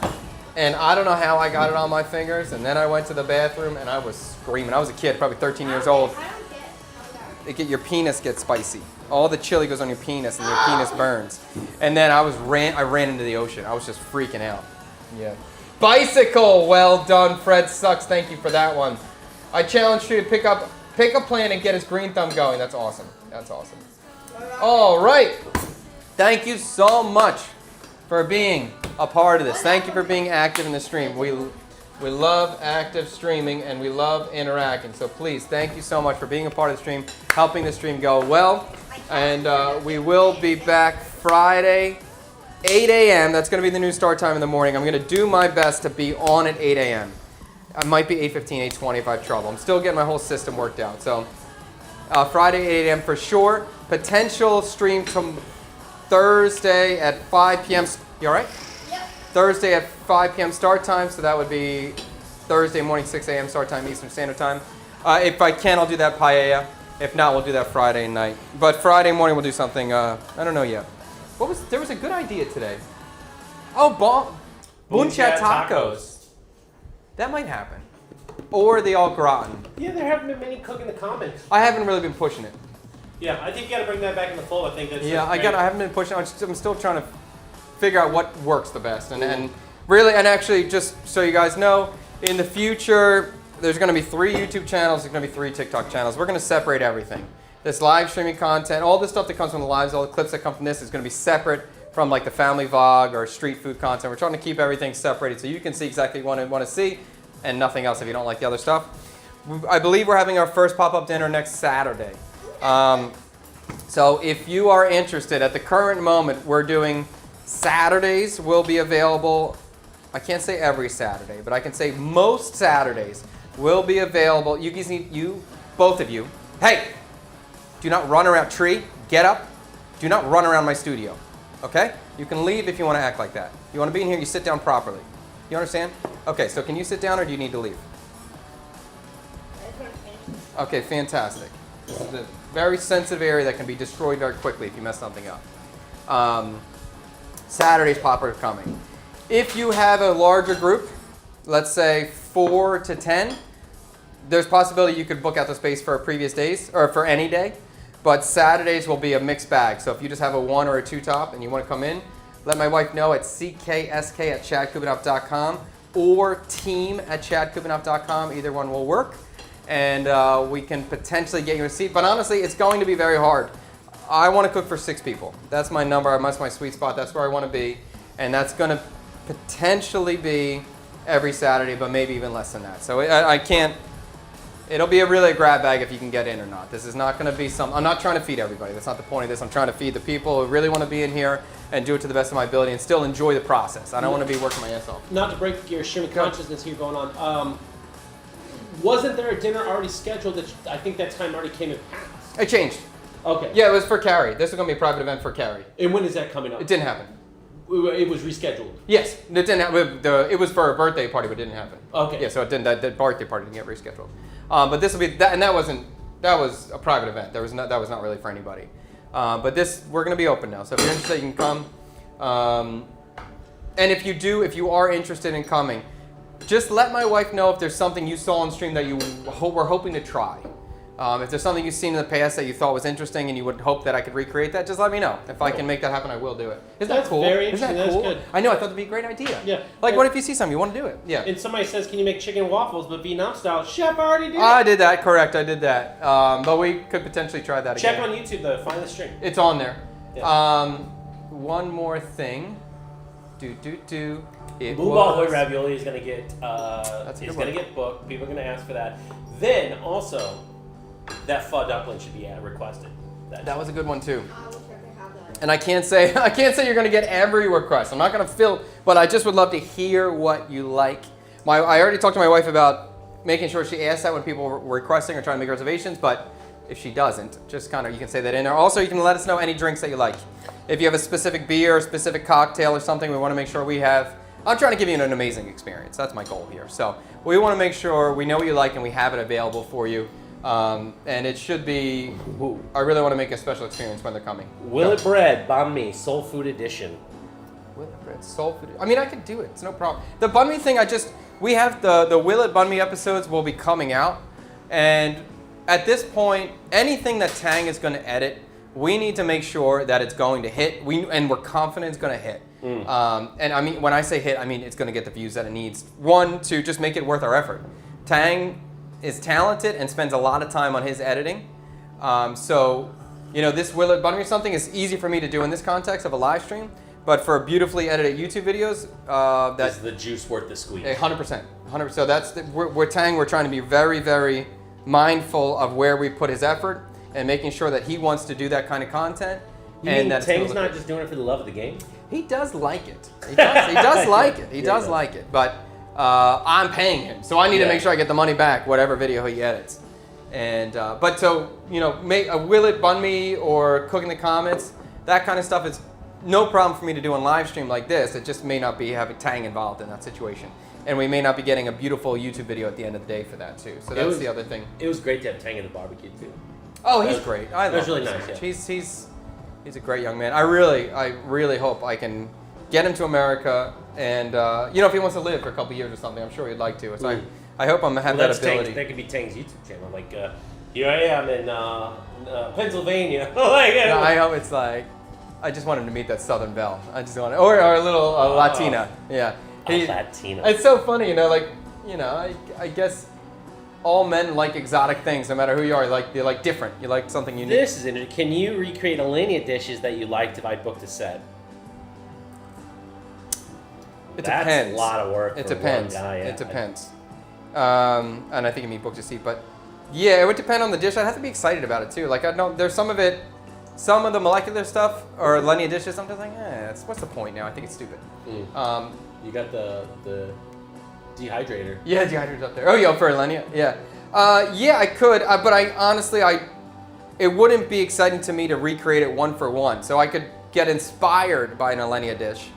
Speaker 1: And I don't know how I got it on my fingers, and then I went to the bathroom and I was screaming. I was a kid, probably 13 years old.
Speaker 3: I don't get
Speaker 1: Your penis gets spicy. All the chili goes on your penis, and your penis burns. And then I ran into the ocean. I was just freaking out. Yeah. Bicycle. Well done, Fred Sucks. Thank you for that one. I challenge you to pick a plan and get his green thumb going. That's awesome. That's awesome. All right. Thank you so much for being a part of this. Thank you for being active in the stream. We love active streaming and we love interacting. So please, thank you so much for being a part of the stream, helping the stream go well. And we will be back Friday, 8 a.m. That's going to be the new start time in the morning. I'm going to do my best to be on at 8 a.m. I might be 8:15, 8:20 if I have trouble. I'm still getting my whole system worked out. So Friday, 8 a.m. for sure. Potential stream from Thursday at 5 p.m. You all right?
Speaker 3: Yep.
Speaker 1: Thursday at 5 p.m. start time, so that would be Thursday morning, 6 a.m. start time, Eastern Standard Time. If I can, I'll do that paella. If not, we'll do that Friday night. But Friday morning, we'll do something, I don't know yet. There was a good idea today. Oh, Bunchat tacos. That might happen. Or the au gratin.
Speaker 2: Yeah, there haven't been many cook in the comments.
Speaker 1: I haven't really been pushing it.
Speaker 2: Yeah, I think you gotta bring that back in the fold. I think that's
Speaker 1: I haven't been pushing. I'm still trying to figure out what works the best, and really, and actually, just so you guys know, in the future, there's going to be 3 YouTube channels. There's going to be 3 TikTok channels. We're going to separate everything. This live streaming content, all the stuff that comes from the lives, all the clips that come from this is going to be separate from like the family vlog or street food content. We're trying to keep everything separated so you can see exactly what you want to see, and nothing else if you don't like the other stuff. I believe we're having our first pop-up dinner next Saturday. So if you are interested, at the current moment, we're doing Saturdays will be available. I can't say every Saturday, but I can say most Saturdays will be available. You guys need, both of you. Hey, do not run around. Tree, get up. Do not run around my studio. Okay? You can leave if you want to act like that. You want to be in here, you sit down properly. You understand? Okay, so can you sit down or do you need to leave? Okay, fantastic. This is a very sensitive area that can be destroyed very quickly if you mess something up. Saturday's popper coming. If you have a larger group, let's say 4 to 10, there's possibility you could book out the space for previous days or for any day. But Saturdays will be a mixed bag. So if you just have a 1 or a 2 top and you want to come in, let my wife know at cksk@chadkubinoff.com or team@chadkubinoff.com. Either one will work. And we can potentially get you a seat. But honestly, it's going to be very hard. I want to cook for 6 people. That's my number. That's my sweet spot. That's where I want to be. And that's going to potentially be every Saturday, but maybe even less than that. So I can't. It'll be really a grab bag if you can get in or not. This is not going to be I'm not trying to feed everybody. That's not the point of this. I'm trying to feed the people who really want to be in here and do it to the best of my ability and still enjoy the process. I don't want to be working my ass off.
Speaker 2: Not to break your stream of consciousness here going on. Wasn't there a dinner already scheduled that I think that time already came and passed?
Speaker 1: It changed.
Speaker 2: Okay.
Speaker 1: Yeah, it was for Carrie. This is going to be a private event for Carrie.
Speaker 2: And when is that coming up?
Speaker 1: It didn't happen.
Speaker 2: It was rescheduled.
Speaker 1: Yes, it didn't happen. It was for a birthday party, but it didn't happen.
Speaker 2: Okay.
Speaker 1: Yeah, so it didn't. That birthday party didn't get rescheduled. But this will be that, and that was a private event. That was not really for anybody. But we're going to be open now. So if you're interested, you can come. And if you are interested in coming, just let my wife know if there's something you saw on stream that you were hoping to try. If there's something you've seen in the past that you thought was interesting and you would hope that I could recreate that, just let me know. If I can make that happen, I will do it. Isn't that cool?
Speaker 2: Very
Speaker 1: Isn't
Speaker 2: interesting.
Speaker 1: that cool?
Speaker 2: That's good.
Speaker 1: I know. I thought that'd be a great idea.
Speaker 2: Yeah.
Speaker 1: Like, what if you see something you want to do it? Yeah.
Speaker 2: And somebody says, "Can you make chicken waffles, but Vietnam style?" Chef, I already did.
Speaker 1: I did that. Correct. I did that. But we could potentially try that
Speaker 2: Check
Speaker 1: again.
Speaker 2: on YouTube though. Find the stream.
Speaker 1: It's on there.
Speaker 2: Yeah.
Speaker 1: One more thing. It
Speaker 2: Blue Ball Hoy
Speaker 1: was.
Speaker 2: Ravioli is gonna get get booked. People are gonna ask for that. Then also, that pho dumpling should be requested.
Speaker 1: That was a good one too.
Speaker 3: I wish I could have that.
Speaker 1: And I can't say you're gonna get every request. I'm not gonna fill, but I just would love to hear what you like. I already talked to my wife about making sure she asks that when people are requesting or trying to make reservations. But if she doesn't, just kind of you can say that in there. Also, you can let us know any drinks that you like. If you have a specific beer, a specific cocktail, or something, we want to make sure we have. I'm trying to give you an amazing experience. That's my goal here. So we want to make sure we know what you like and we have it available for you. And it should be. I really want to make a special experience when they're coming.
Speaker 2: Willet Bread Banh Mi Soul Food Edition.
Speaker 1: Willet bread, soul food. I mean, I could do it. It's no problem. The banh mi thing, we have the Willet banh mi episodes will be coming out, and at this point, anything that Tang is going to edit, we need to make sure that it's going to hit. And we're confident it's going to hit. And I mean, when I say hit, I mean it's going to get the views that it needs. One, to just make it worth our effort. Tang is talented and spends a lot of time on his editing. So, this Willet banh mi something is easy for me to do in this context of a live stream. But for beautifully edited YouTube videos,
Speaker 2: That's the juice worth the squeeze.
Speaker 1: 100%. 100%. So we're trying to be very, very mindful of where we put his effort and making sure that he wants to do that kind of content.
Speaker 2: You
Speaker 1: and
Speaker 2: mean
Speaker 1: that's
Speaker 2: Tang's not just doing it for the love of the game?
Speaker 1: He does like it. He does like it. He does like it. But I'm paying him, so I need to make sure I get the money back, whatever video he edits. And make a Willet banh mi or cook in the comments, that kind of stuff is no problem for me to do on live stream like this. It just may not be having Tang involved in that situation. And we may not be getting a beautiful YouTube video at the end of the day for that too. So that's the other thing.
Speaker 2: It was great to have Tang in the barbecue too.
Speaker 1: Oh, he's great. I love him
Speaker 2: really
Speaker 1: so
Speaker 2: nice,
Speaker 1: much.
Speaker 2: yeah.
Speaker 1: He's a great young man. I really hope I can get him to America, and if he wants to live for a couple years or something, I'm sure he'd like to. So I hope I'm have that ability.
Speaker 2: That could be Tang's YouTube channel. Like, here I am in Pennsylvania. Like,
Speaker 1: No, I hope it's like, I just want him to meet that Southern belle. I just want, or a little Latina. Yeah.
Speaker 2: Latina.
Speaker 1: It's so funny, I guess all men like exotic things, no matter who you are. They like different. You like something unique.
Speaker 2: This is interesting. Can you recreate Alinea dishes that you liked if I booked a set?
Speaker 1: It
Speaker 2: That's
Speaker 1: depends.
Speaker 2: a lot of work.
Speaker 1: It
Speaker 2: for
Speaker 1: depends.
Speaker 2: One guy.
Speaker 1: It depends. And I think it means booked a seat, but yeah, it would depend on the dish. I'd have to be excited about it too. Like I know there's some of the molecular stuff or Alinea dishes. I'm just like, what's the point now? I think it's stupid.
Speaker 2: You got the dehydrator.
Speaker 1: Yeah, dehydrator's up there. Oh yeah, for Alinea. Yeah. Yeah, I could, but I honestly, it wouldn't be exciting to me to recreate it one for one. So I could get inspired by an Alinea dish.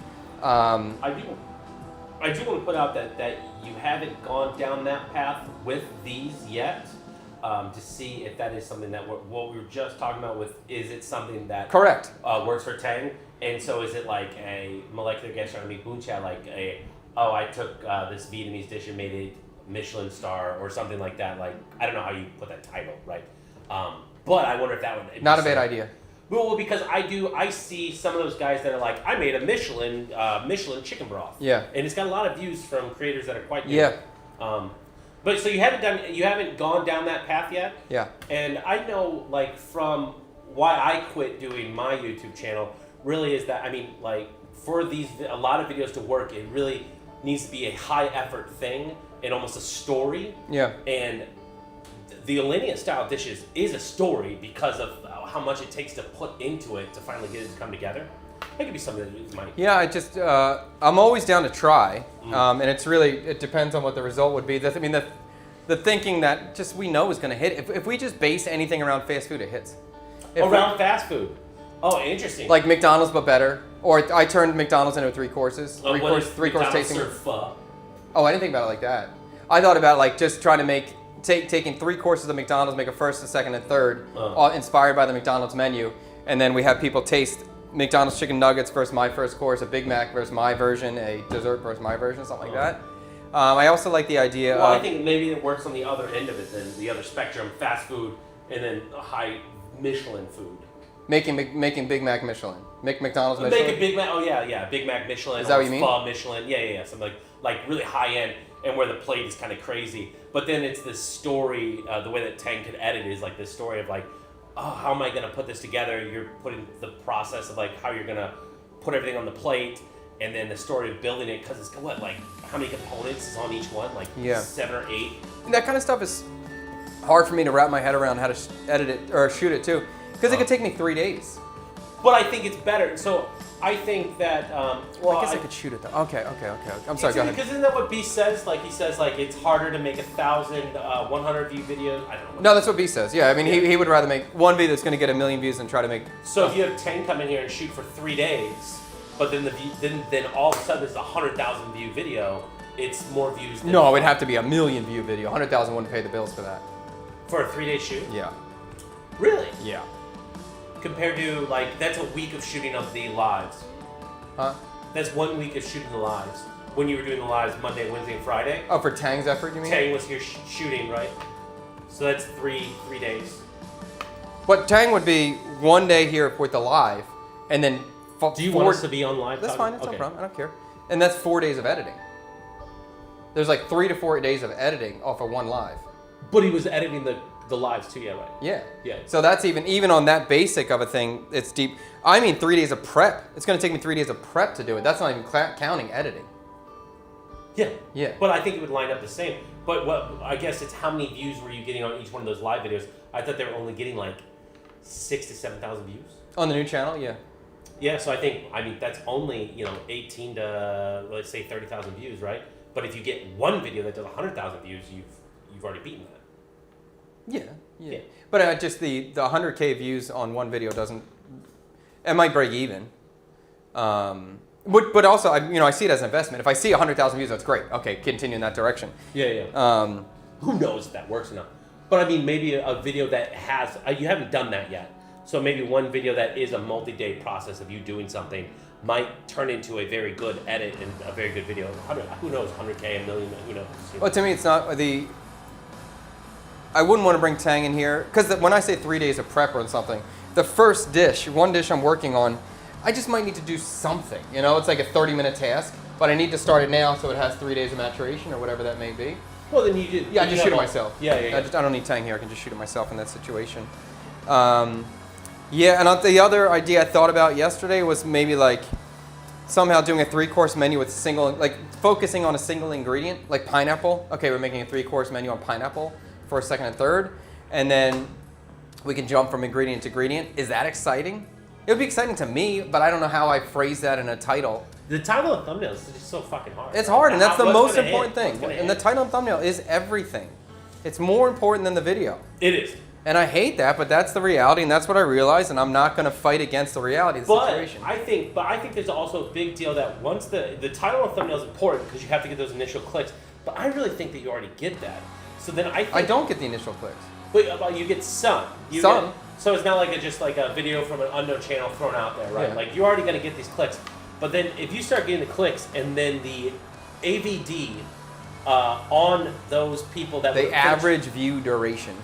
Speaker 2: I do want to put out that you haven't gone down that path with these yet, to see if that is something that what we were just talking about with, is it something that
Speaker 1: Correct.
Speaker 2: Works for Tang? And so is it like a molecular gastronomy buncha, like I took this Vietnamese dish and made a Michelin star or something like that. Like, I don't know how you put that title, right? But I wonder if that would...
Speaker 1: Not a bad idea.
Speaker 2: Well, because I see some of those guys that are like, I made a Michelin chicken broth.
Speaker 1: Yeah.
Speaker 2: And it's got a lot of views from creators that are quite new.
Speaker 1: Yeah.
Speaker 2: But so you haven't gone down that path yet?
Speaker 1: Yeah.
Speaker 2: And I know, like, from why I quit doing my YouTube channel really is that, for a lot of videos to work, it really needs to be a high effort thing and almost a story.
Speaker 1: Yeah.
Speaker 2: And the Alinea style dishes is a story because of how much it takes to put into it to finally get it to come together. That could be something that might...
Speaker 1: Yeah, I'm always down to try, and it depends on what the result would be. The thinking that just we know is going to hit. If we just base anything around fast food, it hits.
Speaker 2: Fast food. Oh, interesting.
Speaker 1: Like McDonald's, but better. Or I turned McDonald's into 3 courses. Three course tasting.
Speaker 2: Pho?
Speaker 1: Oh, I didn't think about it like that. I thought about like just trying to make taking 3 courses of McDonald's, make a first, a second, and third, all inspired by the McDonald's menu, and then we have people taste McDonald's chicken nuggets versus my first course, a Big Mac versus my version, a dessert versus my version, something like that. I also like the idea
Speaker 2: Well,
Speaker 1: of...
Speaker 2: I think maybe it works on the other end of it then, the other spectrum, fast food, and then a high Michelin food.
Speaker 1: Making Big Mac Michelin. Make McDonald's Michelin.
Speaker 2: Make a Big Mac, Big Mac Michelin.
Speaker 1: Is that what you mean?
Speaker 2: Pho Michelin, yeah. Something like really high end, and where the plate is kind of crazy. But then it's this story, the way that Tang could edit is like this story of like, oh, how am I going to put this together? You're putting the process of like how you're going to put everything on the plate, and then the story of building it, because it's what, like, how many components is on each one? Like 7 or 8?
Speaker 1: And that kind of stuff is hard for me to wrap my head around how to edit it or shoot it too, because it could take me 3 days.
Speaker 2: But I think it's better. So I think that,
Speaker 1: I guess I could shoot it though. Okay. I'm sorry, go ahead.
Speaker 2: Because isn't that what B says? Like, he says, like, it's harder to make 1,100 view videos. I don't know.
Speaker 1: No, that's what B says. Yeah, I mean, he would rather make one video that's going to get 1 million views than try to make...
Speaker 2: So if you have 10 come in here and shoot for 3 days, but then then all of a sudden it's a 100,000 view video, it's more views than...
Speaker 1: No, it'd have to be 1 million view video. 100,000 wouldn't pay the bills for that.
Speaker 2: For a 3-day shoot?
Speaker 1: Yeah.
Speaker 2: Really?
Speaker 1: Yeah.
Speaker 2: Compared to, like, that's a week of shooting of the lives.
Speaker 1: Huh?
Speaker 2: That's 1 week of shooting the lives. When you were doing the lives Monday, Wednesday, and Friday.
Speaker 1: Oh, for Tang's effort, you mean?
Speaker 2: Tang was here shooting, right? So that's three days.
Speaker 1: But Tang would be 1 day here with the live, and then...
Speaker 2: Do you want us to be on live?
Speaker 1: That's fine, that's no problem, I don't care. And that's 4 days of editing. There's like 3 to 4 days of editing off of one live.
Speaker 2: But he was editing the lives too, yeah, right?
Speaker 1: Yeah.
Speaker 2: Yeah.
Speaker 1: So that's even on that basic of a thing, it's deep. I mean 3 days of prep. It's going to take me 3 days of prep to do it. That's not even counting editing.
Speaker 2: Yeah.
Speaker 1: Yeah.
Speaker 2: But I think it would line up the same. But what I guess it's how many views were you getting on each one of those live videos? I thought they were only getting like 6,000 to 7,000 views.
Speaker 1: On the new channel, yeah.
Speaker 2: Yeah, so I mean that's only, 18 to, let's say, 30,000 views, right? But if you get one video that does 100,000 views, you've already beaten that.
Speaker 1: Yeah. But just the 100K views on one video doesn't... It might break even. But also, I see it as an investment. If I see 100,000 views, that's great. Okay, continue in that direction.
Speaker 2: Yeah. Who knows if that works or not? But I mean, maybe a video that has... you haven't done that yet. So maybe one video that is a multi-day process of you doing something might turn into a very good edit and a very good video. Who knows? 100K, a million, who knows?
Speaker 1: Well, to me, it's not the. I wouldn't want to bring Tang in here because when I say 3 days of prep or something, the first dish, one dish I'm working on, I just might need to do something. You know, it's like a 30-minute task, but I need to start it now so it has 3 days of maturation or whatever that may be.
Speaker 2: Well, then you do.
Speaker 1: Yeah, I just shoot it myself.
Speaker 2: Yeah.
Speaker 1: I don't need Tang here. I can just shoot it myself in that situation. Yeah, and the other idea I thought about yesterday was maybe like somehow doing a 3-course menu with focusing on a single ingredient, like pineapple. Okay, we're making a 3-course menu on pineapple for a second and third, and then we can jump from ingredient to ingredient. Is that exciting? It would be exciting to me, but I don't know how I phrase that in a title.
Speaker 2: The title and thumbnails is just so fucking hard.
Speaker 1: It's hard, and that's the
Speaker 2: What's
Speaker 1: most
Speaker 2: gonna
Speaker 1: important
Speaker 2: hit?
Speaker 1: thing. And the title and thumbnail is everything. It's more important than the video.
Speaker 2: It is.
Speaker 1: And I hate that, but that's the reality, and that's what I realized, and I'm not going to fight against the reality of the situation.
Speaker 2: I think there's also a big deal that once the title and thumbnail is important because you have to get those initial clicks, but I really think that you already get that. So then I
Speaker 1: don't get the initial clicks.
Speaker 2: But you get some. So it's not like just like a video from an unknown channel thrown out there, right?
Speaker 1: Yeah.
Speaker 2: Like you're already going to get these clicks. But then if you start getting the clicks and then the AVD on those people that
Speaker 1: The average view duration.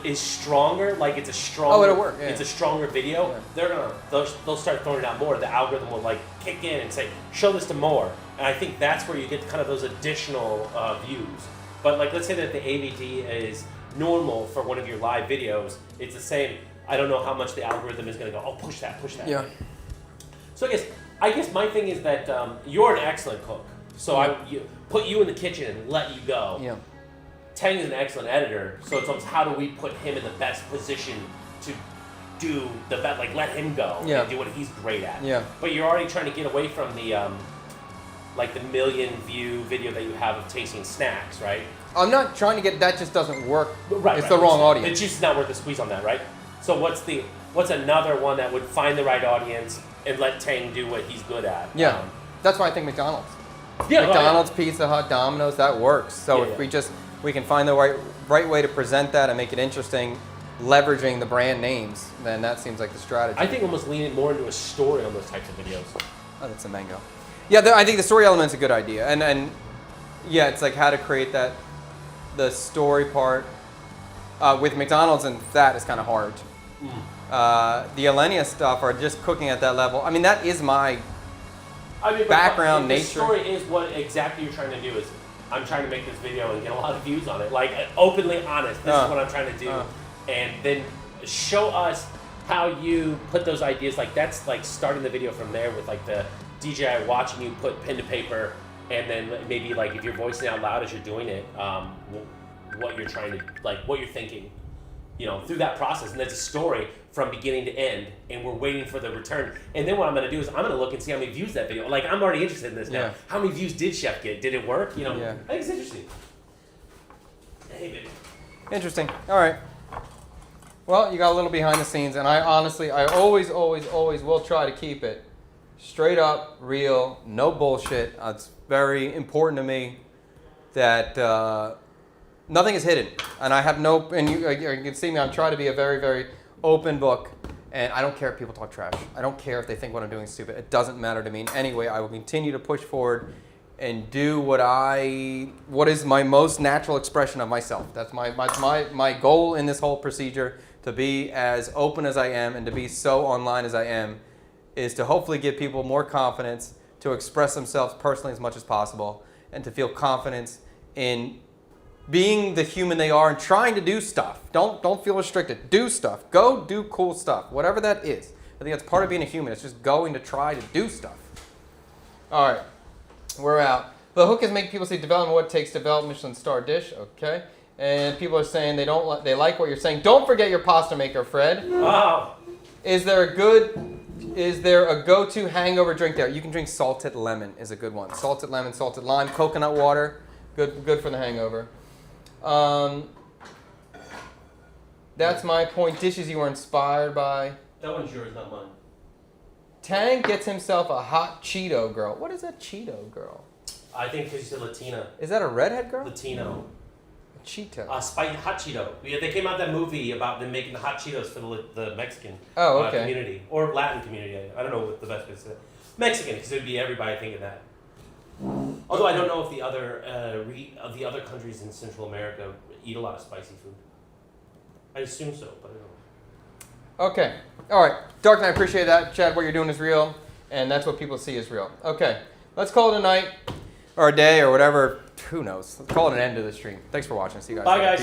Speaker 2: is stronger, like it's a stronger.
Speaker 1: it'll work. Yeah.
Speaker 2: It's a stronger video.
Speaker 1: Yeah.
Speaker 2: They'll start throwing it out more. The algorithm will like kick in and say, show this to more. And I think that's where you get kind of those additional views. But like, let's say that the AVD is normal for one of your live videos. It's the same. I don't know how much the algorithm is going to go. Oh, push that.
Speaker 1: Yeah.
Speaker 2: So I guess my thing is that you're an excellent cook. So I put you in the kitchen and let you go.
Speaker 1: Yeah.
Speaker 2: Tang is an excellent editor, so it's almost how do we put him in the best position to do the best, like let him go and do what he's great at.
Speaker 1: Yeah.
Speaker 2: But you're already trying to get away from the like the million view video that you have of tasting snacks, right?
Speaker 1: I'm not trying to get that. Just doesn't work.
Speaker 2: Right.
Speaker 1: It's the wrong audience.
Speaker 2: The juice is not worth the squeeze on that, right? So what's another one that would find the right audience and let Tang do what he's good at?
Speaker 1: Yeah. That's why I think McDonald's.
Speaker 2: Yeah.
Speaker 1: McDonald's, Pizza Hut, Domino's, that works. So if we can find the right way to present that and make it interesting, leveraging the brand names, then that seems like the strategy.
Speaker 2: I think almost leaning more into a story on those types of videos.
Speaker 1: Oh, that's a mango. Yeah, I think the story element's a good idea, and yeah, it's like how to create the story part with McDonald's, and that is kind of hard. The Alenia stuff are just cooking at that level. I mean, that is my background
Speaker 2: the
Speaker 1: nature.
Speaker 2: story is what exactly you're trying to do. Is I'm trying to make this video and get a lot of views on it. Like openly honest. This is what I'm trying to do, and then show us how you put those ideas. Like that's like starting the video from there with like the DJI watching you put pen to paper, and then maybe like if you're voicing out loud as you're doing it, what you're trying to what you're thinking, through that process, and that's a story from beginning to end, and we're waiting for the return. And then what I'm going to do is I'm going to look and see how many views that video. Like I'm already interested in this now.
Speaker 1: Yeah.
Speaker 2: How many views did Chef get? Did it work?
Speaker 1: Yeah.
Speaker 2: I think it's interesting. Hey, baby.
Speaker 1: Interesting. All right. Well, you got a little behind the scenes, and I always will try to keep it straight up, real, no bullshit. It's very important to me that nothing is hidden, and I have no. And you can see me. I'm trying to be a very, very open book, and I don't care if people talk trash. I don't care if they think what I'm doing is stupid. It doesn't matter to me in any way. I will continue to push forward and do what is my most natural expression of myself. That's my goal in this whole procedure, to be as open as I am and to be so online as I am, is to hopefully give people more confidence to express themselves personally as much as possible, and to feel confidence in being the human they are and trying to do stuff. Don't feel restricted. Do stuff. Go do cool stuff. Whatever that is. I think that's part of being a human. It's just going to try to do stuff. All right. We're out. The hook is making people see development, what it takes to develop Michelin star dish. Okay. And people are saying they like what you're saying. Don't forget your pasta maker, Fred.
Speaker 2: Wow.
Speaker 1: Is there a go-to hangover drink there? You can drink salted lemon is a good one. Salted lemon, salted lime, coconut water. Good for the hangover. That's my point. Dishes you were inspired by.
Speaker 2: That one's yours, not mine.
Speaker 1: Tang gets himself a hot Cheeto girl. What is a Cheeto girl?
Speaker 2: I think because you said Latina.
Speaker 1: Is that a redhead girl?
Speaker 2: Latino.
Speaker 1: A Cheeto.
Speaker 2: Spicy hot Cheeto. Yeah, they came out that movie about them making the hot Cheetos for the Mexican
Speaker 1: okay.
Speaker 2: community or Latin community. I don't know what the best way to say it. Mexican, because it would be everybody thinking that. Although I don't know if the other of the other countries in Central America eat a lot of spicy food. I assume so, but I don't know.
Speaker 4: Okay. All right. Dark Knight, I appreciate that. Chad, what you're doing is real, and that's what people see is real. Okay. Let's call it a night or a day or whatever. Who knows? Let's call it an end to the stream. Thanks for watching. See you guys
Speaker 2: Bye,
Speaker 4: later.
Speaker 2: guys.